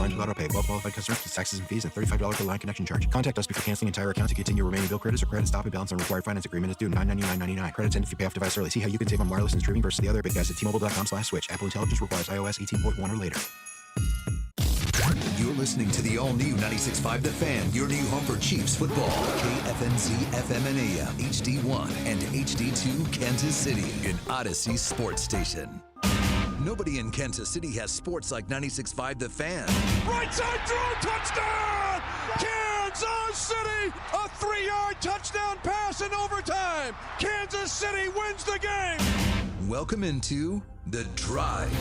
line to auto pay. Well qualified customers with taxes and fees and $35 per line connection charge. Contact us before canceling entire account to continue remaining bill credits or credit stop and balance on required finance agreement is due $999.99. Credits end if you pay off device early. See how you can save on wireless and streaming versus the other big guys at T-Mobile.com/switch. Apple Intelligence requires iOS 18.1 or later. You're listening to the all-new 96.5 The Fan, your new home for Chiefs football. KFNZ FM and AM, HD1 and HD2 Kansas City, an Odyssey sports station. Nobody in Kansas City has sports like 96.5 The Fan. Right side throw, touchdown! Kansas City, a 3-yard touchdown pass in overtime. Kansas City wins the game. Welcome into The Drive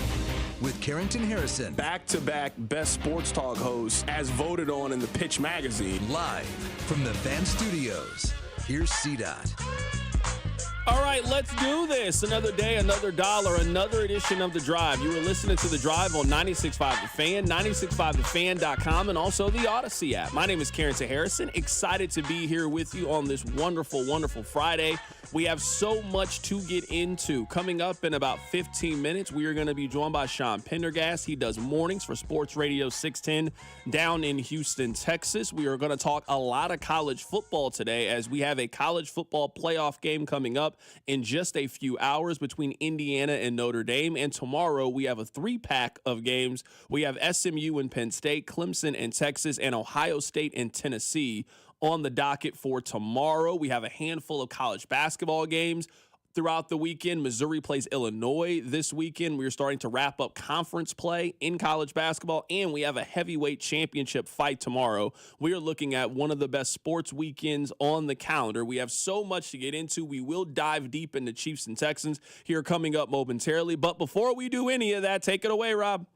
with Carrington Harrison. Back-to-back best sports talk hosts as voted on in the Pitch magazine. Live from the Fan Studios. Here's CDOT. All right, let's do this. Another day, another dollar, another edition of The Drive. You were listening to The Drive on 96.5 The Fan, 96.5thefan.com, and also the Odyssey app. My name is Carrington Harrison. Excited to be here with you on this wonderful, wonderful Friday. We have so much to get into. Coming up in about 15 minutes, we are going to be joined by Sean Pendergast. He does mornings for Sports Radio 610 down in Houston, Texas. We are going to talk a lot of college football today as we have a college football playoff game coming up in just a few hours between Indiana and Notre Dame. And tomorrow we have a 3-pack of games. We have SMU and Penn State, Clemson and Texas, and Ohio State and Tennessee on the docket for tomorrow. We have a handful of college basketball games throughout the weekend. Missouri plays Illinois this weekend. We're starting to wrap up conference play in college basketball, and we have a heavyweight championship fight tomorrow. We are looking at one of the best sports weekends on the calendar. We have so much to get into. We will dive deep into Chiefs and Texans here coming up momentarily. But before we do any of that, take it away, Rob.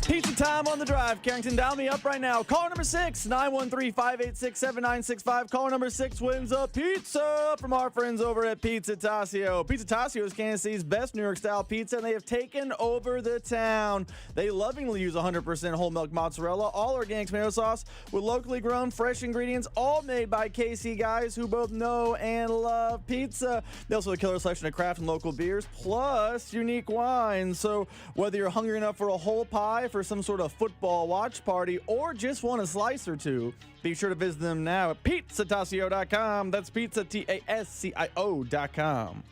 Pizza time on The Drive. Carrington, dial me up right now. Caller number 6, 913-586-7965. Caller number 6 wins a pizza from our friends over at Pizza Tassio. Pizza Tassio is Kansas City's best New York-style pizza, and they have taken over the town. They lovingly use 100% whole milk mozzarella, all organic tomato sauce, with locally grown, fresh ingredients, all made by KC guys who both know and love pizza. They also have a killer selection of craft and local beers, plus unique wines. So whether you're hungry enough for a whole pie, for some sort of football watch party, or just want a slice or two, be sure to visit them now at pizzatasio.com. That's pizza, Tascio.com.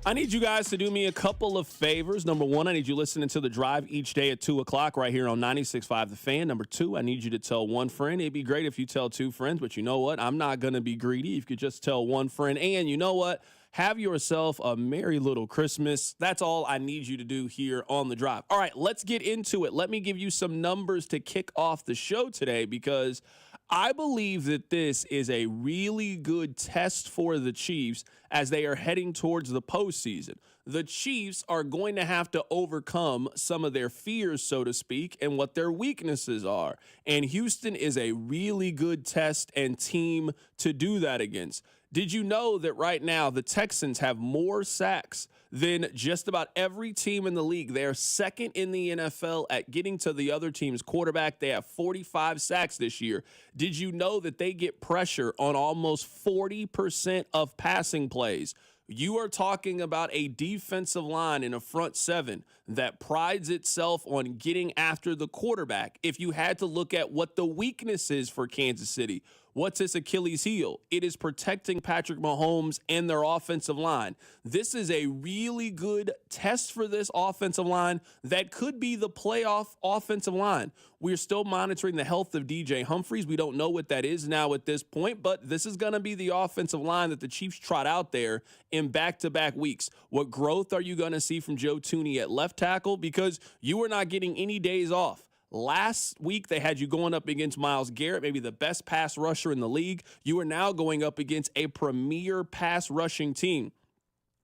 I need you guys to do me a couple of favors. Number one, I need you listening to The Drive each day at 2 o'clock right here on 96.5 The Fan. Number two, I need you to tell one friend. It'd be great if you tell 2 friends, but you know what? I'm not going to be greedy. If you could just tell one friend. And you know what? Have yourself a merry little Christmas. That's all I need you to do here on The Drive. All right, let's get into it. Let me give you some numbers to kick off the show today, because I believe that this is a really good test for the Chiefs as they are heading towards the postseason. The Chiefs are going to have to overcome some of their fears, so to speak, and what their weaknesses are. And Houston is a really good test and team to do that against. Did you know that right now the Texans have more sacks than just about every team in the league? They are second in the NFL at getting to the other team's quarterback. They have 45 sacks this year. Did you know that they get pressure on almost 40% of passing plays? You are talking about a defensive line in a front seven that prides itself on getting after the quarterback. If you had to look at what the weakness is for Kansas City, what's its Achilles heel? It is protecting Patrick Mahomes and their offensive line. This is a really good test for this offensive line that could be the playoff offensive line. We're still monitoring the health of DJ Humphries. We don't know what that is now at this point, but this is going to be the offensive line that the Chiefs trot out there in back-to-back weeks. What growth are you going to see from Joe Thuney at left tackle? Because you are not getting any days off. Last week, they had you going up against Myles Garrett, maybe the best pass rusher in the league. You are now going up against a premier pass rushing team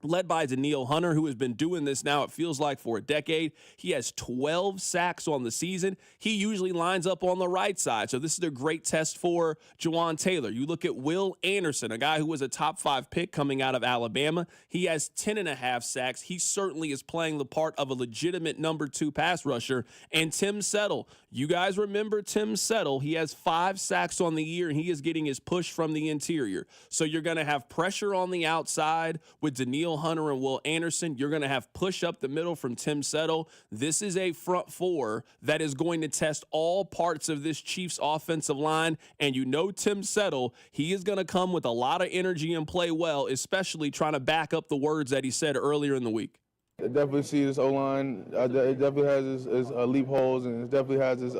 led by Danielle Hunter, who has been doing this now, it feels like, for a decade. He has 12 sacks on the season. He usually lines up on the right side, so this is a great test for Jawan Taylor. You look at Will Anderson, a guy who was a top 5 pick coming out of Alabama. He has 10.5 sacks. He certainly is playing the part of a legitimate number 2 pass rusher. And Tim Settle, you guys remember Tim Settle. He has 5 sacks on the year, and he is getting his push from the interior. So you're going to have pressure on the outside with Danielle Daniel Hunter and Will Anderson. You're going to have push up the middle from Tim Settle. This is a front four that is going to test all parts of this Chiefs offensive line. And you know Tim Settle, he is going to come with a lot of energy and play well, especially trying to back up the words that he said earlier in the week. I definitely see this O-line. It definitely has its loopholes, and it definitely has its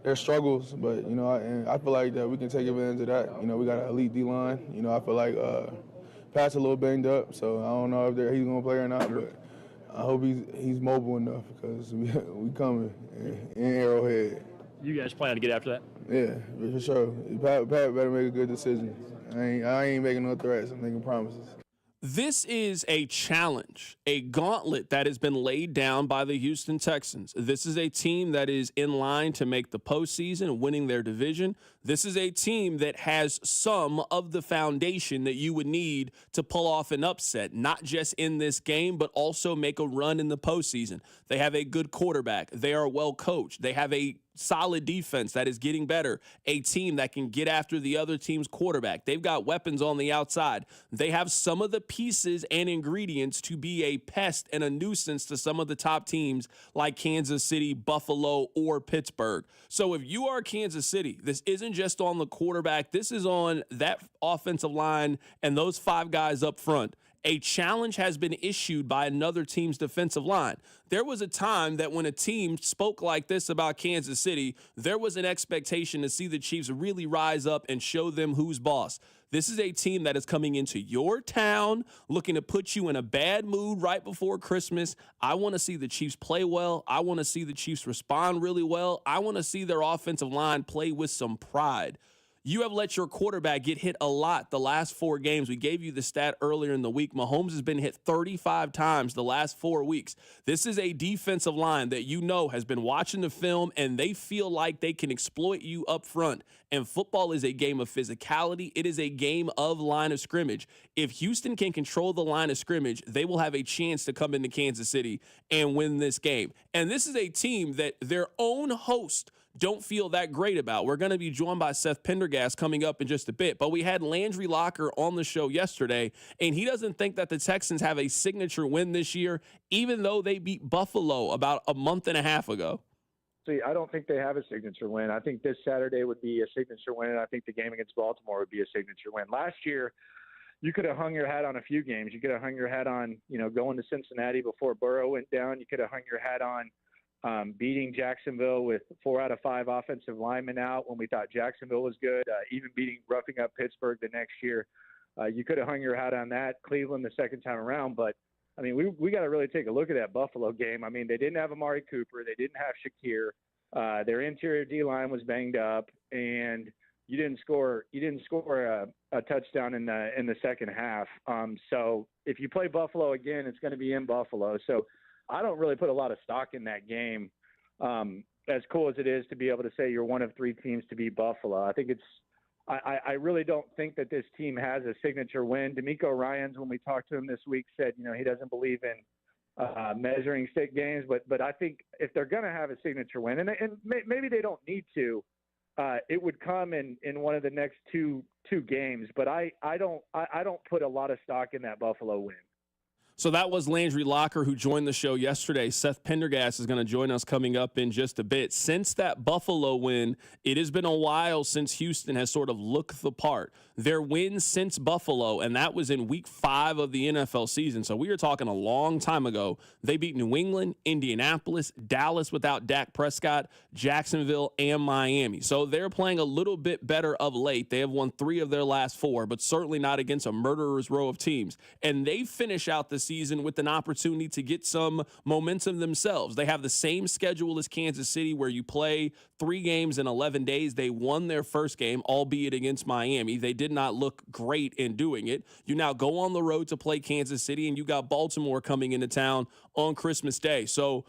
their struggles. But, I feel like that we can take advantage of that. We got an elite D-line. I feel like Pat's a little banged up, so I don't know if he's going to play or not. But I hope he's mobile enough because we coming in Arrowhead. You guys plan to get after that? Yeah, for sure. Pat better make a good decision. I ain't making no threats. I'm making promises. This is a challenge, a gauntlet that has been laid down by the Houston Texans. This is a team that is in line to make the postseason, winning their division. This is a team that has some of the foundation that you would need to pull off an upset, not just in this game, but also make a run in the postseason. They have a good quarterback. They are well coached. They have a solid defense that is getting better, a team that can get after the other team's quarterback. They've got weapons on the outside. They have some of the pieces and ingredients to be a pest and a nuisance to some of the top teams like Kansas City, Buffalo, or Pittsburgh. So if you are Kansas City, this isn't just on the quarterback. This is on that offensive line and those five guys up front. A challenge has been issued by another team's defensive line. There was a time that when a team spoke like this about Kansas City, there was an expectation to see the Chiefs really rise up and show them who's boss. This is a team that is coming into your town, looking to put you in a bad mood right before Christmas. I want to see the Chiefs play well. I want to see the Chiefs respond really well. I want to see their offensive line play with some pride. You have let your quarterback get hit a lot the last 4 games. We gave you the stat earlier in the week. Mahomes has been hit 35 times the last 4 weeks. This is a defensive line that has been watching the film, and they feel like they can exploit you up front. And football is a game of physicality. It is a game of line of scrimmage. If Houston can control the line of scrimmage, they will have a chance to come into Kansas City and win this game. And this is a team that their own host don't feel that great about. We're going to be joined by Seth Pendergast coming up in just a bit, but we had Landry Locker on the show yesterday, and he doesn't think that the Texans have a signature win this year, even though they beat Buffalo about a month and a half ago. See, I don't think they have a signature win. I think this Saturday would be a signature win, and I think the game against Baltimore would be a signature win. Last year, you could have hung your hat on a few games. You could have hung your hat on, going to Cincinnati before Burrow went down. You could have hung your hat on beating Jacksonville with 4 out of 5 offensive linemen out when we thought Jacksonville was good, even roughing up Pittsburgh the next year. You could have hung your hat on that, Cleveland the second time around. But, we got to really take a look at that Buffalo game. They didn't have Amari Cooper. They didn't have Shakir. Their interior D-line was banged up, and you didn't score a touchdown in the second half. So if you play Buffalo again, it's going to be in Buffalo. So I don't really put a lot of stock in that game. As cool as it is to be able to say you're one of 3 teams to beat Buffalo, I really don't think that this team has a signature win. DeMeco Ryans, when we talked to him this week, said he doesn't believe in measuring stick games, but I think if they're going to have a signature win, and maybe they don't need to, it would come in one of the next two games. But I don't put a lot of stock in that Buffalo win. So that was Landry Locker, who joined the show yesterday. Seth Pendergast is going to join us coming up in just a bit. Since that Buffalo win, it has been a while since Houston has sort of looked the part. Their win since Buffalo, and that was in week 5 of the NFL season. So we are talking a long time ago. They beat New England, Indianapolis, Dallas without Dak Prescott, Jacksonville, and Miami. So they're playing a little bit better of late. They have won 3 of their last 4, but certainly not against a murderer's row of teams. And they finish out the season with an opportunity to get some momentum themselves. They have the same schedule as Kansas City, where you play 3 games in 11 days. They won their first game, albeit against Miami. They did not look great in doing it. You now go on the road to play Kansas City, and you got Baltimore coming into town on Christmas Day. So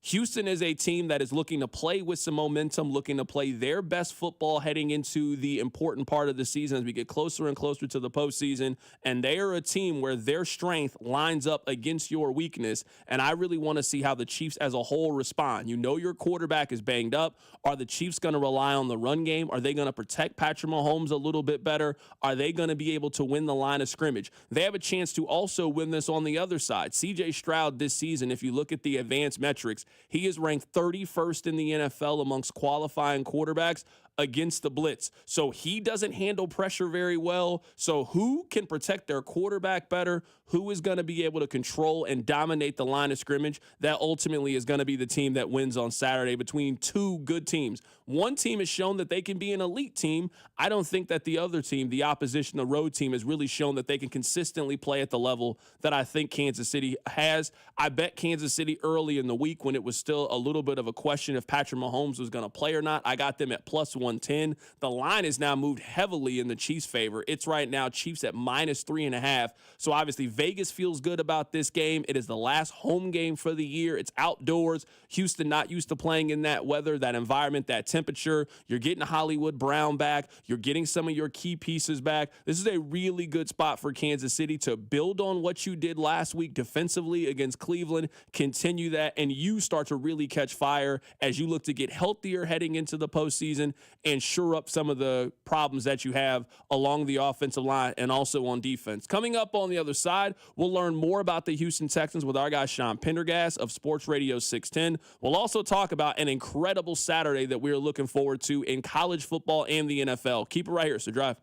Houston is a team that is looking to play with some momentum, looking to play their best football heading into the important part of the season as we get closer and closer to the postseason. And they are a team where their strength lines up against your weakness. And I really want to see how the Chiefs as a whole respond. You know your quarterback is banged up. Are the Chiefs going to rely on the run game? Are they going to protect Patrick Mahomes a little bit better? Are they going to be able to win the line of scrimmage? They have a chance to also win this on the other side. C.J. Stroud this season, if you look at the advanced metrics, he is ranked 31st in the NFL amongst qualifying quarterbacks against the blitz. So he doesn't handle pressure very well. So who can protect their quarterback better? Who is going to be able to control and dominate the line of scrimmage? That ultimately is going to be the team that wins on Saturday between two good teams. One team has shown that they can be an elite team. I don't think that the other team, the opposition, the road team, has really shown that they can consistently play at the level that I think Kansas City has. I bet Kansas City early in the week when it was still a little bit of a question if Patrick Mahomes was going to play or not. I got them at plus 110. The line is now moved heavily in the Chiefs' favor. It's right now Chiefs at minus 3.5. So obviously Vegas feels good about this game. It is the last home game for the year. It's outdoors. Houston not used to playing in that weather, that environment, that temperature. You're getting Hollywood Brown back. You're getting some of your key pieces back. This is a really good spot for Kansas City to build on what you did last week defensively against Cleveland, continue that, and you start to really catch fire as you look to get healthier heading into the postseason and shore up some of the problems that you have along the offensive line and also on defense. Coming up on the other side, we'll learn more about the Houston Texans with our guy Sean Pendergast of Sports Radio 610. We'll also talk about an incredible Saturday that we're looking forward to in college football and the NFL. Keep it right here. So Drive.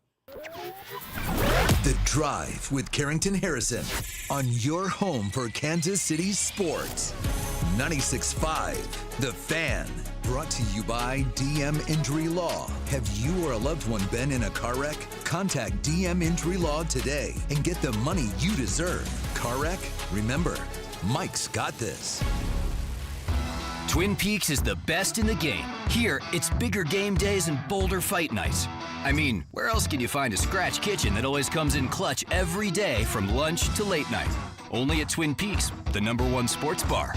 The Drive with Carrington Harrison on your home for Kansas City sports. 96.5 The Fan. Brought to you by DM Injury Law. Have you or a loved one been in a car wreck? Contact DM Injury Law today and get the money you deserve. Car wreck? Remember, Mike's got this. Twin Peaks is the best in the game. Here, it's bigger game days and bolder fight nights. I mean, where else can you find a scratch kitchen that always comes in clutch every day from lunch to late night? Only at Twin Peaks, the #1 sports bar.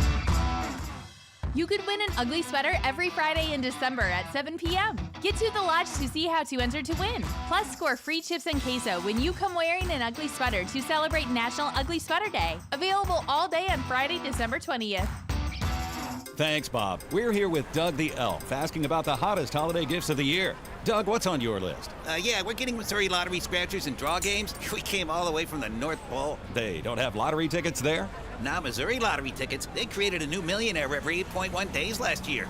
You could win an ugly sweater every Friday in December at 7 p.m. Get to the lodge to see how to enter to win. Plus, score free chips and queso when you come wearing an ugly sweater to celebrate National Ugly Sweater Day. Available all day on Friday, December 20th. Thanks, Bob. We're here with Doug the Elf, asking about the hottest holiday gifts of the year. Doug, what's on your list? Yeah, we're getting Missouri lottery scratchers and draw games. We came all the way from the North Pole. They don't have lottery tickets there? Now Missouri lottery tickets. They created a new millionaire every 8.1 days last year.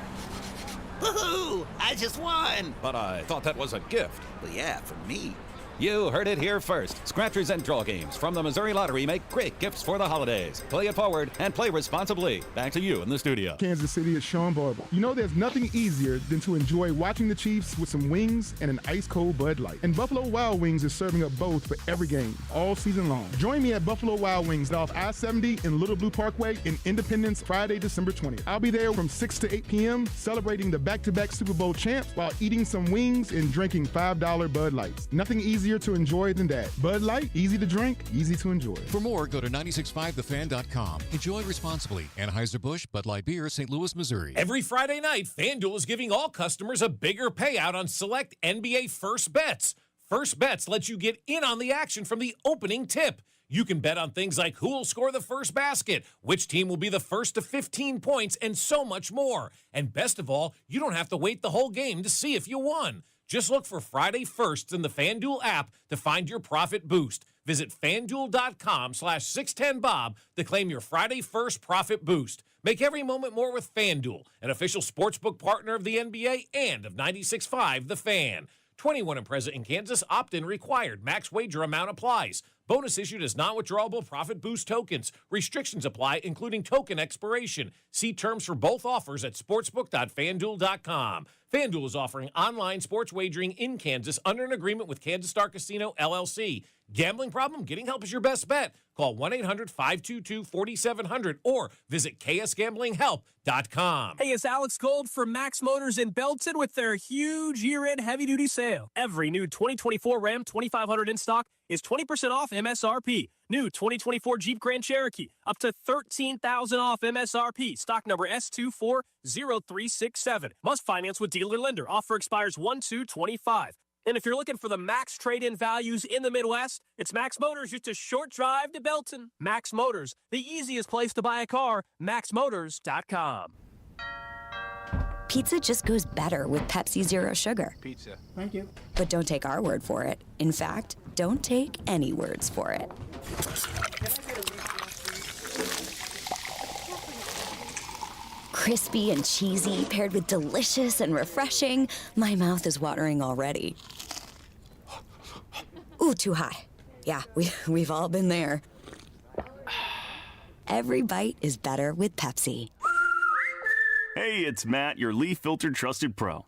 Woohoo! I just won! But I thought that was a gift. Well, yeah, for me. You heard it here first. Scratchers and draw games from the Missouri Lottery make great gifts for the holidays. Play it forward and play responsibly. Back to you in the studio. Kansas City is Sean Barber. You know there's nothing easier than to enjoy watching the Chiefs with some wings and an ice-cold Bud Light. And Buffalo Wild Wings is serving up both for every game, all season long. Join me at Buffalo Wild Wings off I-70 in Little Blue Parkway in Independence, Friday, December 20th. I'll be there from 6 to 8 p.m. celebrating the back-to-back Super Bowl champs while eating some wings and drinking $5 Bud Lights. Nothing easier to enjoy than that. Bud Light, easy to drink, easy to enjoy. For more, go to 965thefan.com. Enjoy responsibly. Anheuser-Busch, Bud Light Beer, St. Louis, Missouri. Every Friday night, FanDuel is giving all customers a bigger payout on select NBA First Bets. First Bets lets you get in on the action from the opening tip. You can bet on things like who will score the first basket, which team will be the first to 15 points, and so much more. And best of all, you don't have to wait the whole game to see if you won. Just look for Friday Firsts in the FanDuel app to find your profit boost. Visit FanDuel.com/610Bob to claim your Friday First profit boost. Make every moment more with FanDuel, an official sportsbook partner of the NBA and of 96.5 The Fan. 21 and present in Kansas, opt-in required. Max wager amount applies. Bonus issued as non-withdrawable profit boost tokens. Restrictions apply, including token expiration. See terms for both offers at sportsbook.fanduel.com. FanDuel is offering online sports wagering in Kansas under an agreement with Kansas Star Casino, LLC. Gambling problem? Getting help is your best bet. Call 1-800-522-4700 or visit ksgamblinghelp.com. Hey, it's Alex Gold from Max Motors in Belton with their huge year-end heavy-duty sale. Every new 2024 Ram 2500 in stock is 20% off MSRP. New 2024 Jeep Grand Cherokee, up to $13,000 off MSRP. Stock number S240367. Must finance with dealer lender. Offer expires 1/2/25. And if you're looking for the max trade-in values in the Midwest, it's Max Motors, just a short drive to Belton. Max Motors, the easiest place to buy a car, maxmotors.com. Pizza just goes better with Pepsi Zero Sugar. Pizza. Thank you. But don't take our word for it. In fact, don't take any words for it. Crispy and cheesy, paired with delicious and refreshing. My mouth is watering already. Ooh, too high. Yeah, we've all been there. Every bite is better with Pepsi. Hey, it's Matt, your leaf filter trusted pro.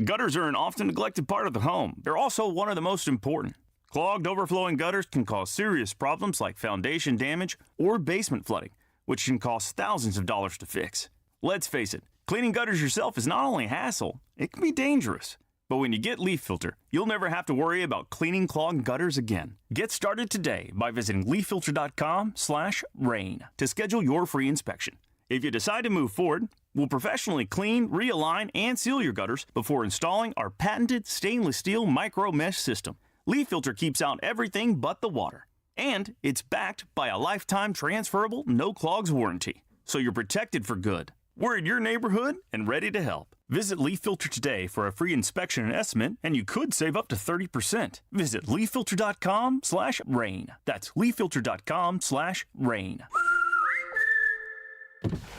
Gutters are an often neglected part of the home. They're also one of the most important. Clogged, overflowing gutters can cause serious problems like foundation damage or basement flooding, which can cost thousands of dollars to fix. Let's face it, cleaning gutters yourself is not only a hassle, it can be dangerous. But when you get Leaf Filter, you'll never have to worry about cleaning clogged gutters again. Get started today by visiting leaffilter.com/rain to schedule your free inspection. If you decide to move forward, we'll professionally clean, realign, and seal your gutters before installing our patented stainless steel micro mesh system. Leaf Filter keeps out everything but the water. And it's backed by a lifetime transferable no clogs warranty. So you're protected for good. We're in your neighborhood and ready to help. Visit Leaf Filter today for a free inspection and estimate, and you could save up to 30%. Visit leaffilter.com/rain. That's leaffilter.com/rain.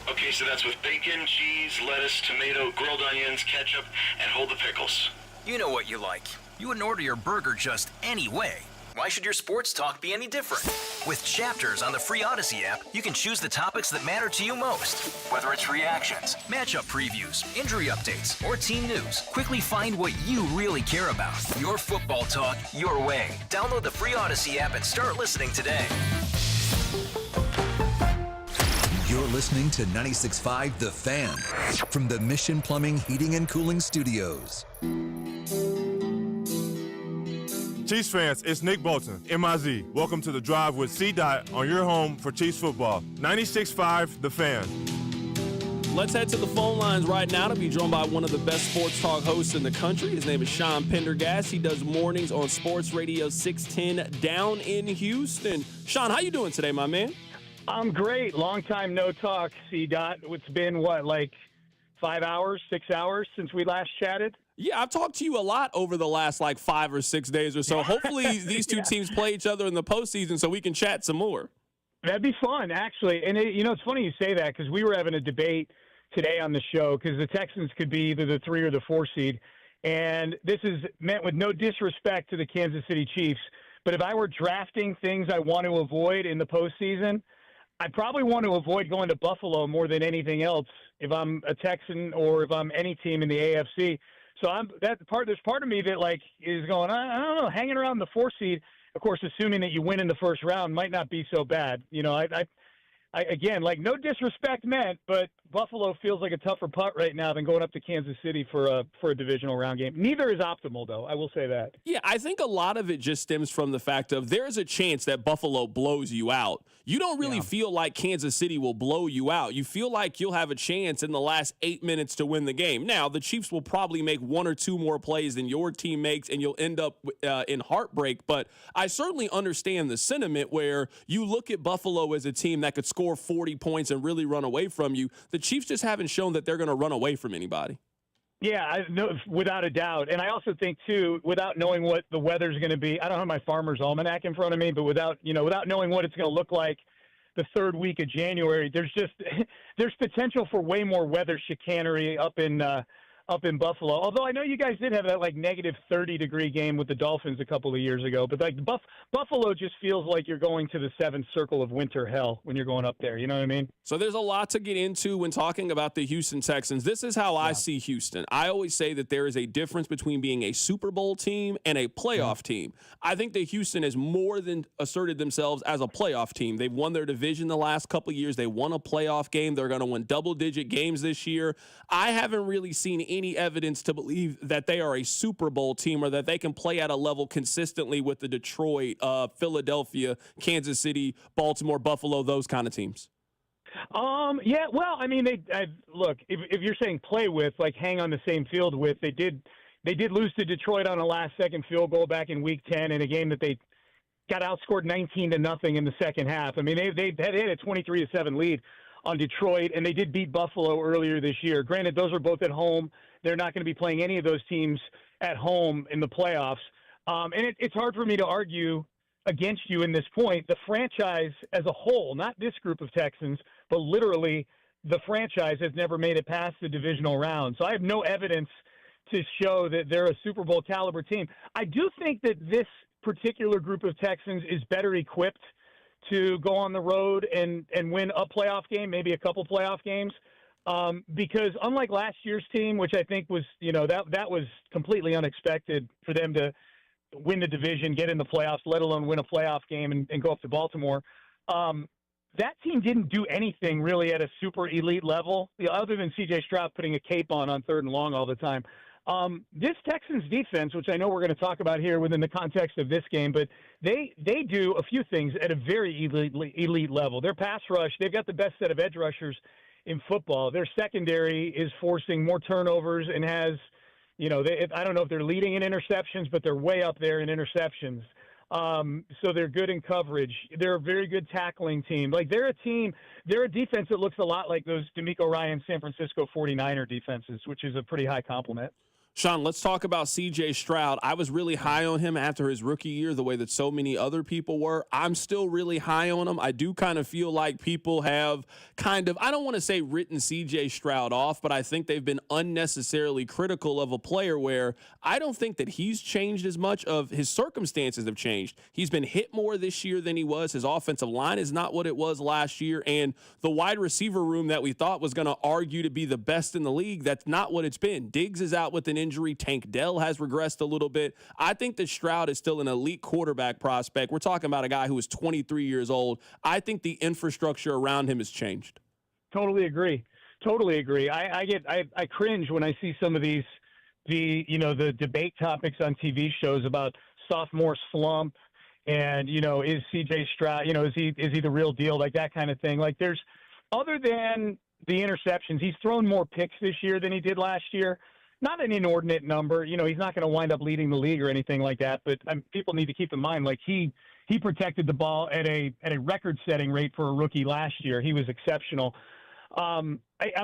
Okay, so that's with bacon, cheese, lettuce, tomato, grilled onions, ketchup, and hold the pickles. You know what you like. You wouldn't order your burger just any way. Why should your sports talk be any different? With Chapters on the free Odyssey app, you can choose the topics that matter to you most. Whether it's reactions, matchup previews, injury updates, or team news, quickly find what you really care about. Your football talk, your way. Download the free Odyssey app and start listening today. You're listening to 96.5 The Fan from the Mission Plumbing, Heating, and Cooling Studios. Chiefs fans, it's Nick Bolton, MIZ. Welcome to The Drive with C-Dot on your home for Chiefs football. 96.5 The Fan. Let's head to the phone lines right now to be joined by one of the best sports talk hosts in the country. His name is Sean Pendergast. He does mornings on Sports Radio 610 down in Houston. Sean, how you doing today, my man? I'm great. Long time no talk, C-Dot. It's been, 5 hours, 6 hours since we last chatted? Yeah, I've talked to you a lot over the last 5 or 6 days or so. Hopefully these two teams play each other in the postseason so we can chat some more. That'd be fun, actually. And, it's funny you say that because we were having a debate today on the show because the Texans could be either the 3 or the 4 seed. And this is meant with no disrespect to the Kansas City Chiefs. But if I were drafting things I want to avoid in the postseason, I probably want to avoid going to Buffalo more than anything else if I'm a Texan or if I'm any team in the AFC. So there's part of me that is going, I don't know, hanging around the 4 seed, of course, assuming that you win in the first round might not be so bad. Again, no disrespect meant, but Buffalo feels like a tougher putt right now than going up to Kansas City for a divisional round game. Neither is optimal, though. I will say that. Yeah, I think a lot of it just stems from the fact of there's a chance that Buffalo blows you out. You don't really feel like Kansas City will blow you out. You feel like you'll have a chance in the last 8 minutes to win the game. Now, the Chiefs will probably make 1 or 2 more plays than your team makes, and you'll end up in heartbreak. But I certainly understand the sentiment where you look at Buffalo as a team that could score 40 points and really run away from you. The Chiefs just haven't shown that they're going to run away from anybody. Yeah, without a doubt. And I also think, too, without knowing what the weather's going to be, I don't have my Farmer's Almanac in front of me, but without knowing what it's going to look like the third week of January, there's potential for way more weather chicanery up in up in Buffalo. Although I know you guys did have that like negative 30-degree game with the Dolphins a couple of years ago, but like Buffalo just feels like you're going to the seventh circle of winter hell when you're going up there. You know what I mean? So there's a lot to get into when talking about the Houston Texans. This is how I see Houston. I always say that there is a difference between being a Super Bowl team and a playoff team. I think that Houston has more than asserted themselves as a playoff team. They've won their division the last couple of years. They won a playoff game. They're going to win double-digit games this year. I haven't really seen any evidence to believe that they are a Super Bowl team or that they can play at a level consistently with the Detroit, Philadelphia, Kansas City, Baltimore, Buffalo, those kind of teams. Yeah, well, I mean, look, if you're saying play with, like hang on the same field with, they did lose to Detroit on a last-second field goal back in Week 10 in a game that they got outscored 19-0 in the second half. I mean, they had a 23-7 lead on Detroit, and they did beat Buffalo earlier this year. Granted, those are both at home. They're not going to be playing any of those teams at home in the playoffs. And it's hard for me to argue against you in this point. The franchise as a whole, not this group of Texans, but literally the franchise has never made it past the divisional round. So I have no evidence to show that they're a Super Bowl caliber team. I do think that this particular group of Texans is better equipped to go on the road and win a playoff game, maybe a couple playoff games, because unlike last year's team, which I think was, that was completely unexpected for them to win the division, get in the playoffs, let alone win a playoff game and go up to Baltimore. That team didn't do anything really at a super elite level, other than C.J. Stroud putting a cape on third and long all the time. This Texans defense, which I know we're going to talk about here within the context of this game, but they do a few things at a very elite level. Their pass rush, they've got the best set of edge rushers in football. Their secondary is forcing more turnovers and has, I don't know if they're leading in interceptions, but they're way up there in interceptions. So they're good in coverage. They're a very good tackling team. Like they're a defense that looks a lot like those DeMeco Ryan San Francisco 49er defenses, which is a pretty high compliment. Sean, let's talk about C.J. Stroud. I was really high on him after his rookie year, the way that so many other people were. I'm still really high on him. I do kind of feel like people have I don't want to say written C.J. Stroud off, but I think they've been unnecessarily critical of a player where I don't think that he's changed as much. Of his circumstances have changed. He's been hit more this year than he was. His offensive line is not what it was last year. And the wide receiver room that we thought was going to argue to be the best in the league, that's not what it's been. Diggs is out with an injury. Tank Dell has regressed a little bit. I think that Stroud is still an elite quarterback prospect. We're talking about a guy who is 23 years old. I think the infrastructure around him has changed. Totally agree. I cringe when I see some of the debate topics on TV shows about sophomore slump and, is CJ Stroud, is he the real deal? Like that kind of thing. Like there's, other than the interceptions, he's thrown more picks this year than he did last year. Not an inordinate number. He's not going to wind up leading the league or anything like that. But people need to keep in mind, like he protected the ball at a record-setting rate for a rookie last year. He was exceptional. I'm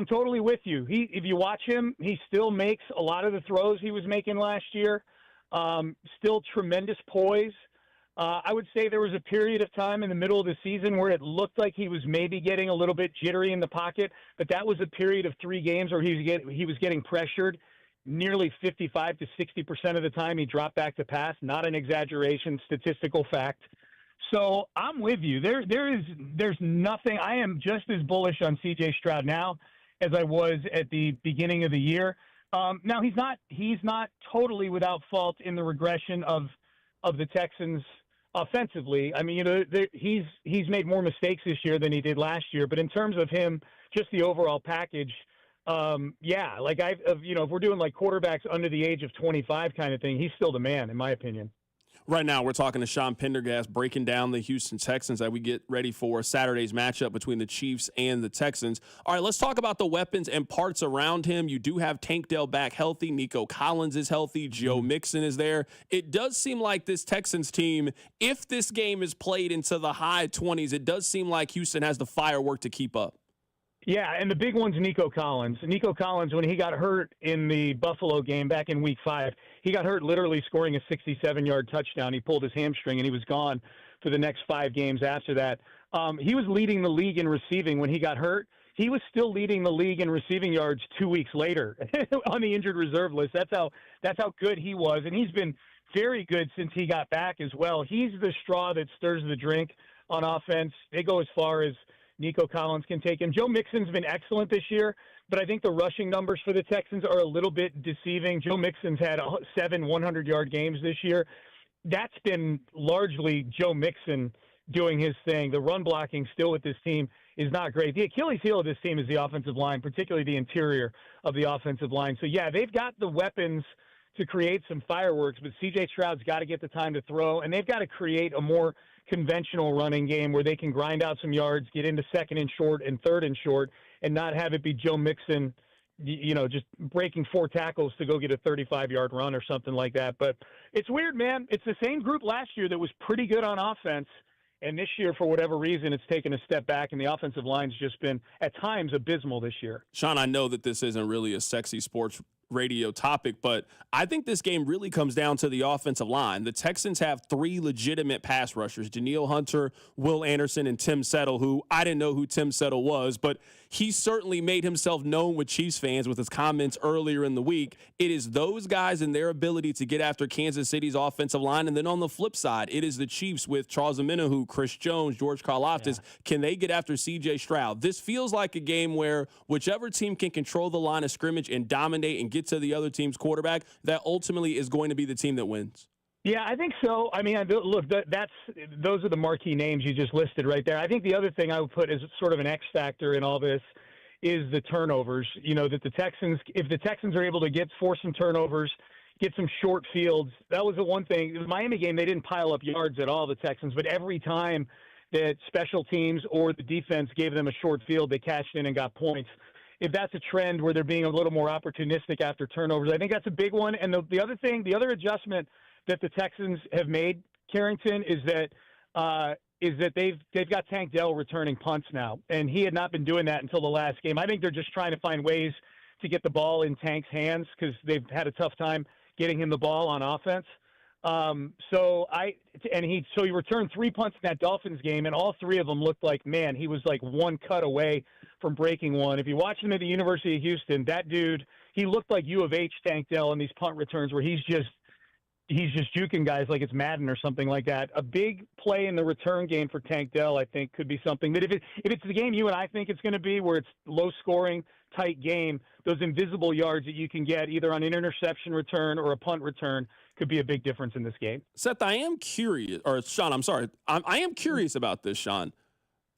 totally with you. If you watch him, he still makes a lot of the throws he was making last year. Still tremendous poise. I would say there was a period of time in the middle of the season where it looked like he was maybe getting a little bit jittery in the pocket, but that was a period of 3 games where he was getting pressured. Nearly 55 to 60% of the time he dropped back to pass. Not an exaggeration, statistical fact. So I'm with you. There's nothing. I am just as bullish on C.J. Stroud now as I was at the beginning of the year. Now he's not totally without fault in the regression of the Texans offensively. I mean, he's made more mistakes this year than he did last year. But in terms of him, just the overall package. If we're doing like quarterbacks under the age of 25 kind of thing, he's still the man, in my opinion. Right now, we're talking to Sean Pendergast, breaking down the Houston Texans as we get ready for Saturday's matchup between the Chiefs and the Texans. All right, let's talk about the weapons and parts around him. You do have Tank Dell back healthy. Nico Collins is healthy. Joe Mixon is there. It does seem like this Texans team, if this game is played into the high 20s, it does seem like Houston has the firework to keep up. Yeah, and the big one's Nico Collins. Nico Collins, when he got hurt in the Buffalo game back in Week 5, he got hurt literally scoring a 67-yard touchdown. He pulled his hamstring, and he was gone for the next 5 games after that. He was leading the league in receiving when he got hurt. he was still leading the league in receiving yards 2 weeks later on the injured reserve list. That's how good he was, and he's been very good since he got back as well. He's the straw that stirs the drink on offense. They go as far as Nico Collins can take him. Joe Mixon's been excellent this year, but I think the rushing numbers for the Texans are a little bit deceiving. Joe Mixon's had 7 100-yard games this year. That's been largely Joe Mixon doing his thing. The run blocking still with this team is not great. The Achilles heel of this team is the offensive line, particularly the interior of the offensive line. So, yeah, they've got the weapons to create some fireworks, but C.J. Stroud's got to get the time to throw, and they've got to create a more conventional running game where they can grind out some yards, get into second and short and third and short, and not have it be Joe Mixon, just breaking 4 tackles to go get a 35-yard run or something like that. But it's weird, man. It's the same group last year that was pretty good on offense, and this year, for whatever reason, it's taken a step back, and the offensive line's just been, at times, abysmal this year. Sean, I know that this isn't really a sexy sports radio topic, but I think this game really comes down to the offensive line. The Texans have 3 legitimate pass rushers, Danielle Hunter, Will Anderson, and Tim Settle, who I didn't know who Tim Settle was, but he certainly made himself known with Chiefs fans with his comments earlier in the week. It is those guys and their ability to get after Kansas City's offensive line. And then on the flip side, it is the Chiefs with Charles Omenihu, Chris Jones, George Karlaftis. Yeah. Can they get after C.J. Stroud? This feels like a game where whichever team can control the line of scrimmage and dominate and get to the other team's quarterback, that ultimately is going to be the team that wins. Yeah, I think so. I mean, look, those are the marquee names you just listed right there. I think the other thing I would put as sort of an X factor in all this is the turnovers. That the Texans, if the Texans are able to force some turnovers, get some short fields, that was the one thing. The Miami game, they didn't pile up yards at all, the Texans, but every time that special teams or the defense gave them a short field, they cashed in and got points. If that's a trend where they're being a little more opportunistic after turnovers, I think that's a big one. And the other adjustment that the Texans have made, Carrington, is that they've got Tank Dell returning punts now, and he had not been doing that until the last game. I think they're just trying to find ways to get the ball in Tank's hands because they've had a tough time getting him the ball on offense. So he returned 3 punts in that Dolphins game, and all 3 of them looked like, man, he was like one cut away from breaking one. If you watch him at the University of Houston, that dude, he looked like U of H Tank Dell in these punt returns where he's just juking guys like it's Madden or something like that. A big play in the return game for Tank Dell, I think, could be something that if it's the game you and I think it's going to be, where it's low scoring, tight game, those invisible yards that you can get either on an interception return or a punt return could be a big difference in this game. Seth, I am curious, or Sean, I'm sorry. I am curious about this, Sean.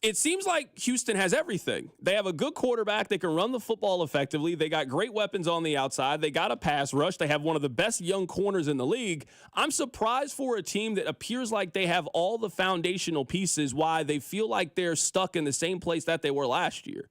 It seems like Houston has everything. They have a good quarterback. They can run the football effectively. They got great weapons on the outside. They got a pass rush. They have one of the best young corners in the league. I'm surprised for a team that appears like they have all the foundational pieces why they feel like they're stuck in the same place that they were last year.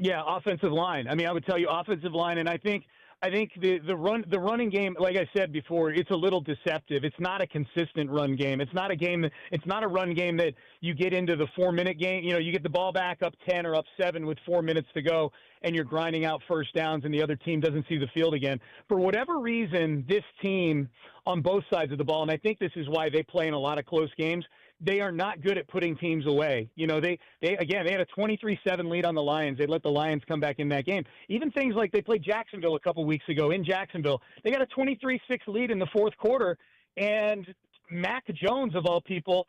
Yeah, offensive line. I mean, I would tell you offensive line, and I think the running game, like I said before, it's a little deceptive. It's not a consistent run game. It's not a run game that you get into the 4-minute game. You get the ball back up 10 or up 7 with 4 minutes to go, and you're grinding out first downs, and the other team doesn't see the field again. For whatever reason, this team on both sides of the ball, and I think this is why they play in a lot of close games, they are not good at putting teams away. They had a 23-7 lead on the Lions. They let the Lions come back in that game. Even things like they played Jacksonville a couple weeks ago in Jacksonville. They got a 23-6 lead in the fourth quarter, and Mac Jones, of all people,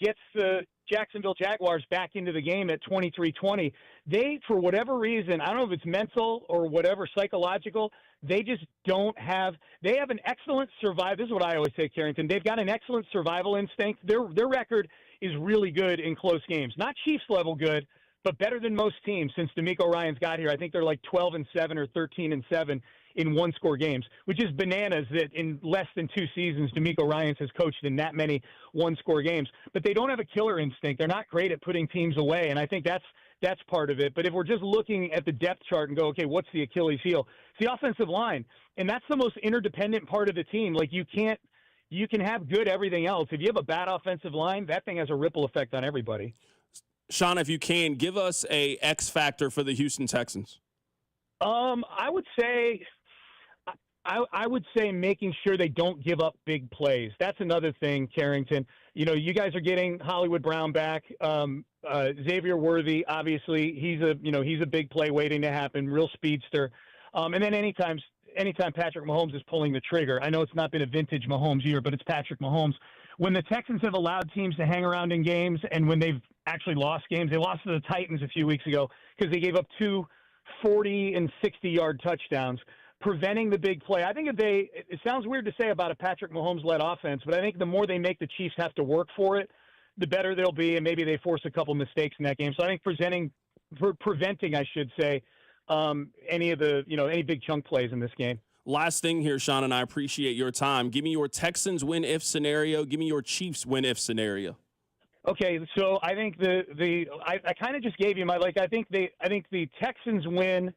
gets the Jacksonville Jaguars back into the game at 23-20. They, for whatever reason, I don't know if it's mental or whatever, psychological, they just don't have – they have an excellent survival – this is what I always say, Carrington. They've got an excellent survival instinct. Their record is really good in close games. Not Chiefs-level good, but better than most teams since DeMeco Ryans got here. I think they're like 12-7 or 13-7 in one-score games, which is bananas that in less than 2 seasons DeMeco Ryans has coached in that many one-score games. But they don't have a killer instinct. They're not great at putting teams away, and I think that's part of it. But if we're just looking at the depth chart and go, okay, what's the Achilles heel? It's the offensive line, and that's the most interdependent part of the team. Like you can have good everything else. If you have a bad offensive line, that thing has a ripple effect on everybody. Sean, if you can, give us a X factor for the Houston Texans. I would say I would say making sure they don't give up big plays. That's another thing, Carrington. You know, you guys are getting Hollywood Brown back. Xavier Worthy, obviously, he's a big play waiting to happen, real speedster. And then anytime Patrick Mahomes is pulling the trigger, I know it's not been a vintage Mahomes year, but it's Patrick Mahomes. When the Texans have allowed teams to hang around in games, and when they've actually lost games, they lost to the Titans a few weeks ago because they gave up 2 40- and 60-yard touchdowns. Preventing the big play. I think it sounds weird to say about a Patrick Mahomes-led offense, but I think the more they make the Chiefs have to work for it, the better they'll be, and maybe they force a couple mistakes in that game. So I think preventing, I should say, any big chunk plays in this game. Last thing here, Sean, and I appreciate your time. Give me your Texans win-if scenario. Give me your Chiefs win-if scenario. Okay, so I think I kind of just gave you my I think the Texans win.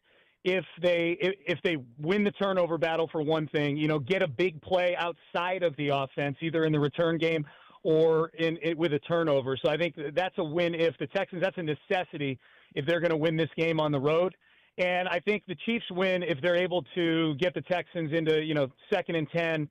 If they win the turnover battle for one thing, get a big play outside of the offense, either in the return game or with a turnover. So I think that's a win if the Texans, that's a necessity if they're going to win this game on the road. And I think the Chiefs win if they're able to get the Texans into, 2nd and 10,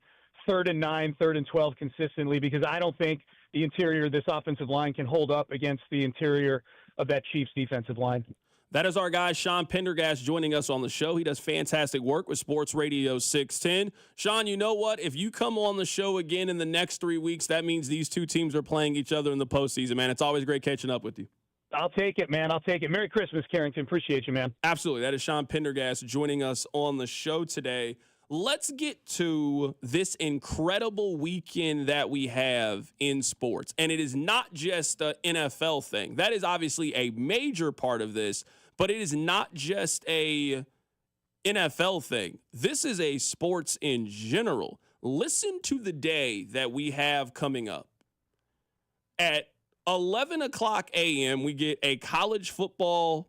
3rd and 9, 3rd and 12 consistently, because I don't think the interior of this offensive line can hold up against the interior of that Chiefs defensive line. That is our guy, Sean Pendergast, joining us on the show. He does fantastic work with Sports Radio 610. Sean, you know what? If you come on the show again in the next 3 weeks, that means these two teams are playing each other in the postseason, man. It's always great catching up with you. I'll take it, man. I'll take it. Merry Christmas, Carrington. Appreciate you, man. Absolutely. That is Sean Pendergast joining us on the show today. Let's get to this incredible weekend that we have in sports. And it is not just an NFL thing. That is obviously a major part of this. But it is not just a NFL thing. This is a sports in general. Listen to the day that we have coming up. At 11 o'clock a.m., we get a college football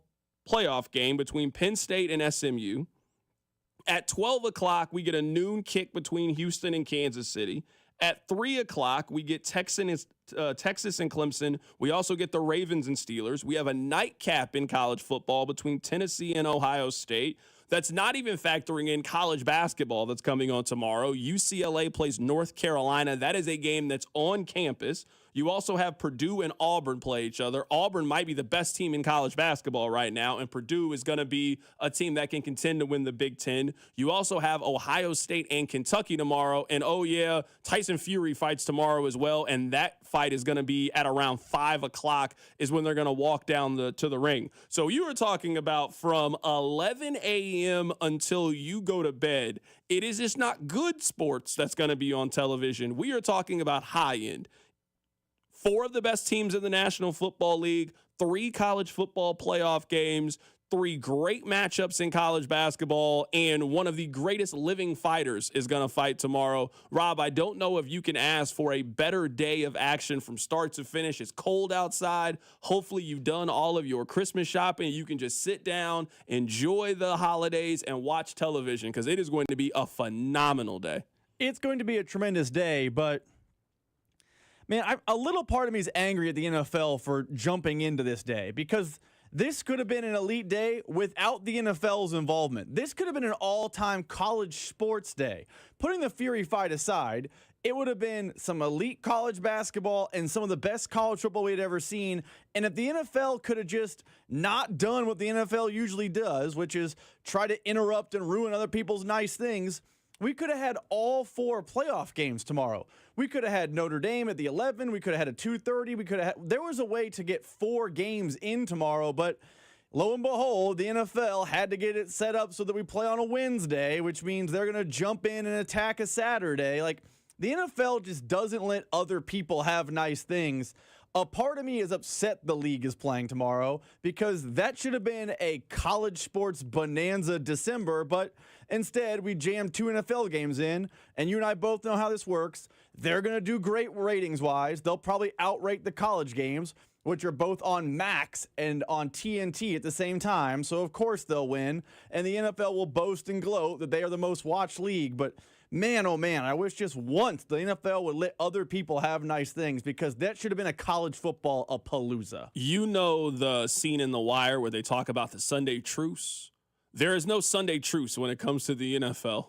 playoff game between Penn State and SMU. At 12 o'clock, we get a noon kick between Houston and Kansas City. At 3 o'clock, we get Texas and Clemson. We also get the Ravens and Steelers. We have a nightcap in college football between Tennessee and Ohio State. That's not even factoring in college basketball that's coming on tomorrow. UCLA plays North Carolina. That is a game that's on campus. You also have Purdue and Auburn play each other. Auburn might be the best team in college basketball right now, and Purdue is going to be a team that can contend to win the Big Ten. You also have Ohio State and Kentucky tomorrow, and oh yeah, Tyson Fury fights tomorrow as well, and that fight is going to be at around 5 o'clock is when they're going to walk down to the ring. So you were talking about from 11 a.m. until you go to bed. It is just not good sports that's going to be on television. We are talking about high end. 4 of the best teams in the National Football League, 3 college football playoff games, 3 great matchups in college basketball, and one of the greatest living fighters is going to fight tomorrow. Rob, I don't know if you can ask for a better day of action from start to finish. It's cold outside. Hopefully you've done all of your Christmas shopping. You can just sit down, enjoy the holidays, and watch television because it is going to be a phenomenal day. It's going to be a tremendous day, but man, a little part of me is angry at the NFL for jumping into this day because this could have been an elite day without the NFL's involvement. This could have been an all-time college sports day. Putting the Fury fight aside, it would have been some elite college basketball and some of the best college football we'd ever seen. And if the NFL could have just not done what the NFL usually does, which is try to interrupt and ruin other people's nice things, we could have had all 4 playoff games tomorrow. We could have had Notre Dame at the 11. We could have had a 2:30. There was a way to get 4 games in tomorrow, but lo and behold, the NFL had to get it set up so that we play on a Wednesday, which means they're going to jump in and attack a Saturday. Like, the NFL just doesn't let other people have nice things. A part of me is upset the league is playing tomorrow because that should have been a college sports bonanza December, but instead we jammed 2 NFL games in, and you and I both know how this works. They're going to do great ratings-wise. They'll probably outrate the college games, which are both on Max and on TNT at the same time, so of course they'll win, and the NFL will boast and gloat that they are the most watched league, but man, oh man, I wish just once the NFL would let other people have nice things because that should have been a college football palooza. You know the scene in The Wire where they talk about the Sunday truce? There is no Sunday truce when it comes to the NFL.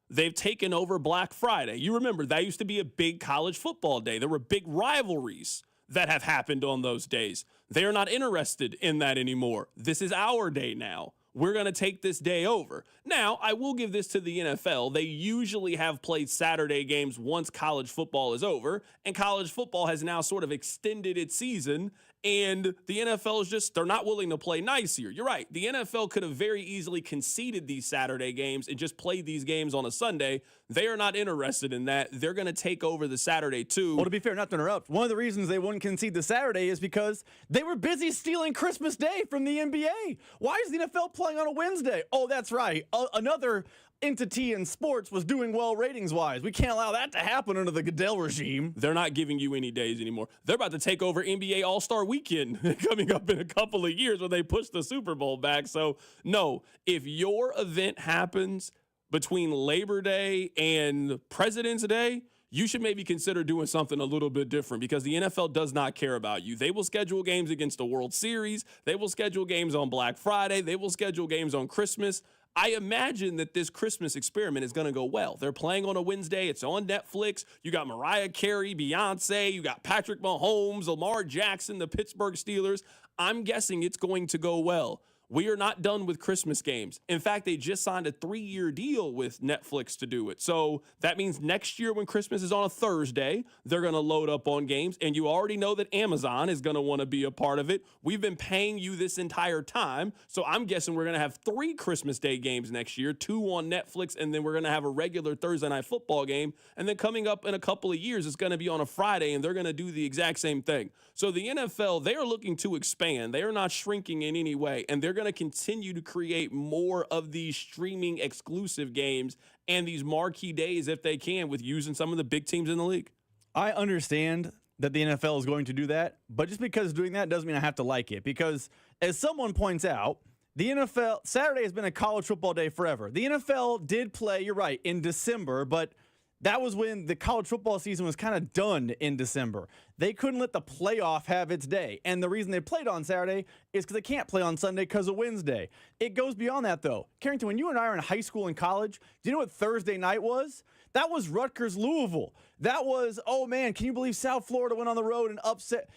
They've taken over Black Friday. You remember, that used to be a big college football day. There were big rivalries that have happened on those days. They are not interested in that anymore. This is our day now. We're going to take this day over. Now, I will give this to the NFL. They usually have played Saturday games once college football is over, and college football has now sort of extended its season, and the NFL is just, they're not willing to play nice here. You're right. The NFL could have very easily conceded these Saturday games and just played these games on a Sunday. They are not interested in that. They're going to take over the Saturday too. Well, to be fair, not to interrupt, one of the reasons they wouldn't concede the Saturday is because they were busy stealing Christmas Day from the NBA. Why is the NFL playing on a Wednesday? Oh, that's right. Another entity in sports was doing well ratings-wise. We can't allow that to happen under the Goodell regime. They're not giving you any days anymore. They're about to take over NBA All-Star Weekend coming up in a couple of years when they push the Super Bowl back. So, no, if your event happens between Labor Day and President's Day, you should maybe consider doing something a little bit different because the NFL does not care about you. They will schedule games against the World Series. They will schedule games on Black Friday. They will schedule games on Christmas. I imagine that this Christmas experiment is going to go well. They're playing on a Wednesday. It's on Netflix. You got Mariah Carey, Beyonce. You got Patrick Mahomes, Lamar Jackson, the Pittsburgh Steelers. I'm guessing it's going to go well. We are not done with Christmas games. In fact, they just signed a 3-year deal with Netflix to do it. So that means next year when Christmas is on a Thursday, they're going to load up on games. And you already know that Amazon is going to want to be a part of it. We've been paying you this entire time. So I'm guessing we're going to have 3 Christmas Day games next year, 2 on Netflix, and then we're going to have a regular Thursday night football game. And then coming up in a couple of years, it's going to be on a Friday, and they're going to do the exact same thing. So the NFL, they are looking to expand. They are not shrinking in any way, and they're going to continue to create more of these streaming exclusive games and these marquee days if they can with using some of the big teams in the league. I understand that the NFL is going to do that, but just because doing that doesn't mean I have to like it because as someone points out, the NFL, Saturday has been a college football day forever. The NFL did play, you're right, in December, but that was when the college football season was kind of done in December. They couldn't let the playoff have its day. And the reason they played on Saturday is because they can't play on Sunday because of Wednesday. It goes beyond that, though. Carrington, when you and I were in high school and college, do you know what Thursday night was? That was Rutgers-Louisville. That was, oh, man, can you believe South Florida went on the road and upset?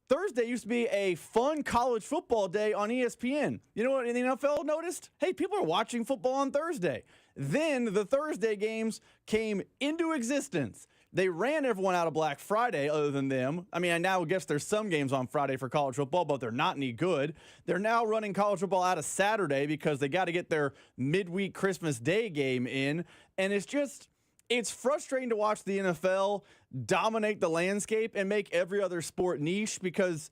Thursday used to be a fun college football day on ESPN. You know what the NFL noticed? Hey, people are watching football on Thursday. Then the Thursday games came into existence. They ran everyone out of Black Friday other than them. I mean, I now guess there's some games on Friday for college football, but they're not any good. They're now running college football out of Saturday because they got to get their midweek Christmas Day game in. And it's frustrating to watch the NFL dominate the landscape and make every other sport niche because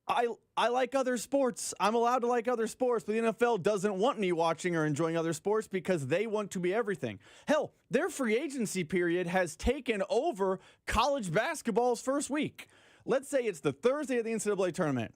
I like other sports. I'm allowed to like other sports, but the NFL doesn't want me watching or enjoying other sports because they want to be everything. Hell, their free agency period has taken over college basketball's first week. Let's say it's the Thursday of the NCAA tournament.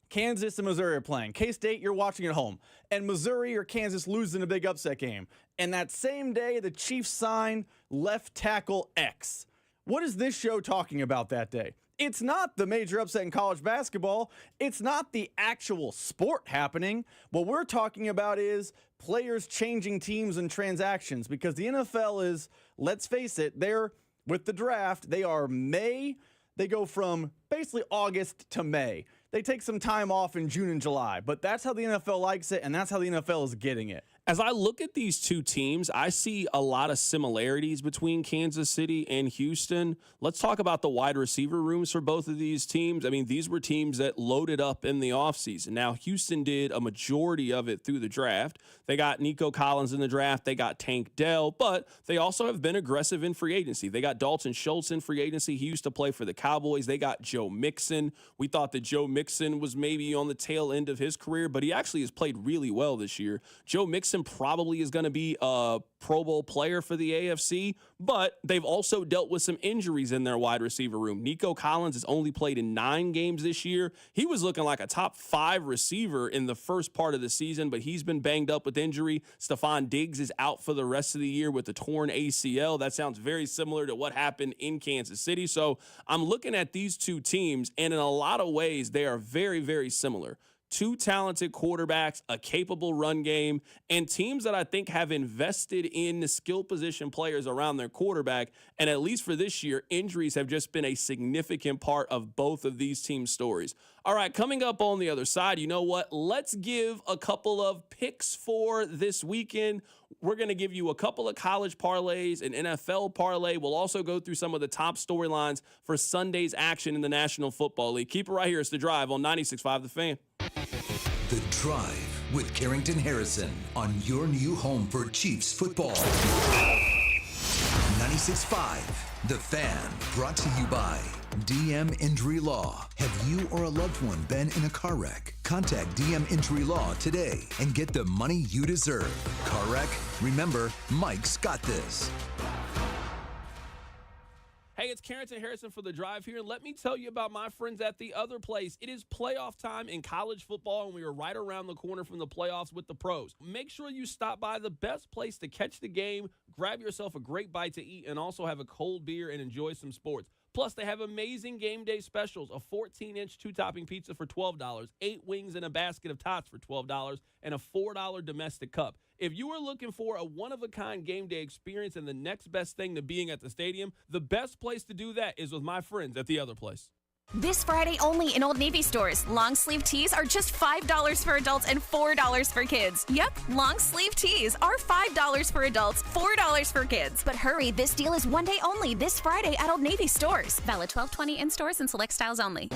Kansas and Missouri are playing. K-State, you're watching at home. And Missouri or Kansas lose in a big upset game. And that same day, the Chiefs sign left tackle X. What is this show talking about that day? It's not the major upset in college basketball. It's not the actual sport happening. What we're talking about is players changing teams and transactions because the NFL is, let's face it, they're with the draft. They are May. They go from basically August to May. They take some time off in June and July, but that's how the NFL likes it, and that's how the NFL is getting it. As I look at these two teams, I see a lot of similarities between Kansas City and Houston. Let's talk about the wide receiver rooms for both of these teams. I mean, these were teams that loaded up in the offseason. Now, Houston did a majority of it through the draft. They got Nico Collins in the draft. They got Tank Dell, but they also have been aggressive in free agency. They got Dalton Schultz in free agency. He used to play for the Cowboys. They got Joe Mixon. We thought that Joe Mixon was maybe on the tail end of his career, but he actually has played really well this year. Joe Mixon probably is going to be a Pro Bowl player for the AFC, but they've also dealt with some injuries in their wide receiver room. Nico Collins has only played in 9 games this year. He was looking like a top 5 receiver in the first part of the season, but he's been banged up with injury. Stephon Diggs is out for the rest of the year with the torn ACL. That sounds very similar to what happened in Kansas City. So I'm looking at these two teams, and in a lot of ways, they are very, very similar. two talented quarterbacks, a capable run game, and teams that I think have invested in the skill position players around their quarterback. And at least for this year, injuries have just been a significant part of both of these teams' stories. All right, coming up on the other side, you know what? Let's give a couple of picks for this weekend. We're going to give you a couple of college parlays, an NFL parlay. We'll also go through some of the top storylines for Sunday's action in the National Football League. Keep it right here. It's The Drive on 96.5 The Fan. The Drive with Carrington Harrison on your new home for Chiefs football. 96.5 The Fan, brought to you by DM Injury Law. Have you or a loved one been in a car wreck? Contact DM Injury Law today and get the money you deserve. Car wreck? Remember, Mike's got this. Hey, it's Carrington Harrison for The Drive here, and let me tell you about my friends at The Other Place. It is playoff time in college football, and we are right around the corner from the playoffs with the pros. Make sure you stop by the best place to catch the game, grab yourself a great bite to eat, and also have a cold beer and enjoy some sports. Plus, they have amazing game day specials, a 14-inch two-topping pizza for $12, 8 wings and a basket of tots for $12, and a $4 domestic cup. If you are looking for a one-of-a-kind game day experience and the next best thing to being at the stadium, the best place to do that is with my friends at The Other Place. This Friday only in Old Navy stores. Long sleeve tees are just $5 for adults and $4 for kids. Yep, long sleeve tees are $5 for adults, $4 for kids. But hurry, this deal is one day only this Friday at Old Navy stores. Valid 12/20 in stores and select styles only.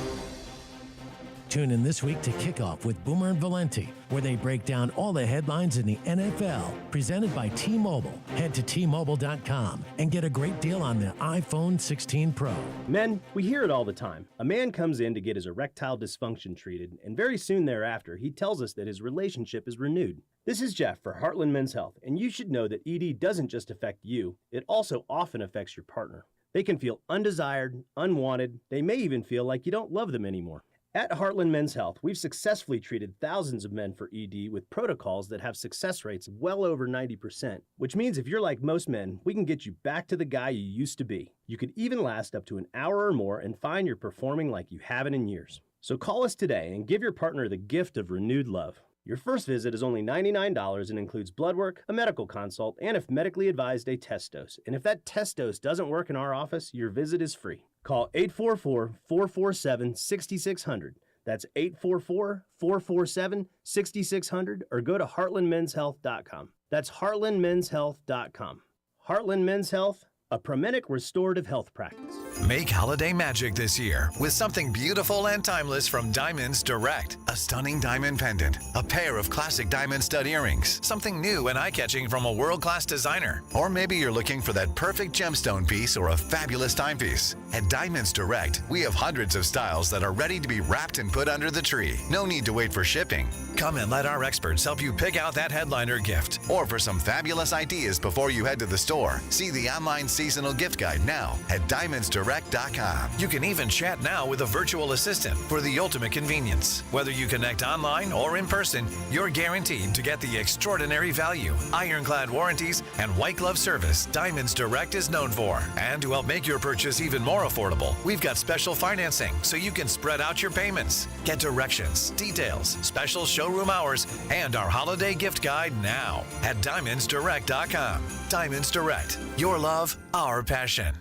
Tune in this week to Kickoff with Boomer and Valenti, where they break down all the headlines in the NFL. Presented by T-Mobile. Head to T-Mobile.com and get a great deal on the iPhone 16 Pro. Men, we hear it all the time. A man comes in to get his erectile dysfunction treated, and very soon thereafter, he tells us that his relationship is renewed. This is Jeff for Heartland Men's Health, and you should know that ED doesn't just affect you, it also often affects your partner. They can feel undesired, unwanted, they may even feel like you don't love them anymore. At Heartland Men's Health, we've successfully treated thousands of men for ED with protocols that have success rates well over 90%, which means if you're like most men, we can get you back to the guy you used to be. You could even last up to an hour or more and find you're performing like you haven't in years. So call us today and give your partner the gift of renewed love. Your first visit is only $99 and includes blood work, a medical consult, and if medically advised, a test dose. And if that test dose doesn't work in our office, your visit is free. Call 844-447-6600. That's 844-447-6600 or go to heartlandmenshealth.com. That's heartlandmenshealth.com. Heartland Men's Health, a Promenic restorative health practice. Make holiday magic this year with something beautiful and timeless from Diamonds Direct. A stunning diamond pendant, a pair of classic diamond stud earrings, something new and eye-catching from a world-class designer. Or maybe you're looking for that perfect gemstone piece or a fabulous timepiece. At Diamonds Direct, we have hundreds of styles that are ready to be wrapped and put under the tree. No need to wait for shipping. Come and let our experts help you pick out that headliner gift. Or for some fabulous ideas before you head to the store, see the online seasonal gift guide now at diamondsdirect.com. You can even chat now with a virtual assistant for the ultimate convenience. Whether you connect online or in person, you're guaranteed to get the extraordinary value, ironclad warranties, and white glove service Diamonds Direct is known for. And to help make your purchase even more affordable, we've got special financing so you can spread out your payments. Get directions, details, special showroom hours, and our holiday gift guide now at diamondsdirect.com. Diamonds Direct. Your love, our passion.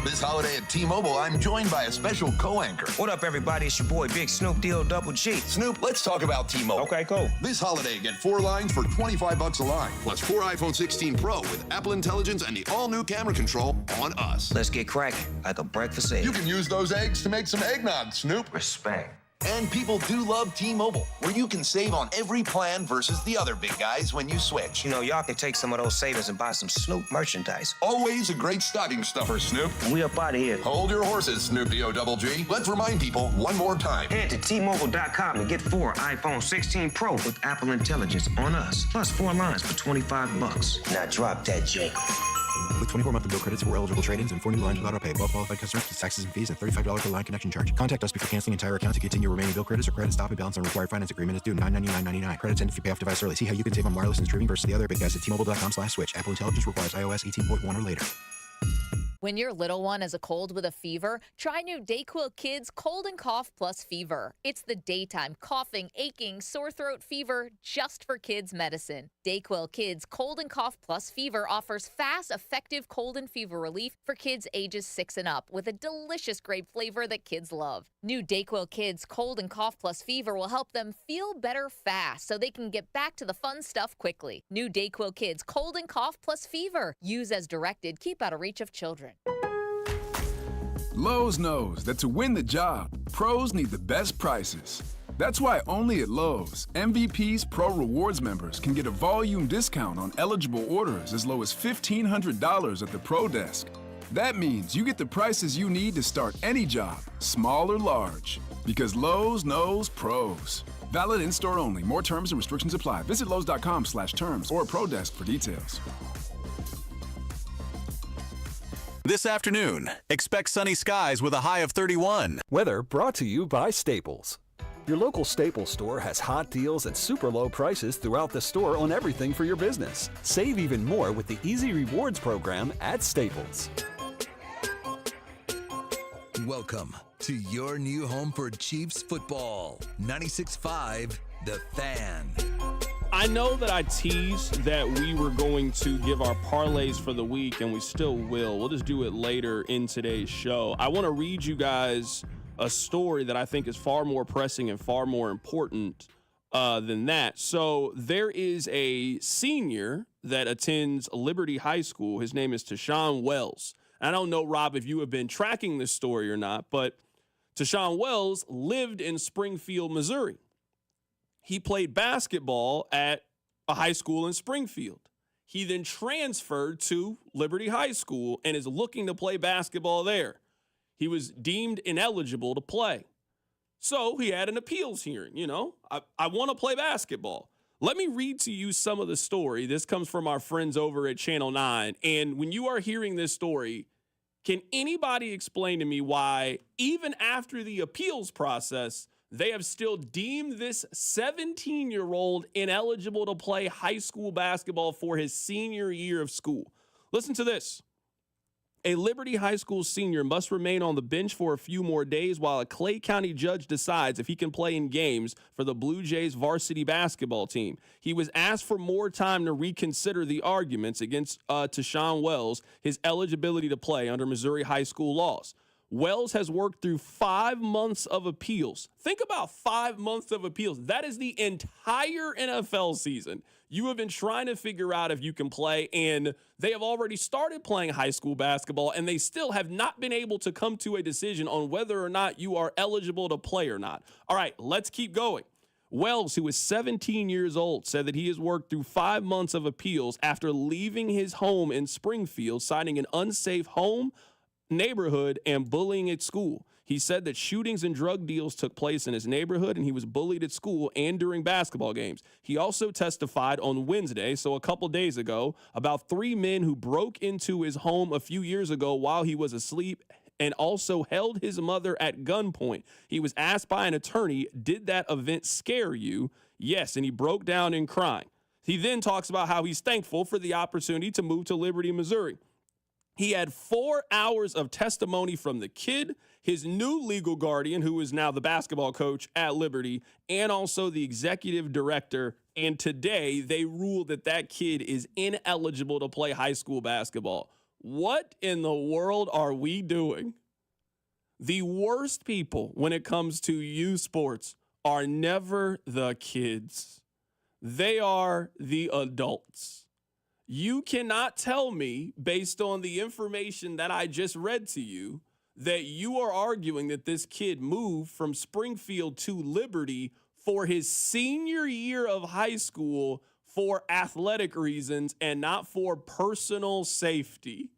This holiday at T-Mobile, I'm joined by a special co-anchor. What up, everybody? It's your boy, Big Snoop D-O-double-G. Snoop, let's talk about T-Mobile. Okay, cool. This holiday, get 4 lines for $25 a line, plus 4 iPhone 16 Pro with Apple Intelligence and the all-new camera control on us. Let's get cracking, like a breakfast egg. You can use those eggs to make some eggnog, Snoop. Respect. And people do love T-Mobile, where you can save on every plan versus the other big guys when you switch. You know, y'all can take some of those savings and buy some Snoop merchandise. Always a great stocking stuffer, Snoop. We up out of here. Hold your horses, Snoop D-O-double-G. Let's remind people one more time. Head to T-Mobile.com and get 4 iPhone 16 Pro with Apple Intelligence on us, plus 4 lines for $25. Now drop that J. With 24 monthly bill credits for eligible trade-ins and 4 new lines without auto pay. Well qualified customers plus taxes and fees and $35 per line connection charge. Contact us before canceling entire account to continue remaining bill credits or credit stop and balance on required finance agreement is due $999.99. Credits end if you pay off device early. See how you can save on wireless and streaming versus the other big guys at T-Mobile.com/switch. Apple Intelligence requires iOS 18.1 or later. When your little one has a cold with a fever, try new DayQuil Kids Cold and Cough Plus Fever. It's the daytime coughing, aching, sore throat fever just for kids medicine. DayQuil Kids Cold and Cough Plus Fever offers fast, effective cold and fever relief for kids ages 6 and up with a delicious grape flavor that kids love. New DayQuil Kids Cold and Cough Plus Fever will help them feel better fast so they can get back to the fun stuff quickly. New DayQuil Kids Cold and Cough Plus Fever. Use as directed. Keep out of reach of children. Lowe's knows that to win the job, pros need the best prices. That's why only at Lowe's, MVP's Pro Rewards members can get a volume discount on eligible orders as low as $1,500 at the Pro Desk. That means you get the prices you need to start any job, small or large. Because Lowe's knows pros. Valid in-store only. More terms and restrictions apply. Visit Lowe's.com/terms or Pro Desk for details. This afternoon, expect sunny skies with a high of 31. Weather brought to you by Staples. Your local Staples store has hot deals and super low prices throughout the store on everything for your business. Save even more with the Easy Rewards program at Staples. Welcome to your new home for Chiefs football. 96.5 The Fan. I know that I teased that we were going to give our parlays for the week, and we still will. We'll just do it later in today's show. I want to read you guys a story that I think is far more pressing and far more important than that. So there is a senior that attends Liberty High School. His name is Tashawn Wells. I don't know, Rob, if you have been tracking this story or not, but Tashawn Wells lived in Springfield, Missouri. He played basketball at a high school in Springfield. He then transferred to Liberty High School and is looking to play basketball there. He was deemed ineligible to play. So he had an appeals hearing. I want to play basketball. Let me read to you some of the story. This comes from our friends over at Channel 9. And when you are hearing this story, can anybody explain to me why, even after the appeals process, they have still deemed this 17-year-old ineligible to play high school basketball for his senior year of school? Listen to this. A Liberty High School senior must remain on the bench for a few more days while a Clay County judge decides if he can play in games for the Blue Jays varsity basketball team. He was asked for more time to reconsider the arguments against Tashawn Wells, his eligibility to play under Missouri high school laws. Wells has worked through 5 months of appeals. Think about 5 months of appeals. That is the entire NFL season. You have been trying to figure out if you can play, and they have already started playing high school basketball, and they still have not been able to come to a decision on whether or not you are eligible to play or not. All right, let's keep going. Wells, who is 17 years old, said that he has worked through 5 months of appeals after leaving his home in Springfield, citing an unsafe home, neighborhood, and bullying at school. He said that shootings and drug deals took place in his neighborhood, and he was bullied at school and during basketball games. He also testified on Wednesday, so a couple days ago, about 3 men who broke into his home a few years ago while he was asleep and also held his mother at gunpoint. He was asked by an attorney, "Did that event scare you?" Yes, and he broke down in crying. He then talks about how he's thankful for the opportunity to move to Liberty, Missouri. He had 4 hours of testimony from the kid, his new legal guardian, who is now the basketball coach at Liberty, and also the executive director. And today they ruled that that kid is ineligible to play high school basketball. What in the world are we doing? The worst people when it comes to youth sports are never the kids. They are the adults. You cannot tell me, based on the information that I just read to you, that you are arguing that this kid moved from Springfield to Liberty for his senior year of high school for athletic reasons and not for personal safety.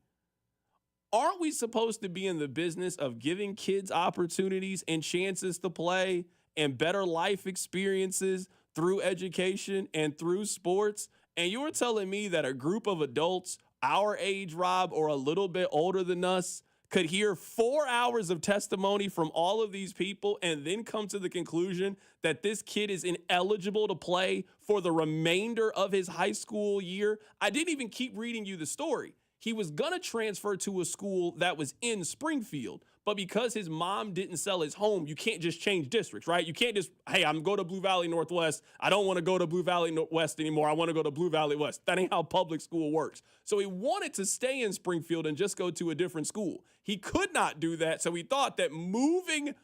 Aren't we supposed to be in the business of giving kids opportunities and chances to play and better life experiences through education and through sports? And you're telling me that a group of adults our age, Rob, or a little bit older than us could hear 4 hours of testimony from all of these people and then come to the conclusion that this kid is ineligible to play for the remainder of his high school year? I didn't even keep reading you the story. He was going to transfer to a school that was in Springfield, but because his mom didn't sell his home, you can't just change districts, right? You can't just, hey, I'm going to Blue Valley Northwest. I don't want to go to Blue Valley West anymore. I want to go to Blue Valley West. That ain't how public school works. So he wanted to stay in Springfield and just go to a different school. He could not do that, so he thought that moving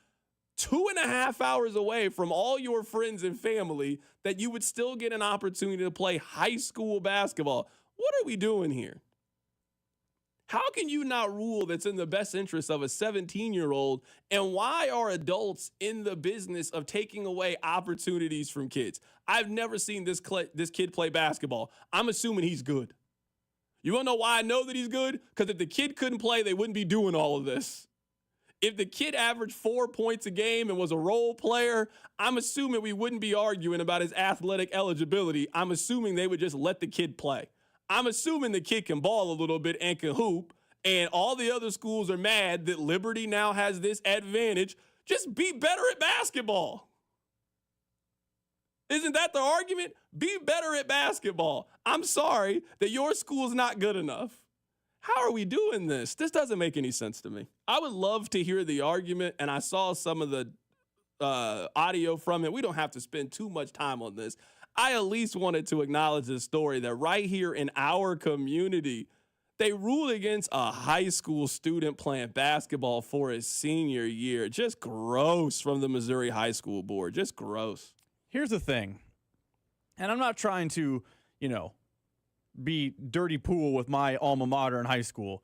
2.5 hours away from all your friends and family, that you would still get an opportunity to play high school basketball. What are we doing here? How can you not rule that's in the best interest of a 17-year-old? And why are adults in the business of taking away opportunities from kids? I've never seen this kid play basketball. I'm assuming he's good. You want to know why I know that he's good? Because if the kid couldn't play, they wouldn't be doing all of this. If the kid averaged 4 points a game and was a role player, I'm assuming we wouldn't be arguing about his athletic eligibility. I'm assuming they would just let the kid play. I'm assuming the kid can ball a little bit and can hoop, and all the other schools are mad that Liberty now has this advantage. Just be better at basketball. Isn't that the argument? Be better at basketball. I'm sorry that your school's not good enough. How are we doing this? This doesn't make any sense to me. I would love to hear the argument, and I saw some of the audio from it. We don't have to spend too much time on this. I at least wanted to acknowledge this story that right here in our community, they ruled against a high school student playing basketball for his senior year. Just gross from the Missouri High School Board. Just gross. Here's the thing, and I'm not trying to, be dirty pool with my alma mater in high school,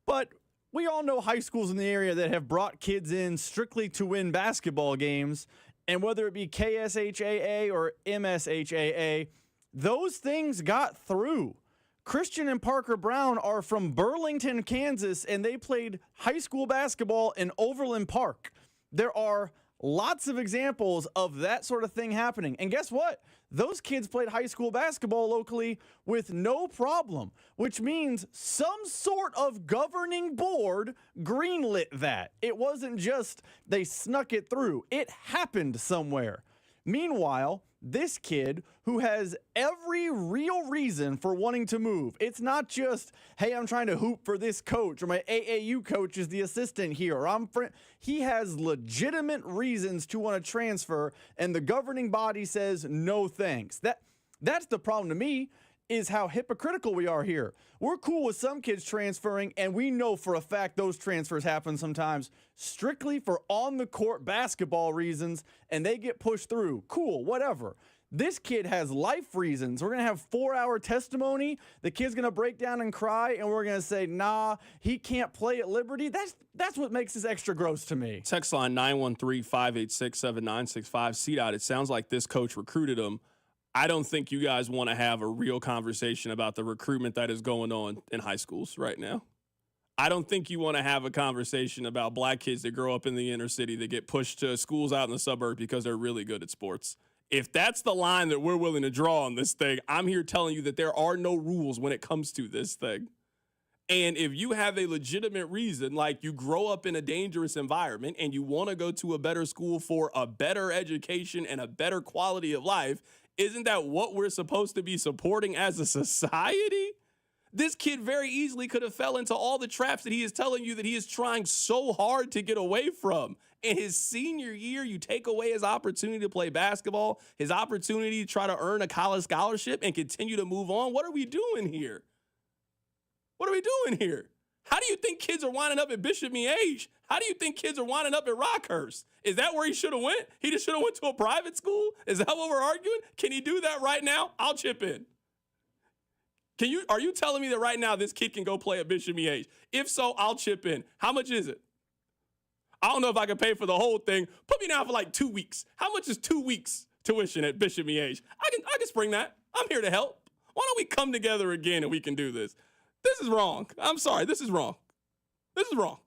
but we all know high schools in the area that have brought kids in strictly to win basketball games. And whether it be KSHAA or MSHAA, those things got through. Christian and Parker Brown are from Burlington, Kansas, and they played high school basketball in Overland Park. There are lots of examples of that sort of thing happening. And guess what? Those kids played high school basketball locally with no problem, which means some sort of governing board greenlit that. It wasn't just they snuck it through. It happened somewhere. Meanwhile, this kid who has every real reason for wanting to move. It's not just, hey, I'm trying to hoop for this coach, or my AAU coach is the assistant here, or he has legitimate reasons to want to transfer, and the governing body says no thanks. That's the problem to me, is how hypocritical we are here. We're cool with some kids transferring, and we know for a fact those transfers happen sometimes strictly for on-the-court basketball reasons, and they get pushed through. Cool, whatever. This kid has life reasons. We're going to have 4-hour testimony. The kid's going to break down and cry, and we're going to say, nah, he can't play at Liberty. That's what makes this extra gross to me. Text line 913-586-7965. CDOT, it sounds like this coach recruited him. I don't think you guys want to have a real conversation about the recruitment that is going on in high schools right now. I don't think you want to have a conversation about black kids that grow up in the inner city that get pushed to schools out in the suburbs because they're really good at sports. If that's the line that we're willing to draw on this thing, I'm here telling you that there are no rules when it comes to this thing. And if you have a legitimate reason, like you grow up in a dangerous environment and you want to go to a better school for a better education and a better quality of life, isn't that what we're supposed to be supporting as a society? This kid very easily could have fell into all the traps that he is telling you that he is trying so hard to get away from. In his senior year, you take away his opportunity to play basketball, his opportunity to try to earn a college scholarship and continue to move on. What are we doing here? What are we doing here? How do you think kids are winding up at Bishop Miege? How do you think kids are winding up at Rockhurst? Is that where he should have went? He just should have went to a private school? Is that what we're arguing? Can he do that right now? I'll chip in. Are you telling me that right now this kid can go play at Bishop Miege? If so, I'll chip in. How much is it? I don't know if I can pay for the whole thing. Put me down for like 2 weeks. How much is 2 weeks tuition at Bishop Miege? I can spring that. I'm here to help. Why don't we come together again and we can do this? This is wrong. I'm sorry. This is wrong. This is wrong.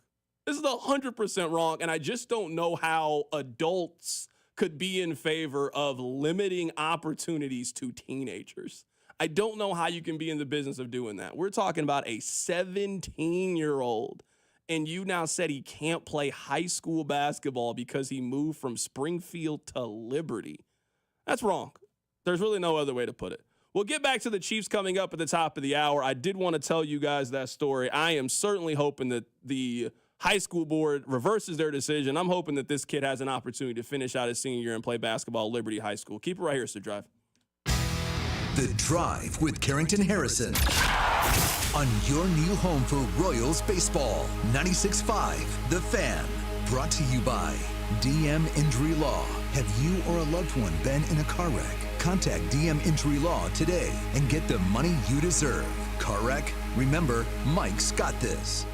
This is 100% wrong, and I just don't know how adults could be in favor of limiting opportunities to teenagers. I don't know how you can be in the business of doing that. We're talking about a 17-year-old, and you now said he can't play high school basketball because he moved from Springfield to Liberty. That's wrong. There's really no other way to put it. We'll get back to the Chiefs coming up at the top of the hour. I did want to tell you guys that story. I am certainly hoping that the high school board reverses their decision. I'm hoping that this kid has an opportunity to finish out his senior year and play basketball at Liberty High School. Keep it right here, Sir Drive. The Drive with Carrington Harrison on your new home for Royals baseball. 96.5 The Fan. Brought to you by DM Injury Law. Have you or a loved one been in a car wreck? Contact DM Injury Law today and get the money you deserve. Car wreck? Remember, Mike's got this.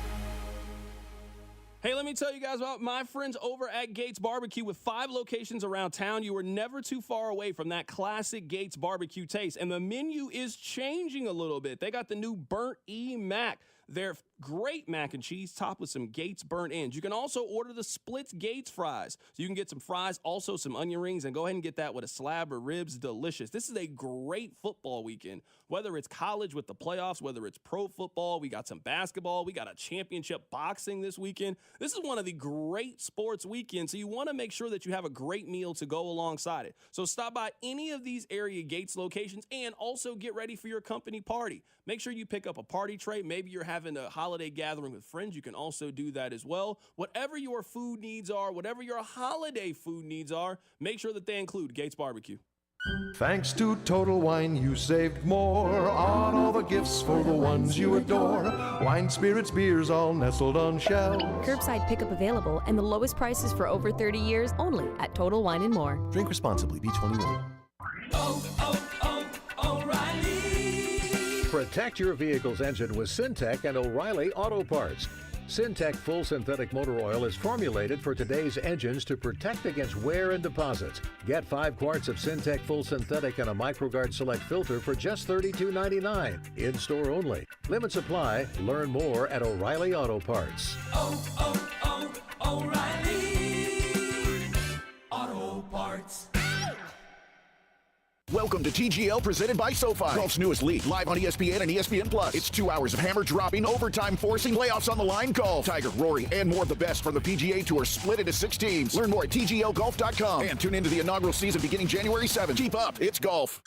Hey, let me tell you guys about my friends over at Gates Barbecue. With 5 locations around town, you are never too far away from that classic Gates Barbecue taste. And the menu is changing a little bit. They got the new Burnt E Mac. They're great mac and cheese topped with some Gates burnt ends. You can also order the Splits Gates fries. So you can get some fries, also some onion rings, and go ahead and get that with a slab of ribs. Delicious. This is a great football weekend. Whether it's college with the playoffs, whether it's pro football, we got some basketball, we got a championship boxing this weekend. This is one of the great sports weekends, so you want to make sure that you have a great meal to go alongside it. So stop by any of these area Gates locations and also get ready for your company party. Make sure you pick up a party tray. Maybe you're having a holiday gathering with friends. You can also do that as well. Whatever your food needs are, whatever your holiday food needs are, make sure that they include Gates Barbecue. Thanks to Total Wine, you saved more on all the gifts for the ones you adore. Wine, spirits, beers, all nestled on shelves. Curbside pickup available and the lowest prices for over 30 years only at Total Wine & More. Drink responsibly. B21. Protect your vehicle's engine with Syntec and O'Reilly Auto Parts. Syntec Full Synthetic Motor Oil is formulated for today's engines to protect against wear and deposits. Get 5 quarts of Syntec Full Synthetic and a MicroGuard Select filter for just $32.99. In-store only. Limit supply. Learn more at O'Reilly Auto Parts. O'Reilly Auto Parts. Welcome to TGL presented by SoFi. Golf's newest league, live on ESPN and ESPN+. It's 2 hours of hammer-dropping, overtime forcing, playoffs on the line golf. Tiger, Rory, and more of the best from the PGA Tour split into 6 teams. Learn more at TGLGolf.com. And tune into the inaugural season beginning January 7th. Keep up, it's golf.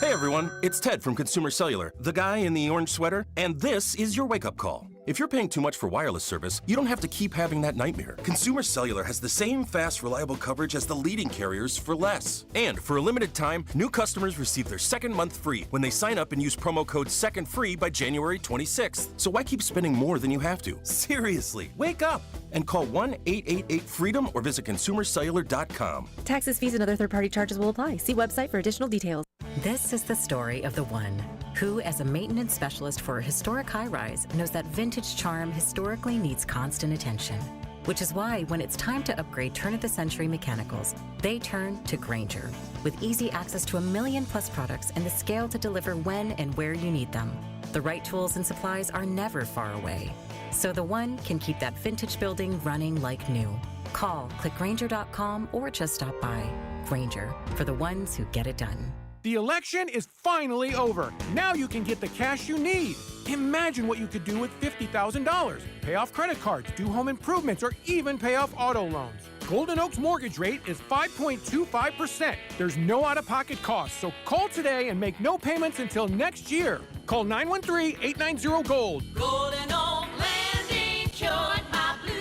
Hey everyone, it's Ted from Consumer Cellular, the guy in the orange sweater, and this is your wake-up call. If you're paying too much for wireless service, you don't have to keep having that nightmare. Consumer Cellular has the same fast, reliable coverage as the leading carriers for less. And for a limited time, new customers receive their second month free when they sign up and use promo code SECONDFREE by January 26th. So why keep spending more than you have to? Seriously, wake up and call 1-888-FREEDOM or visit consumercellular.com. Taxes, fees, and other third-party charges will apply. See website for additional details. This is the story of the one who, as a maintenance specialist for a historic high-rise, knows that vintage charm historically needs constant attention. Which is why when it's time to upgrade turn-of-the-century mechanicals, they turn to Grainger. With easy access to 1 million+ products and the scale to deliver when and where you need them. The right tools and supplies are never far away. So the one can keep that vintage building running like new. Call, click Grainger.com, or just stop by. Grainger, for the ones who get it done. The election is finally over. Now you can get the cash you need. Imagine what you could do with $50,000. Pay off credit cards, do home improvements, or even pay off auto loans. Golden Oak's mortgage rate is 5.25%. There's no out-of-pocket costs, so call today and make no payments until next year. Call 913-890-GOLD. Golden Oak Lending cured my blues.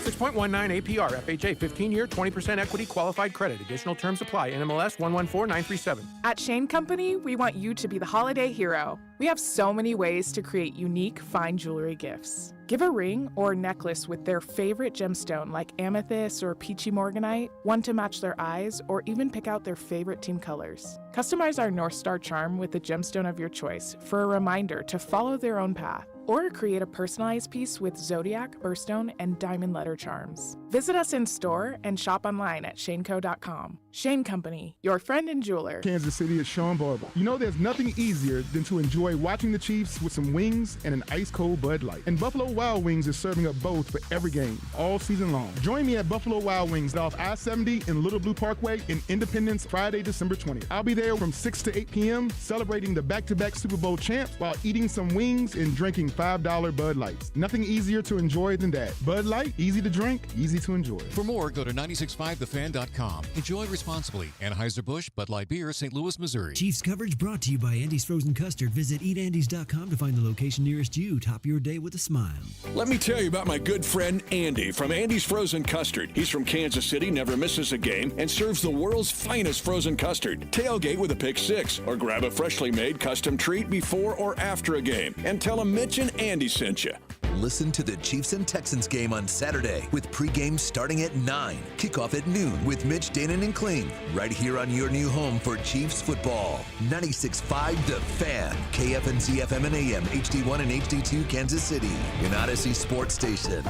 6.19 APR, FHA, 15-year, 20% equity, qualified credit. Additional terms apply. NMLS 114937. At Shane Company, we want you to be the holiday hero. We have so many ways to create unique, fine jewelry gifts. Give a ring or necklace with their favorite gemstone like amethyst or peachy morganite, one to match their eyes, or even pick out their favorite team colors. Customize our North Star charm with the gemstone of your choice for a reminder to follow their own path. Or create a personalized piece with zodiac, birthstone, and diamond letter charms. Visit us in store and shop online at shaneco.com. Shane Company, your friend and jeweler. Kansas City is Sean Barber. You know there's nothing easier than to enjoy watching the Chiefs with some wings and an ice-cold Bud Light. And Buffalo Wild Wings is serving up both for every game, all season long. Join me at Buffalo Wild Wings off I-70 in Little Blue Parkway in Independence, Friday, December 20th. I'll be there from 6 to 8 p.m. celebrating the back-to-back Super Bowl champs while eating some wings and drinking $5 Bud Lights. Nothing easier to enjoy than that. Bud Light, easy to drink, easy to enjoy. For more, go to 965thefan.com. Enjoy responsibly. Anheuser-Busch, Bud Light Beer, St. Louis, Missouri. Chiefs coverage brought to you by Andy's Frozen Custard. Visit eatandys.com to find the location nearest you. Top your day with a smile. Let me tell you about my good friend Andy from Andy's Frozen Custard. He's from Kansas City, never misses a game, and serves the world's finest frozen custard. Tailgate with a pick six, or grab a freshly made custom treat before or after a game, and tell him Mitch and Andy sent you. Listen to the Chiefs and Texans game on Saturday with pregame starting at 9. Kickoff at noon with Mitch, Danon, and Kling. Right here on your new home for Chiefs football. 96.5 The Fan. KFNC FM and AM, HD1 and HD2 Kansas City. An Odyssey Sports Station.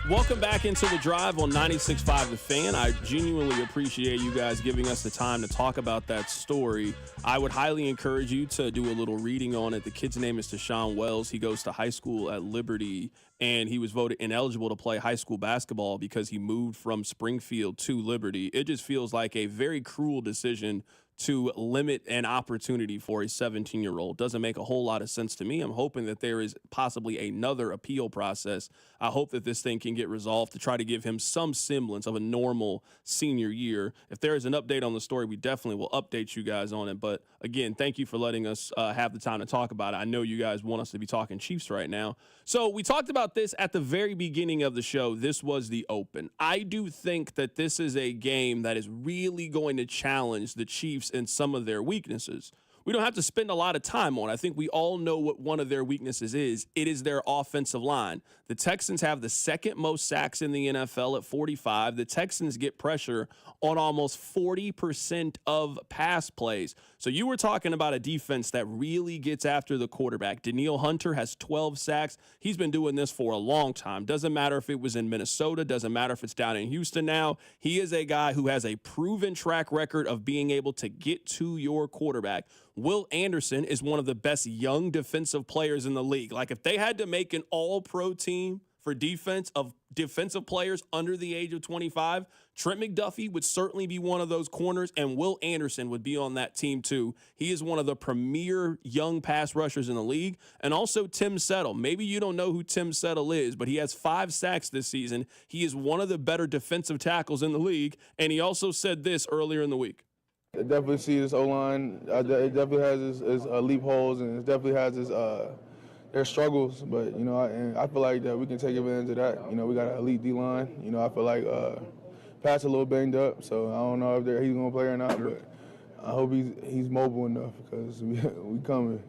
Welcome back into the drive on 96.5 The Fan. I genuinely appreciate you guys giving us the time to talk about that story. I would highly encourage you to do a little reading on it. The kid's name is Deshaun Wells. He goes to high school at Liberty, and he was voted ineligible to play high school basketball because he moved from Springfield to Liberty. It just feels like a very cruel decision to limit an opportunity for a 17-year-old. Doesn't make a whole lot of sense to me. I'm hoping that there is possibly another appeal process. I hope that this thing can get resolved to try to give him some semblance of a normal senior year. If there is an update on the story, we definitely will update you guys on it. But again, thank you for letting us have the time to talk about it. I know you guys want us to be talking Chiefs right now. So we talked about this at the very beginning of the show. This was the open. I do think that this is a game that is really going to challenge the Chiefs in some of their weaknesses. We don't have to spend a lot of time on it. I think we all know what one of their weaknesses is. It is their offensive line. The Texans have the second most sacks in the NFL at 45. The Texans get pressure on almost 40% of pass plays. So you were talking about a defense that really gets after the quarterback. Danielle Hunter has 12 sacks. He's been doing this for a long time. Doesn't matter if it was in Minnesota. Doesn't matter if it's down in Houston now. He is a guy who has a proven track record of being able to get to your quarterback. Will Anderson is one of the best young defensive players in the league. Like, if they had to make an all-pro team for defense of defensive players under the age of 25, Trent McDuffie would certainly be one of those corners, and Will Anderson would be on that team too. He is one of the premier young pass rushers in the league. And also Tim Settle. Maybe you don't know who Tim Settle is, but he has 5 sacks this season. He is one of the better defensive tackles in the league, and he also said this earlier in the week. I definitely see this O-line. It definitely has its leapholes, and it definitely has its their struggles. But I feel like that we can take advantage of that. We got an elite D-line. I feel like Pat's a little banged up, so I don't know if he's gonna play or not. But I hope he's mobile enough because we coming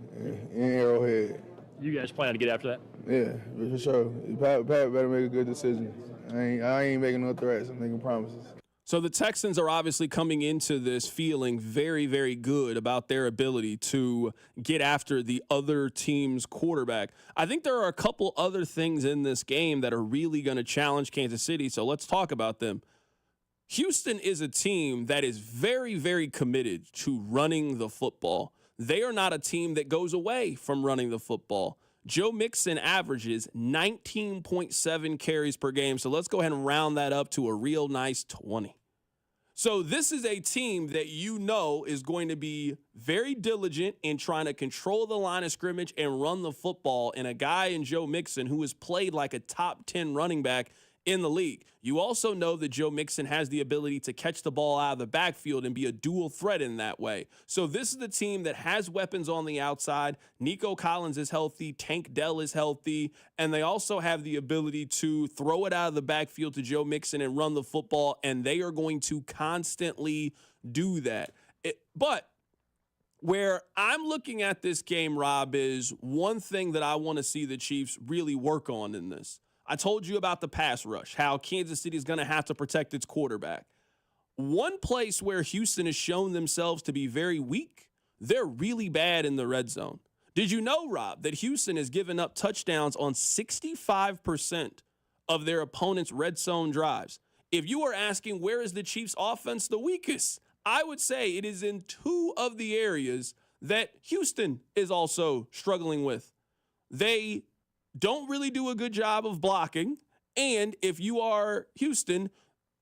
in Arrowhead. You guys plan to get after that? Yeah, for sure. Pat better make a good decision. I ain't making no threats. I'm making promises. So the Texans are obviously coming into this feeling very, very good about their ability to get after the other team's quarterback. I think there are a couple other things in this game that are really going to challenge Kansas City, so let's talk about them. Houston is a team that is very, very committed to running the football. They are not a team that goes away from running the football. Joe Mixon averages 19.7 carries per game, so let's go ahead and round that up to a real nice 20. So this is a team that is going to be very diligent in trying to control the line of scrimmage and run the football, and a guy in Joe Mixon who has played like a top 10 running back in the league. You also know that Joe Mixon has the ability to catch the ball out of the backfield and be a dual threat in that way. So this is the team that has weapons on the outside. Nico Collins is healthy. Tank Dell is healthy. And they also have the ability to throw it out of the backfield to Joe Mixon and run the football, and they are going to constantly do that. But where I'm looking at this game, Rob, is one thing that I want to see the Chiefs really work on in this. I told you about the pass rush, how Kansas City is going to have to protect its quarterback. One place where Houston has shown themselves to be very weak, they're really bad in the red zone. Did you know, Rob, that Houston has given up touchdowns on 65% of their opponent's red zone drives? If you are asking where is the Chiefs' offense the weakest, I would say it is in 2 of the areas that Houston is also struggling with. They don't really do a good job of blocking. And if you are Houston,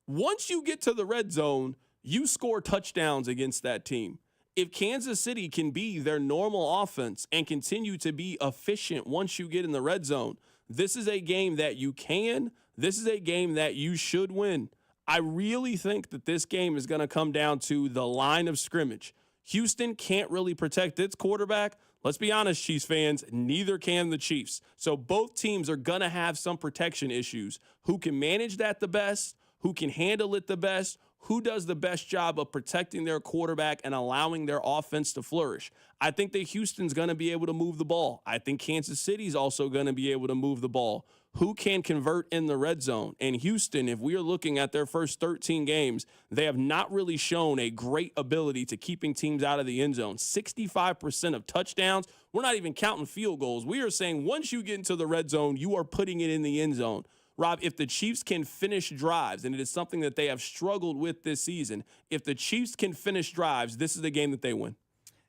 once you get to the red zone, you score touchdowns against that team. If Kansas City can be their normal offense and continue to be efficient once you get in the red zone, this is a game that you can. This is a game that you should win. I really think that this game is going to come down to the line of scrimmage. Houston can't really protect its quarterback. Let's be honest, Chiefs fans, neither can the Chiefs. So both teams are going to have some protection issues. Who can manage that the best? Who can handle it the best? Who does the best job of protecting their quarterback and allowing their offense to flourish? I think that Houston's going to be able to move the ball. I think Kansas City's also going to be able to move the ball. Who can convert in the red zone? And Houston, if we are looking at their first 13 games, they have not really shown a great ability to keeping teams out of the end zone. 65% of touchdowns. We're not even counting field goals. We are saying once you get into the red zone, you are putting it in the end zone. Rob, if the Chiefs can finish drives, and it is something that they have struggled with this season, if the Chiefs can finish drives, this is the game that they win.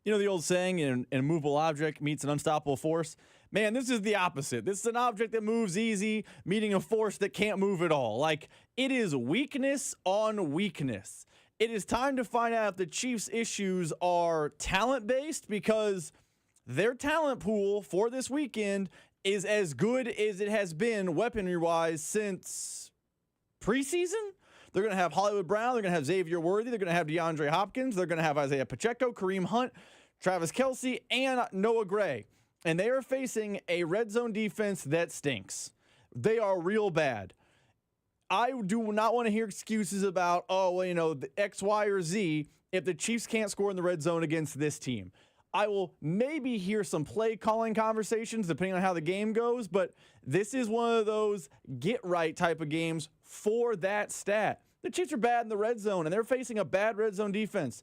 You know the old saying, an immovable object meets an unstoppable force? Man, this is the opposite. This is an object that moves easy, meeting a force that can't move at all. Like, it is weakness on weakness. It is time to find out if the Chiefs' issues are talent-based, because their talent pool for this weekend is as good as it has been weaponry-wise since preseason. They're going to have Hollywood Brown. They're going to have Xavier Worthy. They're going to have DeAndre Hopkins. They're going to have Isaiah Pacheco, Kareem Hunt, Travis Kelce, and Noah Gray. And they are facing a red zone defense that stinks. They are real bad. I do not want to hear excuses about, the X, Y, or Z if the Chiefs can't score in the red zone against this team. I will maybe hear some play calling conversations depending on how the game goes, but this is one of those get right type of games for that stat. The Chiefs are bad in the red zone, and they're facing a bad red zone defense.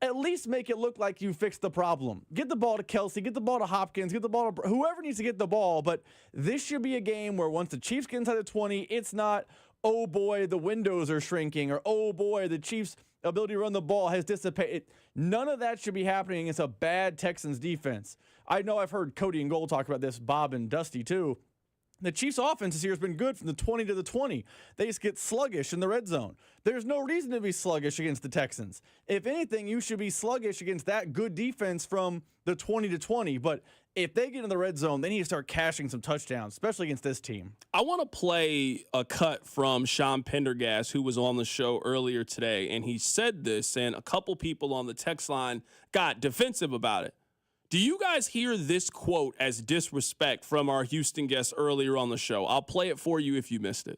At least make it look like you fixed the problem. Get the ball to Kelce, get the ball to Hopkins, get the ball to whoever needs to get the ball, but this should be a game where once the Chiefs get inside the 20, it's not, oh boy, the windows are shrinking, or oh boy, the Chiefs' ability to run the ball has dissipated. None of that should be happening against a bad Texans defense. I know I've heard Cody and Gold talk about this, Bob and Dusty too. The Chiefs' offense this year has been good from the 20 to the 20. They just get sluggish in the red zone. There's no reason to be sluggish against the Texans. If anything, you should be sluggish against that good defense from the 20 to 20. But if they get in the red zone, they need to start cashing some touchdowns, especially against this team. I want to play a cut from Sean Pendergast, who was on the show earlier today, and he said this, and a couple people on the text line got defensive about it. Do you guys hear this quote as disrespect from our Houston guest earlier on the show? I'll play it for you if you missed it.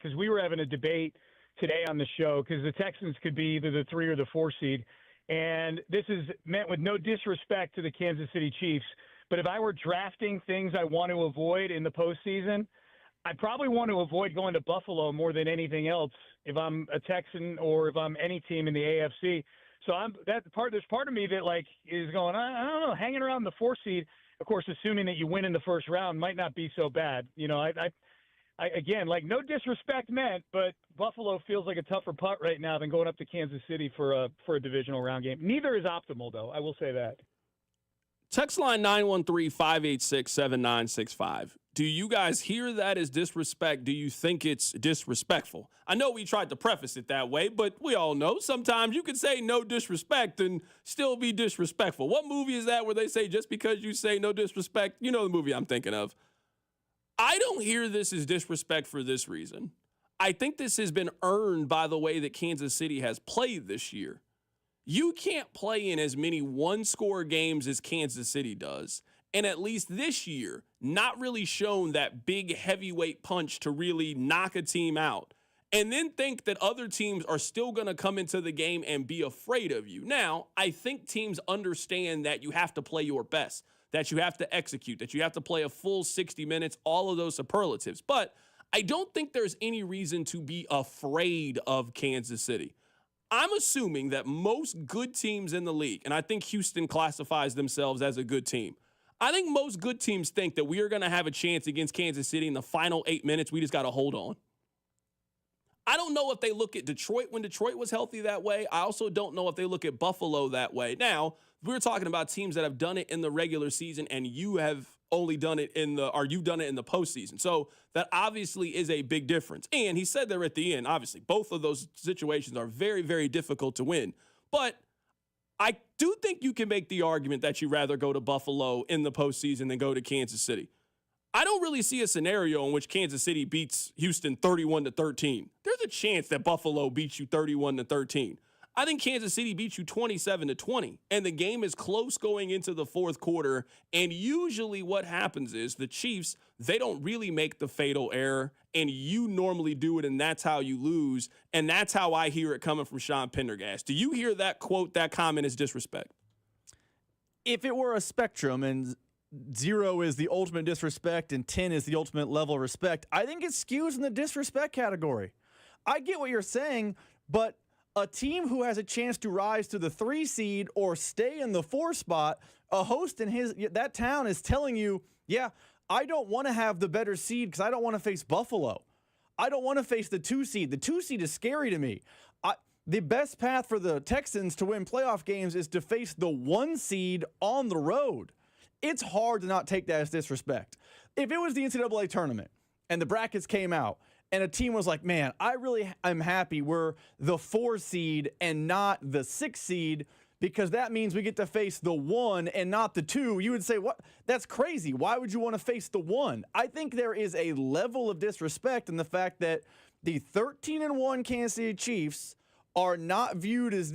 Because we were having a debate today on the show because the Texans could be either the 3 or the 4 seed. And this is meant with no disrespect to the Kansas City Chiefs. But if I were drafting things I want to avoid in the postseason, I probably want to avoid going to Buffalo more than anything else if I'm a Texan or if I'm any team in the AFC. So there's part of me that is going, I don't know, hanging around the 4 seed, of course, assuming that you win in the first round might not be so bad. Again, no disrespect meant, but Buffalo feels like a tougher putt right now than going up to Kansas City for a divisional round game. Neither is optimal, though. I will say that. Text line 913-586-7965. Do you guys hear that as disrespect? Do you think it's disrespectful? I know we tried to preface it that way, but we all know sometimes you can say no disrespect and still be disrespectful. What movie is that where they say just because you say no disrespect? You know the movie I'm thinking of. I don't hear this as disrespect for this reason. I think this has been earned by the way that Kansas City has played this year. You can't play in as many one-score games as Kansas City does, and at least this year, not really shown that big heavyweight punch to really knock a team out, and then think that other teams are still going to come into the game and be afraid of you. Now, I think teams understand that you have to play your best, that you have to execute, that you have to play a full 60 minutes, all of those superlatives. But I don't think there's any reason to be afraid of Kansas City. I'm assuming that most good teams in the league, and I think Houston classifies themselves as a good team, I think most good teams think that we are going to have a chance against Kansas City in the final 8 minutes. We just got to hold on. I don't know if they look at Detroit when Detroit was healthy that way. I also don't know if they look at Buffalo that way. Now, we're talking about teams that have done it in the regular season, and you have only done it you've done it in the postseason. So that obviously is a big difference. And he said there at the end, obviously, both of those situations are very, very difficult to win. But I do think you can make the argument that you'd rather go to Buffalo in the postseason than go to Kansas City. I don't really see a scenario in which Kansas City beats Houston 31-13. There's a chance that Buffalo beats you 31-13. I think Kansas City beats you 27-20, and the game is close going into the fourth quarter. And usually what happens is the Chiefs, they don't really make the fatal error, and you normally do it, and that's how you lose. And that's how I hear it coming from Sean Pendergast. Do you hear that quote, that comment as disrespect? If it were a spectrum and 0 is the ultimate disrespect and 10 is the ultimate level of respect, I think it skews in the disrespect category. I get what you're saying, but a team who has a chance to rise to the 3 seed or stay in the 4 spot, a host in that town is telling you, yeah, I don't want to have the better seed because I don't want to face Buffalo. I don't want to face the 2 seed. The 2 seed is scary to me. The best path for the Texans to win playoff games is to face the 1 seed on the road. It's hard to not take that as disrespect. If it was the NCAA tournament and the brackets came out and a team was like, man, I really am happy we're the 4 seed and not the 6 seed because that means we get to face the 1 and not the 2. You would say, what? That's crazy. Why would you want to face the 1? I think there is a level of disrespect in the fact that the 13-1 Kansas City Chiefs are not viewed as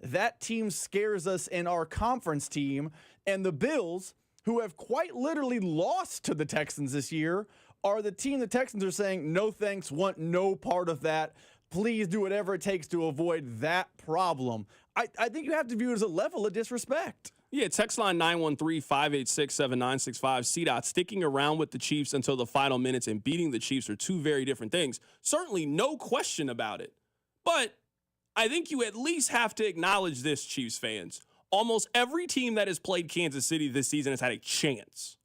that team scares us in our conference team, and the Bills, who have quite literally lost to the Texans this year, are the team the Texans are saying, no thanks, want no part of that. Please do whatever it takes to avoid that problem. I think you have to view it as a level of disrespect. Yeah, text line 913-586-7965. CDOT, sticking around with the Chiefs until the final minutes and beating the Chiefs are two very different things. Certainly no question about it. But I think you at least have to acknowledge this, Chiefs fans. Almost every team that has played Kansas City this season has had a chance.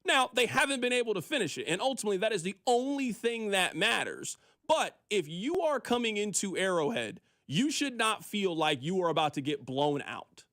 Now, they haven't been able to finish it, and ultimately that is the only thing that matters. But if you are coming into Arrowhead, you should not feel like you are about to get blown out.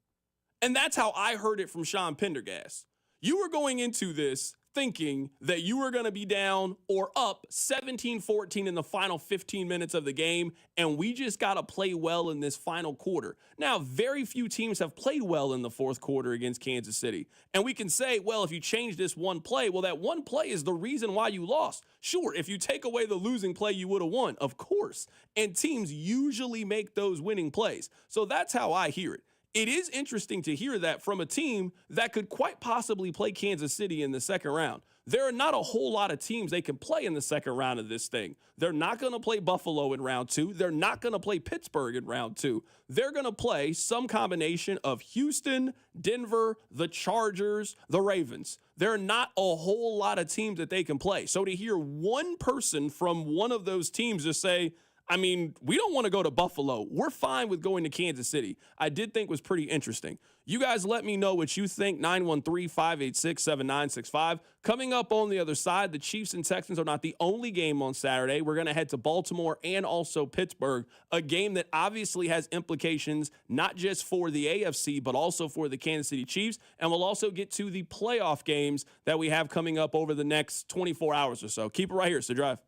And that's how I heard it from Sean Pendergast. You were going into this thinking that you were going to be down or up 17-14 in the final 15 minutes of the game, and we just got to play well in this final quarter. Now, very few teams have played well in the fourth quarter against Kansas City. And we can say, well, if you change this one play, well, that one play is the reason why you lost. Sure, if you take away the losing play, you would have won, of course. And teams usually make those winning plays. So that's how I hear it. It is interesting to hear that from a team that could quite possibly play Kansas City in the second round. There are not a whole lot of teams they can play in the second round of this thing. They're not going to play Buffalo in round 2. They're not going to play Pittsburgh in round 2. They're going to play some combination of Houston, Denver, the Chargers, the Ravens. There are not a whole lot of teams that they can play. So to hear one person from one of those teams just say, I mean, we don't want to go to Buffalo. We're fine with going to Kansas City. I did think was pretty interesting. You guys let me know what you think, 913-586-7965. Coming up on the other side, the Chiefs and Texans are not the only game on Saturday. We're going to head to Baltimore and also Pittsburgh, a game that obviously has implications not just for the AFC, but also for the Kansas City Chiefs. And we'll also get to the playoff games that we have coming up over the next 24 hours or so. Keep it right here. It's The Drive.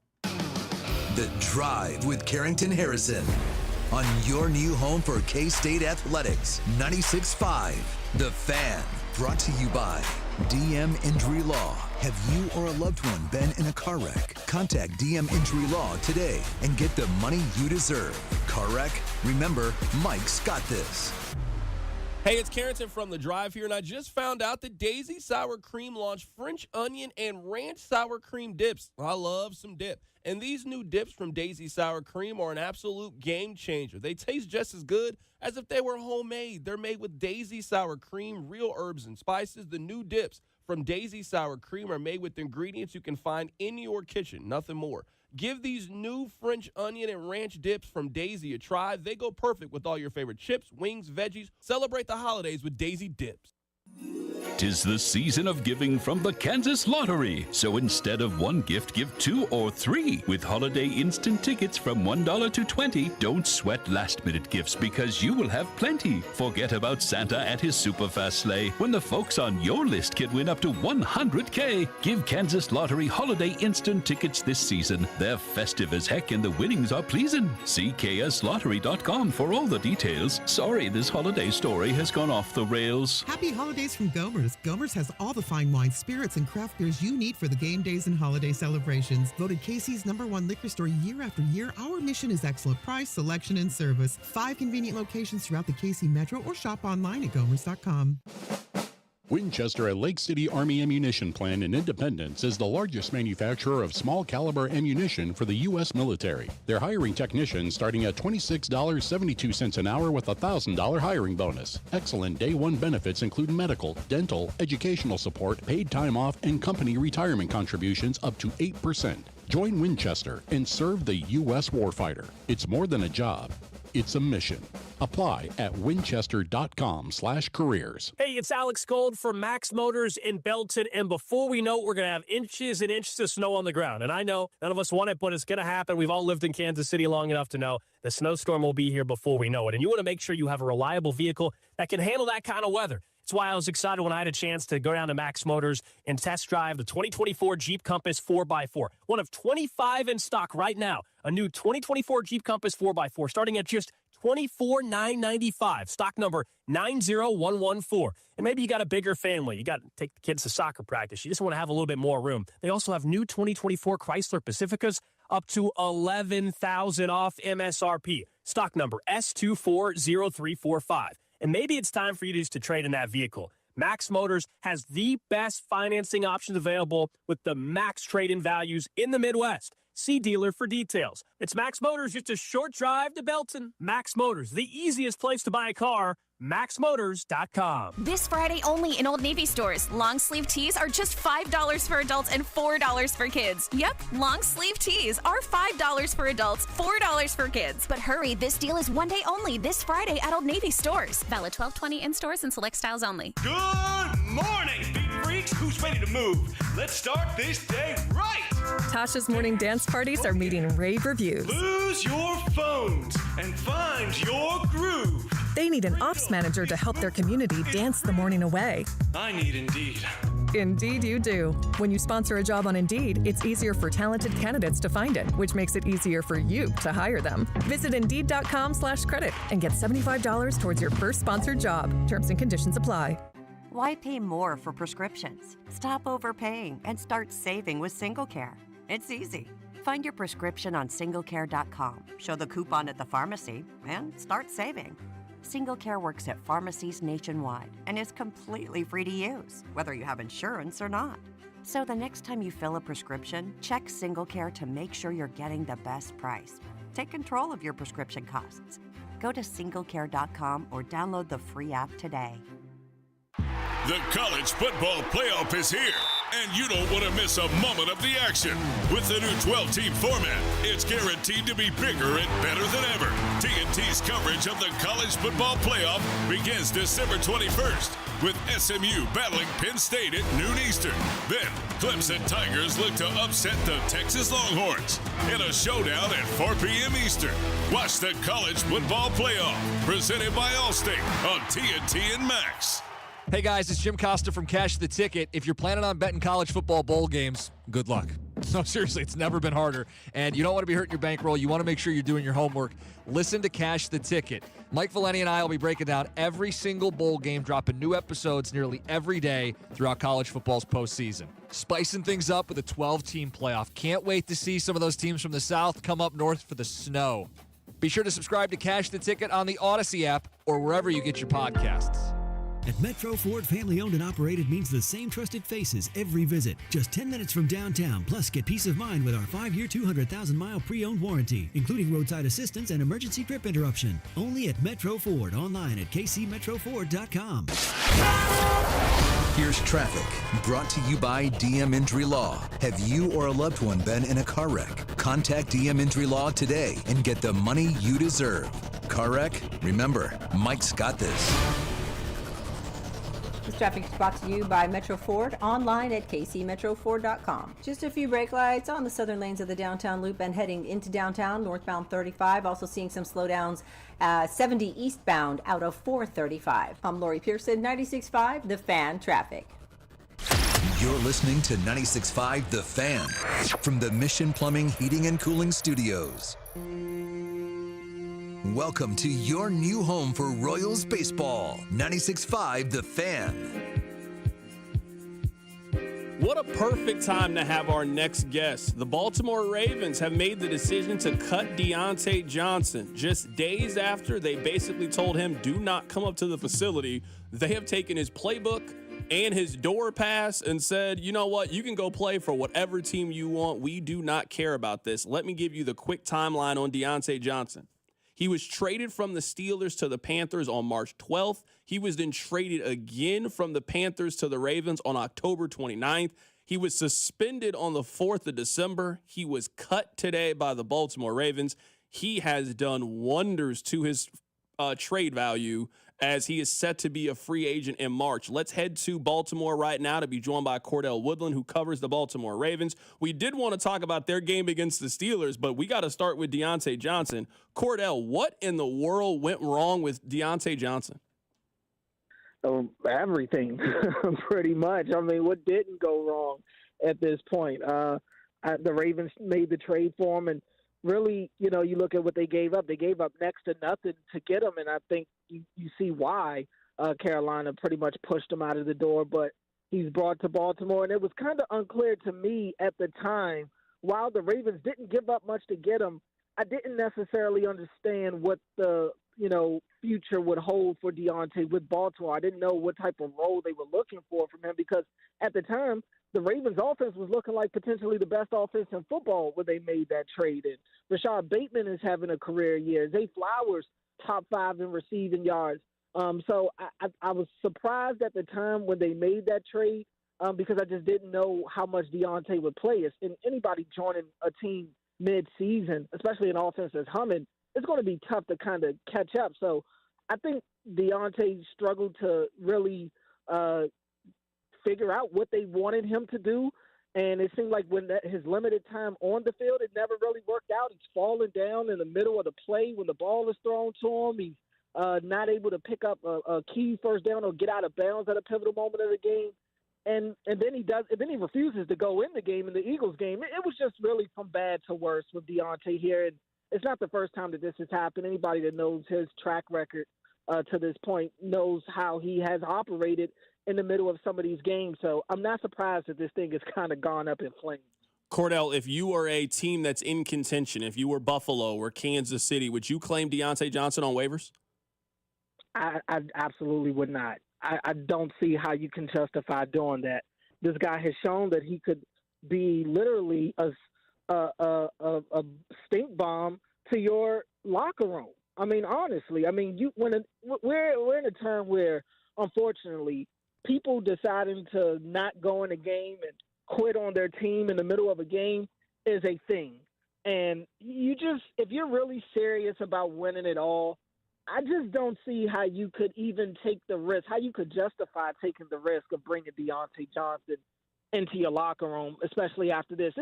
The Drive with Carrington Harrison on your new home for K-State Athletics, 96.5 The Fan. Brought to you by DM Injury Law. Have you or a loved one been in a car wreck? Contact DM Injury Law today and get the money you deserve. Car wreck? Remember, Mike's got this. Hey, it's Carrington from The Drive here, and I just found out that Daisy Sour Cream launched French onion and ranch sour cream dips. I love some dip. And these new dips from Daisy Sour Cream are an absolute game changer. They taste just as good as if they were homemade. They're made with Daisy Sour Cream, real herbs and spices. The new dips from Daisy Sour Cream are made with ingredients you can find in your kitchen, nothing more. Give these new French onion and ranch dips from Daisy a try. They go perfect with all your favorite chips, wings, veggies. Celebrate the holidays with Daisy Dips. 'Tis the season of giving from the Kansas Lottery. So instead of one gift, give 2 or 3. With holiday instant tickets from $1 to $20, don't sweat last-minute gifts because you will have plenty. Forget about Santa and his super fast sleigh when the folks on your list can win up to $100K. Give Kansas Lottery holiday instant tickets this season. They're festive as heck and the winnings are pleasing. See kslottery.com for all the details. Sorry, this holiday story has gone off the rails. Happy holidays from Gomer's. Gomer's has all the fine wines, spirits, and craft beers you need for the game days and holiday celebrations. Voted Casey's #1 liquor store year after year, our mission is excellent price, selection, and service. 5 convenient locations throughout the KC Metro or shop online at gomers.com. Winchester at Lake City Army Ammunition Plant in Independence is the largest manufacturer of small caliber ammunition for the U.S. military. They're hiring technicians starting at $26.72 an hour with a $1,000 hiring bonus. Excellent day one benefits include medical, dental, educational support, paid time off, and company retirement contributions up to 8%. Join Winchester and serve the U.S. warfighter. It's more than a job. It's a mission. Apply at winchester.com/careers. Hey, it's Alex Gold from Max Motors in Belton, and before we know it, we're going to have inches and inches of snow on the ground. And I know none of us want it, but it's going to happen. We've all lived in Kansas City long enough to know the snowstorm will be here before we know it. And you want to make sure you have a reliable vehicle that can handle that kind of weather. That's why I was excited when I had a chance to go down to Max Motors and test drive the 2024 Jeep Compass 4x4. One of 25 in stock right now. A new 2024 Jeep Compass 4x4 starting at just $24,995, stock number 90114. And maybe you got a bigger family. You got to take the kids to soccer practice. You just want to have a little bit more room. They also have new 2024 Chrysler Pacificas up to $11,000 off MSRP. Stock number S240345. And maybe it's time for you just to trade in that vehicle. Max Motors has the best financing options available with the max trade-in values in the Midwest. See dealer for details. It's Max Motors, just a short drive to Belton. Max Motors, the easiest place to buy a car. MaxMotors.com. This Friday only in Old Navy stores. Long sleeve tees are just $5 for adults and $4 for kids. Yep, long sleeve tees are $5 for adults, $4 for kids. But hurry, this deal is one day only this Friday at Old Navy stores. Valid 12/20 in stores and select styles only. Good morning, beat freaks. Who's ready to move? Let's start this day right. Tasha's morning dance parties are meeting rave reviews. Lose your phones and find your groove. They need an ops manager to help their community dance the morning away. I need Indeed. Indeed you do. When you sponsor a job on Indeed, it's easier for talented candidates to find it, which makes it easier for you to hire them. Visit Indeed.com/credit and get $75 towards your first sponsored job. Terms and conditions apply. Why pay more for prescriptions? Stop overpaying and start saving with SingleCare. It's easy. Find your prescription on singlecare.com, show the coupon at the pharmacy, and start saving. SingleCare works at pharmacies nationwide and is completely free to use, whether you have insurance or not. So the next time you fill a prescription, check SingleCare to make sure you're getting the best price. Take control of your prescription costs. Go to singlecare.com or download the free app today. The college football playoff is here, and you don't want to miss a moment of the action. With the new 12-team format, it's guaranteed to be bigger and better than ever. TNT's coverage of the college football playoff begins December 21st, with SMU battling Penn State at noon Eastern. Then, Clemson Tigers look to upset the Texas Longhorns in a showdown at 4 p.m. Eastern. Watch the college football playoff, presented by Allstate on TNT and Max. Hey guys, it's Jim Costa from Cash the Ticket. If you're planning on betting college football bowl games, good luck. No, seriously, it's never been harder. And you don't want to be hurting your bankroll. You want to make sure you're doing your homework. Listen to Cash the Ticket. Mike Valeni and I will be breaking down every single bowl game, dropping new episodes nearly every day throughout college football's postseason. Spicing things up with a 12-team playoff. Can't wait to see some of those teams from the South come up north for the snow. Be sure to subscribe to Cash the Ticket on the Odyssey app or wherever you get your podcasts. At Metro Ford, family-owned and operated means the same trusted faces every visit. Just 10 minutes from downtown. Plus, get peace of mind with our 5-year, 200,000-mile pre-owned warranty, including roadside assistance and emergency trip interruption. Only at Metro Ford. Online at kcmetroford.com. Here's traffic, brought to you by DM Injury Law. Have you or a loved one been in a car wreck? Contact DM Injury Law today and get the money you deserve. Car wreck? Remember, Mike's got this. This traffic is brought to you by Metro Ford, online at kcmetroford.com. Just a few brake lights on the southern lanes of the downtown loop and heading into downtown, northbound 35. Also seeing some slowdowns 70 eastbound out of 435. I'm Lori Pearson, 96.5 The Fan Traffic. You're listening to 96.5 The Fan from the Mission Plumbing, Heating, and Cooling Studios. Welcome to your new home for Royals baseball. 96.5 The Fan. What a perfect time to have our next guest. The Baltimore Ravens have made the decision to cut Deontay Johnson. Just days after they basically told him, do not come up to the facility, they have taken his playbook and his door pass and said, you know what, you can go play for whatever team you want. We do not care about this. Let me give you the quick timeline on Deontay Johnson. He was traded from the Steelers to the Panthers on March 12th. He was then traded again from the Panthers to the Ravens on October 29th. He was suspended on the 4th of December. He was cut today by the Baltimore Ravens. He has done wonders to his trade value as he is set to be a free agent in March. Let's head to Baltimore right now to be joined by Cordell Woodland, who covers the Baltimore Ravens. We did want to talk about their game against the Steelers, but we got to start with Deontay Johnson. Cordell, what in the world went wrong with Deontay Johnson? Everything, pretty much. I mean, what didn't go wrong at this point? The Ravens made the trade for him, and really, you know, you look at what they gave up. They gave up next to nothing to get him, and I think you see why Carolina pretty much pushed him out of the door. But he's brought to Baltimore, and it was kind of unclear to me at the time. While the Ravens didn't give up much to get him, I didn't necessarily understand what the future would hold for Deontay with Baltimore. I didn't know what type of role they were looking for from him because at the time, the Ravens' offense was looking like potentially the best offense in football when they made that trade. And Rashad Bateman is having a career year. Zay Flowers, top 5 in receiving yards. So I was surprised at the time when they made that trade because I just didn't know how much Deontay would play. And anybody joining a team mid-season, especially an offense that's humming, it's going to be tough to kind of catch up. So I think Deontay struggled to really figure out what they wanted him to do. And it seemed like when his limited time on the field, it never really worked out. He's falling down in the middle of the play when the ball is thrown to him. He's not able to pick up a key first down or get out of bounds at a pivotal moment of the game. And then he refuses to go in the game, in the Eagles game. It was just really from bad to worse with Deontay here. And it's not the first time that this has happened. Anybody that knows his track record to this point knows how he has operated in the middle of some of these games. So I'm not surprised that this thing has kind of gone up in flames. Cordell, if you were a team that's in contention, if you were Buffalo or Kansas City, would you claim Deontay Johnson on waivers? I absolutely would not. I don't see how you can justify doing that. This guy has shown that he could be literally a stink bomb to your locker room. I mean, honestly, I mean, we're in a term where, unfortunately, people deciding to not go in a game and quit on their team in the middle of a game is a thing. And if you're really serious about winning it all, I just don't see how you could even take the risk, how you could justify taking the risk of bringing Deontay Johnson into your locker room, especially after this.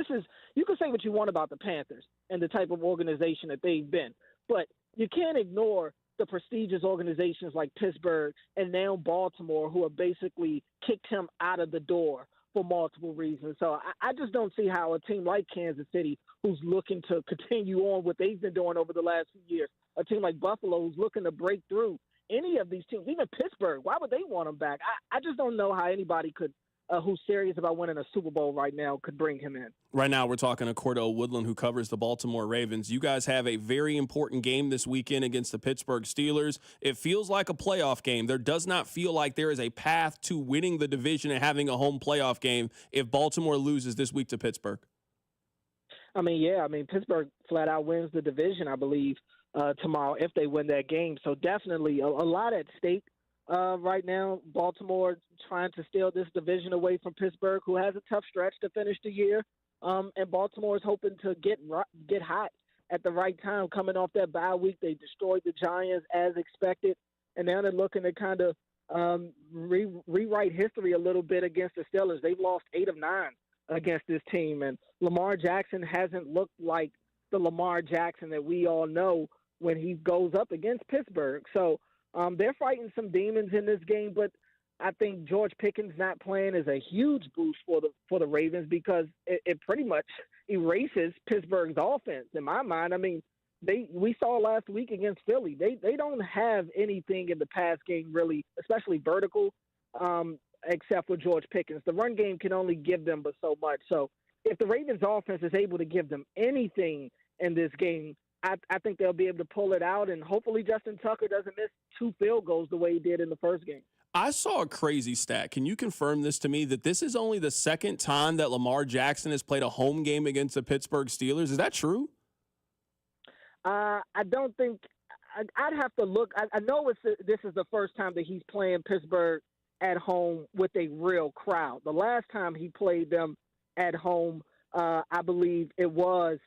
You can say what you want about the Panthers and the type of organization that they've been, but you can't ignore the prestigious organizations like Pittsburgh and now Baltimore who have basically kicked him out of the door for multiple reasons. So I just don't see how a team like Kansas City, who's looking to continue on what they've been doing over the last few years, a team like Buffalo who's looking to break through, any of these teams, even Pittsburgh, why would they want him back? I just don't know how anybody could who's serious about winning a Super Bowl right now could bring him in. Right now, we're talking to Cordell Woodland, who covers the Baltimore Ravens. You guys have a very important game this weekend against the Pittsburgh Steelers. It feels like a playoff game. There does not feel like there is a path to winning the division and having a home playoff game if Baltimore loses this week to Pittsburgh. I mean, Pittsburgh flat out wins the division, I believe, tomorrow if they win that game. So definitely a lot at stake. Right now, Baltimore trying to steal this division away from Pittsburgh, who has a tough stretch to finish the year. And Baltimore is hoping to get hot at the right time. Coming off that bye week, they destroyed the Giants as expected. And now they're looking to kind of rewrite history a little bit against the Steelers. They've lost 8 of 9 against this team, and Lamar Jackson hasn't looked like the Lamar Jackson that we all know when he goes up against Pittsburgh. So they're fighting some demons in this game, but I think George Pickens not playing is a huge boost for the Ravens because it pretty much erases Pittsburgh's offense in my mind. I mean, we saw last week against Philly. They don't have anything in the pass game really, especially vertical, except for George Pickens. The run game can only give them but so much. So if the Ravens offense is able to give them anything in this game, I think they'll be able to pull it out, and hopefully Justin Tucker doesn't miss 2 field goals the way he did in the first game. I saw a crazy stat. Can you confirm this to me, that this is only the second time that Lamar Jackson has played a home game against the Pittsburgh Steelers? Is that true? I don't think – I'd have to look. I know this is the first time that he's playing Pittsburgh at home with a real crowd. The last time he played them at home, I believe it was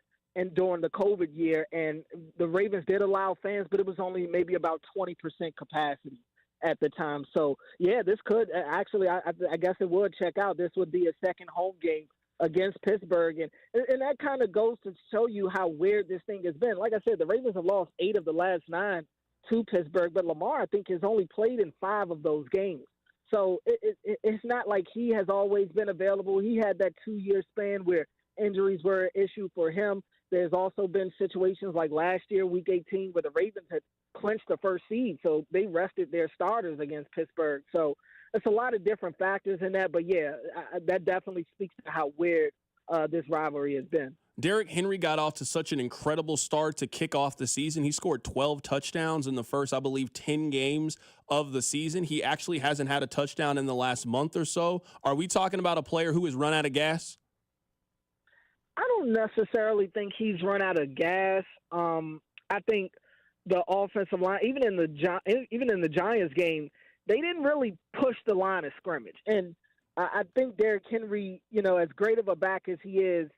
during the COVID year, and the Ravens did allow fans, but it was only maybe about 20% capacity at the time. So, yeah, this could actually, I guess it would check out. This would be a second home game against Pittsburgh. And that kind of goes to show you how weird this thing has been. Like I said, the Ravens have lost 8 of the last 9 to Pittsburgh, but Lamar, I think, has only played in 5 of those games. So it's not like he has always been available. He had that 2-year span where injuries were an issue for him. There's also been situations like last year, Week 18, where the Ravens had clinched the first seed, so they rested their starters against Pittsburgh. So it's a lot of different factors in that, but yeah, that definitely speaks to how weird this rivalry has been. Derrick Henry got off to such an incredible start to kick off the season. He scored 12 touchdowns in the first, I believe, 10 games of the season. He actually hasn't had a touchdown in the last month or so. Are we talking about a player who has run out of gas? I don't necessarily think he's run out of gas. I think the offensive line, even in the Giants game, they didn't really push the line of scrimmage. And I think Derrick Henry, as great of a back as he is,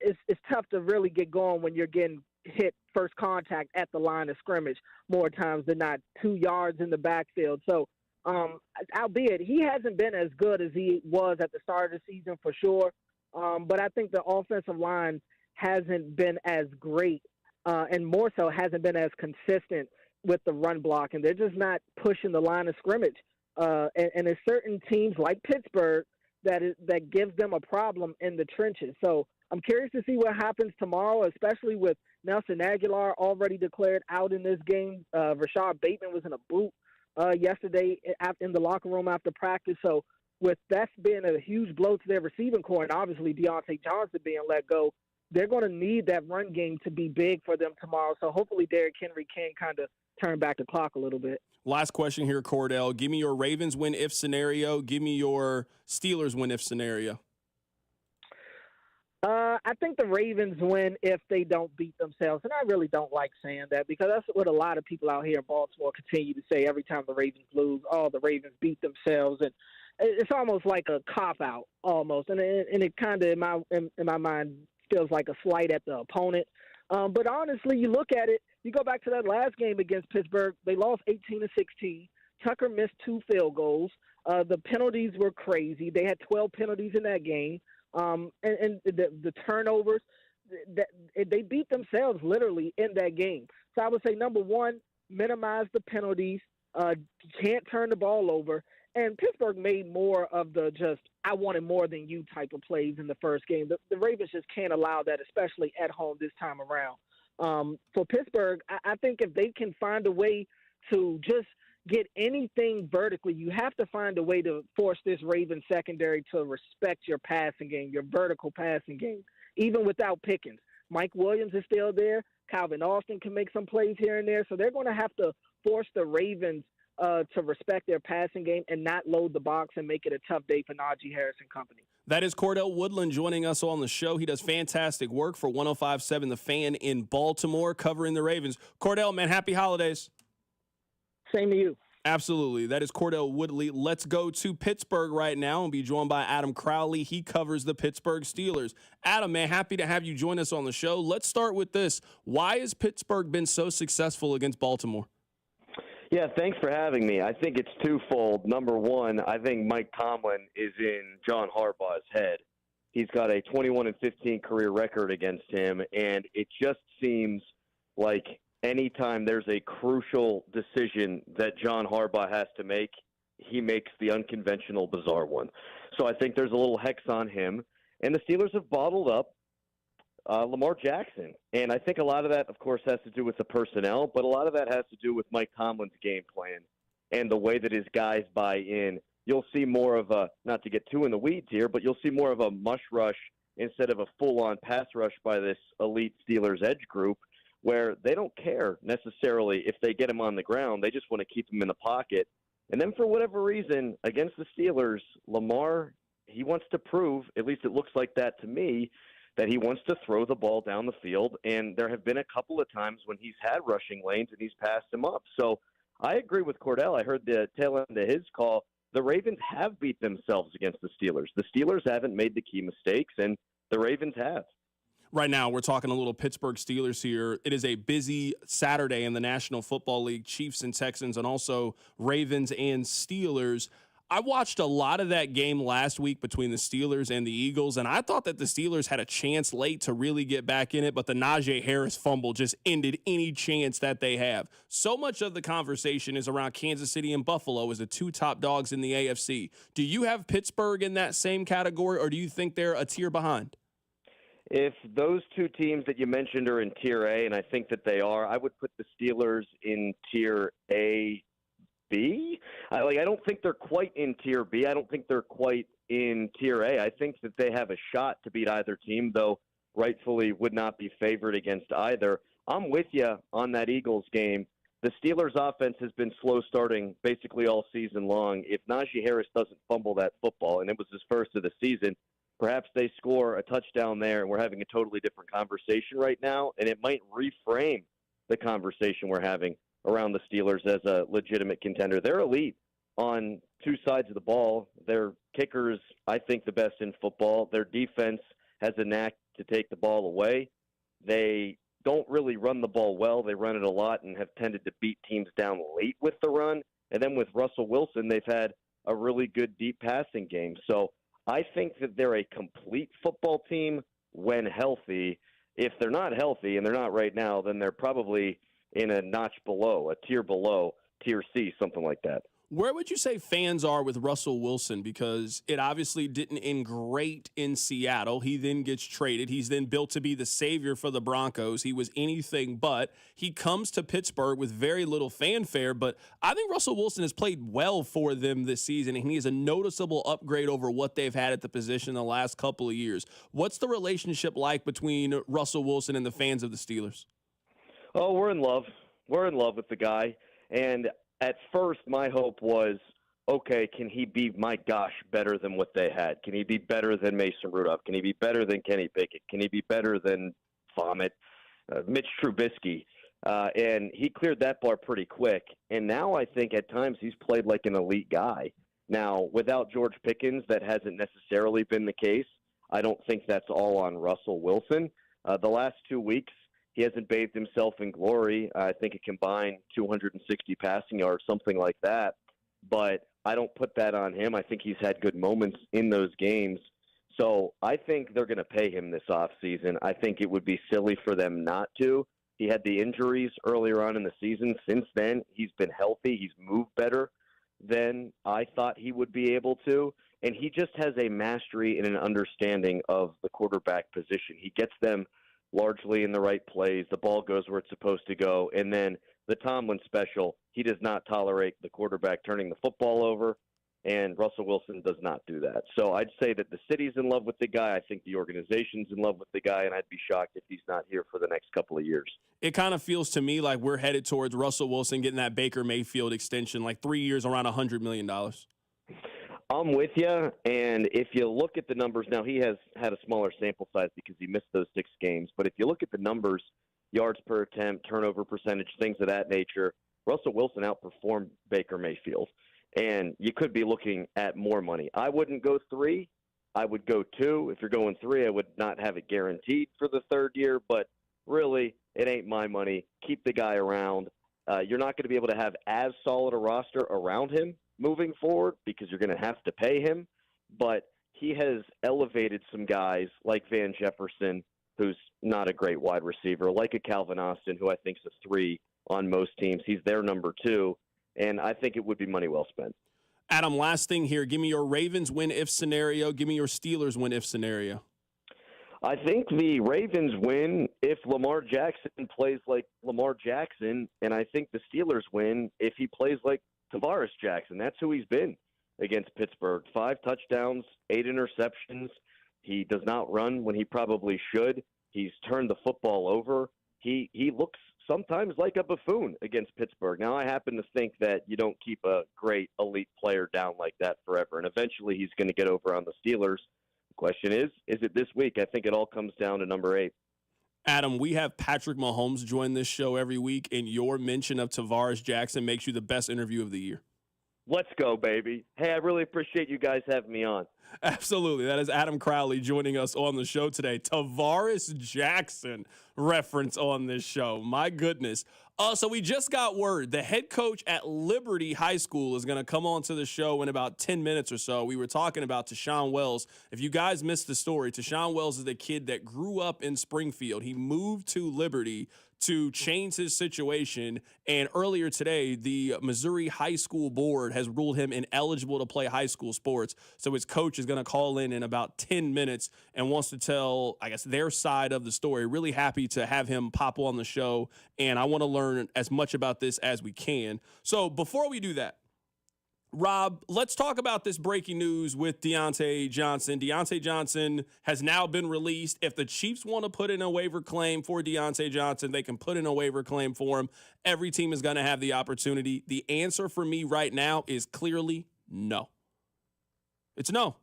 it's tough to really get going when you're getting hit first contact at the line of scrimmage more times than not, 2 yards in the backfield. So, albeit he hasn't been as good as he was at the start of the season for sure. But I think the offensive line hasn't been as great and more so hasn't been as consistent with the run block. And they're just not pushing the line of scrimmage. And there's certain teams like Pittsburgh that gives them a problem in the trenches. So I'm curious to see what happens tomorrow, especially with Nelson Aguilar already declared out in this game. Rashad Bateman was in a boot yesterday in the locker room after practice. So with that being a huge blow to their receiving core, and obviously Deontay Johnson being let go, they're going to need that run game to be big for them tomorrow. So hopefully Derrick Henry can kind of turn back the clock a little bit. Last question here, Cordell. Give me your Ravens win-if scenario. Give me your Steelers win-if scenario. I think the Ravens win if they don't beat themselves. And I really don't like saying that because that's what a lot of people out here in Baltimore continue to say every time the Ravens lose. Oh, the Ravens beat themselves. And it's almost like a cop-out almost. And it kind of, in my mind, feels like a slight at the opponent. But honestly, you look at it, you go back to that last game against Pittsburgh, they lost 18-16. Tucker missed 2 field goals. The penalties were crazy. They had 12 penalties in that game. And the turnovers, they beat themselves literally in that game. So I would say, number one, minimize the penalties. You can't turn the ball over. And Pittsburgh made more of the just, I wanted more than you type of plays in the first game. The Ravens just can't allow that, especially at home this time around. For Pittsburgh, I think if they can find a way to just get anything vertically, you have to find a way to force this Ravens secondary to respect your passing game, your vertical passing game, even without Pickens. Mike Williams is still there. Calvin Austin can make some plays here and there. So they're going to have to force the Ravens to respect their passing game and not load the box and make it a tough day for Najee Harris and company. That is Cordell Woodland joining us on the show. He does fantastic work for 105.7 The Fan in Baltimore, covering the Ravens. Cordell, man, happy holidays. Same to you. Absolutely. That is Cordell Woodley. Let's go to Pittsburgh right now and be joined by Adam Crowley. He covers the Pittsburgh Steelers. Adam, man, happy to have you join us on the show. Let's start with this. Why has Pittsburgh been so successful against Baltimore? Yeah, thanks for having me. I think it's twofold. Number one, I think Mike Tomlin is in John Harbaugh's head. He's got a 21-15 career record against him, and it just seems like anytime there's a crucial decision that John Harbaugh has to make, he makes the unconventional, bizarre one. So I think there's a little hex on him. And the Steelers have bottled up Lamar Jackson. And I think a lot of that, of course, has to do with the personnel, but a lot of that has to do with Mike Tomlin's game plan and the way that his guys buy in. You'll see more of a, not to get too in the weeds here, but you'll see more of a mush rush instead of a full-on pass rush by this elite Steelers edge group, where they don't care necessarily if they get him on the ground. They just want to keep him in the pocket. And then for whatever reason, against the Steelers, Lamar, he wants to prove, at least it looks like that to me, that he wants to throw the ball down the field. And there have been a couple of times when he's had rushing lanes and he's passed them up. So I agree with Cordell. I heard the tail end of his call. The Ravens have beat themselves against the Steelers. The Steelers haven't made the key mistakes, and the Ravens have. Right now, we're talking a little Pittsburgh Steelers here. It is a busy Saturday in the National Football League, Chiefs and Texans, and also Ravens and Steelers. I watched a lot of that game last week between the Steelers and the Eagles, and I thought that the Steelers had a chance late to really get back in it, but the Najee Harris fumble just ended any chance that they have. So much of the conversation is around Kansas City and Buffalo as the two top dogs in the AFC. Do you have Pittsburgh in that same category, or do you think they're a tier behind? If those two teams that you mentioned are in Tier A, and I think that they are, I would put the Steelers in Tier A, B. I don't think they're quite in Tier B. I don't think they're quite in Tier A. I think that they have a shot to beat either team, though rightfully would not be favored against either. I'm with you on that Eagles game. The Steelers' offense has been slow starting basically all season long. If Najee Harris doesn't fumble that football, and it was his first of the season, perhaps they score a touchdown there, and we're having a totally different conversation right now, and it might reframe the conversation we're having around the Steelers as a legitimate contender. They're elite on two sides of the ball. Their kicker's, I think, the best in football. Their defense has a knack to take the ball away. They don't really run the ball well. They run it a lot and have tended to beat teams down late with the run. And then with Russell Wilson, they've had a really good deep passing game. So I think that they're a complete football team when healthy. If they're not healthy, and they're not right now, then they're probably in a notch below, a tier below, Tier C, something like that. Where would you say fans are with Russell Wilson? Because it obviously didn't end great in Seattle. He then gets traded. He's then built to be the savior for the Broncos. He was anything but. He comes to Pittsburgh with very little fanfare, but I think Russell Wilson has played well for them this season, and he is a noticeable upgrade over what they've had at the position the last couple of years. What's the relationship like between Russell Wilson and the fans of the Steelers? Oh, we're in love. We're in love with the guy. And at first, my hope was, okay, can he be, my gosh, better than what they had? Can he be better than Mason Rudolph? Can he be better than Kenny Pickett? Can he be better than Mitch Trubisky? And he cleared that bar pretty quick. And now I think at times he's played like an elite guy. Now, without George Pickens, that hasn't necessarily been the case. I don't think that's all on Russell Wilson. The last 2 weeks, he hasn't bathed himself in glory. I think a combined 260 passing yards, something like that. But I don't put that on him. I think he's had good moments in those games. So I think they're going to pay him this offseason. I think it would be silly for them not to. He had the injuries earlier on in the season. Since then, he's been healthy. He's moved better than I thought he would be able to. And he just has a mastery and an understanding of the quarterback position. He gets them largely in the right plays. The ball goes where it's supposed to go. And then the Tomlin special, he does not tolerate the quarterback turning the football over, and Russell Wilson does not do that. So I'd say that the city's in love with the guy. I think the organization's in love with the guy, and I'd be shocked if he's not here for the next couple of years. It kind of feels to me like we're headed towards Russell Wilson getting that Baker Mayfield extension, like 3 years, around $100 million. I'm with you, and if you look at the numbers, now he has had a smaller sample size because he missed those 6 games, but if you look at the numbers, yards per attempt, turnover percentage, things of that nature, Russell Wilson outperformed Baker Mayfield, and you could be looking at more money. I wouldn't go 3. I would go 2. If you're going 3, I would not have it guaranteed for the 3rd year, but really, it ain't my money. Keep the guy around. You're not going to be able to have as solid a roster around him moving forward because you're going to have to pay him. But he has elevated some guys like Van Jefferson, who's not a great wide receiver, like a Calvin Austin, who I think is a 3 on most teams. He's their number 2, and I think it would be money well spent. Adam, last thing here. Give me your Ravens win-if scenario. Give me your Steelers win-if scenario. I think the Ravens win if Lamar Jackson plays like Lamar Jackson, and I think the Steelers win if he plays like Tavares Jackson. That's who he's been against Pittsburgh. 5 touchdowns, 8 interceptions. He does not run when he probably should. He's turned the football over. He looks sometimes like a buffoon against Pittsburgh. Now, I happen to think that you don't keep a great elite player down like that forever, and eventually he's going to get over on the Steelers. The question is it this week? I think it all comes down to number 8. Adam, we have Patrick Mahomes join this show every week, and your mention of Tavares Jackson makes you the best interview of the year. Let's go, baby. Hey, I really appreciate you guys having me on. Absolutely. That is Adam Crowley joining us on the show today. Tavares Jackson reference on this show. My goodness. So we just got word. The head coach at Liberty High School is going to come on to the show in about 10 minutes or so. We were talking about Tashawn Wells. If you guys missed the story, Tashawn Wells is the kid that grew up in Springfield. He moved to Liberty to change his situation. And earlier today, the Missouri High School Board has ruled him ineligible to play high school sports. So his coach is going to call in about 10 minutes and wants to tell, I guess, their side of the story. Really happy to have him pop on the show. And I want to learn as much about this as we can. So before we do that, Rob, let's talk about this breaking news with Deontay Johnson. Deontay Johnson has now been released. If the Chiefs want to put in a waiver claim for Deontay Johnson, they can put in a waiver claim for him. Every team is going to have the opportunity. The answer for me right now is clearly no. It's no.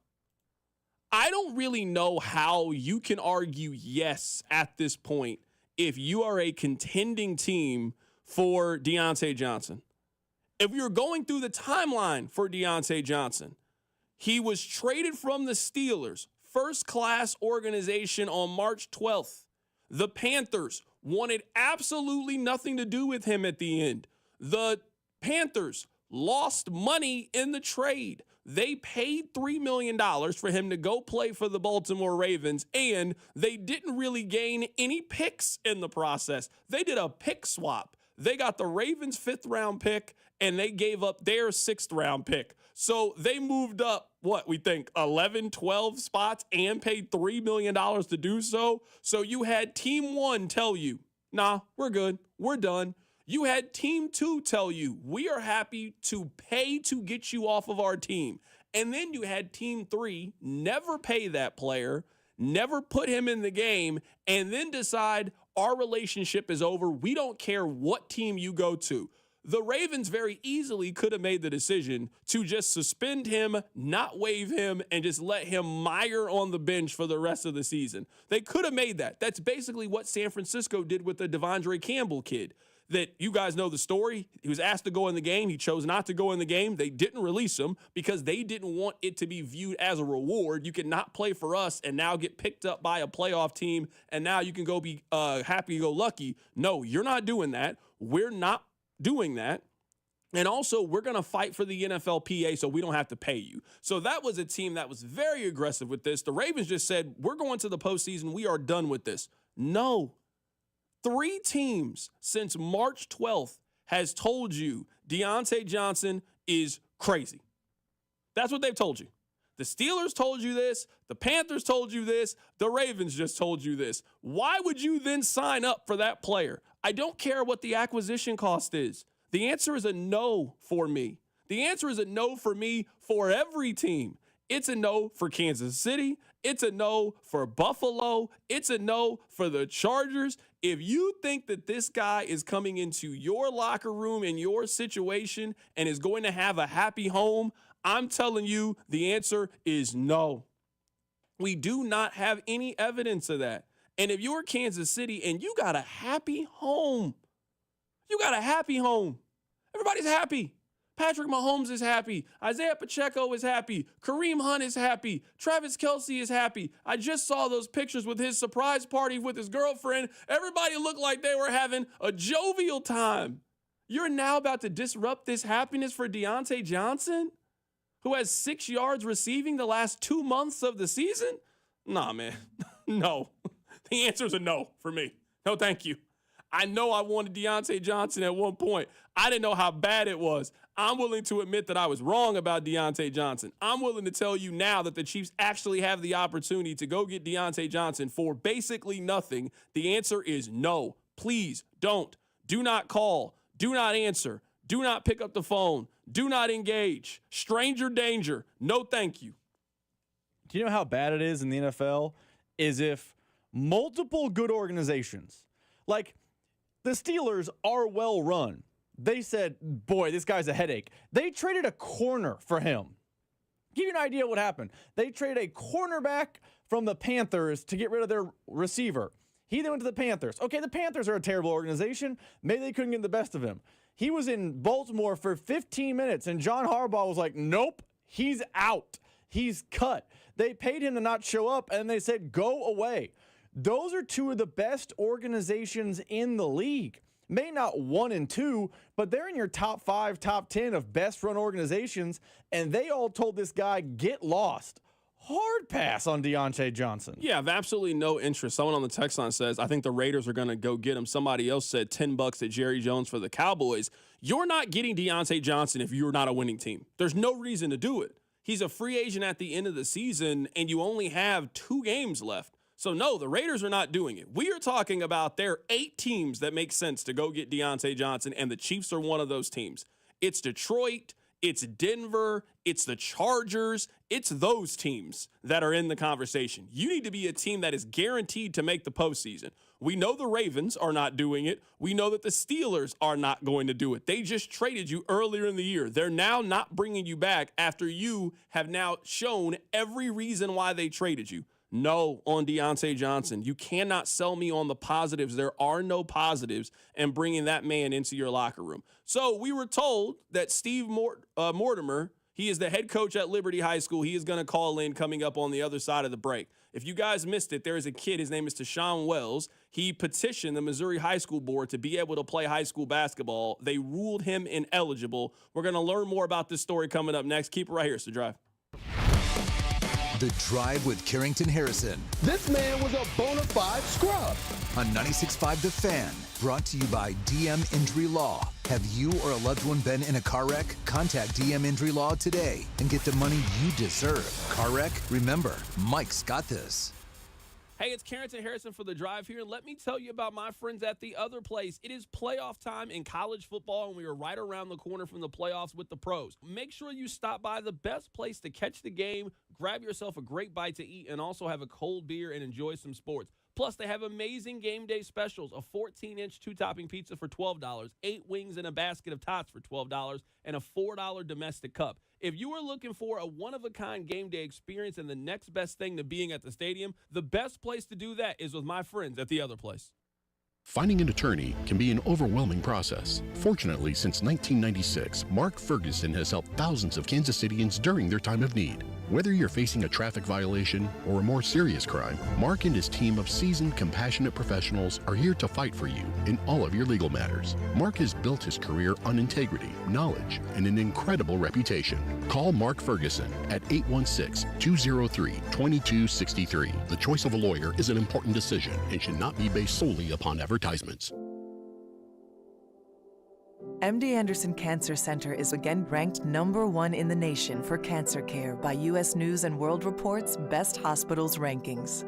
I don't really know how you can argue yes at this point if you are a contending team for Deontay Johnson. If we were going through the timeline for Deontay Johnson, he was traded from the Steelers, first-class organization, on March 12th. The Panthers wanted absolutely nothing to do with him at the end. The Panthers lost money in the trade. They paid $3 million for him to go play for the Baltimore Ravens, and they didn't really gain any picks in the process. They did a pick swap. They got the Ravens' 5th-round pick, and they gave up their 6th-round pick. So they moved up, we think 11, 12 spots and paid $3 million to do so. So you had Team 1 tell you, nah, we're good, we're done. You had Team 2 tell you, we are happy to pay to get you off of our team. And then you had Team 3 never pay that player, never put him in the game, and then decide our relationship is over. We don't care what team you go to. The Ravens very easily could have made the decision to just suspend him, not waive him, and just let him mire on the bench for the rest of the season. They could have made that. That's basically what San Francisco did with the Devondre Campbell kid. That you guys know the story. He was asked to go in the game. He chose not to go in the game. They didn't release him because they didn't want it to be viewed as a reward. You cannot play for us and now get picked up by a playoff team, and now you can go be happy-go-lucky. No, you're not doing that. We're not doing that. And also, we're going to fight for the NFLPA so we don't have to pay you. So that was a team that was very aggressive with this. The Ravens just said, we're going to the postseason. We are done with this. No. 3 teams since March 12th has told you Deontay Johnson is crazy. That's what they've told you. The Steelers told you this. The Panthers told you this. The Ravens just told you this. Why would you then sign up for that player? I don't care what the acquisition cost is. The answer is a no for me. The answer is a no for me for every team. It's a no for Kansas City. It's a no for Buffalo. It's a no for the Chargers. If you think that this guy is coming into your locker room in your situation and is going to have a happy home, I'm telling you the answer is no. We do not have any evidence of that. And if you're Kansas City and you got a happy home, everybody's happy. Patrick Mahomes is happy. Isaiah Pacheco is happy. Kareem Hunt is happy. Travis Kelce is happy. I just saw those pictures with his surprise party with his girlfriend. Everybody looked like they were having a jovial time. You're now about to disrupt this happiness for Deontay Johnson, who has 6 yards receiving the last 2 months of the season? Nah, man. No. The answer is a no for me. No, thank you. I know I wanted Deontay Johnson at one point. I didn't know how bad it was. I'm willing to admit that I was wrong about Deontay Johnson. I'm willing to tell you now that the Chiefs actually have the opportunity to go get Deontay Johnson for basically nothing. The answer is no. Please don't. Do not call. Do not answer. Do not pick up the phone. Do not engage. Stranger danger. No, thank you. Do you know how bad it is in the NFL? Is if multiple good organizations, like the Steelers, are well run. They said, boy, this guy's a headache. They traded a corner for him. Give you an idea what happened. They traded a cornerback from the Panthers to get rid of their receiver. He then went to the Panthers. Okay, the Panthers are a terrible organization. Maybe they couldn't get the best of him. He was in Baltimore for 15 minutes, and John Harbaugh was like, nope, he's out. He's cut. They paid him to not show up, and they said, go away. Those are two of the best organizations in the league. May not 1 and 2, but they're in your top 5, top 10 of best run organizations, and they all told this guy, get lost. Hard pass on Deontay Johnson. Yeah, I have absolutely no interest. Someone on the text line says, I think the Raiders are going to go get him. Somebody else said $10 at Jerry Jones for the Cowboys. You're not getting Deontay Johnson if you're not a winning team. There's no reason to do it. He's a free agent at the end of the season, and you only have 2 games left. So, no, the Raiders are not doing it. We are talking about there are 8 teams that make sense to go get Deontay Johnson, and the Chiefs are one of those teams. It's Detroit, it's Denver, it's the Chargers, it's those teams that are in the conversation. You need to be a team that is guaranteed to make the postseason. We know the Ravens are not doing it. We know that the Steelers are not going to do it. They just traded you earlier in the year. They're now not bringing you back after you have now shown every reason why they traded you. No on Deontay Johnson. You cannot sell me on the positives. There are no positives in bringing that man into your locker room. So we were told that Steve Mortimer, he is the head coach at Liberty High School. He is going to call in coming up on the other side of the break. If you guys missed it, there is a kid. His name is Tashawn Wells. He petitioned the Missouri High School Board to be able to play high school basketball. They ruled him ineligible. We're going to learn more about this story coming up next. Keep it right here. It's The Drive. The Drive with Carrington Harrison. This man was a bona fide scrub. On 96.5 The Fan, brought to you by DM Injury Law. Have you or a loved one been in a car wreck? Contact DM Injury Law today and get the money you deserve. Car wreck? Remember, Mike's got this. Hey, it's Carrington Harrison for The Drive here, and let me tell you about my friends at The Other Place. It is playoff time in college football, and we are right around the corner from the playoffs with the pros. Make sure you stop by the best place to catch the game, grab yourself a great bite to eat, and also have a cold beer and enjoy some sports. Plus, they have amazing game day specials, a 14-inch two-topping pizza for $12, 8 wings and a basket of tots for $12, and a $4 domestic cup. If you are looking for a one-of-a-kind game day experience and the next best thing to being at the stadium, the best place to do that is with my friends at The Other Place. Finding an attorney can be an overwhelming process. Fortunately, since 1996, Mark Ferguson has helped thousands of Kansas Cityans during their time of need. Whether you're facing a traffic violation or a more serious crime, Mark and his team of seasoned, compassionate professionals are here to fight for you in all of your legal matters. Mark has built his career on integrity, knowledge, and an incredible reputation. Call Mark Ferguson at 816-203-2263. The choice of a lawyer is an important decision and should not be based solely upon advertisements. MD Anderson Cancer Center is again ranked #1 in the nation for cancer care by U.S. News & World Report's Best Hospitals rankings.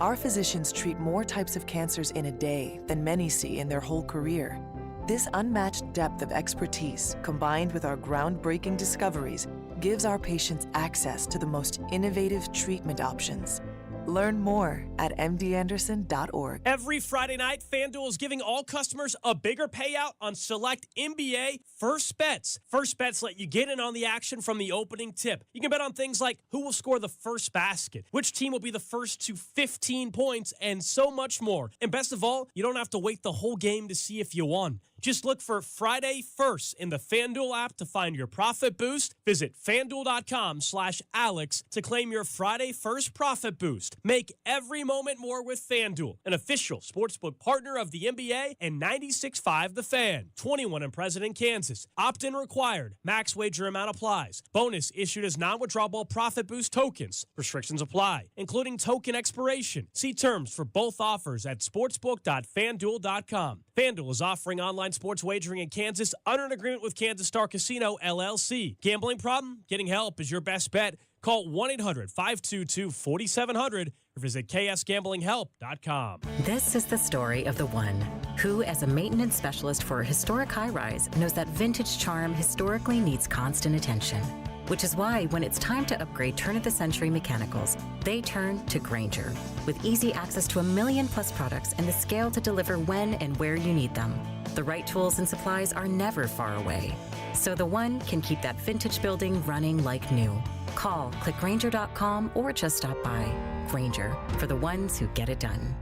Our physicians treat more types of cancers in a day than many see in their whole career. This unmatched depth of expertise, combined with our groundbreaking discoveries, gives our patients access to the most innovative treatment options. Learn more at mdanderson.org. Every Friday night, FanDuel is giving all customers a bigger payout on select NBA first bets. First bets let you get in on the action from the opening tip. You can bet on things like who will score the first basket, which team will be the first to 15 points, and so much more. And best of all, you don't have to wait the whole game to see if you won. Just look for Friday First in the FanDuel app to find your profit boost. Visit FanDuel.com/Alex to claim your Friday First profit boost. Make every moment more with FanDuel, an official sportsbook partner of the NBA and 96.5 The Fan. 21 and present in Kansas. Opt-in required. Max wager amount applies. Bonus issued as non-withdrawable profit boost tokens. Restrictions apply, including token expiration. See terms for both offers at sportsbook.fanduel.com. FanDuel is offering online sports wagering in Kansas under an agreement with Kansas Star Casino, LLC. Gambling problem? Getting help is your best bet. Call 1-800-522-4700 or visit ksgamblinghelp.com. This is the story of the one who, as a maintenance specialist for a historic high-rise, knows that vintage charm historically needs constant attention. Which is why when it's time to upgrade turn-of-the-century mechanicals, they turn to Grainger. With easy access to 1 million-plus products and the scale to deliver when and where you need them. The right tools and supplies are never far away. So the one can keep that vintage building running like new. Call, click Grainger.com, or just stop by. Grainger, for the ones who get it done.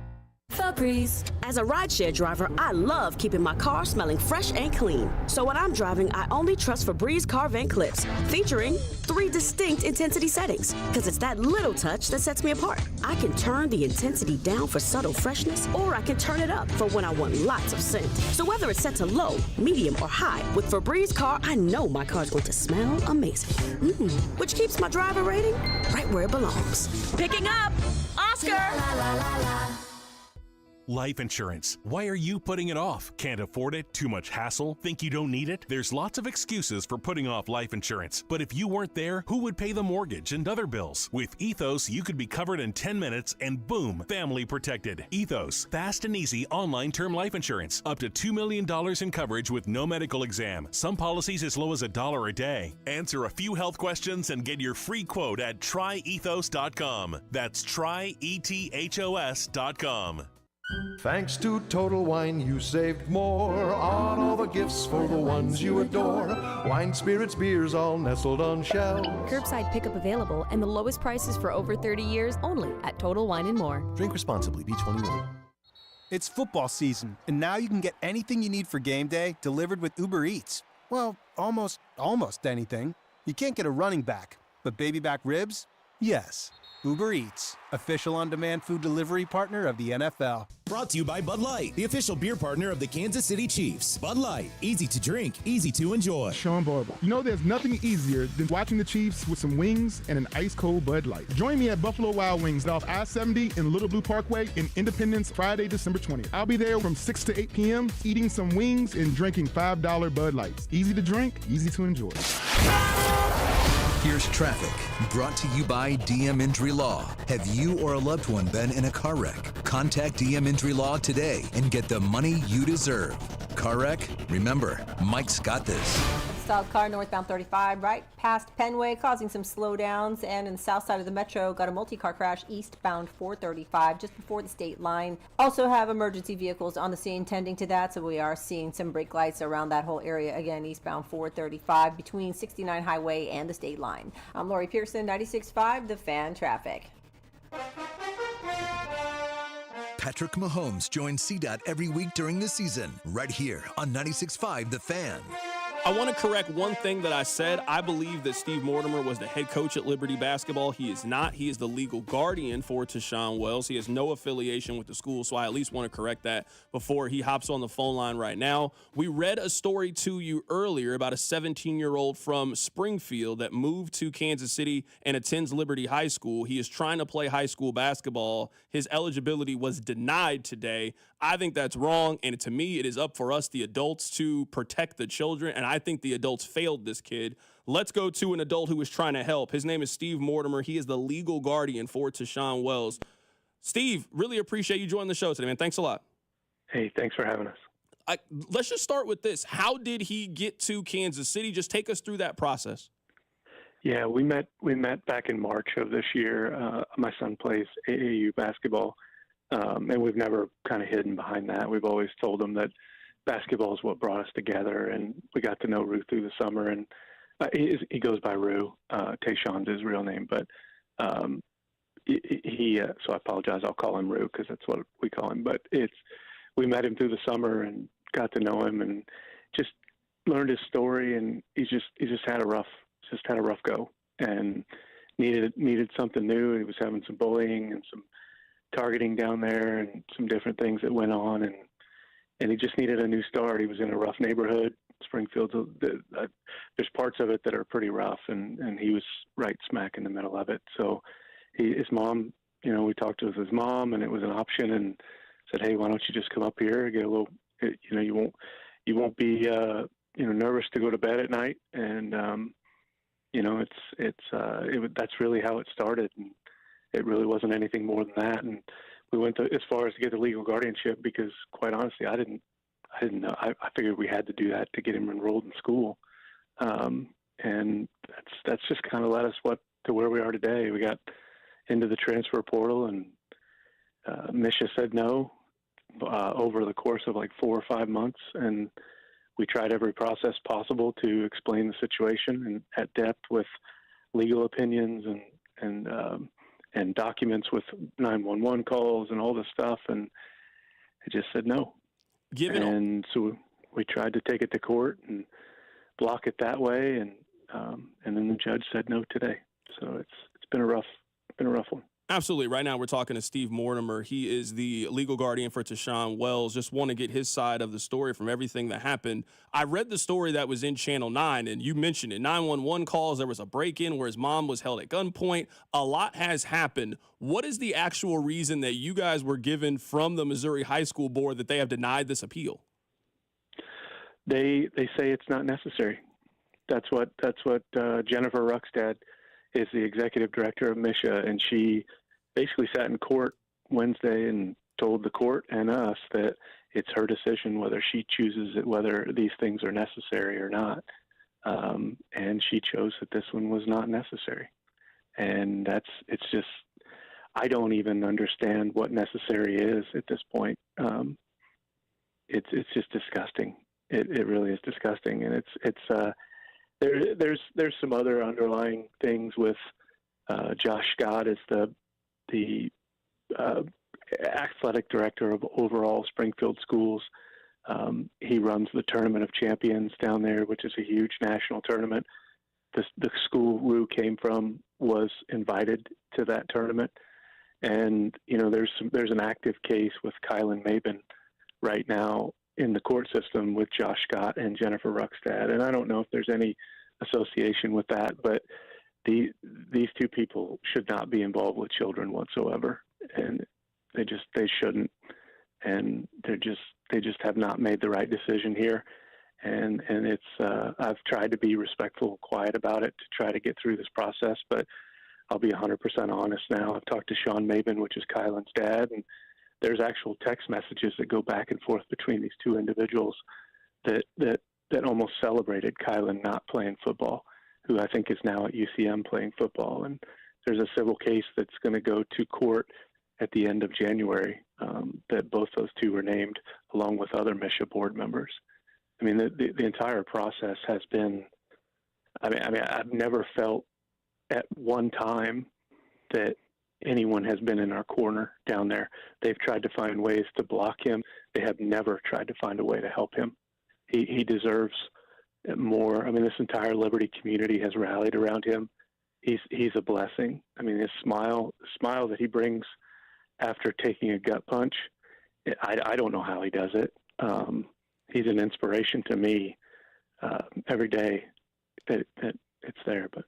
Febreze. As a rideshare driver, I love keeping my car smelling fresh and clean. So when I'm driving, I only trust Febreze car vent clips, featuring 3 distinct intensity settings. Because it's that little touch that sets me apart. I can turn the intensity down for subtle freshness, or I can turn it up for when I want lots of scent. So whether it's set to low, medium, or high, with Febreze car, I know my car's going to smell amazing. Which keeps my driver rating right where it belongs. Picking up Oscar! La, la, la, la. Life insurance. Why are you putting it off? Can't afford it? Too much hassle? Think you don't need it? There's lots of excuses for putting off life insurance. But if you weren't there, who would pay the mortgage and other bills? With Ethos, you could be covered in 10 minutes and boom, family protected. Ethos, fast and easy online term life insurance. Up to $2 million in coverage with no medical exam. Some policies as low as $1 a day. Answer a few health questions and get your free quote at tryethos.com. That's tryethos.com. Thanks to Total Wine, you saved more on all the gifts for the ones you adore. Wine, spirits, beers, all nestled on shelves. Curbside pickup available and the lowest prices for over 30 years only at Total Wine & More. Drink responsibly. B21. It's football season, and now you can get anything you need for game day delivered with Uber Eats. Well, almost anything. You can't get a running back, but baby back ribs? Yes. Uber Eats, official on-demand food delivery partner of the NFL. Brought to you by Bud Light, the official beer partner of the Kansas City Chiefs. Bud Light, easy to drink, easy to enjoy. Sean Barber. You know there's nothing easier than watching the Chiefs with some wings and an ice-cold Bud Light. Join me at Buffalo Wild Wings off I-70 in Little Blue Parkway in Independence, Friday, December 20th. I'll be there from 6 to 8 p.m. eating some wings and drinking $5 Bud Lights. Easy to drink, easy to enjoy. Here's traffic, brought to you by DM Injury Law. Have you or a loved one been in a car wreck? Contact DM Injury Law today and get the money you deserve. Car wreck? Remember, Mike's got this. Stalled car northbound 35 right past Penway, causing some slowdowns, and in the south side of the metro, got a multi-car crash eastbound 435 just before the state line. Also have emergency vehicles on the scene tending to that, so we are seeing some brake lights around that whole area again, eastbound 435 between 69 Highway and the state line. I'm Lori Pearson, 96.5 The Fan Traffic. Patrick Mahomes joins CDOT every week during the season, right here on 96.5 The Fan. I want to correct one thing that I said. I believe that Steve Mortimer was the head coach at Liberty Basketball. He is not. He is the legal guardian for Tashawn Wells. He has no affiliation with the school, so I at least want to correct that before he hops on the phone line right now. We read a story to you earlier about a 17-year-old from Springfield that moved to Kansas City and attends Liberty High School. He is trying to play high school basketball. His eligibility was denied today. I think that's wrong, and to me, it is up for us, the adults, to protect the children, and I think the adults failed this kid. Let's go to an adult who is trying to help. His name is Steve Mortimer. He is the legal guardian for Tashawn Wells. Steve, really appreciate you joining the show today, man. Thanks a lot. Hey, thanks for having us. Let's just start with this. How did he get to Kansas City? Just take us through that process. Yeah, we met back in March of this year. My son plays AAU basketball. And we've never kind of hidden behind that. We've always told him that basketball is what brought us together, and we got to know Rue through the summer. And he goes by Rue. Tayshawn's his real name, but so I apologize. I'll call him Rue because that's what we call him. But we met him through the summer and got to know him and just learned his story. And he just had a rough go and needed something new. He was having some bullying and some targeting down there and some different things that went on, and he just needed a new start. He was in a rough neighborhood. Springfield, there's parts of it that are pretty rough, and he was right smack in the middle of it. So his mom, we talked to his mom, and it was an option, and said, hey, why don't you just come up here, get a little, you won't be, nervous to go to bed at night. And, that's really how it started. And it really wasn't anything more than that. And we went as far as to get the legal guardianship because, quite honestly, I didn't know. I figured we had to do that to get him enrolled in school. And that's just kind of led us to where we are today. We got into the transfer portal, and Misha said no over the course of like 4 or 5 months, and we tried every process possible to explain the situation and at depth with legal opinions and documents with 911 calls and all this stuff, and it just said no. So we tried to take it to court and block it that way, and then the judge said no today. So it's been a rough one. Absolutely. Right now we're talking to Steve Mortimer. He is the legal guardian for Tashawn Wells. Just want to get his side of the story from everything that happened. I read the story that was in Channel 9, and you mentioned it. 911 calls. There was a break-in where his mom was held at gunpoint. A lot has happened. What is the actual reason that you guys were given from the Missouri High School Board that they have denied this appeal? They say it's not necessary. That's what Jennifer Ruckstad is, the executive director of Misha, and she basically sat in court Wednesday and told the court and us that it's her decision whether she chooses it, whether these things are necessary or not. And she chose that this one was not necessary. And it's just, I don't even understand what necessary is at this point. It's just disgusting. It really is disgusting. And there's some other underlying things with Josh Scott is the athletic director of overall Springfield schools. He runs the Tournament of Champions down there, which is a huge national tournament. The school Rue came from was invited to that tournament, and there's an active case with Kylan Mabin right now in the court system with Josh Scott and Jennifer Ruckstad, and I don't know if there's any association with that, but these two people should not be involved with children whatsoever, and they shouldn't, and they just have not made the right decision here, and it's I've tried to be respectful and quiet about it to try to get through this process, but I'll be 100% honest now. I've talked to Sean Mabin, which is Kylan's dad, and there's actual text messages that go back and forth between these two individuals that almost celebrated Kylan not playing football, who I think is now at UCM playing football. And there's a civil case that's going to go to court at the end of January that both those two were named, along with other Misha board members. I mean, the entire process has been, I mean, I've never felt at one time that anyone has been in our corner down there. They've tried to find ways to block him. They have never tried to find a way to help him. He deserves more. I mean, this entire Liberty community has rallied around him. He's a blessing. I mean, his smile that he brings after taking a gut punch, I don't know how he does it. He's an inspiration to me every day that it's there, but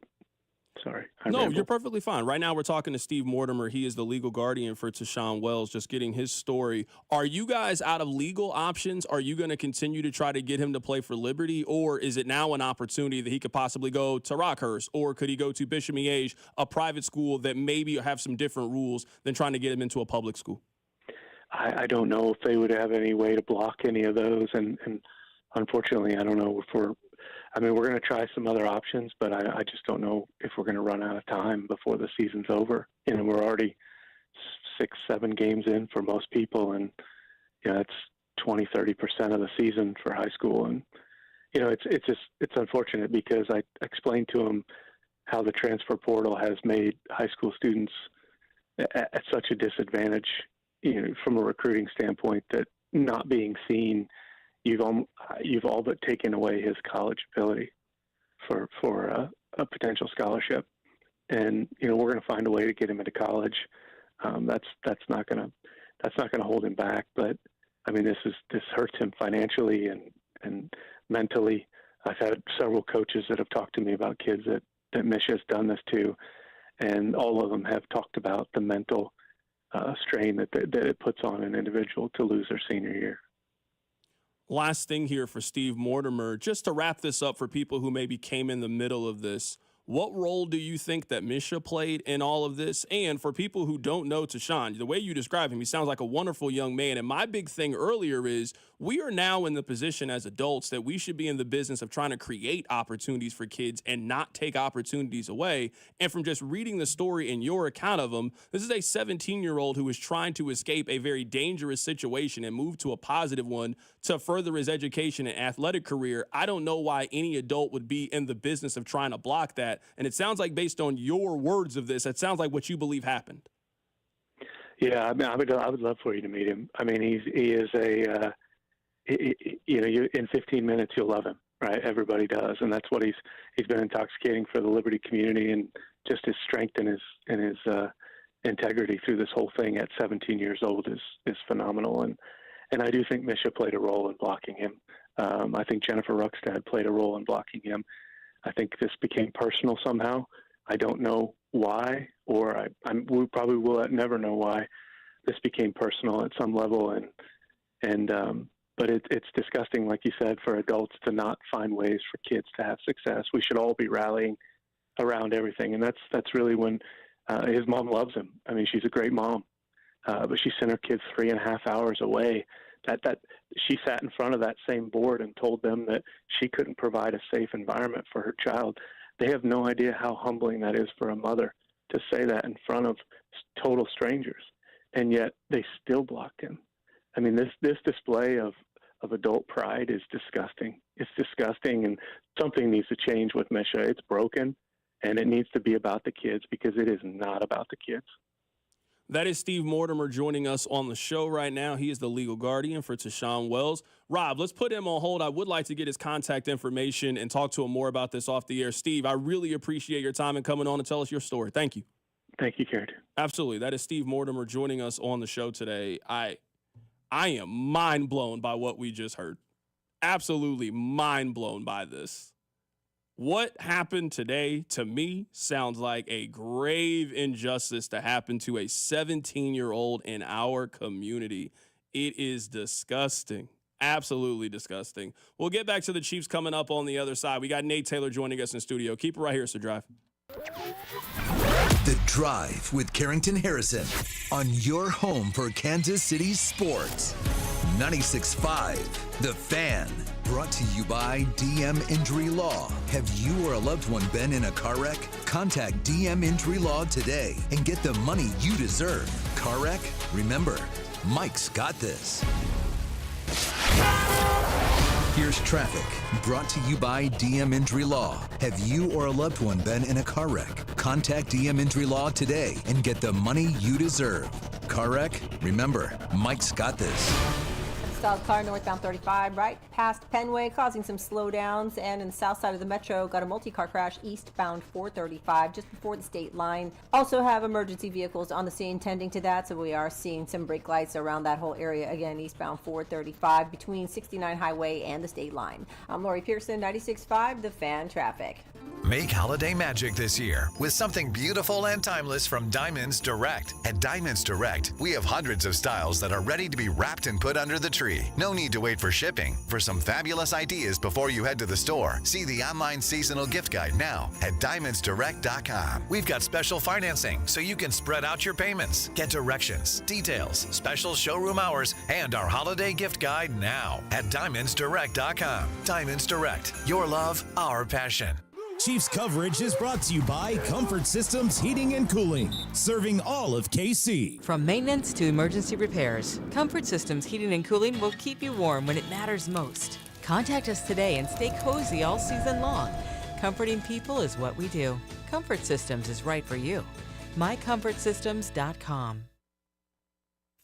sorry. No, you're perfectly fine. Right now we're talking to Steve Mortimer. He is the legal guardian for Tashawn Wells, just getting his story. Are you guys out of legal options? Are you going to continue to try to get him to play for Liberty, or is it now an opportunity that he could possibly go to Rockhurst, or could he go to Bishop Miege, a private school that maybe have some different rules than trying to get him into a public school? I don't know if they would have any way to block any of those, and unfortunately, I don't know if we're going to try some other options, but I just don't know if we're going to run out of time before the season's over. We're already 6-7 games in for most people, and it's 20-30% of the season for high school, and it's unfortunate because I explained to him how the transfer portal has made high school students at such a disadvantage, from a recruiting standpoint, that not being seen you've all but taken away his college ability for a potential scholarship. And we're going to find a way to get him into college. That's not going to hold him back. But I mean, this hurts him financially and mentally. I've had several coaches that have talked to me about kids that Misha has done this to, and all of them have talked about the mental strain that it puts on an individual to lose their senior year. Last thing here for Steve Mortimer, just to wrap this up for people who maybe came in the middle of this. What role do you think that Misha played in all of this? And for people who don't know Tashawn, the way you describe him, he sounds like a wonderful young man. And my big thing earlier is we are now in the position as adults that we should be in the business of trying to create opportunities for kids and not take opportunities away. And from just reading the story in your account of him, this is a 17-year-old who is trying to escape a very dangerous situation and move to a positive one to further his education and athletic career. I don't know why any adult would be in the business of trying to block that. And it sounds like, based on your words of this, it sounds like what you believe happened. Yeah, I mean, I would love for you to meet him. I mean, he is in 15 minutes you'll love him, right? Everybody does, and that's what he's been intoxicating for the Liberty community, and just his strength and his integrity through this whole thing at 17 years old is phenomenal. And I do think Misha played a role in blocking him. I think Jennifer Ruckstad played a role in blocking him. I think this became personal somehow. I don't know why, or we probably will never know why this became personal at some level. But it's disgusting, like you said, for adults to not find ways for kids to have success. We should all be rallying around everything, and that's really when his mom loves him. I mean, she's a great mom, but she sent her kids 3.5 hours away. That she sat in front of that same board and told them that she couldn't provide a safe environment for her child. They have no idea how humbling that is for a mother to say that in front of total strangers, and yet they still blocked him. I mean, this display of adult pride is disgusting. It's disgusting, and something needs to change with Misha. It's broken, and it needs to be about the kids, because it is not about the kids. That is Steve Mortimer joining us on the show right now. He is the legal guardian for Tashawn Wells. Rob, let's put him on hold. I would like to get his contact information and talk to him more about this off the air. Steve, I really appreciate your time and coming on to tell us your story. Thank you. Thank you, Carrington. Absolutely. That is Steve Mortimer joining us on the show today. I am mind blown by what we just heard. Absolutely mind blown by this. What happened today, to me, sounds like a grave injustice to happen to a 17-year-old in our community. It is disgusting. Absolutely disgusting. We'll get back to the Chiefs coming up on the other side. We got Nate Taylor joining us in studio. Keep it right here, Sir Drive. The Drive with Carrington Harrison on your home for Kansas City sports. 96.5 The Fan. Brought to you by DM Injury Law. Have you or a loved one been in a car wreck? Contact DM Injury Law today and get the money you deserve. Car wreck? Remember, Mike's got this. Here's traffic, brought to you by DM Injury Law. Have you or a loved one been in a car wreck? Contact DM Injury Law today and get the money you deserve. Car wreck? Remember, Mike's got this. Stalled car northbound 35 right past Penway, causing some slowdowns, and in the south side of the metro got a multi-car crash eastbound 435 just before the state line. Also have emergency vehicles on the scene tending to that, so we are seeing some brake lights around that whole area again, eastbound 435 between 69 Highway and the state line. I'm Lori Pearson, 96.5 The Fan traffic. Make holiday magic this year with something beautiful and timeless from Diamonds Direct. At Diamonds Direct, we have hundreds of styles that are ready to be wrapped and put under the tree. No need to wait for shipping. For some fabulous ideas before you head to the store, see the online seasonal gift guide now at DiamondsDirect.com. We've got special financing so you can spread out your payments. Get directions, details, special showroom hours, and our holiday gift guide now at DiamondsDirect.com. Diamonds Direct. Your love, our passion. Chiefs coverage is brought to you by Comfort Systems Heating and Cooling, serving all of KC. From maintenance to emergency repairs, Comfort Systems Heating and Cooling will keep you warm when it matters most. Contact us today and stay cozy all season long. Comforting people is what we do. Comfort Systems is right for you. MyComfortSystems.com.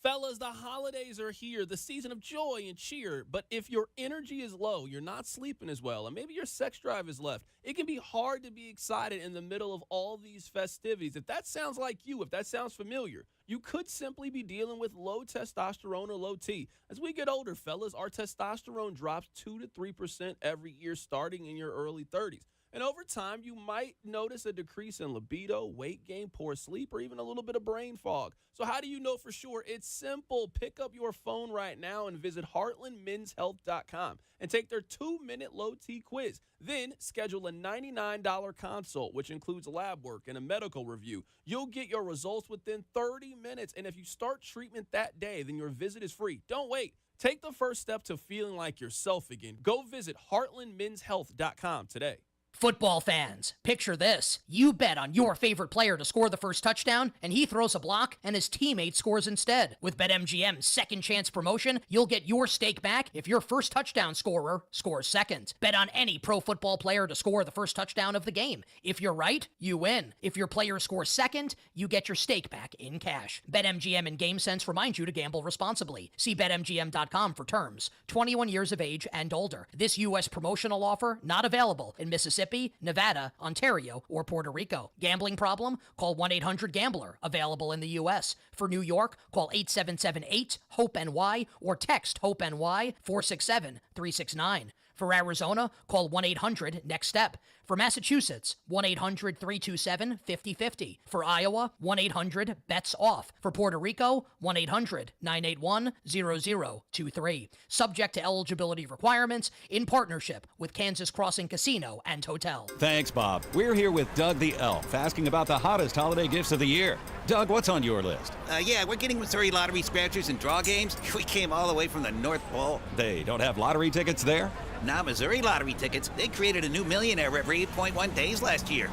Fellas, the holidays are here, the season of joy and cheer. But if your energy is low, you're not sleeping as well, and maybe your sex drive is left, it can be hard to be excited in the middle of all these festivities. If that sounds like you, if that sounds familiar, you could simply be dealing with low testosterone or low T. As we get older, fellas, our testosterone drops 2 to 3% every year starting in your early 30s. And over time, you might notice a decrease in libido, weight gain, poor sleep, or even a little bit of brain fog. So how do you know for sure? It's simple. Pick up your phone right now and visit heartlandmenshealth.com and take their 2-minute low T quiz. Then schedule a $99 consult, which includes lab work and a medical review. You'll get your results within 30 minutes. And if you start treatment that day, then your visit is free. Don't wait. Take the first step to feeling like yourself again. Go visit heartlandmenshealth.com today. Football fans, picture this. You bet on your favorite player to score the first touchdown, and he throws a block, and his teammate scores instead. With BetMGM's second chance promotion, you'll get your stake back if your first touchdown scorer scores second. Bet on any pro football player to score the first touchdown of the game. If you're right, you win. If your player scores second, you get your stake back in cash. BetMGM and GameSense remind you to gamble responsibly. See BetMGM.com for terms. 21 years of age and older. This U.S. promotional offer not available in Mississippi, Nevada, Ontario, or Puerto Rico. Gambling problem? Call 1-800-GAMBLER. Available in the U.S. For New York, call 877-8-HOPE-NY or text HOPE-NY 467-369. For Arizona, call 1-800-NEXT-STEP. For Massachusetts, 1-800-327-5050. For Iowa, 1-800-BETS-OFF. For Puerto Rico, 1-800-981-0023. Subject to eligibility requirements in partnership with Kansas Crossing Casino and Hotel. Thanks, Bob. We're here with Doug the Elf, asking about the hottest holiday gifts of the year. Doug, what's on your list? Yeah, we're getting Missouri lottery scratchers and draw games. We came all the way from the North Pole. They don't have lottery tickets there? Now Missouri lottery tickets. They created a new millionaire every 8.1 days last year.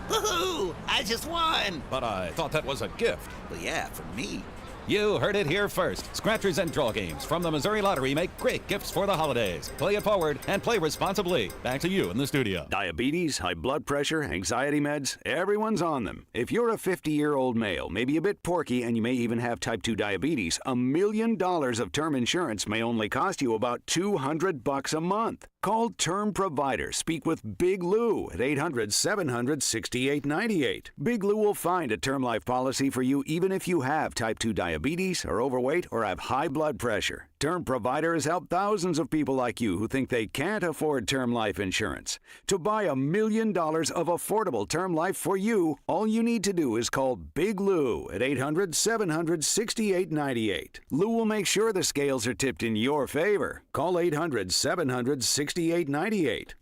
Woohoo! I just won! But I thought that was a gift. Well, yeah, for me. You heard it here first. Scratchers and draw games from the Missouri Lottery make great gifts for the holidays. Play it forward and play responsibly. Back to you in the studio. Diabetes, high blood pressure, anxiety meds, everyone's on them. If you're a 50-year-old male, maybe a bit porky, and you may even have type 2 diabetes, $1 million of term insurance may only cost you about $200 a month. Call Term Provider. Speak with Big Lou at 800-700-6898. Big Lou will find a term life policy for you even if you have type 2 diabetes, are overweight, or have high blood pressure. Term Provider has helped thousands of people like you who think they can't afford term life insurance. To buy $1 million of affordable term life for you, all you need to do is call Big Lou at 800-700-6898. Lou will make sure the scales are tipped in your favor. Call 800-700-6898.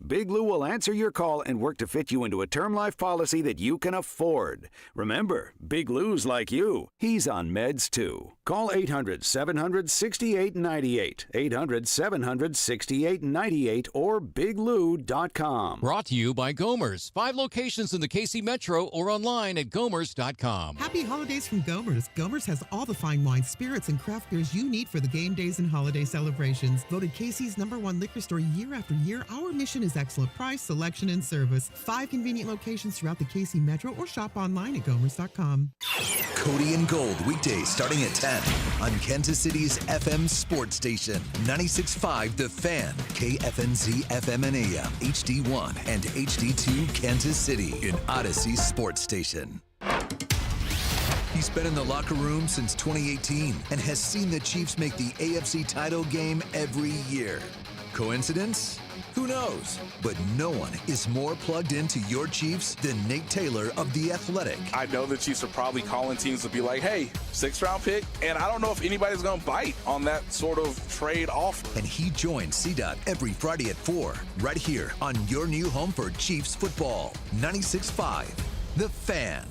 Big Lou will answer your call and work to fit you into a term life policy that you can afford. Remember, Big Lou's like you. He's on meds too. Call 800-700-6898. 800-700-6898 or biglou.com. Brought to you by Gomer's. 5 locations in the KC Metro or online at gomers.com. Happy holidays from Gomer's. Gomer's has all the fine wines, spirits, and craft beers you need for the game days and holiday celebrations. Voted KC's #1 liquor store year after year, our mission is excellent price, selection, and service. 5 convenient locations throughout the KC Metro or shop online at gomers.com. Cody and Gold, weekdays starting at 10 on Kansas City's FM sports station, 96.5 The Fan, KFNZ FM and AM, HD1 and HD2 Kansas City, an Odyssey sports station. He's been in the locker room since 2018 and has seen the Chiefs make the AFC title game every year. Coincidence? Who knows? But no one is more plugged into your Chiefs than Nate Taylor of The Athletic. I know the Chiefs are probably calling teams to be like, hey, 6th-round pick, and I don't know if anybody's going to bite on that sort of trade offer. And he joins CDOT every Friday at 4, right here on your new home for Chiefs football, 96.5 The Fan.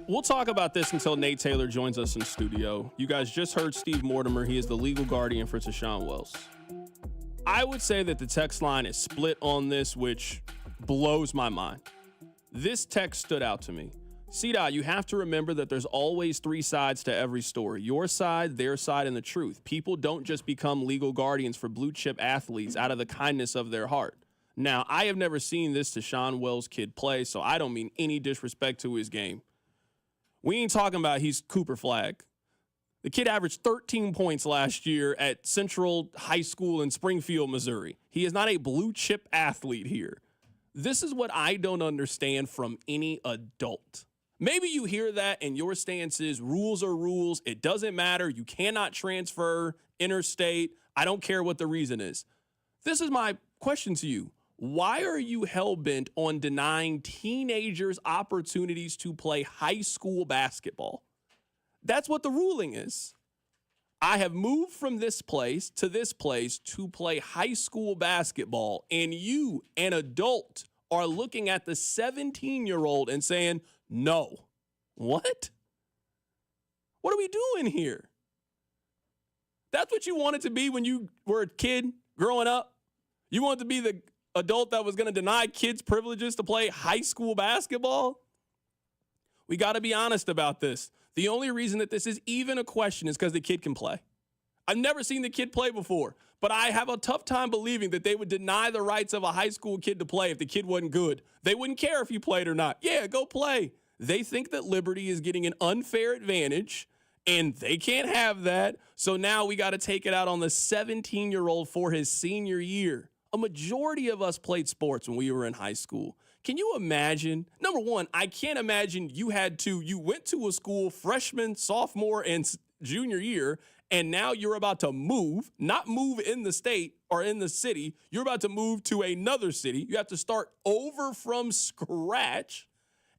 We'll talk about this until Nate Taylor joins us in studio. You guys just heard Steve Mortimer. He is the legal guardian for Tashawn Wells. I would say that the text line is split on this, which blows my mind. This text stood out to me. CDOT, you have to remember that there's always 3 sides to every story. Your side, their side, and the truth. People don't just become legal guardians for blue chip athletes out of the kindness of their heart. Now, I have never seen this Tashawn Wells kid play, so I don't mean any disrespect to his game. We ain't talking about he's Cooper Flagg. The kid averaged 13 points last year at Central High School in Springfield, Missouri. He is not a blue chip athlete here. This is what I don't understand from any adult. Maybe you hear that and your stance is rules are rules. It doesn't matter. You cannot transfer interstate. I don't care what the reason is. This is my question to you. Why are you hell-bent on denying teenagers opportunities to play high school basketball? That's what the ruling is. I have moved from this place to play high school basketball, and you, an adult, are looking at the 17-year-old and saying, no. What? What are we doing here? That's what you wanted to be when you were a kid growing up? You wanted to be the adult that was going to deny kids privileges to play high school basketball? We got to be honest about this. The only reason that this is even a question is because the kid can play. I've never seen the kid play before, but I have a tough time believing that they would deny the rights of a high school kid to play if the kid wasn't good. They wouldn't care if he played or not. Yeah, go play. They think that Liberty is getting an unfair advantage, and they can't have that. So now we got to take it out on the 17-year-old for his senior year. A majority of us played sports when we were in high school. Can you imagine? Number one, I can't imagine you went to a school freshman, sophomore, and junior year, and now you're about to move, not move in the state or in the city. You're about to move to another city. You have to start over from scratch.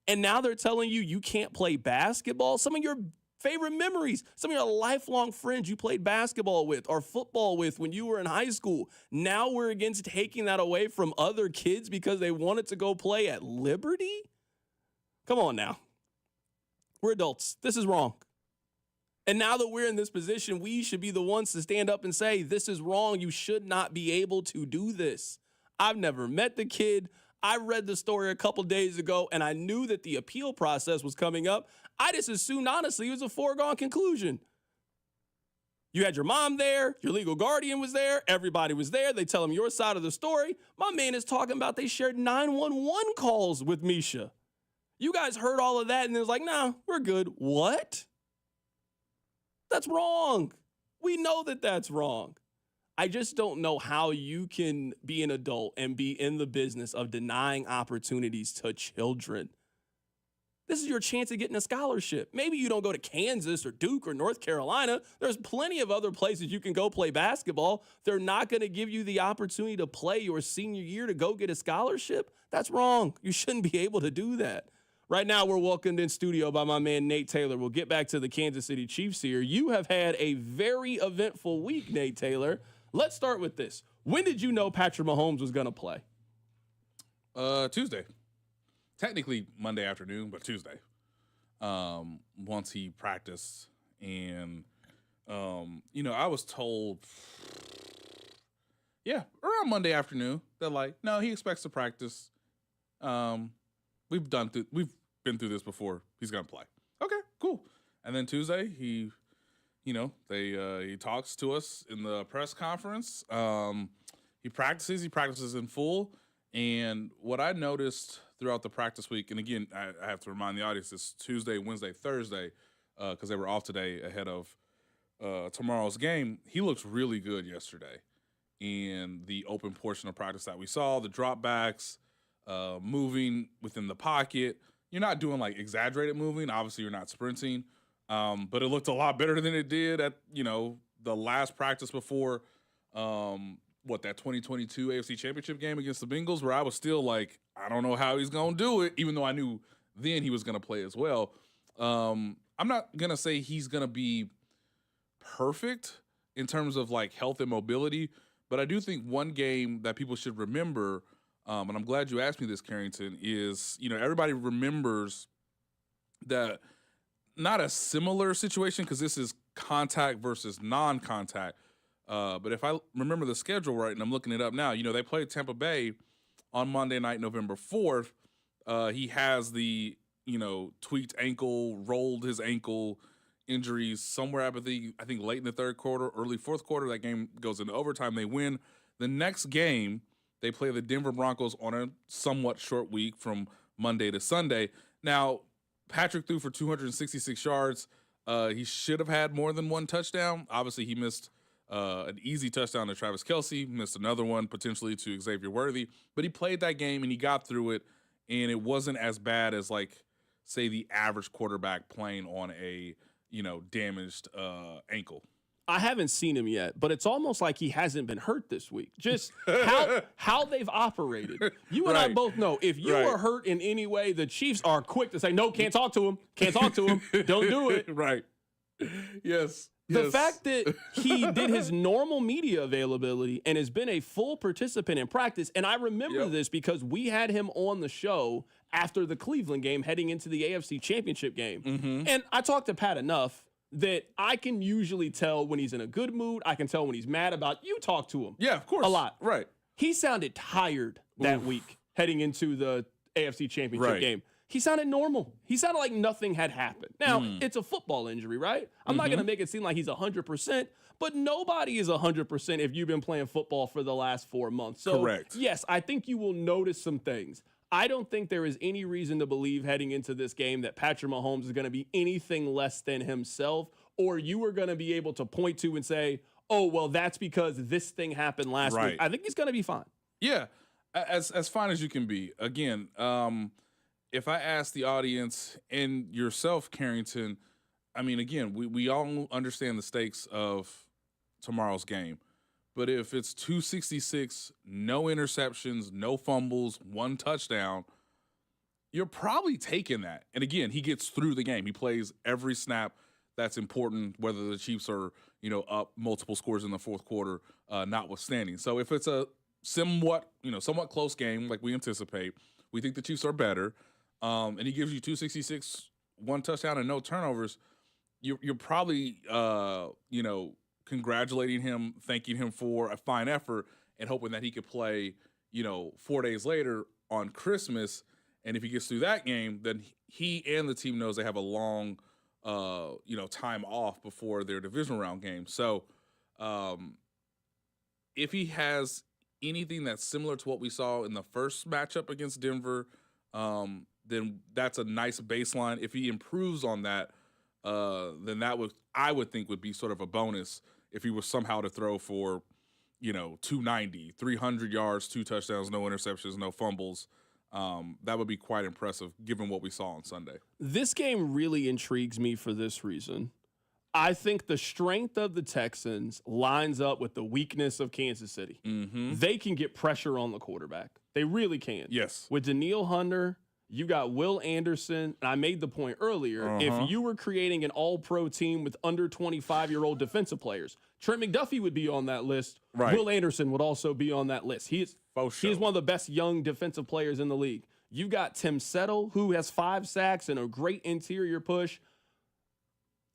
And now they're telling you can't play basketball. Some of your favorite memories, some of your lifelong friends you played basketball with or football with when you were in high school. Now we're against taking that away from other kids because they wanted to go play at Liberty? Come on now. We're adults. This is wrong. And now that we're in this position, we should be the ones to stand up and say, this is wrong. You should not be able to do this. I've never met the kid. I read the story a couple days ago, and I knew that the appeal process was coming up. I just assumed, honestly, it was a foregone conclusion. You had your mom there. Your legal guardian was there. Everybody was there. They tell him your side of the story. My man is talking about they shared 911 calls with Misha. You guys heard all of that, and it was like, nah, we're good. What? That's wrong. We know that that's wrong. I just don't know how you can be an adult and be in the business of denying opportunities to children. This is your chance of getting a scholarship. Maybe you don't go to Kansas or Duke or North Carolina. There's plenty of other places you can go play basketball. They're not going to give you the opportunity to play your senior year to go get a scholarship. That's wrong. You shouldn't be able to do that. Right now, we're welcomed in studio by my man, Nate Taylor. We'll get back to the Kansas City Chiefs here. You have had a very eventful week, Nate Taylor. Let's start with this. When did you know Patrick Mahomes was going to play? Tuesday. Technically Monday afternoon, but Tuesday. Once he practiced. And, I was told, around Monday afternoon, that no, he expects to practice. We've been through this before. He's going to play. Okay, cool. And then Tuesday, he talks to us in the press conference. He practices in full. And what I noticed throughout the practice week, and again, I have to remind the audience, it's Tuesday, Wednesday, Thursday, because they were off today ahead of tomorrow's game. He looks really good yesterday in the open portion of practice that we saw, the dropbacks, moving within the pocket. You're not doing exaggerated moving. Obviously, you're not sprinting. But it looked a lot better than it did at, the last practice before, that 2022 AFC Championship game against the Bengals, where I was still I don't know how he's going to do it, even though I knew then he was going to play as well. I'm not going to say he's going to be perfect in terms of health and mobility, but I do think one game that people should remember, and I'm glad you asked me this, Carrington, is, everybody remembers that not a similar situation because this is contact versus non-contact. But if I remember the schedule right, and I'm looking it up now, they played Tampa Bay on Monday night, November 4th. He has the, tweaked ankle, rolled his ankle injuries somewhere, I think late in the third quarter, early fourth quarter. That game goes into overtime. They win. The next game, they play the Denver Broncos on a somewhat short week from Monday to Sunday. Now, Patrick threw for 266 yards. He should have had more than one touchdown. Obviously, he missed an easy touchdown to Travis Kelce, missed another one potentially to Xavier Worthy. But he played that game and he got through it, and it wasn't as bad as, like, say, the average quarterback playing on a, damaged ankle. I haven't seen him yet, but it's almost like he hasn't been hurt this week. Just how they've operated. You and I both know if you are hurt in any way, the Chiefs are quick to say, no, can't talk to him. Can't talk to him. Don't do it. Right. Yes. The fact that he did his normal media availability and has been a full participant in practice, and I remember this because we had him on the show after the Cleveland game heading into the AFC Championship game. Mm-hmm. And I talked to Pat enough that I can usually tell when he's in a good mood. I can tell when he's mad about you. Talk to him. Yeah, of course. A lot. Right. He sounded tired that week heading into the AFC Championship game. He sounded normal. He sounded like nothing had happened. Now, it's a football injury, right? I'm not going to make it seem like he's 100%, but nobody is 100% if you've been playing football for the last 4 months. So, correct. Yes, I think you will notice some things. I don't think there is any reason to believe heading into this game that Patrick Mahomes is going to be anything less than himself, or you are going to be able to point to and say, oh, well, that's because this thing happened last week. I think he's going to be fine. Yeah, as fine as you can be. Again, if I ask the audience and yourself, Carrington, I mean, again, we all understand the stakes of tomorrow's game. But if it's 266, no interceptions, no fumbles, one touchdown, you're probably taking that. And again, he gets through the game. He plays every snap that's important, whether the Chiefs are, up multiple scores in the fourth quarter, notwithstanding. So if it's a somewhat close game like we anticipate, we think the Chiefs are better, and he gives you 266, one touchdown and no turnovers, you're probably, congratulating him, thanking him for a fine effort, and hoping that he could play, 4 days later on Christmas. And if he gets through that game, then he and the team knows they have a long, time off before their divisional round game. So if he has anything that's similar to what we saw in the first matchup against Denver, then that's a nice baseline. If he improves on that, then I would think would be sort of a bonus if he was somehow to throw for, 290, 300 yards, 2 touchdowns, no interceptions, no fumbles. That would be quite impressive given what we saw on Sunday. This game really intrigues me for this reason. I think the strength of the Texans lines up with the weakness of Kansas City. Mm-hmm. They can get pressure on the quarterback. They really can. Yes. With Danielle Hunter, you got Will Anderson, and I made the point earlier, if you were creating an all-pro team with under 25-year-old defensive players, Trent McDuffie would be on that list. Right. Will Anderson would also be on that list. He is one of the best young defensive players in the league. You've got Tim Settle, who has 5 sacks and a great interior push.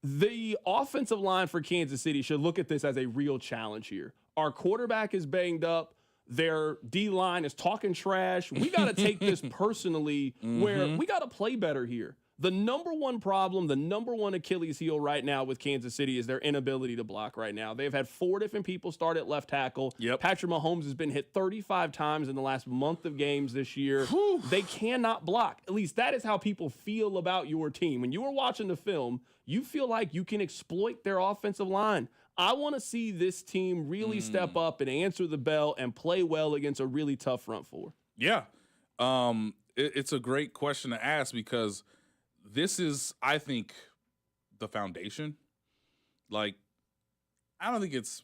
The offensive line for Kansas City should look at this as a real challenge here. Our quarterback is banged up. Their D-line is talking trash. We got to take this personally where we got to play better here. The number one problem, the number one Achilles heel right now with Kansas City is their inability to block right now. They've had 4 different people start at left tackle. Yep. Patrick Mahomes has been hit 35 times in the last month of games this year. Whew. They cannot block. At least that is how people feel about your team. When you are watching the film, you feel like you can exploit their offensive line. I want to see this team really step up and answer the bell and play well against a really tough front four. Yeah. It's a great question to ask because this is, I think, the foundation. Like, I don't think it's,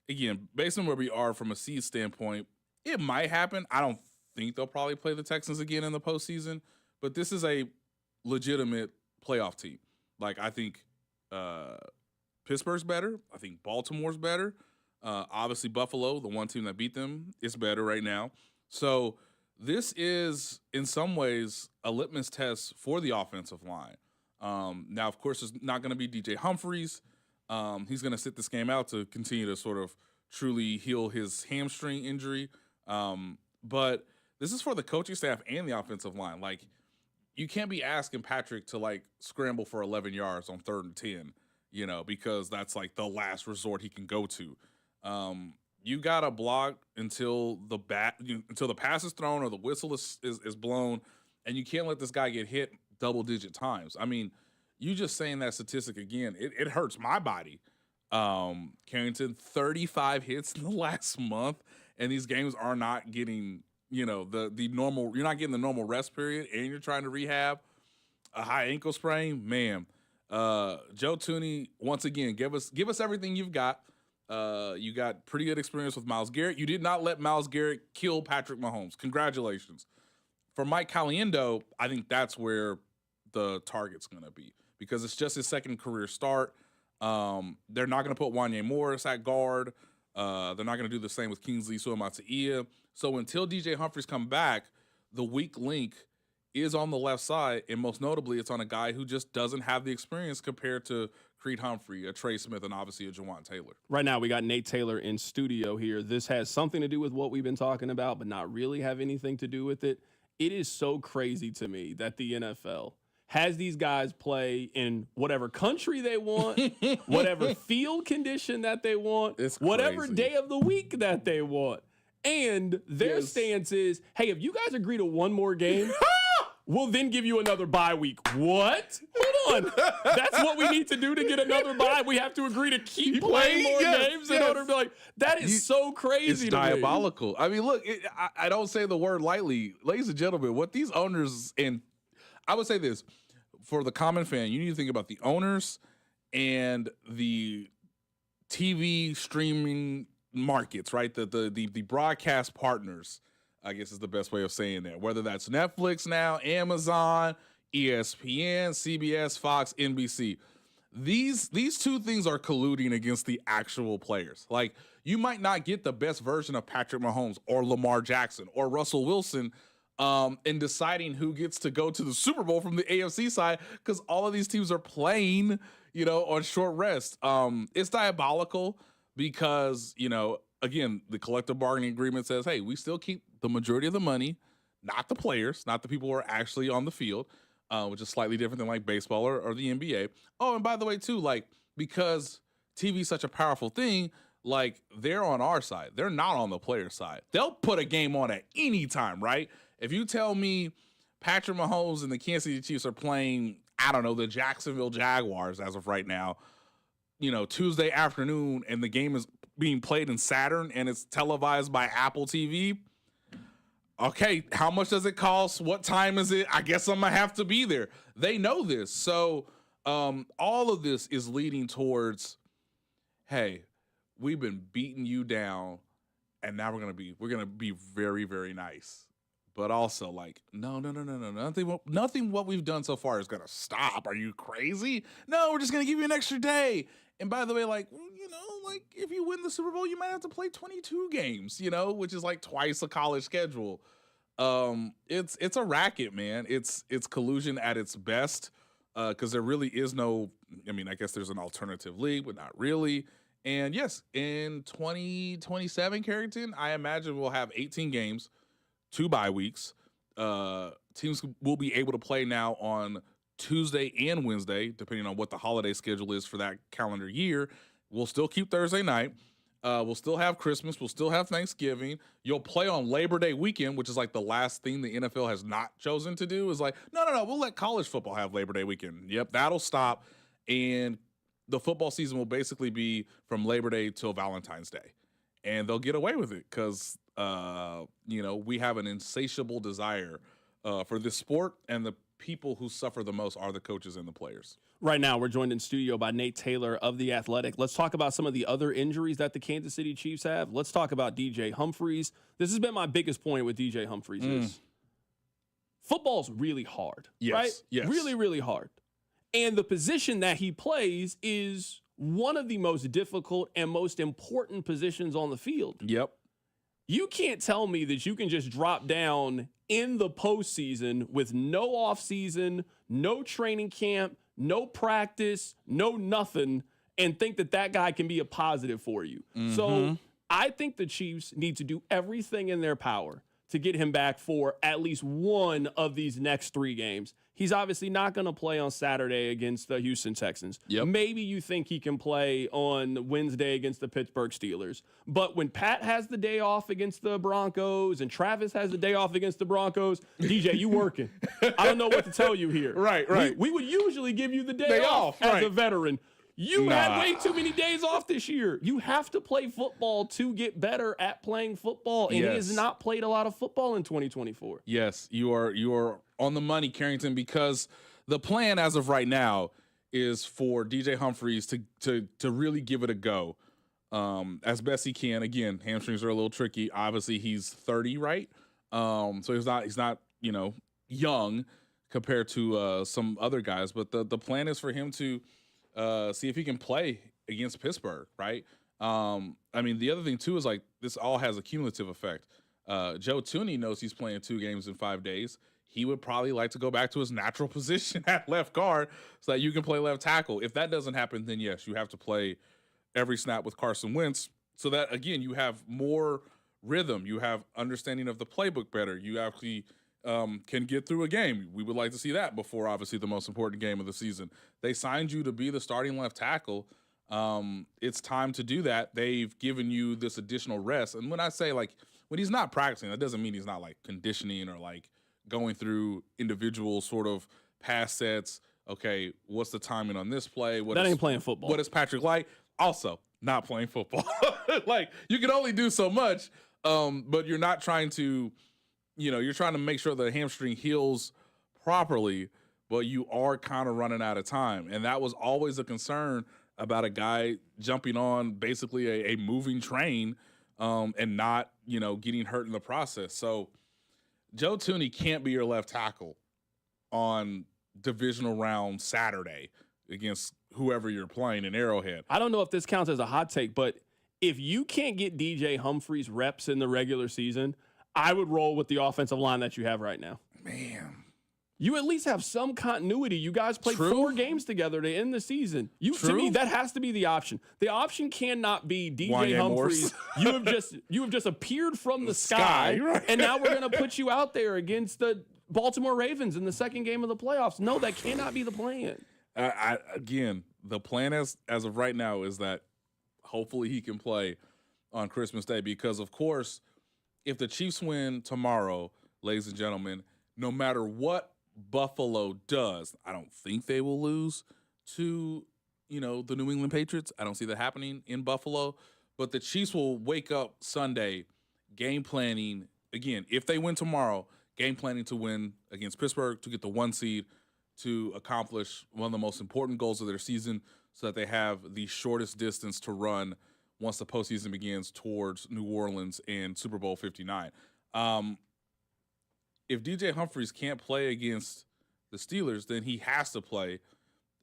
again, based on where we are from a seed standpoint, it might happen. I don't think they'll probably play the Texans again in the postseason, but this is a legitimate playoff team. Like, I think Pittsburgh's better. I think Baltimore's better. Obviously, Buffalo, the one team that beat them, is better right now. So this is, in some ways, a litmus test for the offensive line. Now, of course, it's not going to be DJ Humphries. He's going to sit this game out to continue to sort of truly heal his hamstring injury. But this is for the coaching staff and the offensive line. Like, you can't be asking Patrick to, like, scramble for 11 yards on 3rd and 10, because that's, like, the last resort he can go to. You got to block until the pass is thrown or the whistle is blown, and you can't let this guy get hit double-digit times. I mean, you just saying that statistic again, it hurts my body. Carrington, 35 hits in the last month, and these games are not getting, the normal. You're not getting the normal rest period, and you're trying to rehab a high ankle sprain. Man, Joe Thuney, once again, give us everything you've got. You got pretty good experience with Myles Garrett. You did not let Myles Garrett kill Patrick Mahomes. Congratulations. For Mike Caliendo, I think that's where the target's going to be because it's just his second career start. They're not going to put Wanye Morris at guard. They're not going to do the same with Kingsley Suamataia. So until DJ Humphries come back, the weak link is on the left side, and most notably, it's on a guy who just doesn't have the experience compared to Creed Humphrey, a Trey Smith, and obviously a Jawan Taylor. Right now, we got Nate Taylor in studio here. This has something to do with what we've been talking about, but not really have anything to do with it. It is so crazy to me that the NFL has these guys play in whatever country they want, whatever field condition that they want, whatever day of the week that they want. And their stance is, hey, if you guys agree to one more game, we'll then give you another bye week. What? Hold on. That's what we need to do to get another bye. We have to agree to keep playing more games in order to be like, that is so crazy It's to me. diabolical. I mean, look, I don't say the word lightly. Ladies and gentlemen, what these owners, and I would say this, for the common fan, you need to think about the owners and the TV streaming markets, right? The broadcast partners, I guess is the best way of saying that. Whether that's Netflix now, Amazon, ESPN, CBS, Fox, NBC. These two things are colluding against the actual players. Like, you might not get the best version of Patrick Mahomes or Lamar Jackson or Russell Wilson in deciding who gets to go to the Super Bowl from the AFC side because all of these teams are playing, on short rest. It's diabolical because, again, the collective bargaining agreement says, hey, we still keep the majority of the money, not the players, not the people who are actually on the field, which is slightly different than like baseball or the NBA. Oh, and by the way, too, like, because TV is such a powerful thing, like, they're on our side. They're not on the player side. They'll put a game on at any time, right? If you tell me Patrick Mahomes and the Kansas City Chiefs are playing, I don't know, the Jacksonville Jaguars as of right now, Tuesday afternoon, and the game is being played in Saturn and it's televised by Apple TV, okay, how much does it cost? What time is it? I guess I'm going to have to be there. They know this. So all of this is leading towards, hey, we've been beating you down, and now we're going to be very, very nice. But also, like, no. Nothing what we've done so far is going to stop. Are you crazy? No, we're just going to give you an extra day. And by the way, like, if you win the Super Bowl, you might have to play 22 games, which is like twice a college schedule. It's a racket, man. It's collusion at its best because there really is no, I guess there's an alternative league, but not really. And yes, in 2027, Carrington, I imagine we'll have 18 games, 2 bye weeks. Teams will be able to play now on Tuesday and Wednesday, depending on what the holiday schedule is for that calendar year. We'll still keep Thursday night. We'll still have Christmas. We'll still have Thanksgiving. You'll play on Labor Day weekend, which is like the last thing the NFL has not chosen to do is like, no, we'll let college football have Labor Day weekend. Yep, that'll stop. And the football season will basically be from Labor Day till Valentine's Day. And they'll get away with it because, we have an insatiable desire for this sport, and the people who suffer the most are the coaches and the players. Right now, we're joined in studio by Nate Taylor of The Athletic. Let's talk about some of the other injuries that the Kansas City Chiefs have. Let's talk about DJ Humphries. This has been my biggest point with DJ Humphries is football's really hard, right? Yes. Really, really hard. And the position that he plays is one of the most difficult and most important positions on the field. Yep. You can't tell me that you can just drop down in the postseason with no offseason, no training camp, no practice, no nothing, and think that guy can be a positive for you. So I think the Chiefs need to do everything in their power to get him back for at least one of these next 3 games. He's obviously not going to play on Saturday against the Houston Texans. Yep. Maybe you think he can play on Wednesday against the Pittsburgh Steelers. But when Pat has the day off against the Broncos and Travis has the day off against the Broncos, DJ, you working. I don't know what to tell you here. Right. We would usually give you the day off as a veteran. You had way too many days off this year. You have to play football to get better at playing football, and he has not played a lot of football in 2024. Yes, you are on the money, Carrington, because the plan as of right now is for DJ Humphries to really give it a go as best he can. Again, hamstrings are a little tricky. Obviously, he's 30, right? So he's not young compared to some other guys. But the plan is for him to see if he can play against Pittsburgh, right? I mean, the other thing, too, is like this all has a cumulative effect. Joe Thuney knows he's playing 2 games in 5 days. He would probably like to go back to his natural position at left guard so that you can play left tackle. If that doesn't happen, then yes, you have to play every snap with Carson Wentz so that, again, you have more rhythm. You have understanding of the playbook better. You actually can get through a game. We would like to see that before, obviously, the most important game of the season. They signed you to be the starting left tackle. It's time to do that. They've given you this additional rest. And when I say, like, when he's not practicing, that doesn't mean he's not, like, conditioning or, like, going through individual sort of pass sets. Okay, what's the timing on this play? That ain't playing football. What is Patrick like? Also, not playing football. Like, you can only do so much, but you're not trying to, you're trying to make sure the hamstring heals properly, but you are kind of running out of time. And that was always a concern about a guy jumping on basically a moving train and not, getting hurt in the process. So Joe Thuney can't be your left tackle on divisional round Saturday against whoever you're playing in Arrowhead. I don't know if this counts as a hot take, but if you can't get DJ Humphries reps in the regular season, I would roll with the offensive line that you have right now. Man. You at least have some continuity. You guys played 4 games together to end the season. To me, that has to be the option. The option cannot be DJ Humphries. you have just appeared from the sky right. And now we're going to put you out there against the Baltimore Ravens in the second game of the playoffs. No, that cannot be the plan. Again, the plan as of right now is that hopefully he can play on Christmas Day because, of course, if the Chiefs win tomorrow, ladies and gentlemen, no matter what Buffalo does, I don't think they will lose to, the New England Patriots. I don't see that happening in Buffalo. But the Chiefs will wake up Sunday game planning, again, if they win tomorrow, game planning to win against Pittsburgh to get the 1 seed to accomplish one of the most important goals of their season so that they have the shortest distance to run once the postseason begins towards New Orleans and Super Bowl 59. If DJ Humphries can't play against the Steelers, then he has to play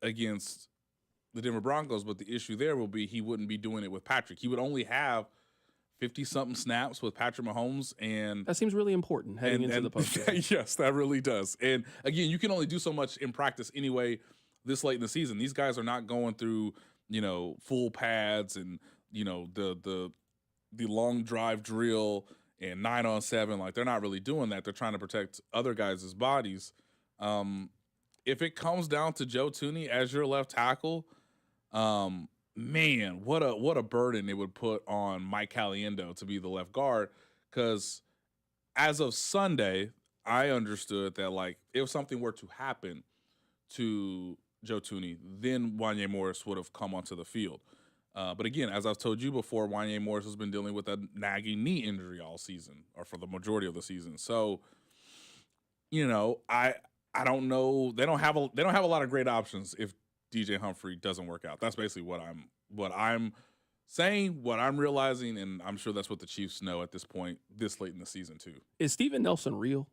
against the Denver Broncos. But the issue there will be he wouldn't be doing it with Patrick. He would only have 50-something snaps with Patrick Mahomes. And that seems really important heading into the postseason. Yes, that really does. And, again, you can only do so much in practice anyway this late in the season. These guys are not going through, full pads and, the long drive drill and 9-on-7, like they're not really doing that. They're trying to protect other guys' bodies. If it comes down to Joe Thuney as your left tackle, man, what a burden it would put on Mike Caliendo to be the left guard. Because as of Sunday, I understood that like if something were to happen to Joe Thuney, then Wanya Morris would have come onto the field. But again, as I've told you before, Wanya Morris has been dealing with a nagging knee injury all season, or for the majority of the season. So, I don't know. They don't have a lot of great options if DJ Humphrey doesn't work out. That's basically what I'm saying, what I'm realizing, and I'm sure that's what the Chiefs know at this point, this late in the season too. Is Steven Nelson real?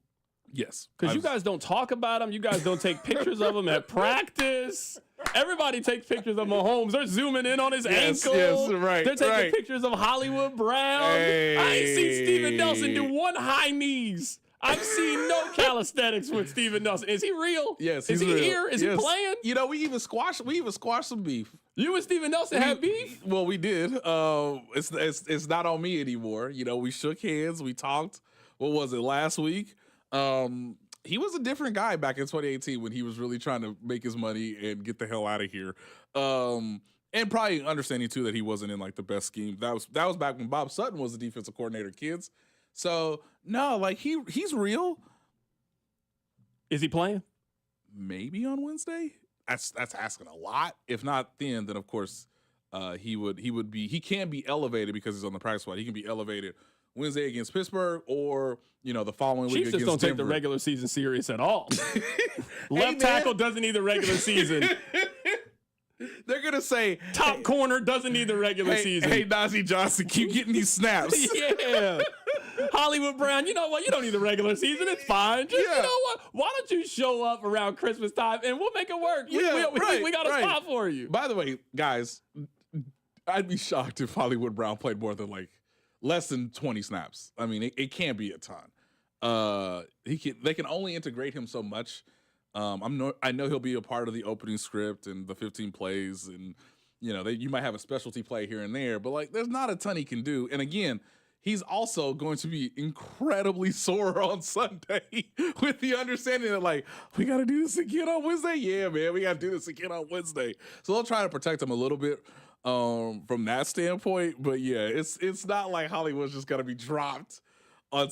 Yes. Because you guys don't talk about him. You guys don't take pictures of him at practice. Everybody takes pictures of Mahomes. They're zooming in on his ankle. Yes, right. They're taking pictures of Hollywood Brown. Hey. I ain't seen Steven Nelson do 1 high knees. I've seen no calisthenics with Steven Nelson. Is he real? Yes, he's real. Is he here? Is he playing? We even squashed some beef. You and Steven Nelson have beef? Well, we did. It's not on me anymore. We shook hands, we talked, what was it, last week? He was a different guy back in 2018 when he was really trying to make his money and get the hell out of here. And probably understanding too that he wasn't in like the best scheme. That was back when Bob Sutton was the defensive coordinator, kids. So no, like he's real. Is he playing? Maybe on Wednesday. That's asking a lot. If not then of course he can be elevated because he's on the practice squad. He can be elevated Wednesday against Pittsburgh or, the following week Chiefs against just don't Denver. take the regular season serious at all. Left tackle doesn't need the regular season. They're going to say top corner doesn't need the regular season. Hey, Najee Johnson, keep getting these snaps. Yeah. Hollywood Brown, you know what? You don't need the regular season. It's fine. Just, you know what? Why don't you show up around Christmas time and we'll make it work? We got a spot for you. By the way, guys, I'd be shocked if Hollywood Brown played more than less than 20 snaps. I mean, it can't be a ton. They can only integrate him so much. I know he'll be a part of the opening script and the 15 plays, and you might have a specialty play here and there, but there's not a ton he can do. And again, he's also going to be incredibly sore on Sunday with the understanding that we got to do this again on Wednesday. Yeah, man, we got to do this again on Wednesday. So they'll try to protect him a little bit from that standpoint. But yeah, it's not like Hollywood's just gonna be dropped on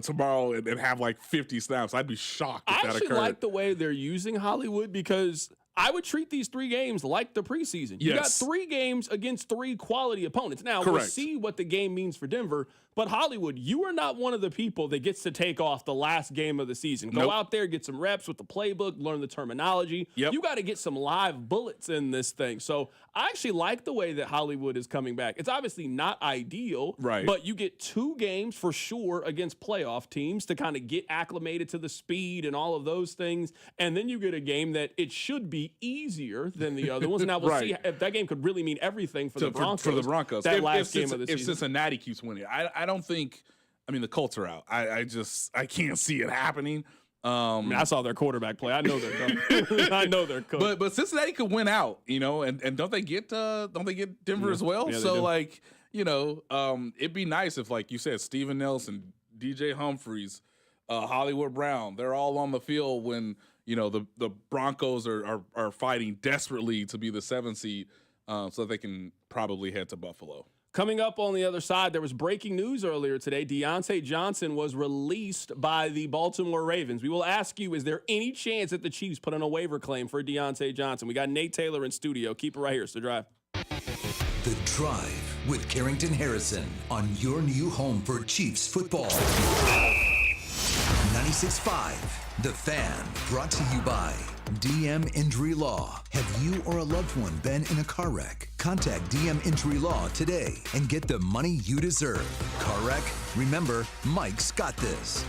tomorrow and have 50 snaps. I'd be shocked if that occurred. I actually like the way they're using Hollywood because I would treat these 3 games like the preseason. You got 3 games against 3 quality opponents. Now, we'll see what the game means for Denver, but Hollywood, you are not one of the people that gets to take off the last game of the season. Go out there, get some reps with the playbook, learn the terminology. You got to get some live bullets in this thing. So I actually like the way that Hollywood is coming back. It's obviously not ideal, but you get 2 games for sure against playoff teams to kind of get acclimated to the speed and all of those things. And then you get a game that it should be easier than the other ones. Now we'll see if that game could really mean everything for the Broncos. For the Broncos, that last game of the season. If Cincinnati keeps winning, I don't think. I mean, the Colts are out. I can't see it happening. I saw their quarterback play. I know they're cooked. I know they're cooked. But Cincinnati could win out, and don't they get Denver as well? Yeah, so it'd be nice if, like you said, Steven Nelson, DJ Humphries, Hollywood Brown, they're all on the field when the Broncos are fighting desperately to be the 7th seed, so they can probably head to Buffalo. Coming up on the other side, there was breaking news earlier today. Deontay Johnson was released by the Baltimore Ravens. We will ask you, is there any chance that the Chiefs put in a waiver claim for Deontay Johnson? We got Nate Taylor in studio. Keep it right here. It's The Drive. The Drive with Carrington Harrison on your new home for Chiefs football. 96.5, The Fan, brought to you by DM Injury Law. Have you or a loved one been in a car wreck? Contact DM Injury Law today and get the money you deserve. Car wreck? Remember, Mike's got this.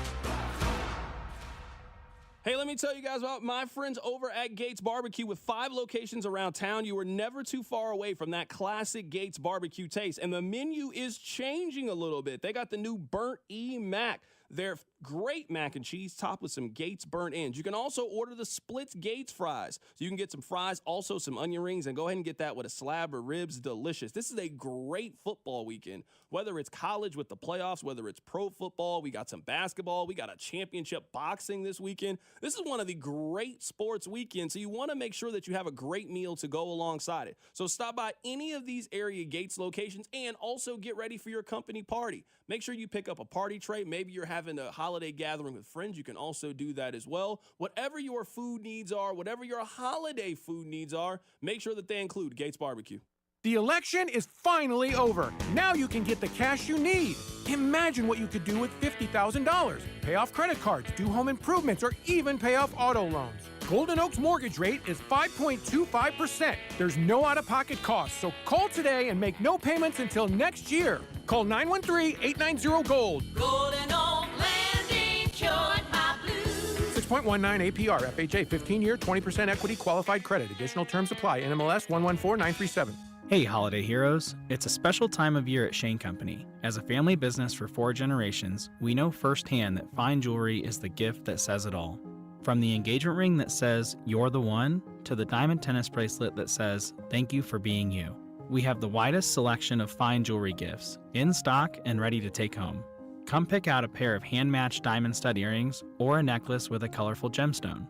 Hey, let me tell you guys about my friends over at Gates Barbecue. With 5 locations around town, you are never too far away from that classic Gates Barbecue taste. And the menu is changing a little bit. They got the new Burnt E Mac. They're great mac and cheese topped with some Gates burnt ends. You can also order the Splits Gates fries. So you can get some fries, also some onion rings, and go ahead and get that with a slab of ribs. Delicious. This is a great football weekend. Whether it's college with the playoffs, whether it's pro football, we got some basketball, we got a championship boxing this weekend. This is one of the great sports weekends, so you want to make sure that you have a great meal to go alongside it. So stop by any of these area Gates locations and also get ready for your company party. Make sure you pick up a party tray. Maybe you're having a holiday gathering with friends. You can also do that as well. Whatever your food needs are, whatever your holiday food needs are, make sure that they include Gates Barbecue. The election is finally over. Now you can get the cash you need. Imagine what you could do with $50,000. Pay off credit cards, do home improvements, or even pay off auto loans. Golden Oak's mortgage rate is 5.25%. There's no out-of-pocket costs, so call today and make no payments until next year. Call 913-890-GOLD. Golden Oak Lending cured my blues. 6.19 APR, FHA, 15-year, 20% equity, qualified credit. Additional terms apply. NMLS 114937. Hey, holiday heroes. It's a special time of year at Shane Company. As a family business for 4 generations, we know firsthand that fine jewelry is the gift that says it all. From the engagement ring that says, "You're the one," to the diamond tennis bracelet that says, "Thank you for being you." We have the widest selection of fine jewelry gifts, in stock and ready to take home. Come pick out a pair of hand-matched diamond stud earrings or a necklace with a colorful gemstone.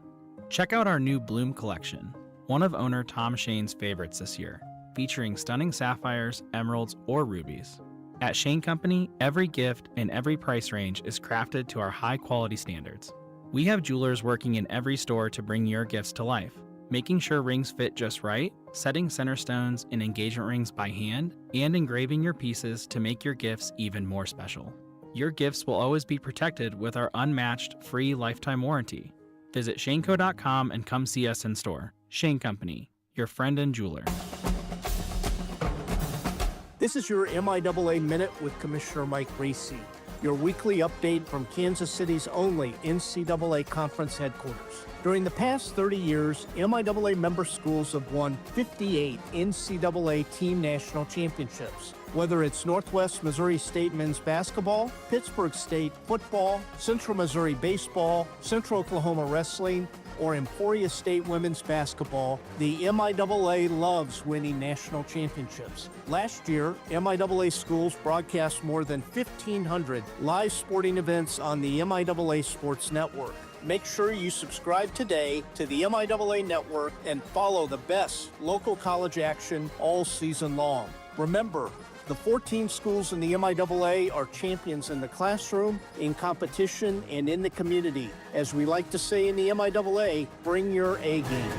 Check out our new Bloom collection, one of owner Tom Shane's favorites this year, featuring stunning sapphires, emeralds, or rubies. At Shane Company, every gift and every price range is crafted to our high-quality standards. We have jewelers working in every store to bring your gifts to life, making sure rings fit just right, setting center stones and engagement rings by hand, and engraving your pieces to make your gifts even more special. Your gifts will always be protected with our unmatched free lifetime warranty. Visit shaneco.com and come see us in store. Shane Company, your friend and jeweler. This is your MIAA Minute with Commissioner Mike Reese, your weekly update from Kansas City's only NCAA Conference headquarters. During the past 30 years, MIAA member schools have won 58 NCAA team national championships. Whether it's Northwest Missouri State men's basketball, Pittsburgh State football, Central Missouri baseball, Central Oklahoma wrestling, or Emporia State women's basketball, the MIAA loves winning national championships. Last year, MIAA schools broadcast more than 1,500 live sporting events on the MIAA Sports Network. Make sure you subscribe today to the MIAA Network and follow the best local college action all season long. Remember, the 14 schools in the MIAA are champions in the classroom, in competition, and in the community. As we like to say in the MIAA, bring your A game.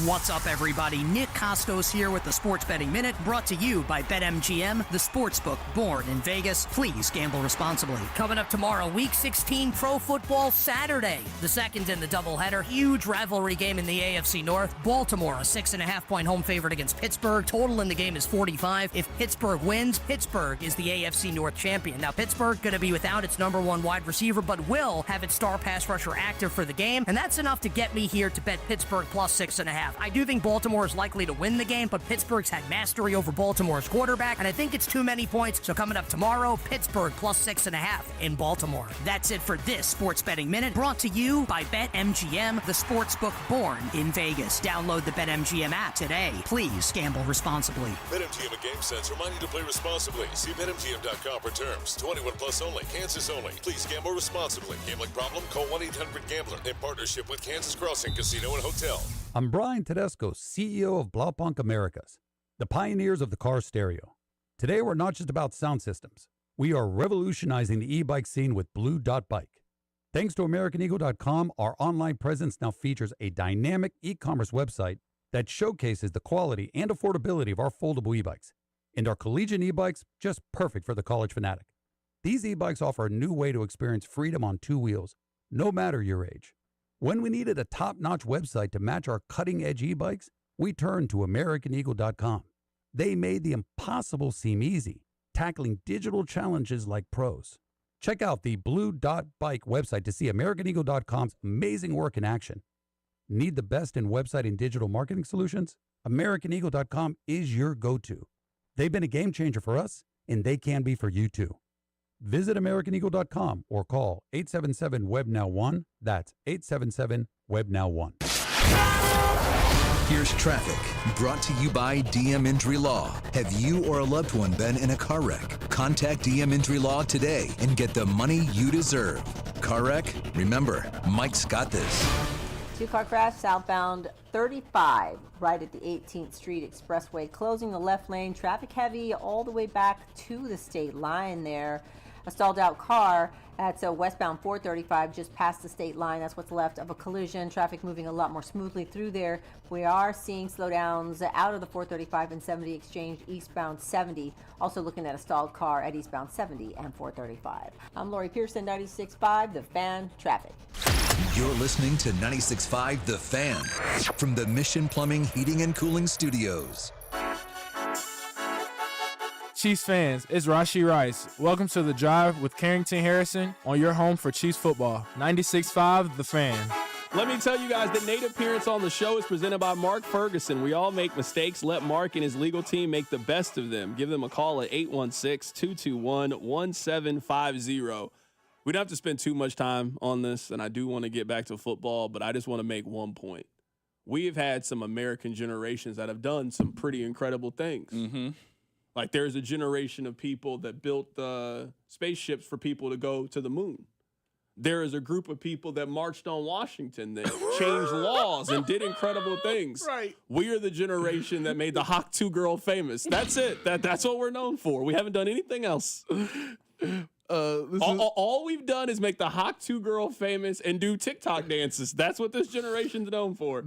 What's up, everybody? Nick Costos here with the Sports Betting Minute, brought to you by BetMGM, the sportsbook born in Vegas. Please gamble responsibly. Coming up tomorrow, Week 16 Pro Football Saturday, the second in the doubleheader. Huge rivalry game in the AFC North. Baltimore, a 6.5-point home favorite against Pittsburgh. Total in the game is 45. If Pittsburgh wins, Pittsburgh is the AFC North champion. Now, Pittsburgh going to be without its number one wide receiver, but will have its star pass rusher active for the game, and that's enough to get me here to bet Pittsburgh plus 6.5. I do think Baltimore is likely to win the game, but Pittsburgh's had mastery over Baltimore's quarterback, and I think it's too many points. So coming up tomorrow, Pittsburgh plus 6.5 in Baltimore. That's it for this Sports Betting Minute, brought to you by BetMGM, the sportsbook born in Vegas. Download the BetMGM app today. Please gamble responsibly. BetMGM and GameSense remind you to play responsibly. See BetMGM.com for terms. 21 plus only. Kansas only. Please gamble responsibly. Gambling problem? Call 1-800-GAMBLER. In partnership with Kansas Crossing Casino and Hotel. I'm Brian Tedesco, CEO of Blaupunk Americas, the pioneers of the car stereo. Today, we're not just about sound systems. We are revolutionizing the e-bike scene with Blue Dot Bike. Thanks to AmericanEagle.com, our online presence now features a dynamic e-commerce website that showcases the quality and affordability of our foldable e-bikes. And our collegiate e-bikes, just perfect for the college fanatic. These e-bikes offer a new way to experience freedom on two wheels, no matter your age. When we needed a top-notch website to match our cutting-edge e-bikes, we turned to AmericanEagle.com. They made the impossible seem easy, tackling digital challenges like pros. Check out the Blue Dot Bike website to see AmericanEagle.com's amazing work in action. Need the best in website and digital marketing solutions? AmericanEagle.com is your go-to. They've been a game changer for us, and they can be for you too. Visit AmericanEagle.com or call 877-WEB-NOW-1. That's 877-WEB-NOW-1. Here's traffic, brought to you by DM Injury Law. Have you or a loved one been in a car wreck? Contact DM Injury Law today and get the money you deserve. Car wreck? Remember, Mike's got this. Two-car crash southbound 35 right at the 18th Street Expressway, closing the left lane. Traffic heavy all the way back to the state line there. A stalled out car at westbound 435 just past the state line. That's what's left of a collision. Traffic moving a lot more smoothly through there. We are seeing slowdowns out of the 435 and 70 exchange eastbound 70. Also looking at a stalled car at eastbound 70 and 435. I'm Lori Pearson, 96.5 The Fan Traffic. You're listening to 96.5 The Fan from the Mission Plumbing, Heating, and Cooling Studios. Chiefs fans, it's Rashee Rice. Welcome to The Drive with Carrington Harrison on your home for Chiefs football. 96.5 The Fan. Let me tell you guys, the Nate appearance on the show is presented by Mark Ferguson. We all make mistakes. Let Mark and his legal team make the best of them. Give them a call at 816-221-1750. We don't have to spend too much time on this, and I do want to get back to football, but I just want to make one point. We have had some American generations that have done some pretty incredible things. Like there's a generation of people that built spaceships for people to go to the moon. There is a group of people that marched on Washington that changed laws and did incredible things. Right. We are the generation that made the Hawk 2 girl famous. That's it. That's what we're known for. We haven't done anything else. All we've done is make the Hawk 2 girl famous and do TikTok dances. That's what this generation's known for.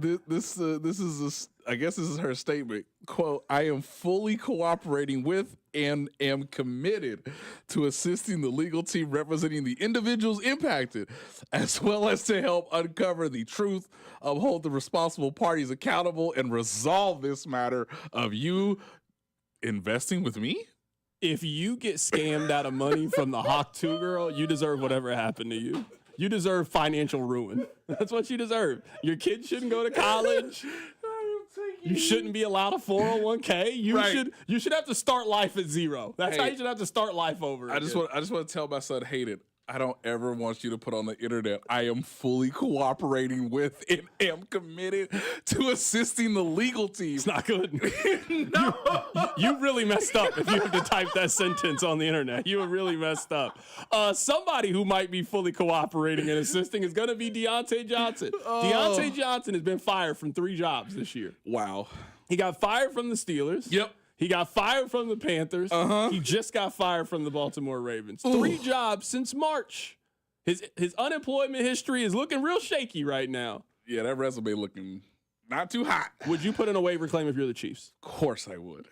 I guess this is her statement. Quote, I am fully cooperating with and am committed to assisting the legal team representing the individuals impacted, as well as to help uncover the truth, uphold the responsible parties accountable, and resolve this matter of you investing with me. If you get scammed out of money from the Hawk 2 girl, you deserve whatever happened to you. You deserve financial ruin. That's what you deserve. Your kids shouldn't go to college. You shouldn't be allowed a 401k. You should have to start life at zero. That's how you should have to start life over. I just want to tell my son Hayden, I don't ever want you to put on the internet, I am fully cooperating with and am committed to assisting the legal team. It's not good. No. You really messed up if you have to type that sentence on the internet. You were really messed up. Somebody who might be fully cooperating and assisting is going to be Deontay Johnson. Deontay Johnson has been fired from 3 jobs this year. Wow. He got fired from the Steelers. Yep. He got fired from the Panthers. He just got fired from the Baltimore Ravens. 3 jobs since March. His unemployment history is looking real shaky right now. Yeah, that resume looking not too hot. Would you put in a waiver claim if you're the Chiefs? Of course I would.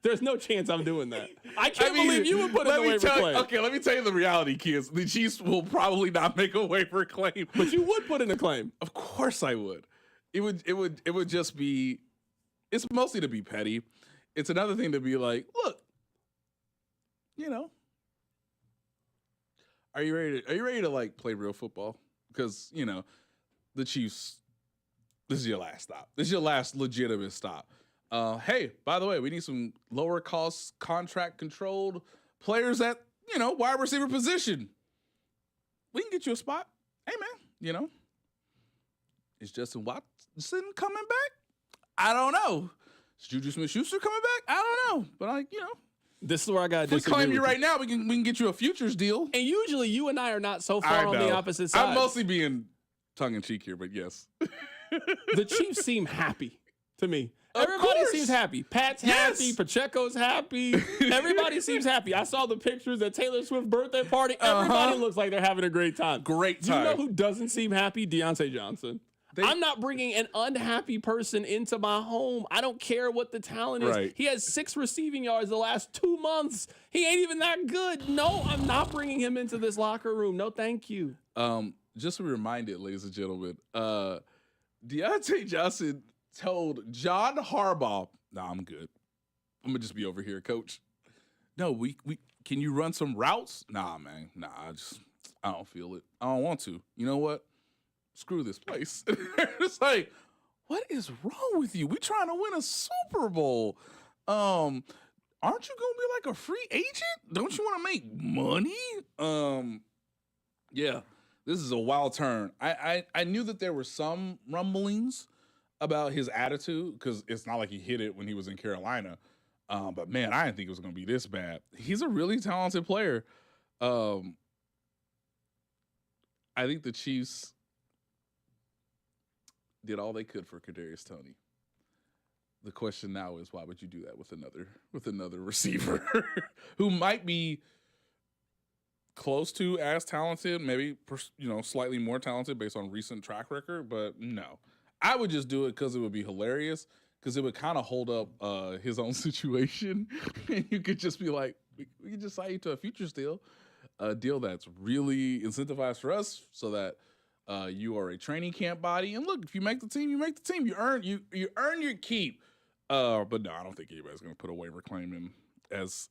There's no chance I'm doing that. I can't believe you would put in a waiver claim. Okay, let me tell you the reality, kids. The Chiefs will probably not make a waiver claim. But you would put in a claim. Of course I would. It would just be, it's mostly to be petty. It's another thing to be like, look, are you ready to like play real football? Because, the Chiefs, this is your last stop. This is your last legitimate stop. Hey, by the way, we need some lower cost contract controlled players at, wide receiver position. We can get you a spot. Hey man, is Justin Watson coming back? I don't know. Is Juju Smith-Schuster coming back? I don't know. But this is where I got to disagree. If we claim you right now, we can get you a futures deal. And usually you and I are not so far on the opposite side. I'm mostly being tongue in cheek here, but yes. The Chiefs seem happy to me. Everybody seems happy. Pat's happy. Pacheco's happy. Everybody seems happy. I saw the pictures at Taylor Swift's birthday party. Everybody looks like they're having a great time. Great time. You know who doesn't seem happy? Deontay Johnson. I'm not bringing an unhappy person into my home. I don't care what the talent is. Right. He has 6 receiving yards the last 2 months. He ain't even that good. No, I'm not bringing him into this locker room. No, thank you. Just to be reminded, ladies and gentlemen, Deontay Johnson told John Harbaugh, "Nah, I'm good. I'm gonna just be over here, coach. No, we can you run some routes? Nah, man. Nah, I don't feel it. I don't want to. You know what? Screw this place." It's like, what is wrong with you? We trying to win a Super Bowl. Aren't you gonna be like a free agent? Don't you want to make money? Yeah, this is a wild turn. I knew that there were some rumblings about his attitude because it's not like he hit it when he was in Carolina. But man, I didn't think it was gonna be this bad. He's a really talented player. I think the Chiefs did all they could for Kadarius Toney. The question now is, why would you do that with another receiver who might be close to as talented, maybe slightly more talented based on recent track record? But no, I would just do it because it would be hilarious. Because it would kind of hold up his own situation, and you could just be like, we could just sign you to a futures deal, a deal that's really incentivized for us, so that you are a training camp body. And look, if you make the team, you make the team. You earn your keep. But no, I don't think anybody's going to put a waiver claim in as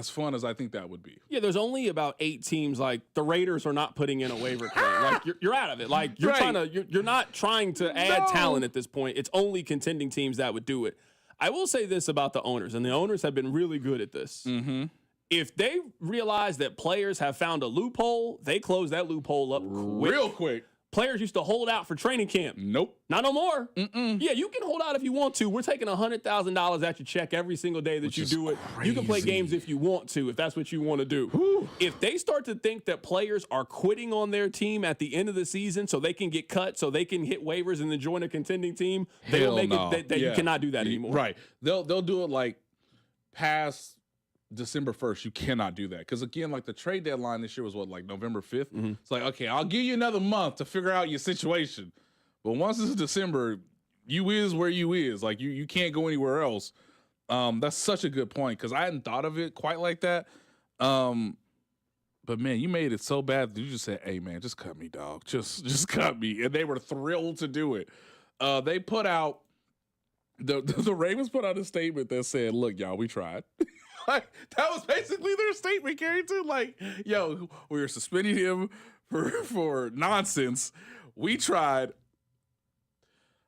fun as I think that would be. Yeah, there's only about 8 teams. Like the Raiders are not putting in a waiver claim. Like you're out of it. Like you're not trying to add talent at this point. It's only contending teams that would do it. I will say this about the owners, and the owners have been really good at this. Mm-hmm. If they realize that players have found a loophole, they close that loophole up real quick. Players used to hold out for training camp. Nope. Not no more. Yeah, you can hold out if you want to. We're taking $100,000 at your check every single day that you do it. Crazy. You can play games if you want to, if that's what you want to do. Whew. If they start to think that players are quitting on their team at the end of the season so they can get cut, so they can hit waivers and then join a contending team, they will make it that you cannot do that anymore. Right. They'll do it like past December 1st. You cannot do that. Because again, like the trade deadline this year was what, like November 5th? It's like, okay, I'll give you another month to figure out your situation. But once it's December, you is where you is. Like you can't go anywhere else. That's such a good point because I hadn't thought of it quite like that. But man, you made it so bad that you just said, hey man, just cut me, dog. Just cut me. And they were thrilled to do it. They put out the Ravens put out a statement that said, look, y'all, we tried. Like, that was basically their statement, Carrington. Like, yo, we were suspending him for nonsense. We tried.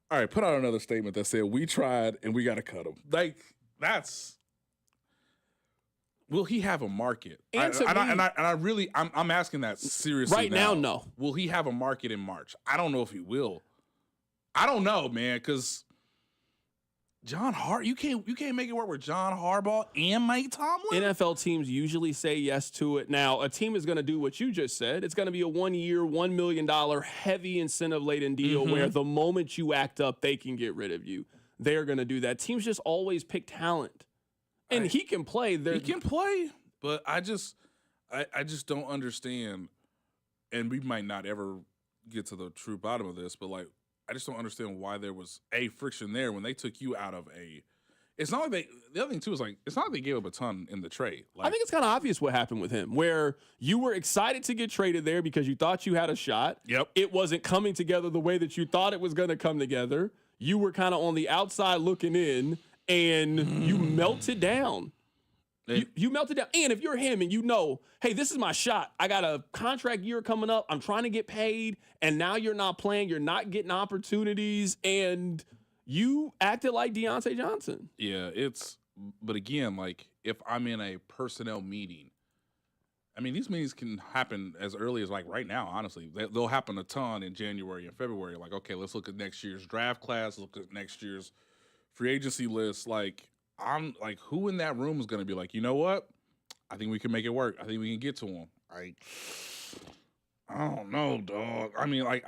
All right, put out another statement that said, we tried and we got to cut him. Like, that's. Will he have a market? I'm asking that seriously. Right now, no. Will he have a market in March? I don't know if he will. I don't know, man, because you can't make it work with John Harbaugh and Mike Tomlin. NFL teams usually say yes to it. Now, a team is going to do what you just said. It's going to be a 1 year, $1 million heavy incentive-laden deal where the moment you act up, they can get rid of you. They're going to do that. Teams just always pick talent. And he can play. He can play, but I just don't understand, and we might not ever get to the true bottom of this, but like, I just don't understand why there was friction there when they took you out of it's not like the other thing too is like, it's not like they gave up a ton in the trade. Like, I think it's kind of obvious what happened with him, where you were excited to get traded there because you thought you had a shot. Yep. It wasn't coming together the way that you thought it was going to come together. You were kind of on the outside looking in, and you melted down. You melted down. And if you're him and you know, hey, this is my shot. I got a contract year coming up. I'm trying to get paid. And now you're not playing. You're not getting opportunities. And you acted like Deontay Johnson. Yeah, but again, like if I'm in a personnel meeting, I mean, these meetings can happen as early as like right now, honestly. They'll happen a ton in January and February. Like, okay, let's look at next year's draft class. Look at next year's free agency list. Like, I'm like, who in that room is going to be like, you know what? I think we can make it work. I think we can get to him. Like, I don't know, dog. I mean, like,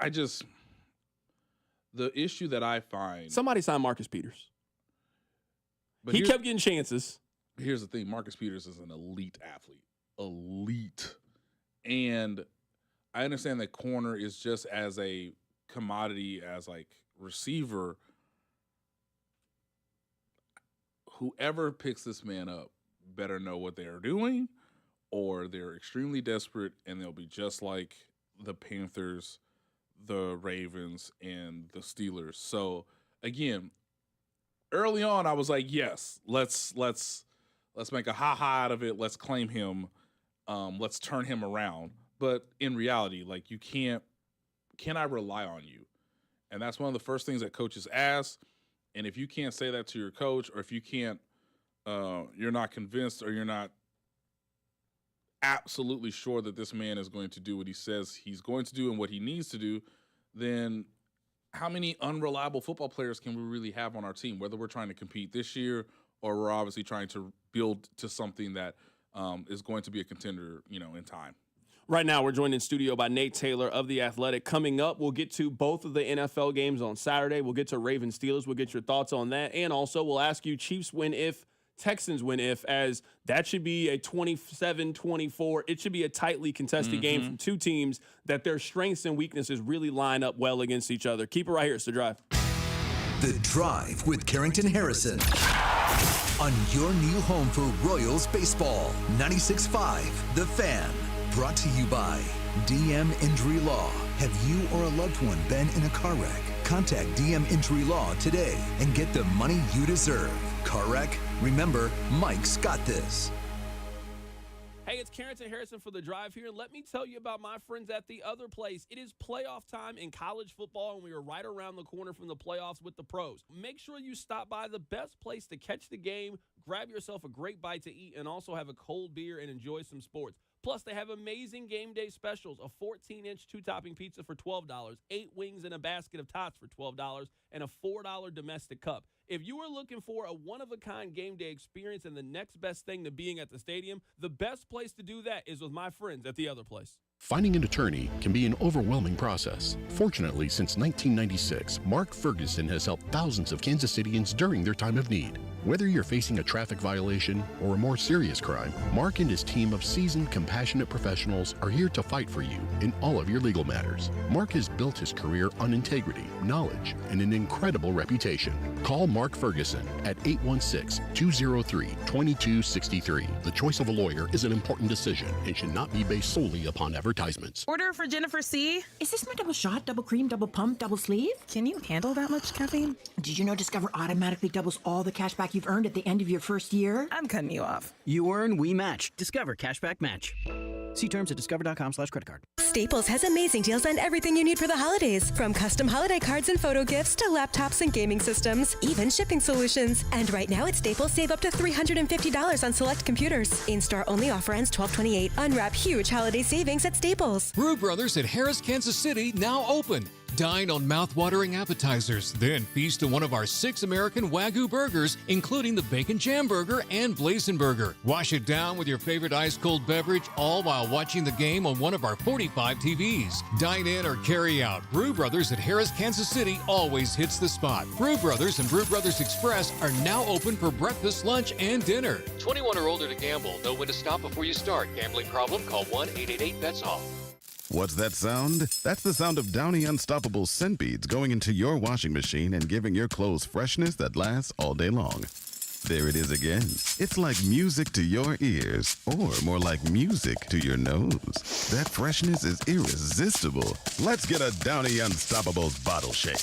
the issue that I find. Somebody signed Marcus Peters. But he kept getting chances. Here's the thing. Marcus Peters is an elite athlete. Elite. And I understand that corner is just as a commodity as like receiver. Whoever picks this man up better know what they are doing, or they're extremely desperate and they'll be just like the Panthers, the Ravens, and the Steelers. So again, early on I was like, yes, let's make a ha-ha out of it. Let's claim him. Let's turn him around. But in reality, like, can I rely on you? And that's one of the first things that coaches ask. And if you can't say that to your coach, or if you can't, you're not convinced, or you're not absolutely sure that this man is going to do what he says he's going to do and what he needs to do, then how many unreliable football players can we really have on our team, whether we're trying to compete this year or we're obviously trying to build to something that is going to be a contender, in time. Right now, we're joined in studio by Nate Taylor of The Athletic. Coming up, we'll get to both of the NFL games on Saturday. We'll get to Ravens Steelers. We'll get your thoughts on that. And also, we'll ask you Chiefs win if, Texans win if, as that should be a 27-24. It should be a tightly contested game from two teams that their strengths and weaknesses really line up well against each other. Keep it right here. It's The Drive. The Drive with Carrington Harrison on your new home for Royals baseball. 96.5 The Fan. Brought to you by DM Injury Law. Have you or a loved one been in a car wreck? Contact DM Injury Law today and get the money you deserve. Car wreck? Remember, Mike's got this. Hey, it's Carrington Harrison for The Drive here. Let me tell you about my friends at The Other Place. It is playoff time in college football, and we are right around the corner from the playoffs with the pros. Make sure you stop by the best place to catch the game, grab yourself a great bite to eat, and also have a cold beer and enjoy some sports. Plus, they have amazing game day specials, a 14-inch two-topping pizza for $12, 8 wings and a basket of tots for $12, and a $4 domestic cup. If you are looking for a one-of-a-kind game day experience and the next best thing to being at the stadium, the best place to do that is with my friends at The Other Place. Finding an attorney can be an overwhelming process. Fortunately, since 1996, Mark Ferguson has helped thousands of Kansas Cityans during their time of need. Whether you're facing a traffic violation or a more serious crime, Mark and his team of seasoned, compassionate professionals are here to fight for you in all of your legal matters. Mark has built his career on integrity, knowledge, and an incredible reputation. Call Mark Ferguson at 816-203-2263. The choice of a lawyer is an important decision and should not be based solely upon advertisements. Order for Jennifer C. Is this my double shot, double cream, double pump, double sleeve? Can you handle that much caffeine? Did you know Discover automatically doubles all the cash back you've earned at the end of your first year? I'm cutting you off. You earn, we match. Discover Cashback Match. See terms at discover.com/creditcard. Staples has amazing deals on everything you need for the holidays, from custom holiday cards and photo gifts to laptops and gaming systems, even shipping solutions. And right now at Staples, save up to $350 on select computers. In-store only offer ends 12/28. Unwrap huge holiday savings at Staples. Brew Brothers at Harris, Kansas City, now open. Dine on mouth-watering appetizers, then feast on one of our 6 American Wagyu burgers, including the Bacon Jam Burger and Blazing Burger. Wash it down with your favorite ice-cold beverage, all while watching the game on one of our 45 TVs. Dine in or carry out. Brew Brothers at Harris, Kansas City always hits the spot. Brew Brothers and Brew Brothers Express are now open for breakfast, lunch, and dinner. 21 or older to gamble. Know when to stop before you start. Gambling problem? Call 1-888-BETS-OFF. What's that sound? That's the sound of Downy Unstoppable scent beads going into your washing machine and giving your clothes freshness that lasts all day long. There it is again. It's like music to your ears, or more like music to your nose. That freshness is irresistible. Let's get a Downy Unstoppables bottle shake.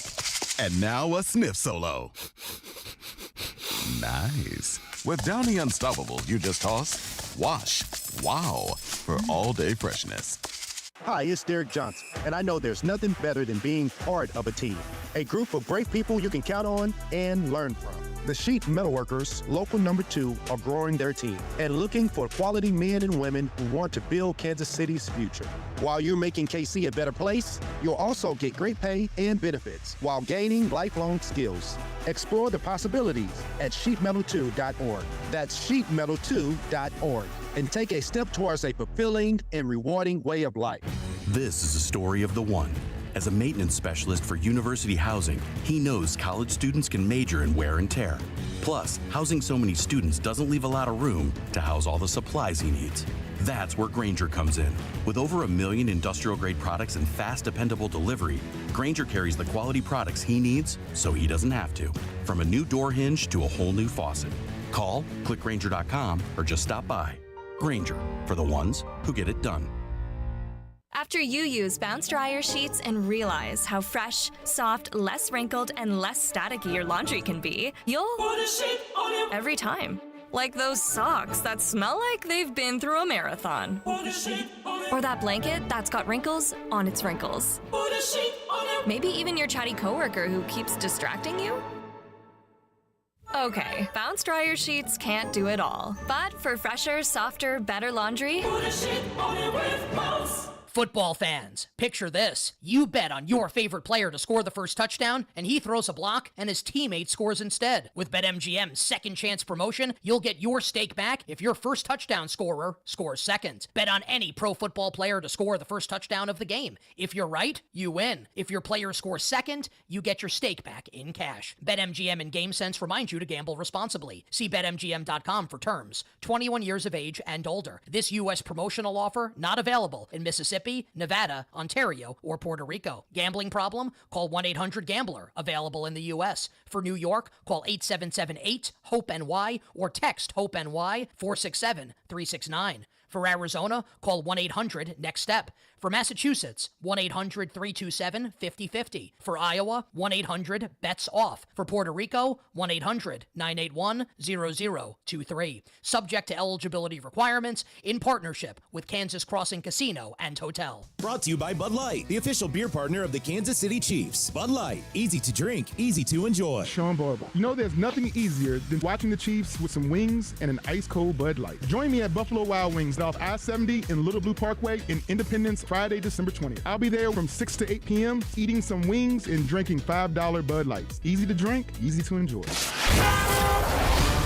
And now a sniff solo. Nice. With Downy Unstoppables, you just toss, wash, wow, for all-day freshness. Hi, it's Derek Johnson, and I know there's nothing better than being part of a team. A group of great people you can count on and learn from. The Sheet Metalworkers, Local Number 2, are growing their team and looking for quality men and women who want to build Kansas City's future. While you're making KC a better place, you'll also get great pay and benefits while gaining lifelong skills. Explore the possibilities at sheetmetal2.org. That's sheetmetal2.org. And take a step towards a fulfilling and rewarding way of life. This is a story of the one. As a maintenance specialist for university housing, he knows college students can major in wear and tear. Plus, housing so many students doesn't leave a lot of room to house all the supplies he needs. That's where Grainger comes in. With over 1 million industrial-grade products and fast, dependable delivery, Grainger carries the quality products he needs so he doesn't have to. From a new door hinge to a whole new faucet. Call, click Grainger.com, or just stop by. Grainger, for the ones who get it done. After you use Bounce Dryer sheets and realize how fresh, soft, less wrinkled, and less staticky your laundry can be, you'll put a sheet on it every time. Like those socks that smell like they've been through a marathon. Put a sheet on it. Or that blanket that's got wrinkles on its wrinkles. Put a sheet on it. Maybe even your chatty coworker who keeps distracting you. Okay, Bounce Dryer sheets can't do it all. But for fresher, softer, better laundry, put a sheet on it with Bounce. Football fans, picture this. You bet on your favorite player to score the first touchdown, and he throws a block, and his teammate scores instead. With BetMGM's second chance promotion, you'll get your stake back if your first touchdown scorer scores second. Bet on any pro football player to score the first touchdown of the game. If you're right, you win. If your player scores second, you get your stake back in cash. BetMGM and GameSense remind you to gamble responsibly. See BetMGM.com for terms. 21 years of age and older. This U.S. promotional offer not available in Mississippi, Nevada, Ontario, or Puerto Rico. Gambling problem? Call 1-800-GAMBLER. Available in the U.S. For New York, call 877-8-HOPE-NY or text HOPE-NY 467-369. For Arizona, call 1-800-NEXT-STEP. For Massachusetts, 1-800-327-5050. For Iowa, 1-800-BETS-OFF. For Puerto Rico, 1-800-981-0023. Subject to eligibility requirements, in partnership with Kansas Crossing Casino and Hotel. Brought to you by Bud Light, the official beer partner of the Kansas City Chiefs. Bud Light, easy to drink, easy to enjoy. Sean Barber. You know there's nothing easier than watching the Chiefs with some wings and an ice-cold Bud Light. Join me at Buffalo Wild Wings off I-70 in Little Blue Parkway in Independence Friday, December 20th. I'll be there from 6 to 8 p.m. eating some wings and drinking $5 Bud Lights. Easy to drink, easy to enjoy.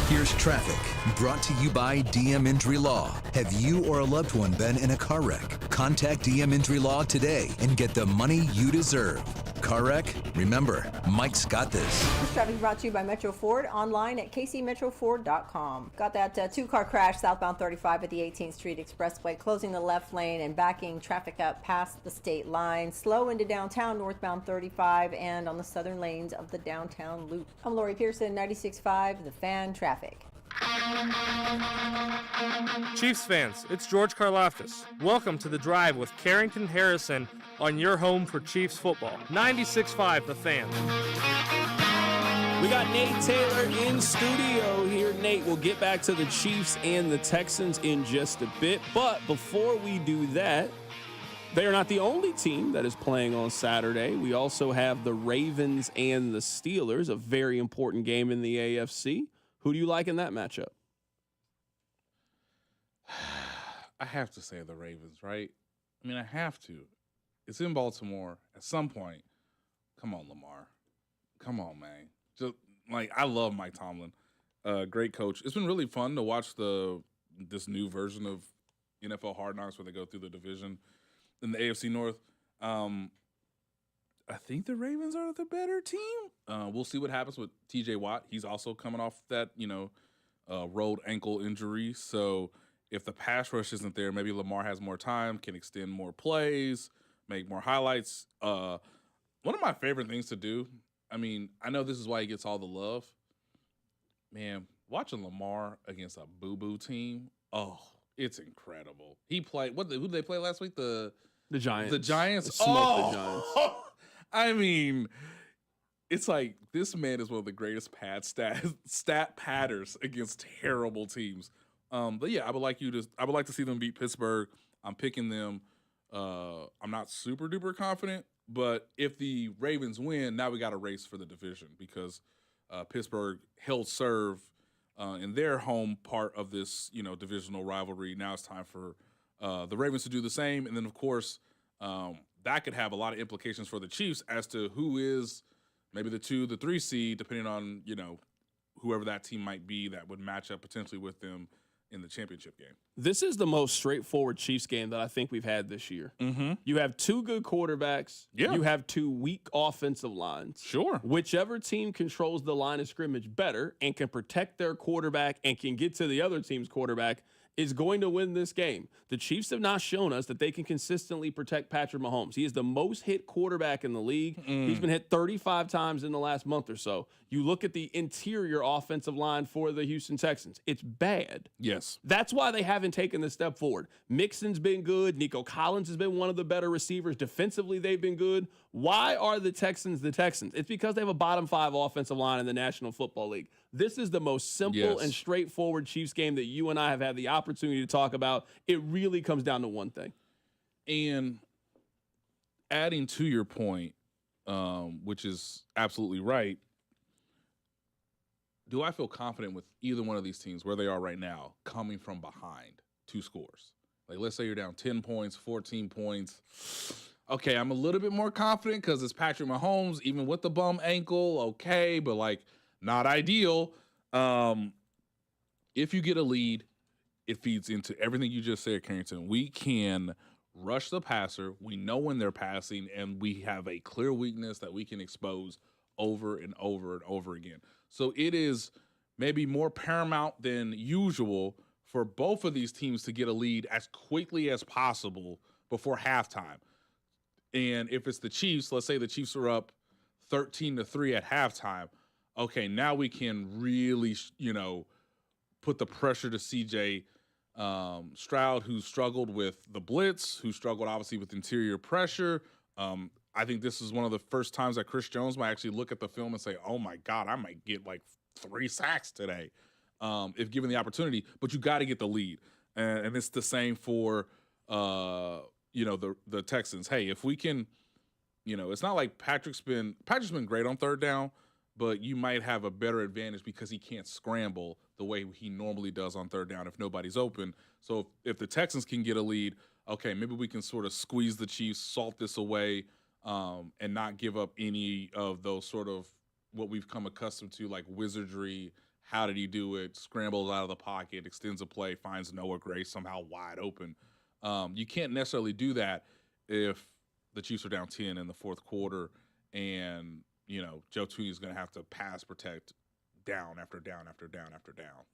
Here's traffic, brought to you by DM Injury Law. Have you or a loved one been in a car wreck? Contact DM Injury Law today and get the money you deserve. Car wreck? Remember, Mike's got this. This traffic brought to you by Metro Ford, online at kcmetroford.com. Got that two-car crash southbound 35 at the 18th Street Expressway, closing the left lane and backing traffic up past the state line. Slow into downtown northbound 35 and on the southern lanes of the downtown loop. I'm Lori Pearson, 96.5 The Fan Traffic. Chiefs fans, it's George Karlaftis. Welcome to The Drive with Carrington Harrison on your home for Chiefs football. 96.5 The Fan. We got Nate Taylor in studio here. Nate, we'll get back to the Chiefs and the Texans in just a bit. But before we do that, they are not the only team that is playing on Saturday. We also have the Ravens and the Steelers, a very important game in the AFC. Who do you like in that matchup? I have to say the Ravens, right? I mean, I have to. It's in Baltimore. At some point, come on, Lamar. Come on, man. Just like, I love Mike Tomlin. Great coach. It's been really fun to watch this new version of NFL Hard Knocks where they go through the division in the AFC North. I think the Ravens are the better team. We'll see what happens with TJ Watt. He's also coming off that, rolled ankle injury. So if the pass rush isn't there, maybe Lamar has more time, can extend more plays, make more highlights. One of my favorite things to do, I mean, I know this is why he gets all the love. Man, watching Lamar against a boo-boo team, oh, it's incredible. He played, who did they play last week? The Giants. The Giants. They smoked the Giants. I mean, it's like this man is one of the greatest stat padders against terrible teams. But yeah, I would like to see them beat Pittsburgh. I'm picking them. I'm not super duper confident, but if the Ravens win, now we got a race for the division because Pittsburgh held serve in their home part of this, divisional rivalry. Now it's time for the Ravens to do the same, and then of course. That could have a lot of implications for the Chiefs as to who is maybe the 2, the 3 seed, depending on, whoever that team might be that would match up potentially with them in the championship game. This is the most straightforward Chiefs game that I think we've had this year. Mm-hmm. You have 2 good quarterbacks. Yeah. You have 2 weak offensive lines. Sure. Whichever team controls the line of scrimmage better and can protect their quarterback and can get to the other team's quarterback is going to win this game. The Chiefs have not shown us that they can consistently protect Patrick Mahomes. He is the most hit quarterback in the league. He's been hit 35 times in the last month or so. You look at the interior offensive line for the Houston Texans. It's bad. Yes. That's why they haven't taken the step forward. Mixon's been good. Nico Collins has been one of the better receivers. Defensively, they've been good. Why are the Texans the Texans? It's because they have a bottom 5 offensive line in the National Football League. This is the most simple and straightforward Chiefs game that you and I have had the opportunity to talk about. It really comes down to one thing. And adding to your point, which is absolutely right, do I feel confident with either one of these teams where they are right now coming from behind 2 scores? Like, let's say you're down 10 points, 14 points. Okay, I'm a little bit more confident because it's Patrick Mahomes, even with the bum ankle, okay, but, like, not ideal. If you get a lead, it feeds into everything you just said, Carrington. We can rush the passer. We know when they're passing, and we have a clear weakness that we can expose over and over and over again. So it is maybe more paramount than usual for both of these teams to get a lead as quickly as possible before halftime. And if it's the Chiefs, let's say the Chiefs are up 13-3 at halftime. Okay, now we can really, put the pressure to CJ Stroud, who struggled with the blitz, who struggled obviously with interior pressure. I think this is one of the first times that Chris Jones might actually look at the film and say, oh, my God, I might get like 3 sacks today if given the opportunity. But you got to get the lead. And it's the same for, the Texans. Hey, if we can, it's not like Patrick's been great on third down, but you might have a better advantage because he can't scramble the way he normally does on third down if nobody's open. So if the Texans can get a lead, okay, maybe we can sort of squeeze the Chiefs, salt this away, and not give up any of those sort of what we've come accustomed to, like wizardry. How did he do it? Scrambles out of the pocket, extends a play, finds Noah Gray somehow wide open. You can't necessarily do that if the Chiefs are down 10 in the fourth quarter and, Joe Tooney is going to have to pass protect down after down after down after down.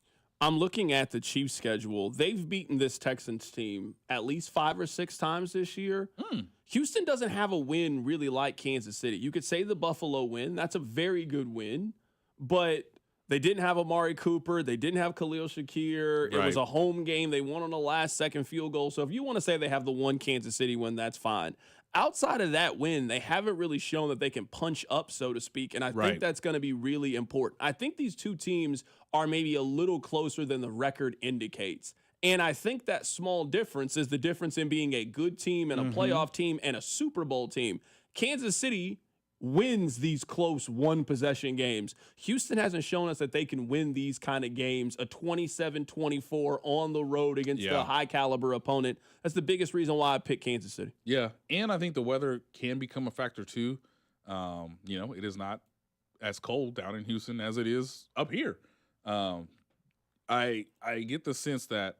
I'm looking at the Chiefs schedule. They've beaten this Texans team at least 5 or 6 times this year. Houston doesn't have a win really like Kansas City. You could say the Buffalo win. That's a very good win. But they didn't have Amari Cooper. They didn't have Khalil Shakir. It was a home game. They won on a last-second field goal. So if you want to say they have the one Kansas City win, that's fine. Outside of that win, they haven't really shown that they can punch up, so to speak, and I think that's going to be really important. I think these two teams are maybe a little closer than the record indicates, and I think that small difference is the difference in being a good team and a playoff team and a Super Bowl team. Kansas City wins these close one-possession games. Houston hasn't shown us that they can win these kind of games, a 27-24 on the road against a high-caliber opponent. That's the biggest reason why I picked Kansas City. Yeah, and I think the weather can become a factor too. It is not as cold down in Houston as it is up here. I get the sense that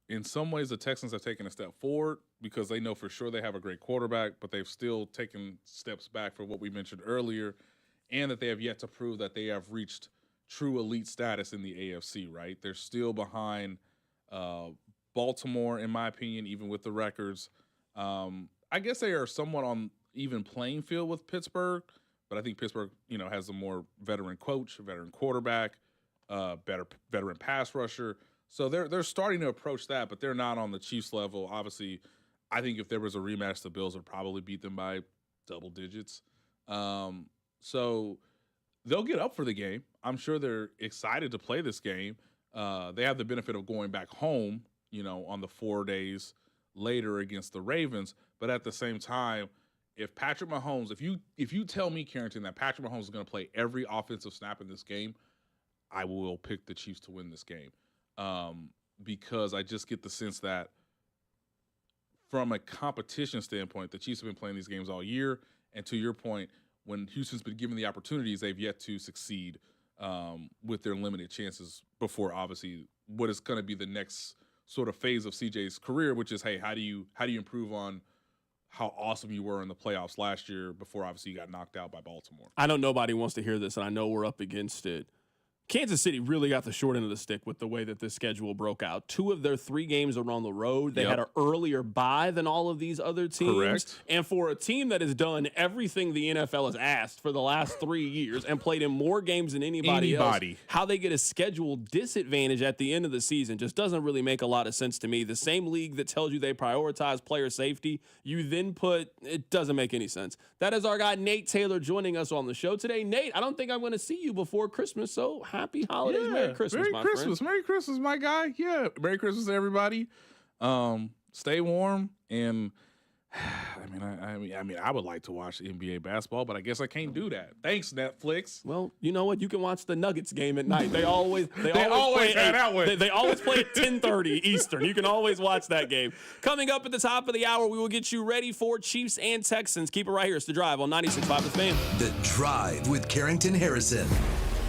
in some ways the Texans have taken a step forward because they know for sure they have a great quarterback, but they've still taken steps back for what we mentioned earlier, and that they have yet to prove that they have reached true elite status in the AFC, right? They're still behind Baltimore, in my opinion, even with the records. I guess they are somewhat on even playing field with Pittsburgh, but I think Pittsburgh, has a more veteran coach, a veteran quarterback, better veteran pass rusher. So they're starting to approach that, but they're not on the Chiefs level. Obviously, I think if there was a rematch, the Bills would probably beat them by double digits. So they'll get up for the game. I'm sure they're excited to play this game. They have the benefit of going back home, on the 4 days later against the Ravens. But at the same time, if Patrick Mahomes, if you tell me, Carrington, that Patrick Mahomes is going to play every offensive snap in this game, I will pick the Chiefs to win this game. Because I just get the sense that from a competition standpoint, the Chiefs have been playing these games all year. And to your point, when Houston's been given the opportunities, they've yet to succeed with their limited chances before, obviously, what is going to be the next sort of phase of CJ's career, which is, hey, how do you improve on how awesome you were in the playoffs last year before, obviously, you got knocked out by Baltimore? I know nobody wants to hear this, and I know we're up against it. Kansas City really got the short end of the stick with the way that this schedule broke out. 2 of their 3 games are on the road. They had an earlier bye than all of these other teams. Correct. And for a team that has done everything the NFL has asked for the last 3 years and played in more games than anybody else, how they get a schedule disadvantage at the end of the season just doesn't really make a lot of sense to me. The same league that tells you they prioritize player safety, you then put – it doesn't make any sense. That is our guy Nate Taylor joining us on the show today. Nate, I don't think I'm going to see you before Christmas, so happy holidays. Yeah, Merry Christmas, my friend. Merry Christmas, my guy. Yeah, Merry Christmas to everybody. Stay warm, and I would like to watch NBA basketball, but I guess I can't do that. Thanks, Netflix. Well, you know what? You can watch the Nuggets game at night. They always play at 10:30 Eastern. You can always watch that game. Coming up at the top of the hour, we will get you ready for Chiefs and Texans. Keep it right here. It's The Drive on 96.5 The Fan. The Drive with Carrington Harrison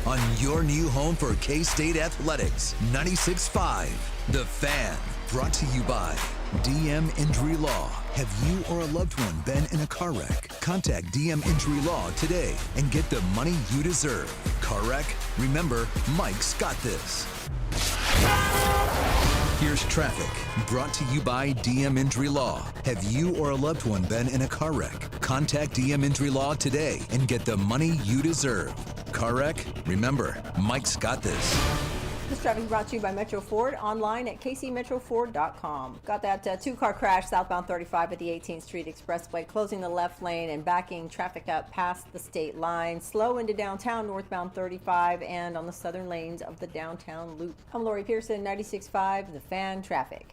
on your new home for K-State Athletics, 96.5 The Fan. Brought to you by DM Injury Law. Have you or a loved one been in a car wreck? Contact DM Injury Law today and get the money you deserve. Car wreck? Remember, Mike's got this. Here's traffic, brought to you by DM Injury Law. Have you or a loved one been in a car wreck? Contact DM Injury Law today and get the money you deserve. Car wreck? Remember, Mike's got this. The traffic brought to you by Metro Ford, online at kcmetroford.com. Got that two-car crash southbound 35 at the 18th Street Expressway, closing the left lane and backing traffic up past the state line. Slow into downtown northbound 35 and on the southern lanes of the downtown loop. I'm Lori Pearson, 96.5, The Fan Traffic.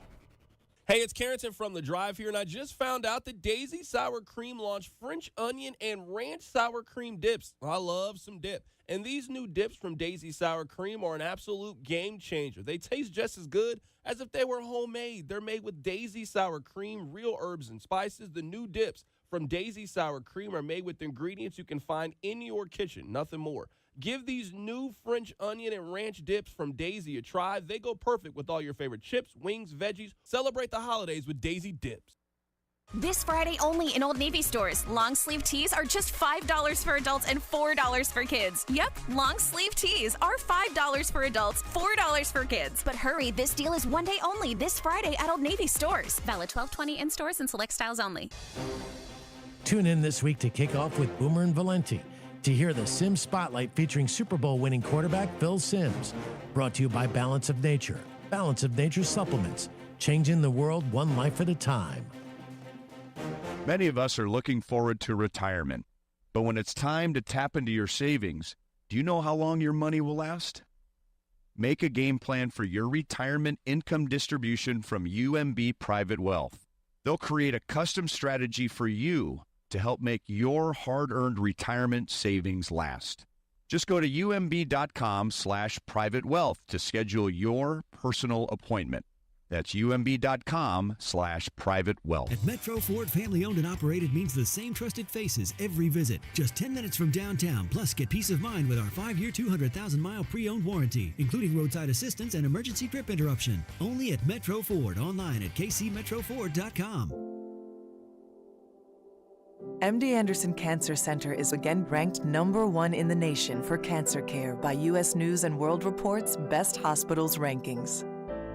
Hey, it's Carrington from The Drive here, and I just found out that Daisy Sour Cream launched French onion and ranch sour cream dips. I love some dip. And these new dips from Daisy Sour Cream are an absolute game changer. They taste just as good as if they were homemade. They're made with Daisy Sour Cream, real herbs and spices. The new dips from Daisy Sour Cream are made with ingredients you can find in your kitchen, nothing more. Give these new French onion and ranch dips from Daisy a try. They go perfect with all your favorite chips, wings, veggies. Celebrate the holidays with Daisy dips. This Friday only in Old Navy stores. Long sleeve tees are just $5 for adults and $4 for kids. Yep, long sleeve tees are $5 for adults, $4 for kids. But hurry, this deal is one day only this Friday at Old Navy stores. Valid 12/20 in stores and select styles only. Tune in this week to kick off with Boomer and Valenti to hear the Sims Spotlight featuring Super Bowl winning quarterback Phil Simms. Brought to you by Balance of Nature. Balance of Nature supplements, changing the world one life at a time. Many of us are looking forward to retirement. But when it's time to tap into your savings, do you know how long your money will last? Make a game plan for your retirement income distribution from UMB Private Wealth. They'll create a custom strategy for you to help make your hard-earned retirement savings last. Just go to umb.com/private wealth to schedule your personal appointment. That's umb.com/private wealth. At Metro Ford, family owned and operated means the same trusted faces every visit. Just 10 minutes from downtown. Plus, get peace of mind with our 5-year, 200,000-mile pre-owned warranty, including roadside assistance and emergency trip interruption. Only at Metro Ford, online at kcmetroford.com. MD Anderson Cancer Center is again ranked #1 in the nation for cancer care by U.S. News & World Report's Best Hospitals rankings.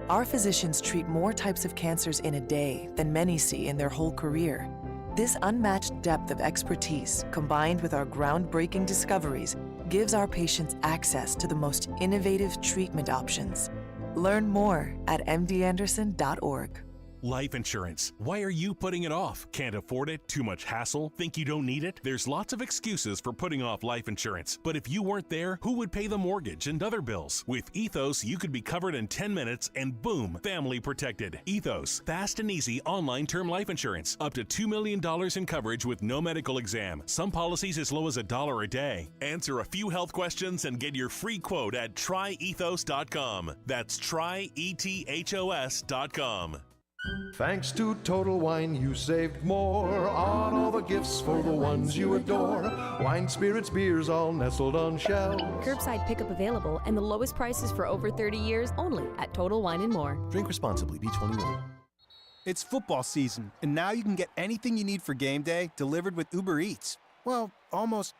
Our physicians treat more types of cancers in a day than many see in their whole career. This unmatched depth of expertise, combined with our groundbreaking discoveries, gives our patients access to the most innovative treatment options. Learn more at mdanderson.org. Life insurance. Why are you putting it off? Can't afford it? Too much hassle? Think you don't need it? There's lots of excuses for putting off life insurance. But if you weren't there, who would pay the mortgage and other bills? With Ethos, you could be covered in 10 minutes and boom, family protected. Ethos, fast and easy online term life insurance. Up to $2 million in coverage with no medical exam. Some policies as low as $1 a day. Answer a few health questions and get your free quote at tryethos.com. That's tryethos.com. Thanks to Total Wine, you saved more on all the gifts for the ones you adore. Wine, spirits, beers, all nestled on shelves. Curbside pickup available and the lowest prices for over 30 years only at Total Wine & More. Drink responsibly, B21. It's football season, and now you can get anything you need for game day delivered with Uber Eats. Well, almost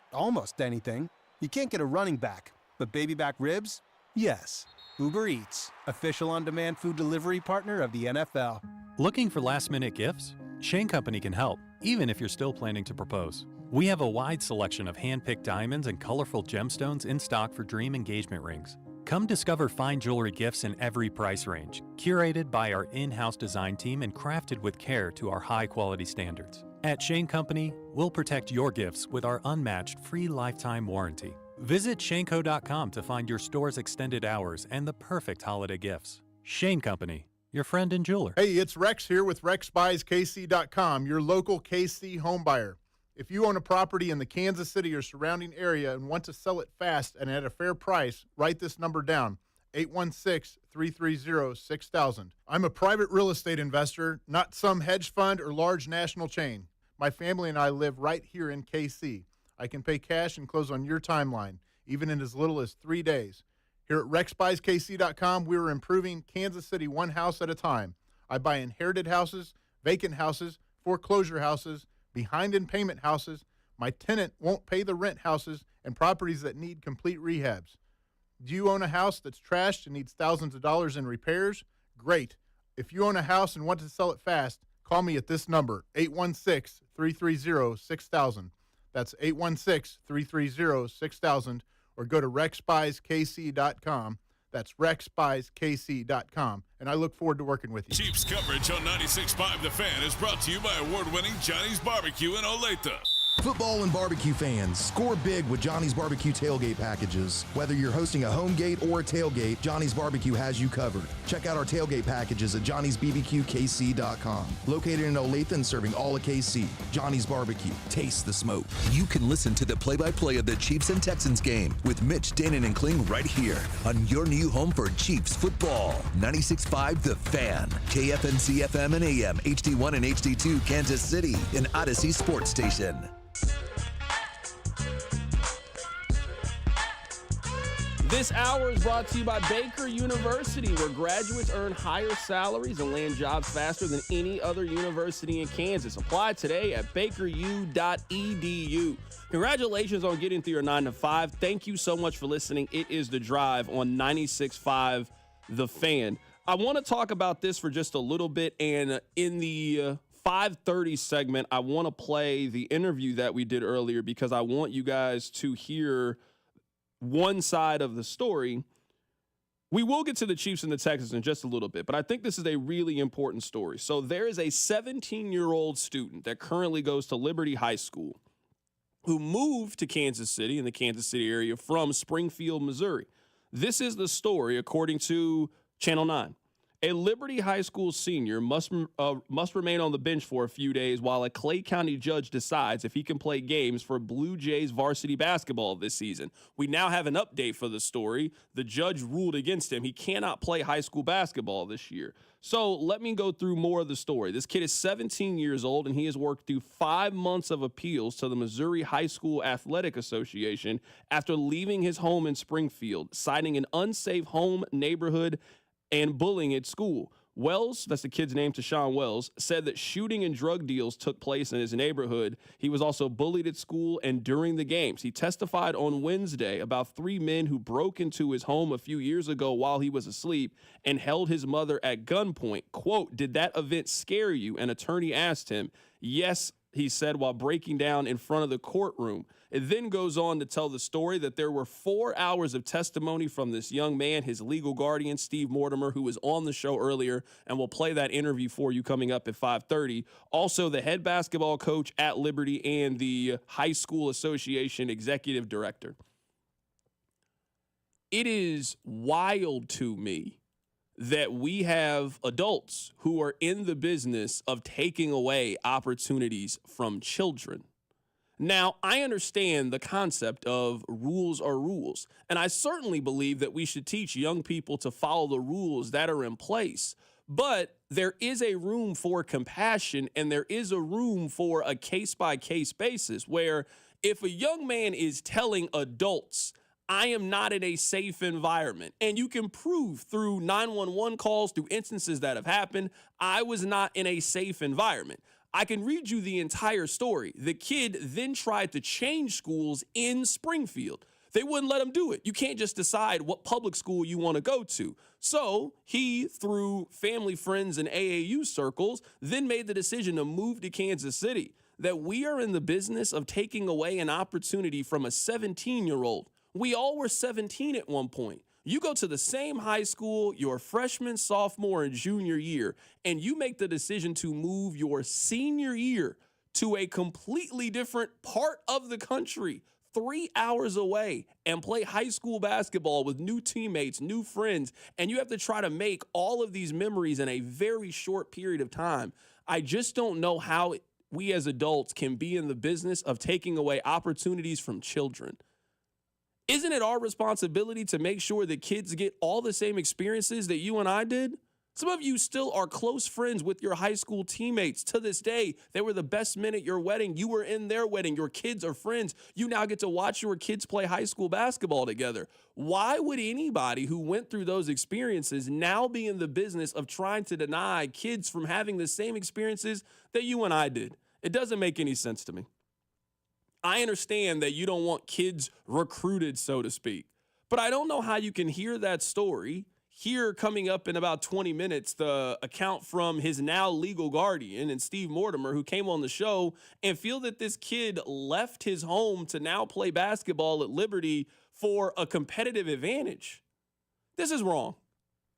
anything. You can't get a running back, but baby back ribs? Yes. Uber Eats, official on-demand food delivery partner of the NFL. Looking for last-minute gifts? Shane Company can help, even if you're still planning to propose. We have a wide selection of hand-picked diamonds and colorful gemstones in stock for dream engagement rings. Come discover fine jewelry gifts in every price range, curated by our in-house design team and crafted with care to our high-quality standards. At Shane Company, we'll protect your gifts with our unmatched free lifetime warranty. Visit shaneco.com to find your store's extended hours and the perfect holiday gifts. Shane Company, your friend and jeweler. Hey, it's Rex here with RexBuysKC.com, your local KC home buyer. If you own a property in the Kansas City or surrounding area and want to sell it fast and at a fair price, write this number down, 816-330-6000. I'm a private real estate investor, not some hedge fund or large national chain. My family and I live right here in KC. I can pay cash and close on your timeline, even in as little as 3 days. Here at RexBuysKC.com, we're improving Kansas City one house at a time. I buy inherited houses, vacant houses, foreclosure houses, behind in payment houses, my tenant won't pay the rent houses, and properties that need complete rehabs. Do you own a house that's trashed and needs thousands of dollars in repairs? Great. If you own a house and want to sell it fast, call me at this number, 816-330-6000. That's 816-330-6000, or go to RexBuysKC.com. That's rexbuyskc.com. And I look forward to working with you. Chiefs coverage on 96.5 The Fan is brought to you by award-winning Johnny's Barbecue in Olathe. Football and barbecue fans, score big with Johnny's Barbecue tailgate packages. Whether you're hosting a home gate or a tailgate, Johnny's Barbecue has you covered. Check out our tailgate packages at johnny'sbbqkc.com. Located in Olathe and serving all of KC. Johnny's Barbecue. Taste the smoke. You can listen to the play-by-play of the Chiefs and Texans game with Mitch, Danon, and Kling right here on your new home for Chiefs football. 96.5 The Fan. KFNC FM and AM, HD1 and HD2 Kansas City, an Odyssey sports station. This hour is brought to you by Baker University, where graduates earn higher salaries and land jobs faster than any other university in Kansas. Apply today at bakeru.edu. Congratulations on getting through your 9 to 5. Thank you so much for listening. It is The Drive on 96.5 The Fan. I want to talk about this for just a little bit, and in the 5:30 segment, I want to play the interview that we did earlier because I want you guys to hear one side of the story. We will get to the Chiefs and the Texans in just a little bit, but I think this is a really important story. So there is a 17-year-old student that currently goes to Liberty High School who moved to Kansas City in the Kansas City area from Springfield, Missouri. This is the story according to Channel 9. A Liberty High School senior must remain on the bench for a few days while a Clay County judge decides if he can play games for Blue Jays varsity basketball this season. We now have an update for the story. The judge ruled against him. He cannot play high school basketball this year. So let me go through more of the story. This kid is 17 years old, and he has worked through 5 months of appeals to the Missouri High School Athletic Association after leaving his home in Springfield, citing an unsafe home, neighborhood, and bullying at school. Wells, that's the kid's name, Tashawn Wells, said that shooting and drug deals took place in his neighborhood. He was also bullied at school and during the games. He testified on Wednesday about 3 men who broke into his home a few years ago while he was asleep and held his mother at gunpoint. Quote, "Did that event scare you?" An attorney asked him. Yes, he said while breaking down in front of the courtroom. It then goes on to tell the story that there were 4 hours of testimony from this young man, his legal guardian, Steve Mortimer, who was on the show earlier, and we'll play that interview for you coming up at 5:30. Also, the head basketball coach at Liberty and the High School Association executive director. It is wild to me that we have adults who are in the business of taking away opportunities from children. Now, I understand the concept of rules are rules, and I certainly believe that we should teach young people to follow the rules that are in place. But there is a room for compassion, and there is a room for a case-by-case basis where if a young man is telling adults, I am not in a safe environment, and you can prove through 911 calls, through instances that have happened, I was not in a safe environment. I can read you the entire story. The kid then tried to change schools in Springfield. They wouldn't let him do it. You can't just decide what public school you want to go to. So he, through family, friends, and AAU circles, then made the decision to move to Kansas City. That we are in the business of taking away an opportunity from a 17-year-old. We all were 17 at one point. You go to the same high school your freshman, sophomore, and junior year, and you make the decision to move your senior year to a completely different part of the country, 3 hours away, and play high school basketball with new teammates, new friends, and you have to try to make all of these memories in a very short period of time. I just don't know how we as adults can be in the business of taking away opportunities from children. Isn't it our responsibility to make sure that kids get all the same experiences that you and I did? Some of you still are close friends with your high school teammates. To this day, they were the best men at your wedding. You were in their wedding. Your kids are friends. You now get to watch your kids play high school basketball together. Why would anybody who went through those experiences now be in the business of trying to deny kids from having the same experiences that you and I did? It doesn't make any sense to me. I understand that you don't want kids recruited, so to speak, but I don't know how you can hear that story, hear coming up in about 20 minutes the account from his now legal guardian and Steve Mortimer, who came on the show, and feel that this kid left his home to now play basketball at Liberty for a competitive advantage. This is wrong.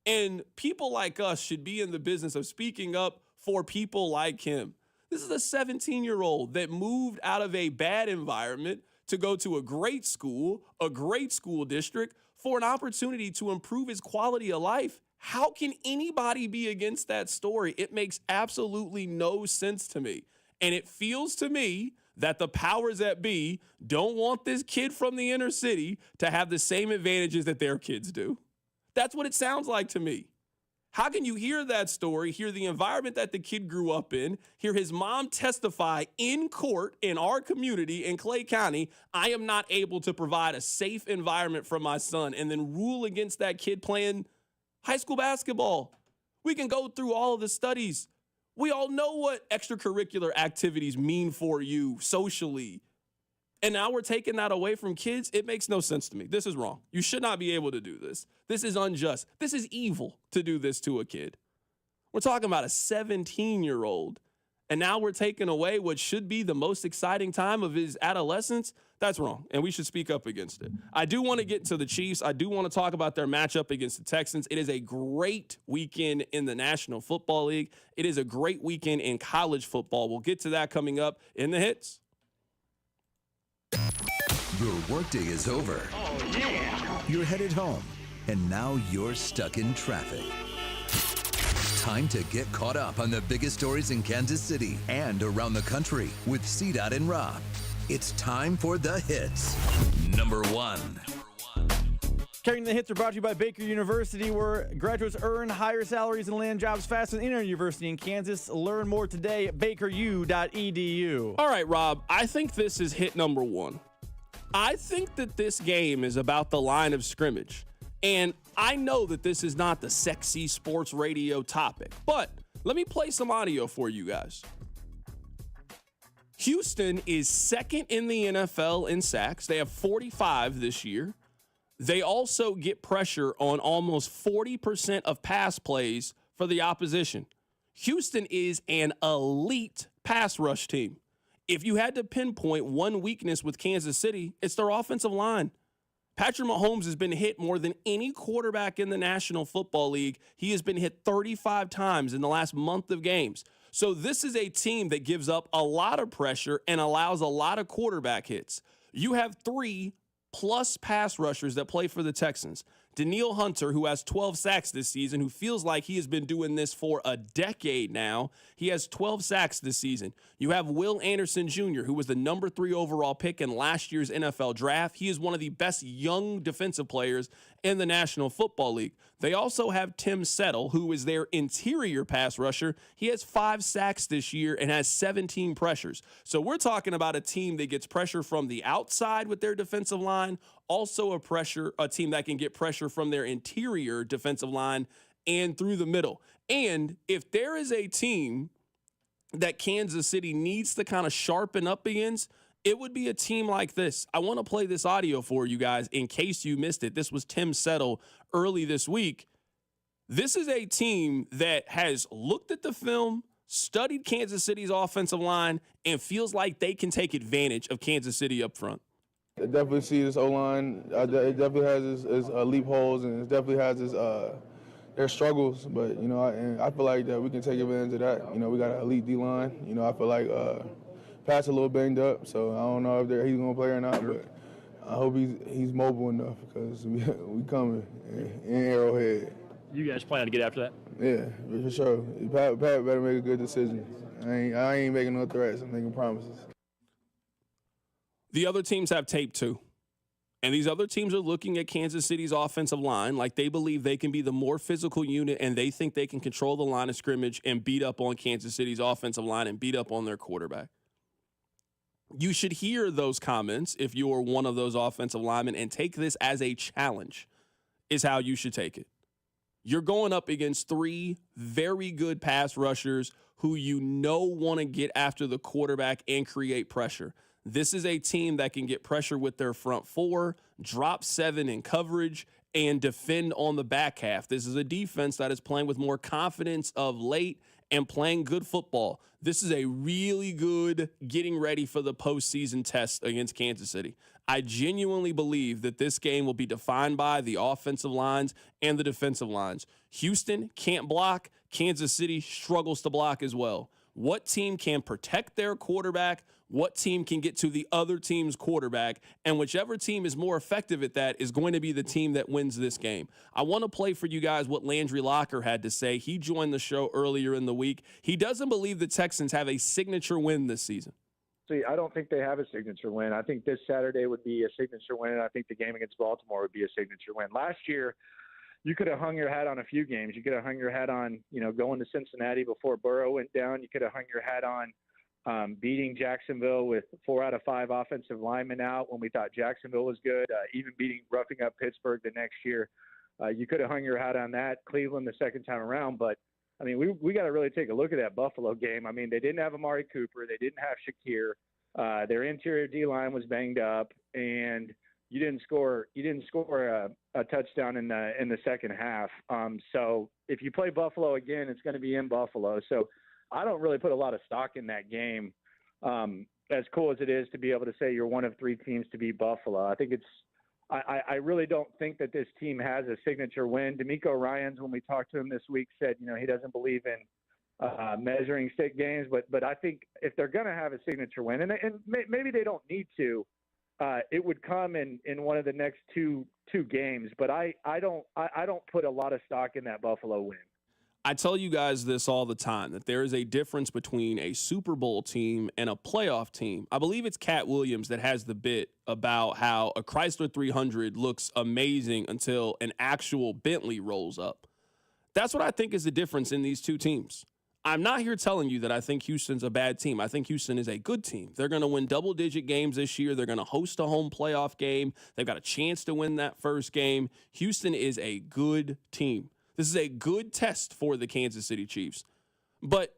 And people like us should be in the business of speaking up for people like him. This is a 17-year-old that moved out of a bad environment to go to a great school district for an opportunity to improve his quality of life. How can anybody be against that story? It makes absolutely no sense to me. And it feels to me that the powers that be don't want this kid from the inner city to have the same advantages that their kids do. That's what it sounds like to me. How can you hear that story, hear the environment that the kid grew up in, hear his mom testify in court in our community in Clay County, I am not able to provide a safe environment for my son, and then rule against that kid playing high school basketball? We can go through all of the studies. We all know what extracurricular activities mean for you socially. And now we're taking that away from kids. It makes no sense to me. This is wrong. You should not be able to do this. This is unjust. This is evil to do this to a kid. We're talking about a 17-year-old. And now we're taking away what should be the most exciting time of his adolescence. That's wrong. And we should speak up against it. I do want to get to the Chiefs. I do want to talk about their matchup against the Texans. It is a great weekend in the National Football League. It is a great weekend in college football. We'll get to that coming up in the hits. Your workday is over. Oh, yeah. You're headed home, and now you're stuck in traffic. Time to get caught up on the biggest stories in Kansas City and around the country with CDOT and Rob. It's time for the hits. Number 1. Carrying the hits are brought to you by Baker University, where graduates earn higher salaries and land jobs faster than any other university in Kansas. Learn more today at bakeru.edu. All right, Rob, I think this is hit number 1. I think that this game is about the line of scrimmage. And I know that this is not the sexy sports radio topic, but let me play some audio for you guys. Houston is second in the NFL in sacks. They have 45 this year. They also get pressure on almost 40% of pass plays for the opposition. Houston is an elite pass rush team. If you had to pinpoint one weakness with Kansas City, it's their offensive line. Patrick Mahomes has been hit more than any quarterback in the National Football League. He has been hit 35 times in the last month of games. So this is a team that gives up a lot of pressure and allows a lot of quarterback hits. You have 3+ pass rushers that play for the Texans. Danielle Hunter, who has 12 sacks this season, who feels like he has been doing this for a decade now. He has 12 sacks this season. You have Will Anderson Jr., who was the number 3 overall pick in last year's NFL draft. He is one of the best young defensive players in the National Football League. They also have Tim Settle, who is their interior pass rusher. He has 5 sacks this year and has 17 pressures. So we're talking about a team that gets pressure from the outside with their defensive line, also a team that can get pressure from their interior defensive line and through the middle. And if there is a team that Kansas City needs to kind of sharpen up against, it would be a team like this. I want to play this audio for you guys in case you missed it. This was Tim Settle early this week. This is a team that has looked at the film, studied Kansas City's offensive line, and feels like they can take advantage of Kansas City up front. I definitely see this O-line. It definitely has its loopholes, and it definitely has its their struggles. But I feel like that we can take advantage of that. We got an elite D-line. I feel like Pat's a little banged up, so I don't know if he's gonna play or not. But I hope he's mobile enough because we coming in Arrowhead. You guys plan to get after that? Yeah, for sure. Pat better make a good decision. I ain't making no threats. I'm making promises. The other teams have tape too. And these other teams are looking at Kansas City's offensive line like they believe they can be the more physical unit, and they think they can control the line of scrimmage and beat up on Kansas City's offensive line and beat up on their quarterback. You should hear those comments if you are one of those offensive linemen and take this as a challenge is how you should take it. You're going up against 3 very good pass rushers who want to get after the quarterback and create pressure. This is a team that can get pressure with their front 4, drop 7 in coverage, and defend on the back half. This is a defense that is playing with more confidence of late and playing good football, this is a really good getting ready for the postseason test against Kansas City. I genuinely believe that this game will be defined by the offensive lines and the defensive lines. Houston can't block. Kansas City struggles to block as well. What team can protect their quarterback? What team can get to the other team's quarterback? And whichever team is more effective at that is going to be the team that wins this game. I want to play for you guys what Landry Locker had to say. He joined the show earlier in the week. He doesn't believe the Texans have a signature win this season. See, I don't think they have a signature win. I think this Saturday would be a signature win, and I think the game against Baltimore would be a signature win. Last year, you could have hung your hat on a few games. You could have hung your hat on, going to Cincinnati before Burrow went down. You could have hung your hat on beating Jacksonville with 4 out of 5 offensive linemen out when we thought Jacksonville was good, even roughing up Pittsburgh the next year. You could have hung your hat on that. Cleveland the second time around. But, I mean, we got to really take a look at that Buffalo game. I mean, they didn't have Amari Cooper. They didn't have Shakir. Their interior D-line was banged up, and you didn't score a touchdown in the second half. So if you play Buffalo again, it's going to be in Buffalo. So I don't really put a lot of stock in that game. As cool as it is to be able to say you're one of 3 teams to beat Buffalo, I think I really don't think that this team has a signature win. DeMeco Ryans, when we talked to him this week, said he doesn't believe in measuring stick games, but I think if they're going to have a signature win, and maybe they don't need to, it would come in one of the next two games. But I don't put a lot of stock in that Buffalo win. I tell you guys this all the time, that there is a difference between a Super Bowl team and a playoff team. I believe it's Cat Williams that has the bit about how a Chrysler 300 looks amazing until an actual Bentley rolls up. That's what I think is the difference in these two teams. I'm not here telling you that I think Houston's a bad team. I think Houston is a good team. They're going to win double-digit games this year. They're going to host a home playoff game. They've got a chance to win that first game. Houston is a good team. This is a good test for the Kansas City Chiefs. But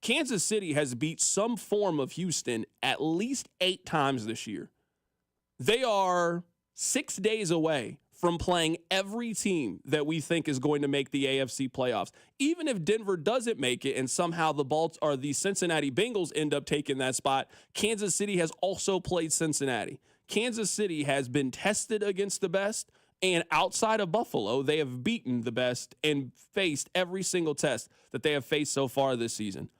Kansas City has beat some form of Houston at least 8 times this year. They are 6 days away from playing every team that we think is going to make the AFC playoffs. Even if Denver doesn't make it and somehow the Cincinnati Bengals end up taking that spot, Kansas City has also played Cincinnati. Kansas City has been tested against the best, and outside of Buffalo, they have beaten the best and faced every single test that they have faced so far this season.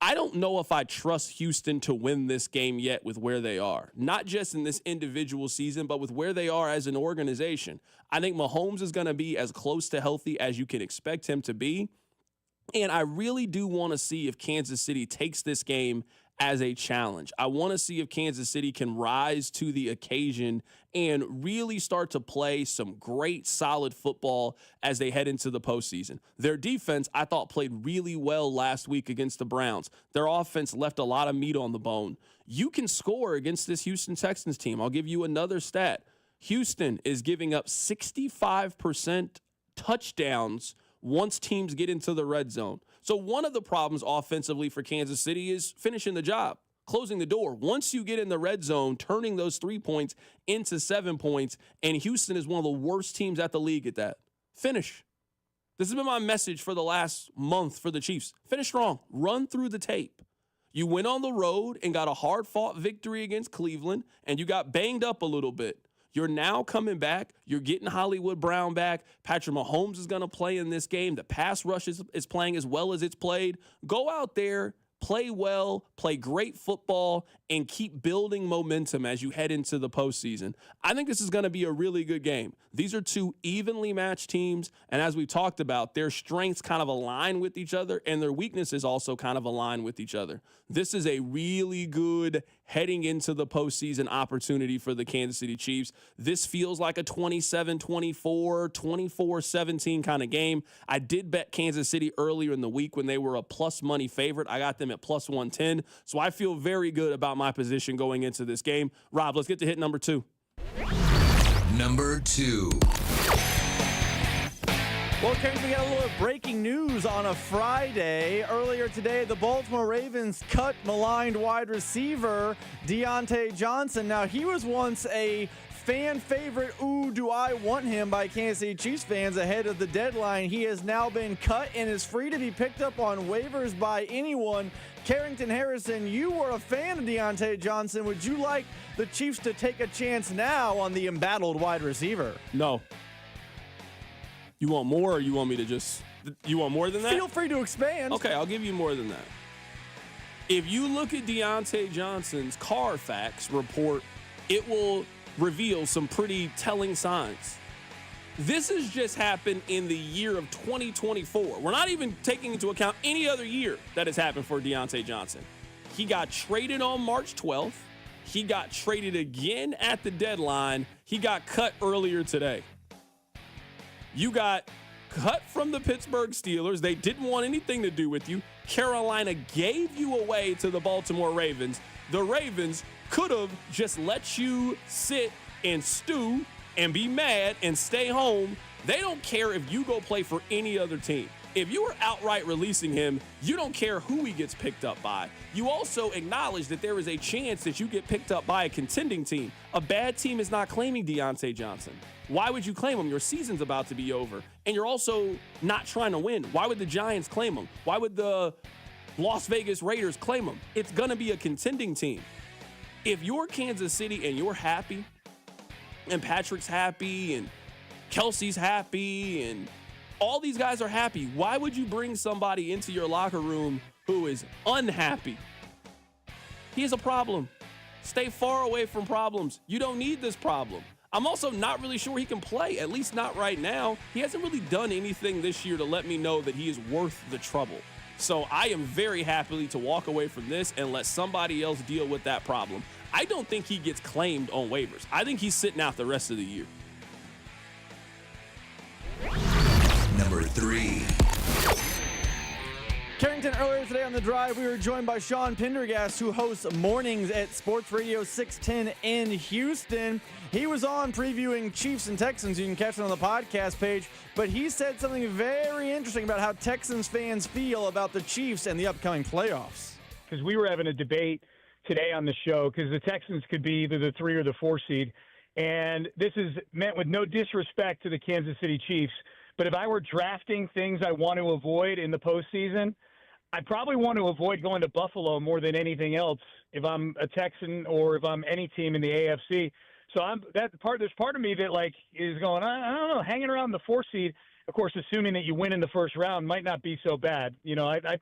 I don't know if I trust Houston to win this game yet with where they are, not just in this individual season, but with where they are as an organization. I think Mahomes is going to be as close to healthy as you can expect him to be. And I really do want to see if Kansas City takes this game as a challenge. I want to see if Kansas City can rise to the occasion and really start to play some great, solid football as they head into the postseason. Their defense, I thought, played really well last week against the Browns. Their offense left a lot of meat on the bone. You can score against this Houston Texans team. I'll give you another stat. Houston is giving up 65% touchdowns once teams get into the red zone. So one of the problems offensively for Kansas City is finishing the job, closing the door. Once you get in the red zone, turning those 3 points into 7 points, and Houston is one of the worst teams at the league at that. Finish. This has been my message for the last month for the Chiefs. Finish strong. Run through the tape. You went on the road and got a hard-fought victory against Cleveland, and you got banged up a little bit. You're now coming back. You're getting Hollywood Brown back. Patrick Mahomes is going to play in this game. The pass rush is playing as well as it's played. Go out there, play well, play great football, and keep building momentum as you head into the postseason. I think this is going to be a really good game. These are 2 evenly matched teams, and as we talked about, their strengths kind of align with each other, and their weaknesses also kind of align with each other. This is a really good heading into the postseason opportunity for the Kansas City Chiefs. This feels like a 27-24, 24-17 kind of game. I did bet Kansas City earlier in the week when they were a plus money favorite. I got them at plus 110, so I feel very good about my position going into this game. Rob, let's get to hit number 2. Number 2. Well, Carrington, we got a little breaking news on a Friday. Earlier today, the Baltimore Ravens cut maligned wide receiver Deontay Johnson. Now, he was once a fan favorite, ooh, do I want him by Kansas City Chiefs fans ahead of the deadline. He has now been cut and is free to be picked up on waivers by anyone. Carrington Harrison, you were a fan of Deontay Johnson. Would you like the Chiefs to take a chance now on the embattled wide receiver? No. You want more, or you want me to just... You want more than that? Feel free to expand. Okay, I'll give you more than that. If you look at Deontay Johnson's Carfax report, it will reveal some pretty telling signs. This has just happened in the year of 2024. We're not even taking into account any other year that has happened for Deontay Johnson. He got traded on March 12th. He got traded again at the deadline. He got cut earlier today. You got cut from the Pittsburgh Steelers. They didn't want anything to do with you. Carolina gave you away to the Baltimore Ravens. The Ravens could have just let you sit and stew and be mad and stay home. They don't care if you go play for any other team. If you are outright releasing him, you don't care who he gets picked up by. You also acknowledge that there is a chance that you get picked up by a contending team. A bad team is not claiming Deontay Johnson. Why would you claim him? Your season's about to be over. And you're also not trying to win. Why would the Giants claim him? Why would the Las Vegas Raiders claim him? It's going to be a contending team. If you're Kansas City and you're happy, and Patrick's happy, and Kelsey's happy, and all these guys are happy, why would you bring somebody into your locker room who is unhappy? He has a problem. Stay far away from problems. You don't need this problem. I'm also not really sure he can play, at least not right now. He hasn't really done anything this year to let me know that he is worth the trouble. So I am very happy to walk away from this and let somebody else deal with that problem. I don't think he gets claimed on waivers. I think he's sitting out the rest of the year. Number 3. Carrington, earlier today on The Drive, we were joined by Sean Pendergast, who hosts mornings at Sports Radio 610 in Houston. He was on previewing Chiefs and Texans. You can catch it on the podcast page. But he said something very interesting about how Texans fans feel about the Chiefs and the upcoming playoffs. Because we were having a debate today on the show because the Texans could be either the 3 or the 4 seed. And this is meant with no disrespect to the Kansas City Chiefs. But if I were drafting things I want to avoid in the postseason, I probably want to avoid going to Buffalo more than anything else if I'm a Texan or if I'm any team in the AFC. So there's part of me that like is going, I don't know, hanging around the 4 seed, of course, assuming that you win in the first round might not be so bad. You know, I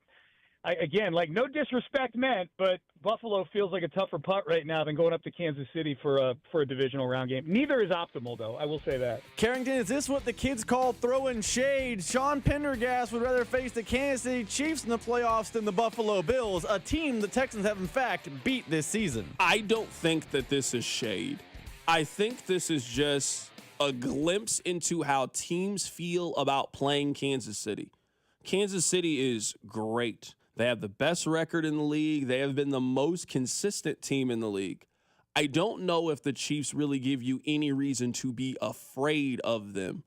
again, like no disrespect meant, but Buffalo feels like a tougher putt right now than going up to Kansas City for a divisional round game. Neither is optimal, though. I will say that. Carrington, is this what the kids call throwing shade? Sean Pendergast would rather face the Kansas City Chiefs in the playoffs than the Buffalo Bills, a team the Texans have, in fact, beat this season. I don't think that this is shade. I think this is just a glimpse into how teams feel about playing Kansas City. Kansas City is great. They have the best record in the league. They have been the most consistent team in the league. I don't know if the Chiefs really give you any reason to be afraid of them.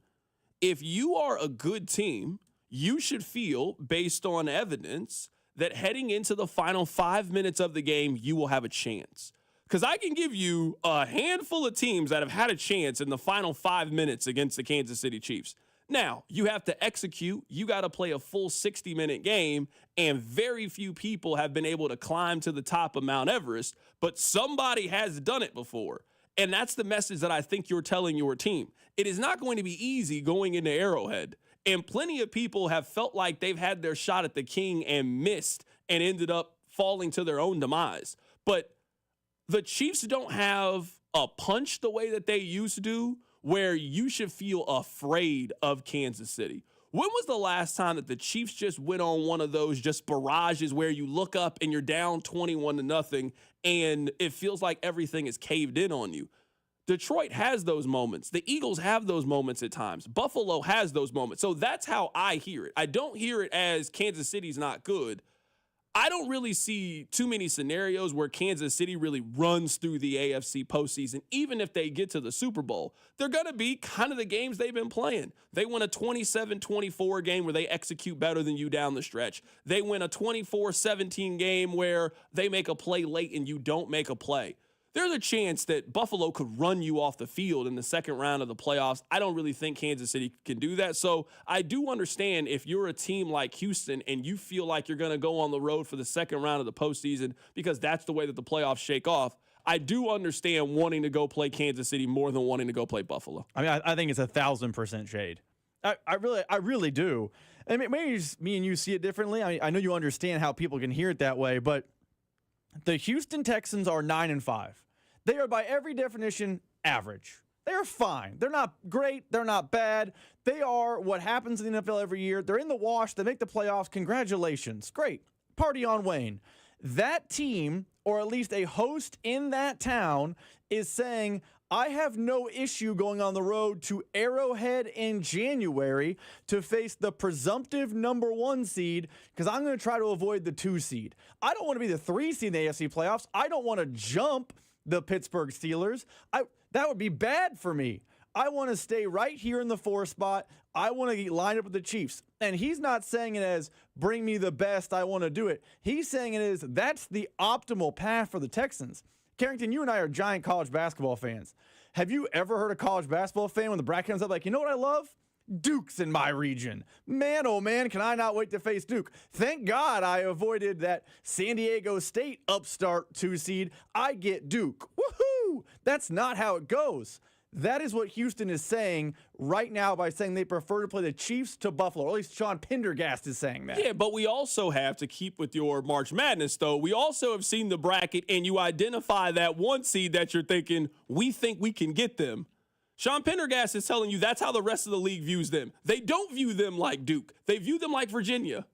If you are a good team, you should feel, based on evidence, that heading into the final 5 minutes of the game, you will have a chance. Because I can give you a handful of teams that have had a chance in the final 5 minutes against the Kansas City Chiefs. Now, you have to execute. You got to play a full 60-minute game, and very few people have been able to climb to the top of Mount Everest, but somebody has done it before. And that's the message that I think you're telling your team. It is not going to be easy going into Arrowhead, and plenty of people have felt like they've had their shot at the king and missed and ended up falling to their own demise. But the Chiefs don't have a punch the way that they used to, where you should feel afraid of Kansas City. When was the last time that the Chiefs just went on one of those just barrages where you look up and you're down 21-0 and it feels like everything is caved in on you? Detroit has those moments. The Eagles have those moments at times. Buffalo has those moments. So that's how I hear it. I don't hear it as Kansas City's not good. I don't really see too many scenarios where Kansas City really runs through the AFC postseason, even if they get to the Super Bowl. They're going to be kind of the games they've been playing. They win a 27-24 game where they execute better than you down the stretch. They win a 24-17 game where they make a play late and you don't make a play. there's a chance that Buffalo could run you off the field in the second round of the playoffs. I don't really think Kansas City can do that. So I do understand if you're a team like Houston and you feel like you're going to go on the road for the second round of the postseason because that's the way that the playoffs shake off. I do understand wanting to go play Kansas City more than wanting to go play Buffalo. I mean, I think it's 1,000% shade. I really do. I mean, maybe just me and you see it differently. I know you understand how people can hear it that way, but the Houston Texans are 9-5. They are, by every definition, average. They are fine. They're not great. They're not bad. They are what happens in the NFL every year. They're in the wash. They make the playoffs. Congratulations. Great. Party on Wayne. That team, or at least a host in that town, is saying, I have no issue going on the road to Arrowhead in January to face the presumptive number 1 seed because I'm going to try to avoid the 2 seed. I don't want to be the 3 seed in the AFC playoffs. I don't want to jump the Pittsburgh Steelers. That would be bad for me. I want to stay right here in the 4 spot. I want to get lined up with the Chiefs. And he's not saying it as bring me the best, I want to do it. He's saying it as that's the optimal path for the Texans. Carrington, you and I are giant college basketball fans. Have you ever heard a college basketball fan when the bracket comes up like, you know what I love? Duke's in my region. Man, oh man, can I not wait to face Duke. Thank God I avoided that San Diego State upstart 2 seed. I get Duke. Woohoo! That's not how it goes. That is what Houston is saying right now by saying they prefer to play the Chiefs to Buffalo. Or at least Sean Pendergast is saying that. Yeah, but we also have to keep with your March Madness, though. We also have seen the bracket, and you identify that 1 seed that you're thinking, we think we can get them. Sean Pendergast is telling you that's how the rest of the league views them. They don't view them like Duke. They view them like Virginia.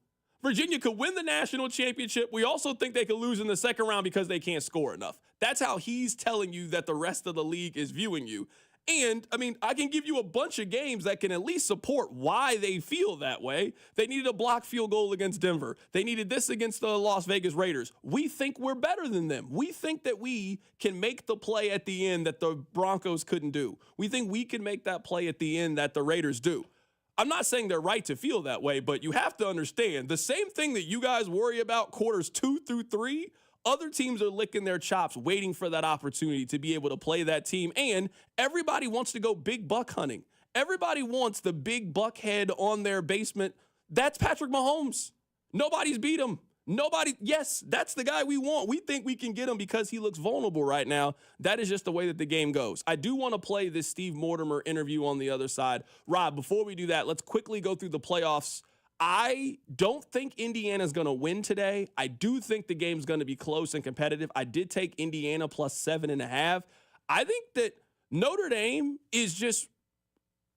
Virginia could win the national championship. We also think they could lose in the second round because they can't score enough. That's how he's telling you that the rest of the league is viewing you. And, I mean, I can give you a bunch of games that can at least support why they feel that way. They needed a blocked field goal against Denver. They needed this against the Las Vegas Raiders. We think we're better than them. We think that we can make the play at the end that the Broncos couldn't do. We think we can make that play at the end that the Raiders do. I'm not saying they're right to feel that way, but you have to understand the same thing that you guys worry about quarters 2 through 3, other teams are licking their chops waiting for that opportunity to be able to play that team. And everybody wants to go big buck hunting. Everybody wants the big buck head on their basement. That's Patrick Mahomes. Nobody's beat him. Yes, that's the guy we want. We think we can get him because he looks vulnerable right now. That is just the way that the game goes. I do want to play this Steve Mortimer interview on the other side. Rob, before we do that, let's quickly go through the playoffs. I don't think Indiana's going to win today. I do think the game's going to be close and competitive. I did take Indiana plus 7.5. I think that Notre Dame is just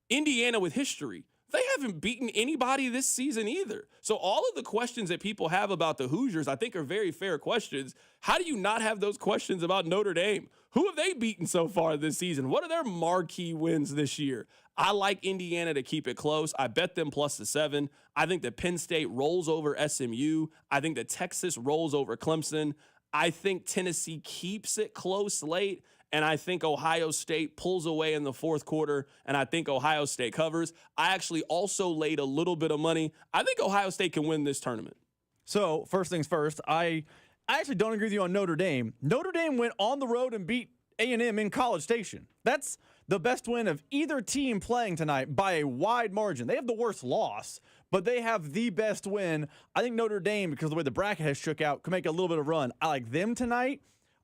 Indiana with history. They haven't beaten anybody this season either. So all of the questions that people have about the Hoosiers, I think are very fair questions. How do you not have those questions about Notre Dame? Who have they beaten so far this season? What are their marquee wins this year? I like Indiana to keep it close. I bet them plus the 7. I think that Penn State rolls over SMU. I think that Texas rolls over Clemson. I think Tennessee keeps it close late. And I think Ohio State pulls away in the fourth quarter, and I think Ohio State covers. I actually also laid a little bit of money. I think Ohio State can win this tournament. So, first things first, I actually don't agree with you on Notre Dame. Notre Dame went on the road and beat A&M in College Station. That's the best win of either team playing tonight by a wide margin. They have the worst loss, but they have the best win. I think Notre Dame, because of the way the bracket has shook out, can make a little bit of run. I like them tonight.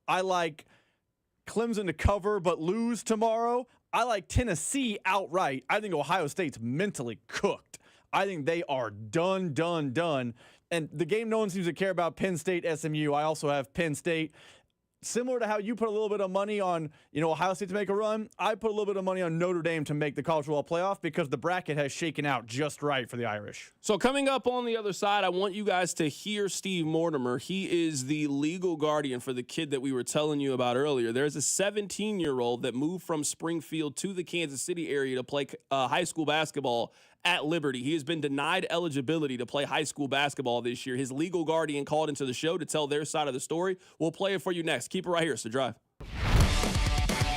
I like Clemson to cover but lose tomorrow. I like Tennessee outright. I think Ohio State's mentally cooked. I think they are done. And the game no one seems to care about, Penn State, SMU. I also have Penn State. Similar to how you put a little bit of money on, Ohio State to make a run, I put a little bit of money on Notre Dame to make the college football playoff because the bracket has shaken out just right for the Irish. So coming up on the other side, I want you guys to hear Steve Mortimer. He is the legal guardian for the kid that we were telling you about earlier. There's a 17-year-old that moved from Springfield to the Kansas City area to play high school basketball at Liberty. He has been denied eligibility to play high school basketball this year. His legal guardian called into the show to tell their side of the story. We'll play it for you next. Keep it right here. It's The Drive.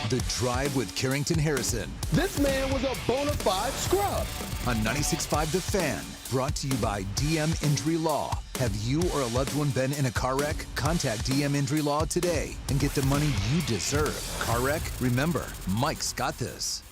The Drive with Carrington Harrison. This man was a bona fide scrub. On 96.5 The Fan, brought to you by DM Injury Law. Have you or a loved one been in a car wreck? Contact DM Injury Law today and get the money you deserve. Car wreck? Remember, Mike's got this.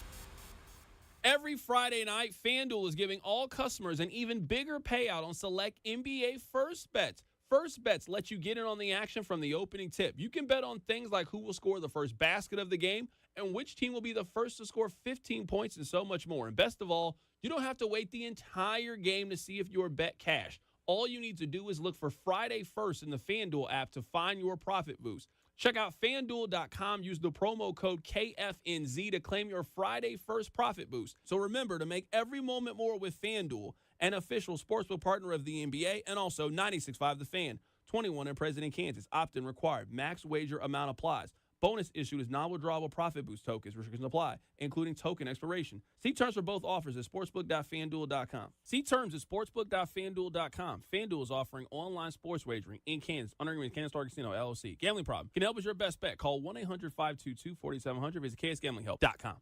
Every Friday night, FanDuel is giving all customers an even bigger payout on select NBA first bets. First bets let you get in on the action from the opening tip. You can bet on things like who will score the first basket of the game and which team will be the first to score 15 points and so much more. And best of all, you don't have to wait the entire game to see if your bet cashed. All you need to do is look for Friday First in the FanDuel app to find your profit boost. Check out FanDuel.com. Use the promo code KFNZ to claim your Friday First profit boost. So remember to make every moment more with FanDuel, an official sportsbook partner of the NBA, and also 96.5 The Fan. 21 and present in Kansas. Opt-in required. Max wager amount applies. Bonus issued is non-withdrawable profit boost tokens. Restrictions apply, including token expiration. See terms for both offers at sportsbook.fanduel.com. See terms at sportsbook.fanduel.com. FanDuel is offering online sports wagering in Kansas under agreement with Kansas Star Casino, LLC. Gambling problem? Can help us your best bet. Call 1-800-522-4700. Visit ksgamblinghelp.com.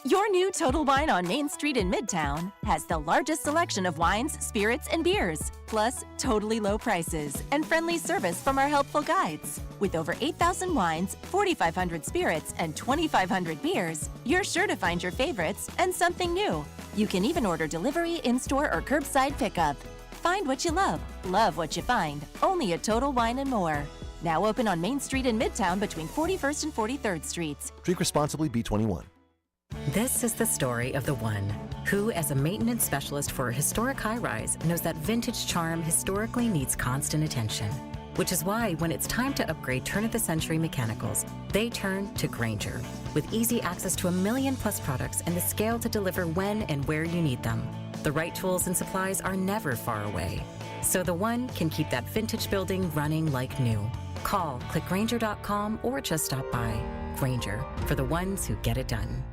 Your new Total Wine on Main Street in Midtown has the largest selection of wines, spirits, and beers, plus totally low prices and friendly service from our helpful guides. With over 8,000 wines, 4,500 spirits, and 2,500 beers, you're sure to find your favorites and something new. You can even order delivery, in-store, or curbside pickup. Find what you love what you find, only at Total Wine & More. Now open on Main Street in Midtown between 41st and 43rd Streets. Drink responsibly, B21. This is the story of the one who, as a maintenance specialist for a historic high-rise, knows that vintage charm historically needs constant attention. Which is why, when it's time to upgrade turn-of-the-century mechanicals, they turn to Grainger. With easy access to 1 million-plus products and the scale to deliver when and where you need them. The right tools and supplies are never far away. So the one can keep that vintage building running like new. Call, click Grainger.com, or just stop by. Grainger, for the ones who get it done.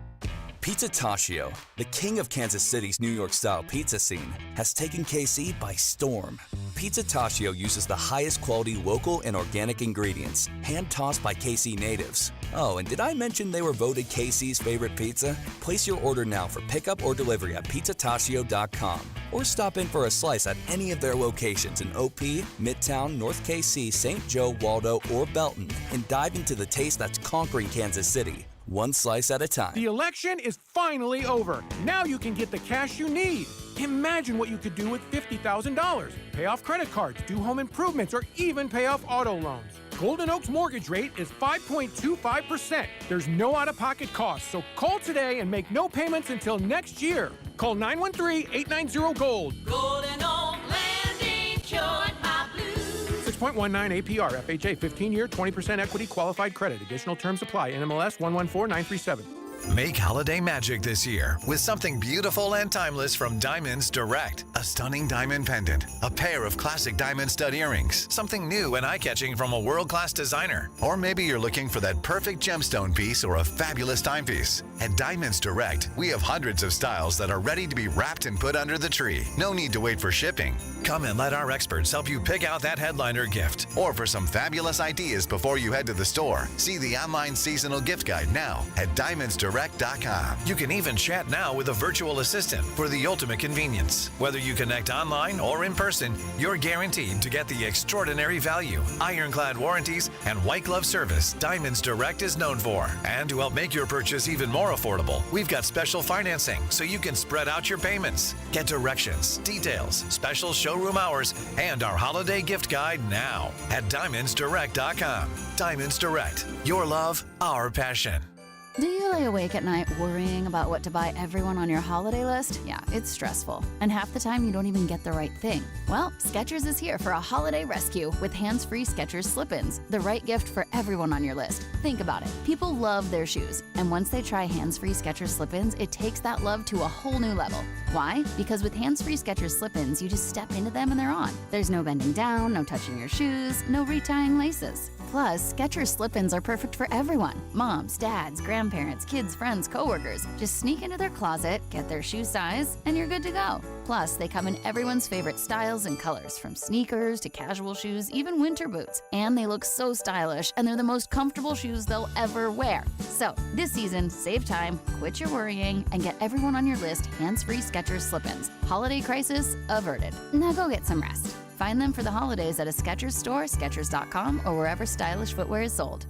Pizza Taccio, the king of Kansas City's New York-style pizza scene, has taken KC by storm. Pizza Taccio uses the highest quality local and organic ingredients, hand-tossed by KC natives. Oh, and did I mention they were voted KC's favorite pizza? Place your order now for pickup or delivery at pizzataccio.com. Or stop in for a slice at any of their locations in OP, Midtown, North KC, St. Joe, Waldo, or Belton, and dive into the taste that's conquering Kansas City. One slice at a time. The election is finally over. Now you can get the cash you need. Imagine what you could do with $50,000. Pay off credit cards, do home improvements, or even pay off auto loans. Golden Oak's mortgage rate is 5.25%. There's no out-of-pocket costs, so call today and make no payments until next year. Call 913-890-GOLD. Golden Oak Lending cured my blues. 6.19 APR, FHA, 15-year, 20% equity qualified credit. Additional terms apply. NMLS 114937. Make holiday magic this year with something beautiful and timeless from Diamonds Direct. A stunning diamond pendant, a pair of classic diamond stud earrings, something new and eye-catching from a world-class designer. Or maybe you're looking for that perfect gemstone piece or a fabulous timepiece. At Diamonds Direct, we have hundreds of styles that are ready to be wrapped and put under the tree. No need to wait for shipping. Come and let our experts help you pick out that headliner gift. Or for some fabulous ideas before you head to the store, see the online seasonal gift guide now at DiamondsDirect.com. You can even chat now with a virtual assistant for the ultimate convenience. Whether you connect online or in person, you're guaranteed to get the extraordinary value, ironclad warranties, and white glove service Diamonds Direct is known for. And to help make your purchase even more affordable, we've got special financing so you can spread out your payments. Get directions, details, special showroom hours, and our holiday gift guide now at DiamondsDirect.com. Diamonds Direct, your love, our passion. Do you lay awake at night worrying about what to buy everyone on your holiday list? Yeah, it's stressful. And half the time you don't even get the right thing. Well, Skechers is here for a holiday rescue with hands-free Skechers slip-ins, the right gift for everyone on your list. Think about it. People love their shoes. And once they try hands-free Skechers slip-ins, it takes that love to a whole new level. Why? Because with hands-free Skechers slip-ins, you just step into them and they're on. There's no bending down, no touching your shoes, no retying laces. Plus, Skechers slip-ins are perfect for everyone. Moms, dads, grandparents, kids, friends, coworkers. Just sneak into their closet, get their shoe size, and you're good to go. Plus, they come in everyone's favorite styles and colors, from sneakers to casual shoes, even winter boots. And they look so stylish, and they're the most comfortable shoes they'll ever wear. So, this season, save time, quit your worrying, and get everyone on your list hands-free Skechers slip-ins. Holiday crisis averted. Now go get some rest. Find them for the holidays at a Skechers store, Skechers.com, or wherever stylish footwear is sold.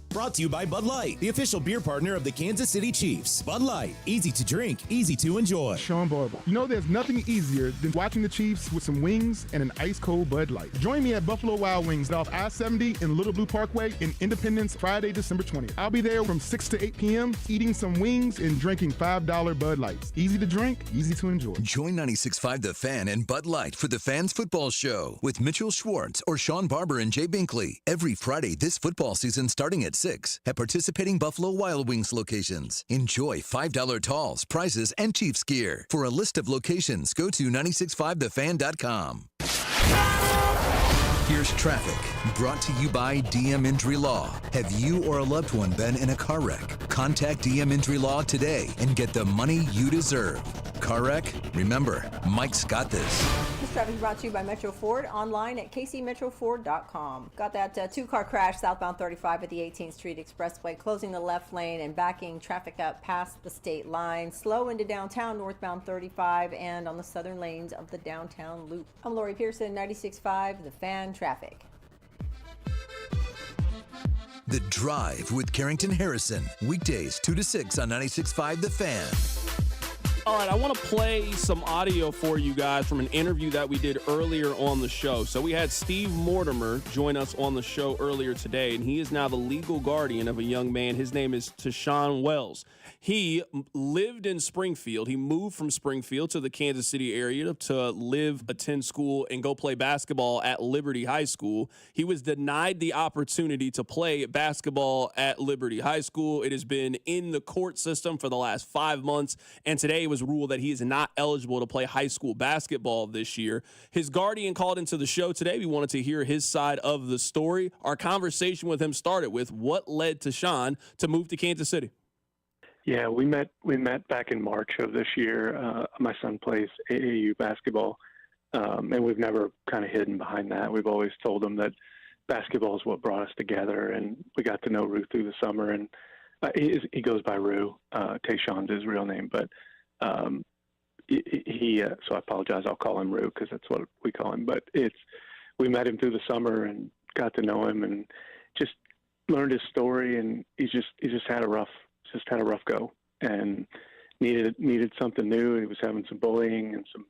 Brought to you by Bud Light, the official beer partner of the Kansas City Chiefs. Bud Light, easy to drink, easy to enjoy. Sean Barber. You know there's nothing easier than watching the Chiefs with some wings and an ice-cold Bud Light. Join me at Buffalo Wild Wings off I-70 in Little Blue Parkway in Independence Friday, December 20th. I'll be there from 6 to 8 p.m. eating some wings and drinking $5 Bud Lights. Easy to drink, easy to enjoy. Join 96.5 The Fan and Bud Light for the Fans Football Show with Mitchell Schwartz or Sean Barber and Jay Binkley every Friday this football season starting at 6 at participating Buffalo Wild Wings locations. Enjoy $5 talls, prizes, and Chiefs gear. For a list of locations, go to 965thefan.com. Here's traffic, brought to you by DM Injury Law. Have you or a loved one been in a car wreck? Contact DM Injury Law today and get the money you deserve. Car wreck? Remember, Mike's got this. This traffic is brought to you by Metro Ford, online at kcmetroford.com. Got that two-car crash southbound 35 at the 18th Street Expressway, closing the left lane and backing traffic up past the state line. Slow into downtown northbound 35 and on the southern lanes of the downtown loop. I'm Lori Pearson, 96.5 The Fan Traffic. The Drive with Carrington Harrison. Weekdays 2 to 6 on 96.5 The Fan. All right, I want to play some audio for you guys from an interview that we did earlier on the show. So we had Steve Mortimer join us on the show earlier today, and he is now the legal guardian of a young man. His name is Tashawn Wells. He lived in Springfield. He moved from Springfield to the Kansas City area to live, attend school, and go play basketball at Liberty High School. He was denied the opportunity to play basketball at Liberty High School. It has been in the court system for the last 5 months, and today it was ruled that he is not eligible to play high school basketball this year. His guardian called into the show today. We wanted to hear his side of the story. Our conversation with him started with what led Tashawn to move to Kansas City. Yeah, we met back in March of this year. My son plays AAU basketball, and we've never kind of hidden behind that. We've always told him that basketball is what brought us together, and we got to know Rue through the summer. And he goes by Rue. Tayshawn's his real name, but so I apologize. I'll call him Rue because that's what we call him. But we met him through the summer and got to know him, and just learned his story. And he just had a rough go and needed something new. He was having some bullying and some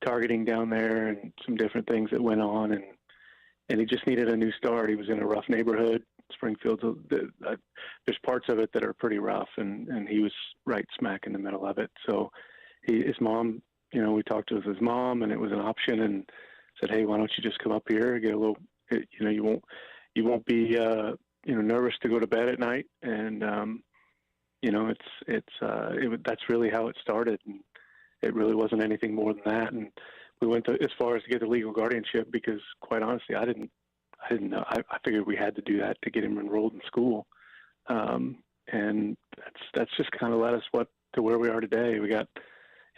targeting down there and some different things that went on, and he just needed a new start. He was in a rough neighborhood. Springfield, there's parts of it that are pretty rough, and he was right smack in the middle of it. So his mom, we talked to his mom, and it was an option, and said, hey, why don't you just come up here, get a little, you won't be nervous to go to bed at night, and that's really how it started, and it really wasn't anything more than that. And we went as far as to get the legal guardianship because, quite honestly, I didn't know. I figured we had to do that to get him enrolled in school, and that's just kind of led us to where we are today. We got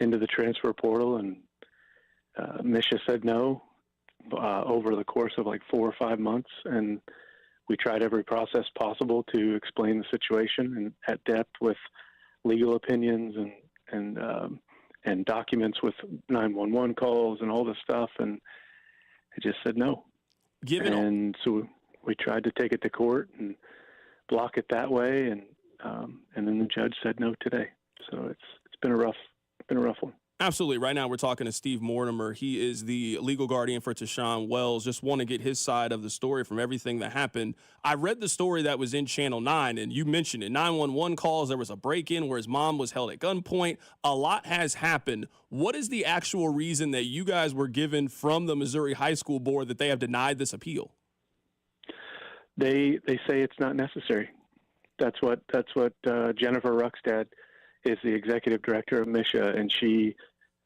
into the transfer portal, and Misha said no over the course of like 4 or 5 months, and we tried every process possible to explain the situation and at depth with legal opinions and documents with 911 calls and all this stuff, and it just said no. So we tried to take it to court and block it that way, and then the judge said no today. So it's been a rough one. Absolutely. Right now we're talking to Steve Mortimer. He is the legal guardian for Tashawn Wells. Just want to get his side of the story from everything that happened. I read the story that was in Channel 9, and you mentioned it. 911 calls. There was a break-in where his mom was held at gunpoint. A lot has happened. What is the actual reason that you guys were given from the Missouri High School Board that they have denied this appeal? They say it's not necessary. That's what Jennifer Ruckstad is, the executive director of Misha, and she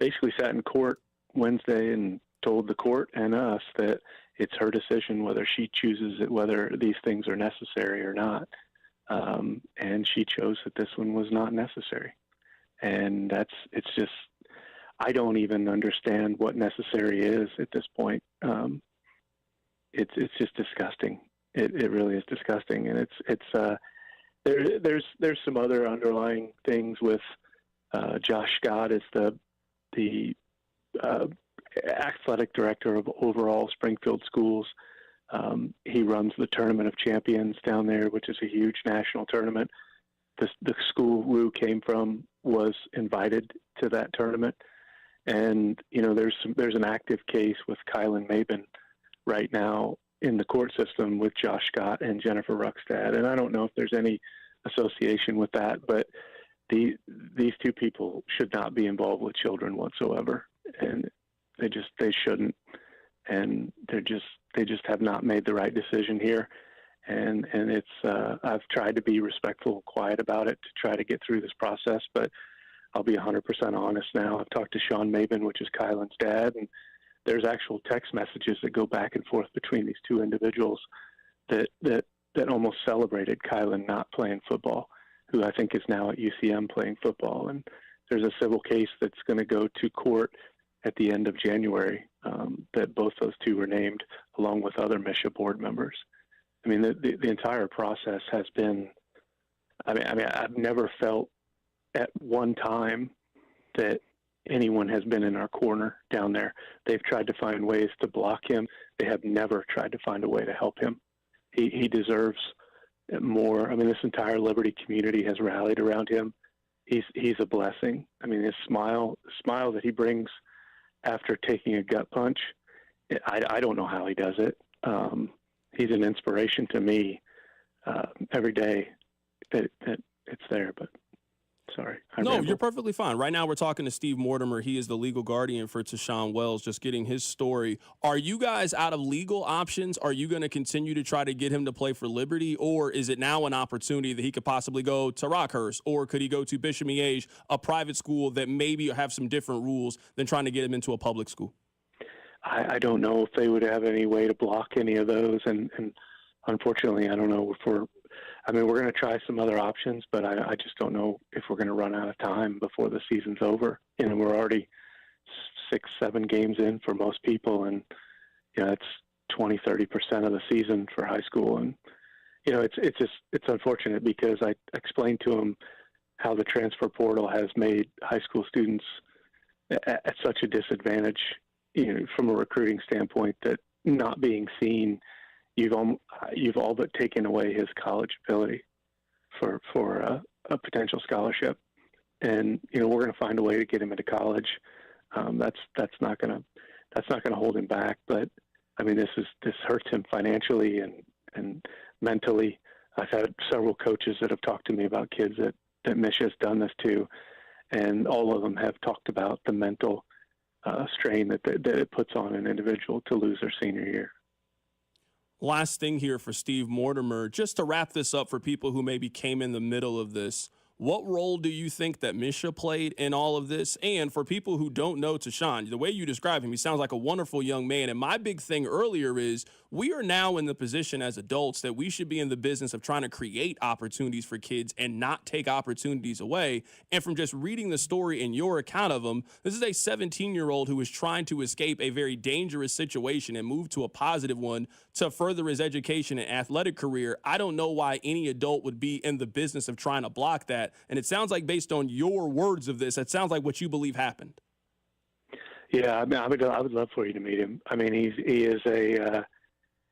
basically sat in court Wednesday and told the court and us that it's her decision whether she chooses it, whether these things are necessary or not. And she chose that this one was not necessary. And it's just, I don't even understand what necessary is at this point. It's just disgusting. It really is disgusting. And there's some other underlying things with Josh Scott is the athletic director of overall Springfield Schools. He runs the Tournament of Champions down there, which is a huge national tournament. The school Rue came from was invited to that tournament. And, there's an active case with Kylan Mabin right now in the court system with Josh Scott and Jennifer Ruckstad. And I don't know if there's any association with that, but these two people should not be involved with children whatsoever. And they shouldn't. And they just have not made the right decision here. And it's, I've tried to be respectful and quiet about it to try to get through this process, but I'll be 100% honest now. I've talked to Sean Mabin, which is Kylan's dad, and there's actual text messages that go back and forth between these two individuals that almost celebrated Kylan not playing football, who I think is now at UCM playing football. And there's a civil case that's going to go to court at the end of January that both those two were named, along with other MSHA board members. I mean, the entire process has been, I mean, I've never felt at one time that anyone has been in our corner down there. They've tried to find ways to block him. They have never tried to find a way to help him. He deserves more. I mean, this entire Liberty community has rallied around him. He's a blessing. I mean, his smile that he brings after taking a gut punch, I don't know how he does it. He's an inspiration to me every day that it's there, but sorry. No, you're perfectly fine. Right now we're talking to Steve Mortimer. He is the legal guardian for Tashawn Wells, just getting his story. Are you guys out of legal options? Are you going to continue to try to get him to play for Liberty, or is it now an opportunity that he could possibly go to Rockhurst, or could he go to Bishop Miege, a private school that maybe have some different rules than trying to get him into a public school? I don't know if they would have any way to block any of those, and unfortunately, I don't know if we're going to try some other options, but I just don't know if we're going to run out of time before the season's over. We're already 6-7 games in for most people, and it's 20-30% of the season for high school, and it's unfortunate because I explained to him how the transfer portal has made high school students at such a disadvantage, from a recruiting standpoint, that not being seen, you've all but taken away his college ability for a potential scholarship. And we're going to find a way to get him into college. That's not going to hold him back. But I mean, this hurts him financially and mentally. I've had several coaches that have talked to me about kids that MSHA has done this to, and all of them have talked about the mental strain that it puts on an individual to lose their senior year. Last thing here for Steve Mortimer, just to wrap this up for people who maybe came in the middle of this, what role do you think that MSHA played in all of this? And for people who don't know Tashawn, the way you describe him, he sounds like a wonderful young man. And my big thing earlier is we are now in the position as adults that we should be in the business of trying to create opportunities for kids and not take opportunities away. And from just reading the story in your account of him, this is a 17-year-old who is trying to escape a very dangerous situation and move to a positive one to further his education and athletic career. I don't know why any adult would be in the business of trying to block that. And it sounds like, based on your words of this, it sounds like what you believe happened. Yeah, I mean, I would love for you to meet him. I mean, he is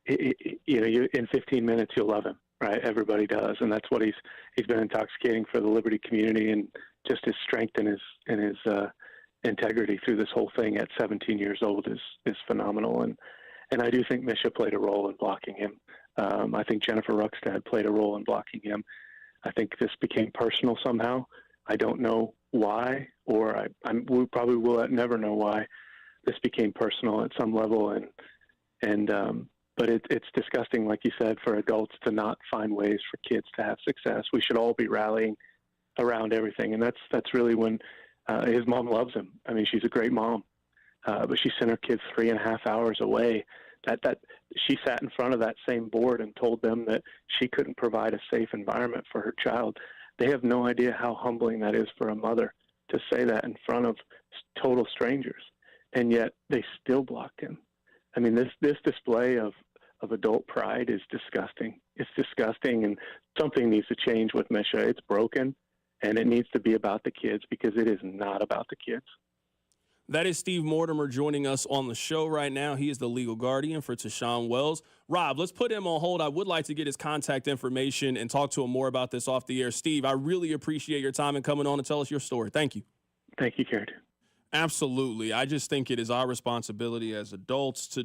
in 15 minutes you'll love him, right? Everybody does, and that's what he's been intoxicating for the Liberty community, and just his strength and his integrity through this whole thing at 17 years old is phenomenal. And I do think MSHA played a role in blocking him. I think Jennifer Ruckstad played a role in blocking him. I think this became personal somehow. I don't know why, or we probably will never know why this became personal at some level. But it's disgusting, like you said, for adults to not find ways for kids to have success. We should all be rallying around everything, and that's really when his mom loves him. I mean, she's a great mom, but she sent her kids 3.5 hours away that she sat in front of that same board and told them that she couldn't provide a safe environment for her child. They have no idea how humbling that is for a mother to say that in front of total strangers, and yet they still blocked him. I mean, this display of adult pride is disgusting. It's disgusting, and something needs to change with Misha. It's broken, and it needs to be about the kids because it is not about the kids. That is Steve Mortimer joining us on the show right now. He is the legal guardian for Tashawn Wells. Rob, let's put him on hold. I would like to get his contact information and talk to him more about this off the air. Steve, I really appreciate your time and coming on to tell us your story. Thank you. Thank you, Carrington. Absolutely. I just think it is our responsibility as adults to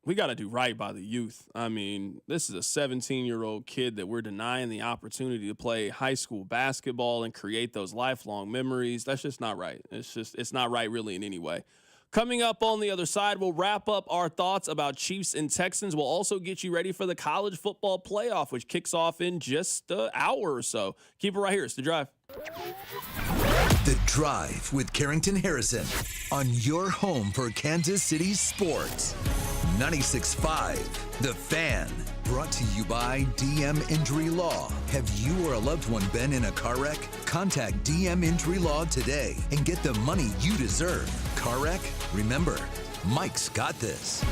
we got to do right by the youth. I mean, this is a 17-year-old kid that we're denying the opportunity to play high school basketball and create those lifelong memories. That's just not right. It's not right really in any way. Coming up on the other side, we'll wrap up our thoughts about Chiefs and Texans. We'll also get you ready for the college football playoff, which kicks off in just an hour or so. Keep it right here. It's The Drive. The Drive with Carrington Harrison on your home for Kansas City sports. 96.5 The Fan. Brought to you by DM Injury Law. Have you or a loved one been in a car wreck? Contact DM Injury Law today and get the money you deserve. Car wreck? Remember, Mike's got this.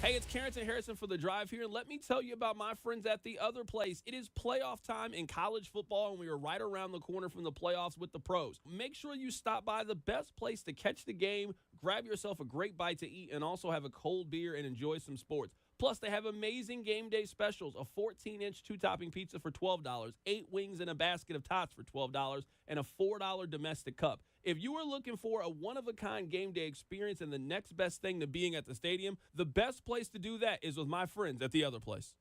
Hey, it's Carrington Harrison for The Drive here. Let me tell you about my friends at The Other Place. It is playoff time in college football, and we are right around the corner from the playoffs with the pros. Make sure you stop by the best place to catch the game, grab yourself a great bite to eat, and also have a cold beer and enjoy some sports. Plus, they have amazing game day specials, a 14-inch two-topping pizza for $12, 8 wings and a basket of tots for $12, and a $4 domestic cup. If you are looking for a one-of-a-kind game day experience and the next best thing to being at the stadium, the best place to do that is with my friends at The Other Place.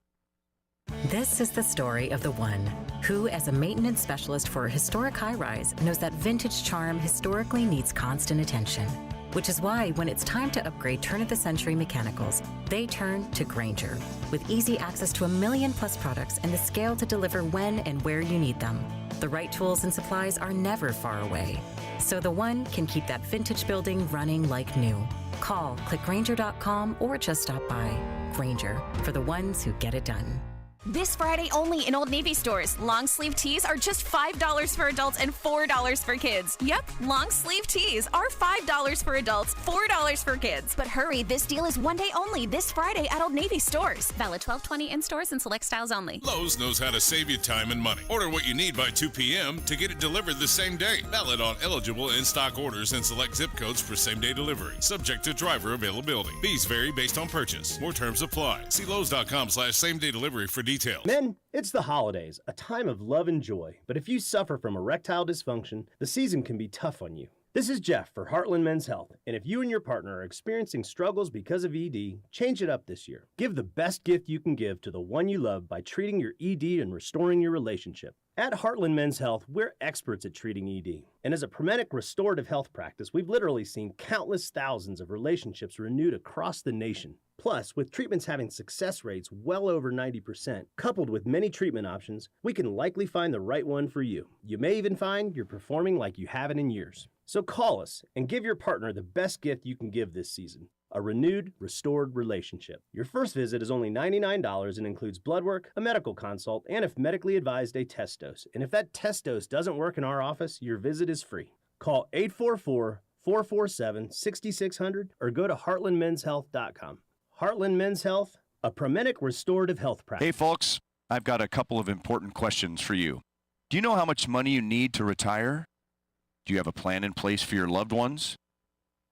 This is the story of the one who, as a maintenance specialist for a historic high-rise, knows that vintage charm historically needs constant attention. Which is why when it's time to upgrade turn-of-the-century mechanicals, they turn to Grainger. With easy access to 1 million-plus products and the scale to deliver when and where you need them. The right tools and supplies are never far away. So the one can keep that vintage building running like new. Call, click Grainger.com, or just stop by. Grainger, for the ones who get it done. This Friday only in Old Navy stores. Long sleeve tees are just $5 for adults and $4 for kids. Yep, long sleeve tees are $5 for adults, $4 for kids. But hurry, this deal is one day only this Friday at Old Navy stores. Valid 12/20 in stores and select styles only. Lowe's knows how to save you time and money. Order what you need by 2 p.m. to get it delivered the same day. Valid on eligible in-stock orders and select zip codes for same-day delivery. Subject to driver availability. Fees vary based on purchase. More terms apply. See Lowe's.com/same-day delivery for details. Men, it's the holidays, a time of love and joy. But if you suffer from erectile dysfunction, the season can be tough on you. This is Jeff for Heartland Men's Health, and if you and your partner are experiencing struggles because of ED, change it up this year. Give the best gift you can give to the one you love by treating your ED and restoring your relationship. At Heartland Men's Health, we're experts at treating ED. And as a Promenic restorative health practice, we've literally seen countless thousands of relationships renewed across the nation. Plus, with treatments having success rates well over 90%, coupled with many treatment options, we can likely find the right one for you. You may even find you're performing like you haven't in years. So call us and give your partner the best gift you can give this season. A renewed, restored relationship. Your first visit is only $99 and includes blood work, a medical consult, and if medically advised, a test dose. And if that test dose doesn't work in our office, your visit is free. Call 844-447-6600 or go to heartlandmenshealth.com. Heartland Men's Health, a Promenic restorative health practice. Hey folks, I've got a couple of important questions for you. Do you know how much money you need to retire? Do you have a plan in place for your loved ones?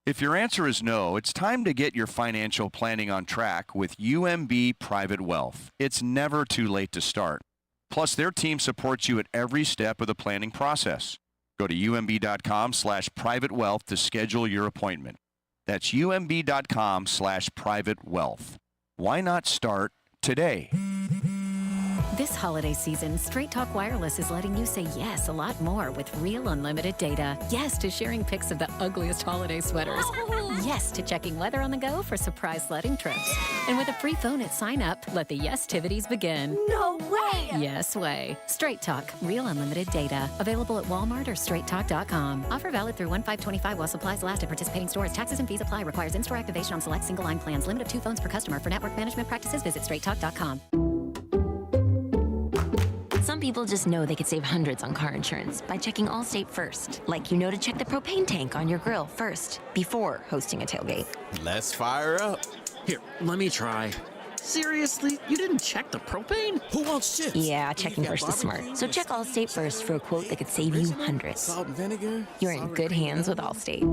If your answer is no, it's time to get your financial planning on track with UMB Private Wealth. It's never too late to start. Plus, their team supports you at every step of the planning process. Go to umb.com/privatewealth to schedule your appointment. That's umb.com/privatewealth. Why not start today? This holiday season, Straight Talk Wireless is letting you say yes a lot more with real unlimited data. Yes to sharing pics of the ugliest holiday sweaters. Yes to checking weather on the go for surprise sledding trips. And with a free phone at sign up, let the yes-tivities begin. No way! Yes way. Straight Talk, real unlimited data. Available at Walmart or straighttalk.com. Offer valid through 1/5/25 while supplies last at participating stores. Taxes and fees apply. Requires in-store activation on select single line plans. Limit of 2 phones per customer. For network management practices, visit straighttalk.com. Some people just know they could save hundreds on car insurance by checking Allstate first. Like you know to check the propane tank on your grill first before hosting a tailgate. Let's fire up. Here, let me try. Seriously? You didn't check the propane? Who wants chips? Yeah, checking first is smart. So check Allstate first for a quote that could save you hundreds. Salt and vinegar. You're in good hands with Allstate.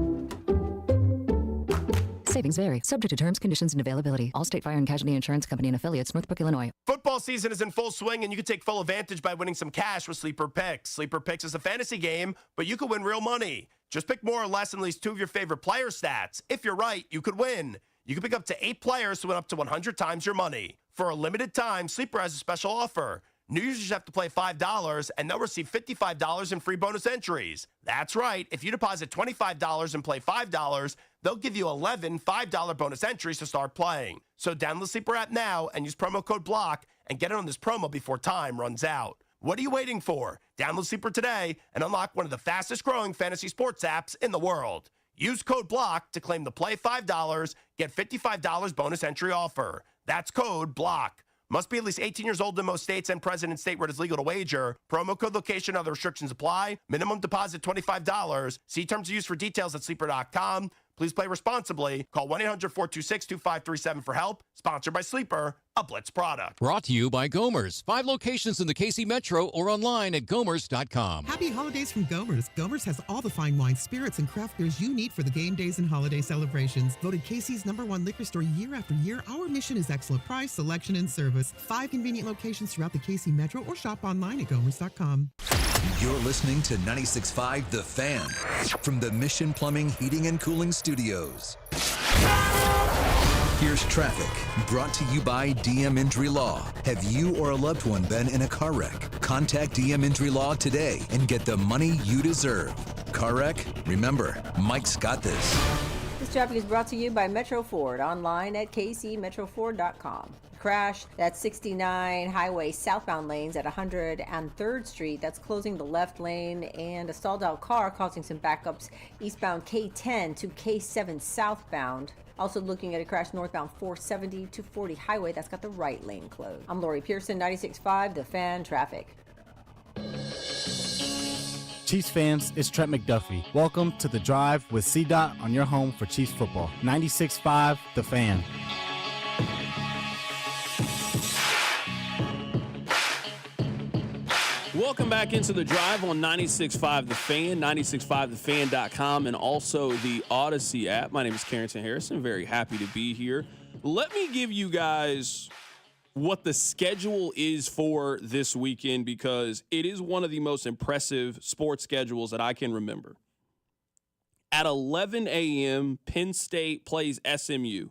Savings vary. Subject to terms, conditions, and availability. Allstate Fire and Casualty Insurance Company and affiliates, Northbrook, Illinois. Football season is in full swing, and you can take full advantage by winning some cash with Sleeper Picks. Sleeper Picks is a fantasy game, but you could win real money. Just pick more or less than at least 2 of your favorite player stats. If you're right, you could win. You can pick up to 8 players to win up to 100 times your money. For a limited time, Sleeper has a special offer. New users have to play $5, and they'll receive $55 in free bonus entries. That's right. If you deposit $25 and play $5, they'll give you 11 $5 bonus entries to start playing. So download the Sleeper app now and use promo code BLOCK and get in on this promo before time runs out. What are you waiting for? Download Sleeper today and unlock one of the fastest growing fantasy sports apps in the world. Use code BLOCK to claim the play $5, get $55 bonus entry offer. That's code BLOCK. Must be at least 18 years old in most states and present in state where it is legal to wager. Promo code location, other restrictions apply. Minimum deposit $25. See terms of use for details at sleeper.com. Please play responsibly. Call 1-800-426-2537 for help. Sponsored by Sleeper, a Blitz product. Brought to you by Gomer's. 5 locations in the KC Metro or online at gomers.com. Happy holidays from Gomer's. Gomer's has all the fine wines, spirits, and craft beers you need for the game days and holiday celebrations. Voted KC's #1 liquor store year after year, our mission is excellent price, selection, and service. 5 convenient locations throughout the KC Metro or shop online at gomers.com. You're listening to 96.5 The Fan from the Mission Plumbing, Heating, and Cooling Studios. Here's traffic, brought to you by DM Injury Law. Have you or a loved one been in a car wreck? Contact DM Injury Law today and get the money you deserve. Car wreck? Remember, Mike's got this. This traffic is brought to you by Metro Ford, online at kcmetroford.com. Crash at 69 highway southbound lanes at 103rd Street. That's closing the left lane, and a stalled out car causing some backups eastbound K10 to K7 southbound. Also looking at a crash northbound 470 to 40 highway. That's got the right lane closed. I'm Lori Pearson, 96.5 The Fan Traffic. Chiefs fans, it's Trent McDuffie. Welcome to The Drive with C-Dot on your home for Chiefs football. 96.5 The Fan. Welcome back into The Drive on 96.5 The Fan, 965thefan.com, and also the Odyssey app. My name is Carrington Harrison. Very happy to be here. Let me give you guys what the schedule is for this weekend, because it is one of the most impressive sports schedules that I can remember. At 11 a.m., Penn State plays SMU.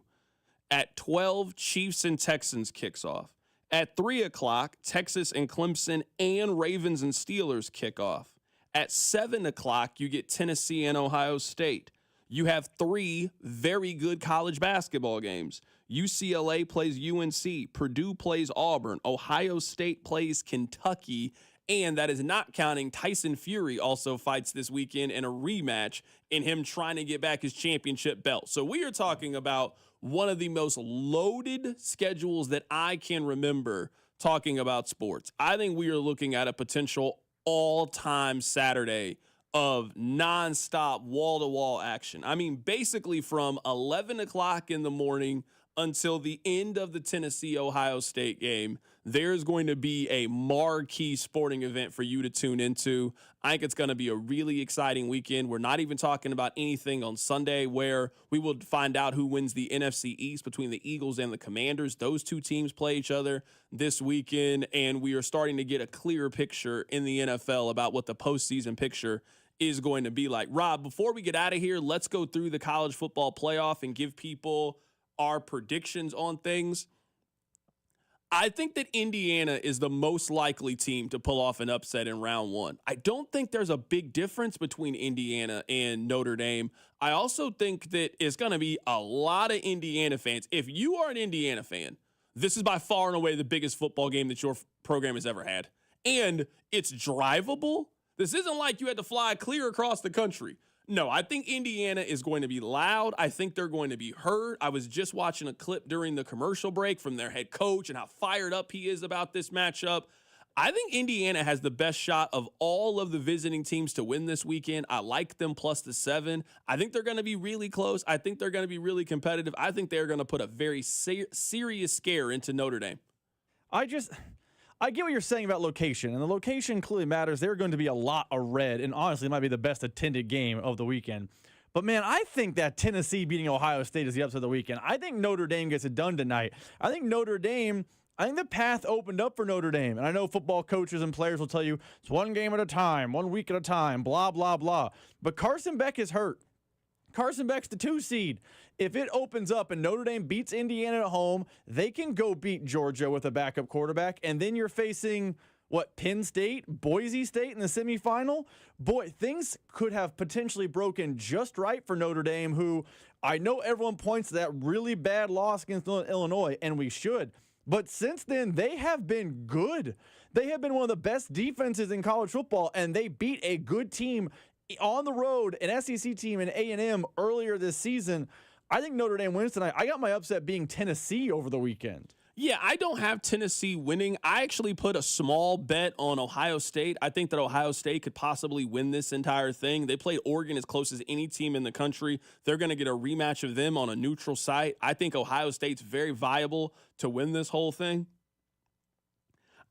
At 12, Chiefs and Texans kicks off. At 3 o'clock, Texas and Clemson and Ravens and Steelers kick off. At 7 o'clock, you get Tennessee and Ohio State. You have 3 very good college basketball games. UCLA plays UNC. Purdue plays Auburn. Ohio State plays Kentucky. And that is not counting Tyson Fury also fights this weekend in a rematch in him trying to get back his championship belt. So we are talking about one of the most loaded schedules that I can remember talking about sports. I think we are looking at a potential all-time Saturday of nonstop wall-to-wall action. I mean, basically from 11 o'clock in the morning until the end of the Tennessee-Ohio State game, there's going to be a marquee sporting event for you to tune into. I think it's going to be a really exciting weekend. We're not even talking about anything on Sunday where we will find out who wins the NFC East between the Eagles and the Commanders. Those two teams play each other this weekend, and we are starting to get a clearer picture in the NFL about what the postseason picture is going to be like. Rob, before we get out of here, let's go through the college football playoff and give people our predictions on things. I think that Indiana is the most likely team to pull off an upset in round one. I don't think there's a big difference between Indiana and Notre Dame. I also think that it's going to be a lot of Indiana fans. If you are an Indiana fan, this is by far and away the biggest football game that your program has ever had. And it's drivable. This isn't like you had to fly clear across the country. No, I think Indiana is going to be loud. I think they're going to be heard. I was just watching a clip during the commercial break from their head coach and how fired up he is about this matchup. I think Indiana has the best shot of all of the visiting teams to win this weekend. I like them plus the 7. I think they're going to be really close. I think they're going to be really competitive. I think they're going to put a very serious scare into Notre Dame. I get what you're saying about location, and the location clearly matters. There are going to be a lot of red, and honestly, it might be the best attended game of the weekend. But, man, I think that Tennessee beating Ohio State is the upset of the weekend. I think Notre Dame gets it done tonight. I think the path opened up for Notre Dame. And I know football coaches and players will tell you it's one game at a time, 1 week at a time, blah, blah, blah. But Carson Beck is hurt. Carson Beck's the 2 seed. If it opens up and Notre Dame beats Indiana at home, they can go beat Georgia with a backup quarterback, and then you're facing, Penn State, Boise State in the semifinal? Boy, things could have potentially broken just right for Notre Dame, who I know everyone points to that really bad loss against Illinois, and we should. But since then, they have been good. They have been one of the best defenses in college football, and they beat a good team on the road, an SEC team in A&M earlier this season. I think Notre Dame wins tonight. I got my upset being Tennessee over the weekend. Yeah, I don't have Tennessee winning. I actually put a small bet on Ohio State. I think that Ohio State could possibly win this entire thing. They played Oregon as close as any team in the country. They're going to get a rematch of them on a neutral site. I think Ohio State's very viable to win this whole thing.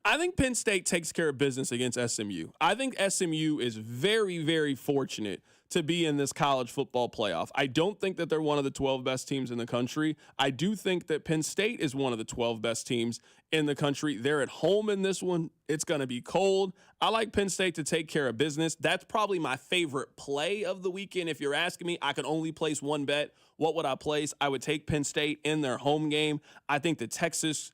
I think Penn State takes care of business against SMU. I think SMU is very, very fortunate to be in this college football playoff. I don't think that they're one of the 12 best teams in the country. I do think that Penn State is one of the 12 best teams in the country. They're at home in this one. It's going to be cold. I like Penn State to take care of business. That's probably my favorite play of the weekend. If you're asking me, I can only place one bet. What would I place? I would take Penn State in their home game. I think Texas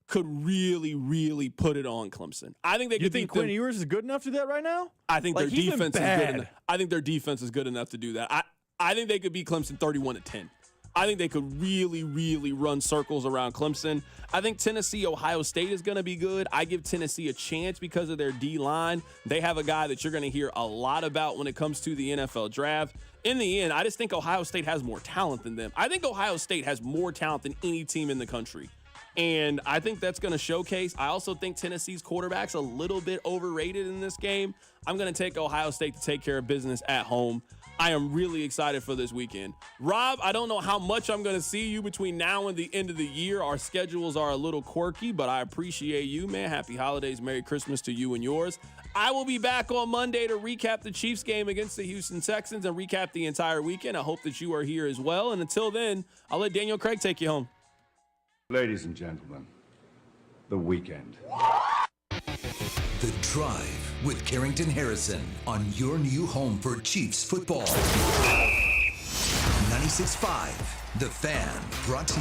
could really, really put it on Clemson. I think they could. You think Quinn Ewers is good enough to do that right now? I think their defense is good enough. I think their defense is good enough to do that. I think they could beat Clemson 31-10. I think they could really, really run circles around Clemson. I think Tennessee, Ohio State is going to be good. I give Tennessee a chance because of their D-line. They have a guy that you're going to hear a lot about when it comes to the NFL draft. In the end, I just think Ohio State has more talent than them. I think Ohio State has more talent than any team in the country. And I think that's going to showcase. I also think Tennessee's quarterback's a little bit overrated in this game. I'm going to take Ohio State to take care of business at home. I am really excited for this weekend. Rob, I don't know how much I'm going to see you between now and the end of the year. Our schedules are a little quirky, but I appreciate you, man. Happy holidays. Merry Christmas to you and yours. I will be back on Monday to recap the Chiefs game against the Houston Texans and recap the entire weekend. I hope that you are here as well. And until then, I'll let Daniel Craig take you home. Ladies and gentlemen, the weekend. The Drive with Carrington Harrison on your new home for Chiefs football. 96.5, The Fan, brought to you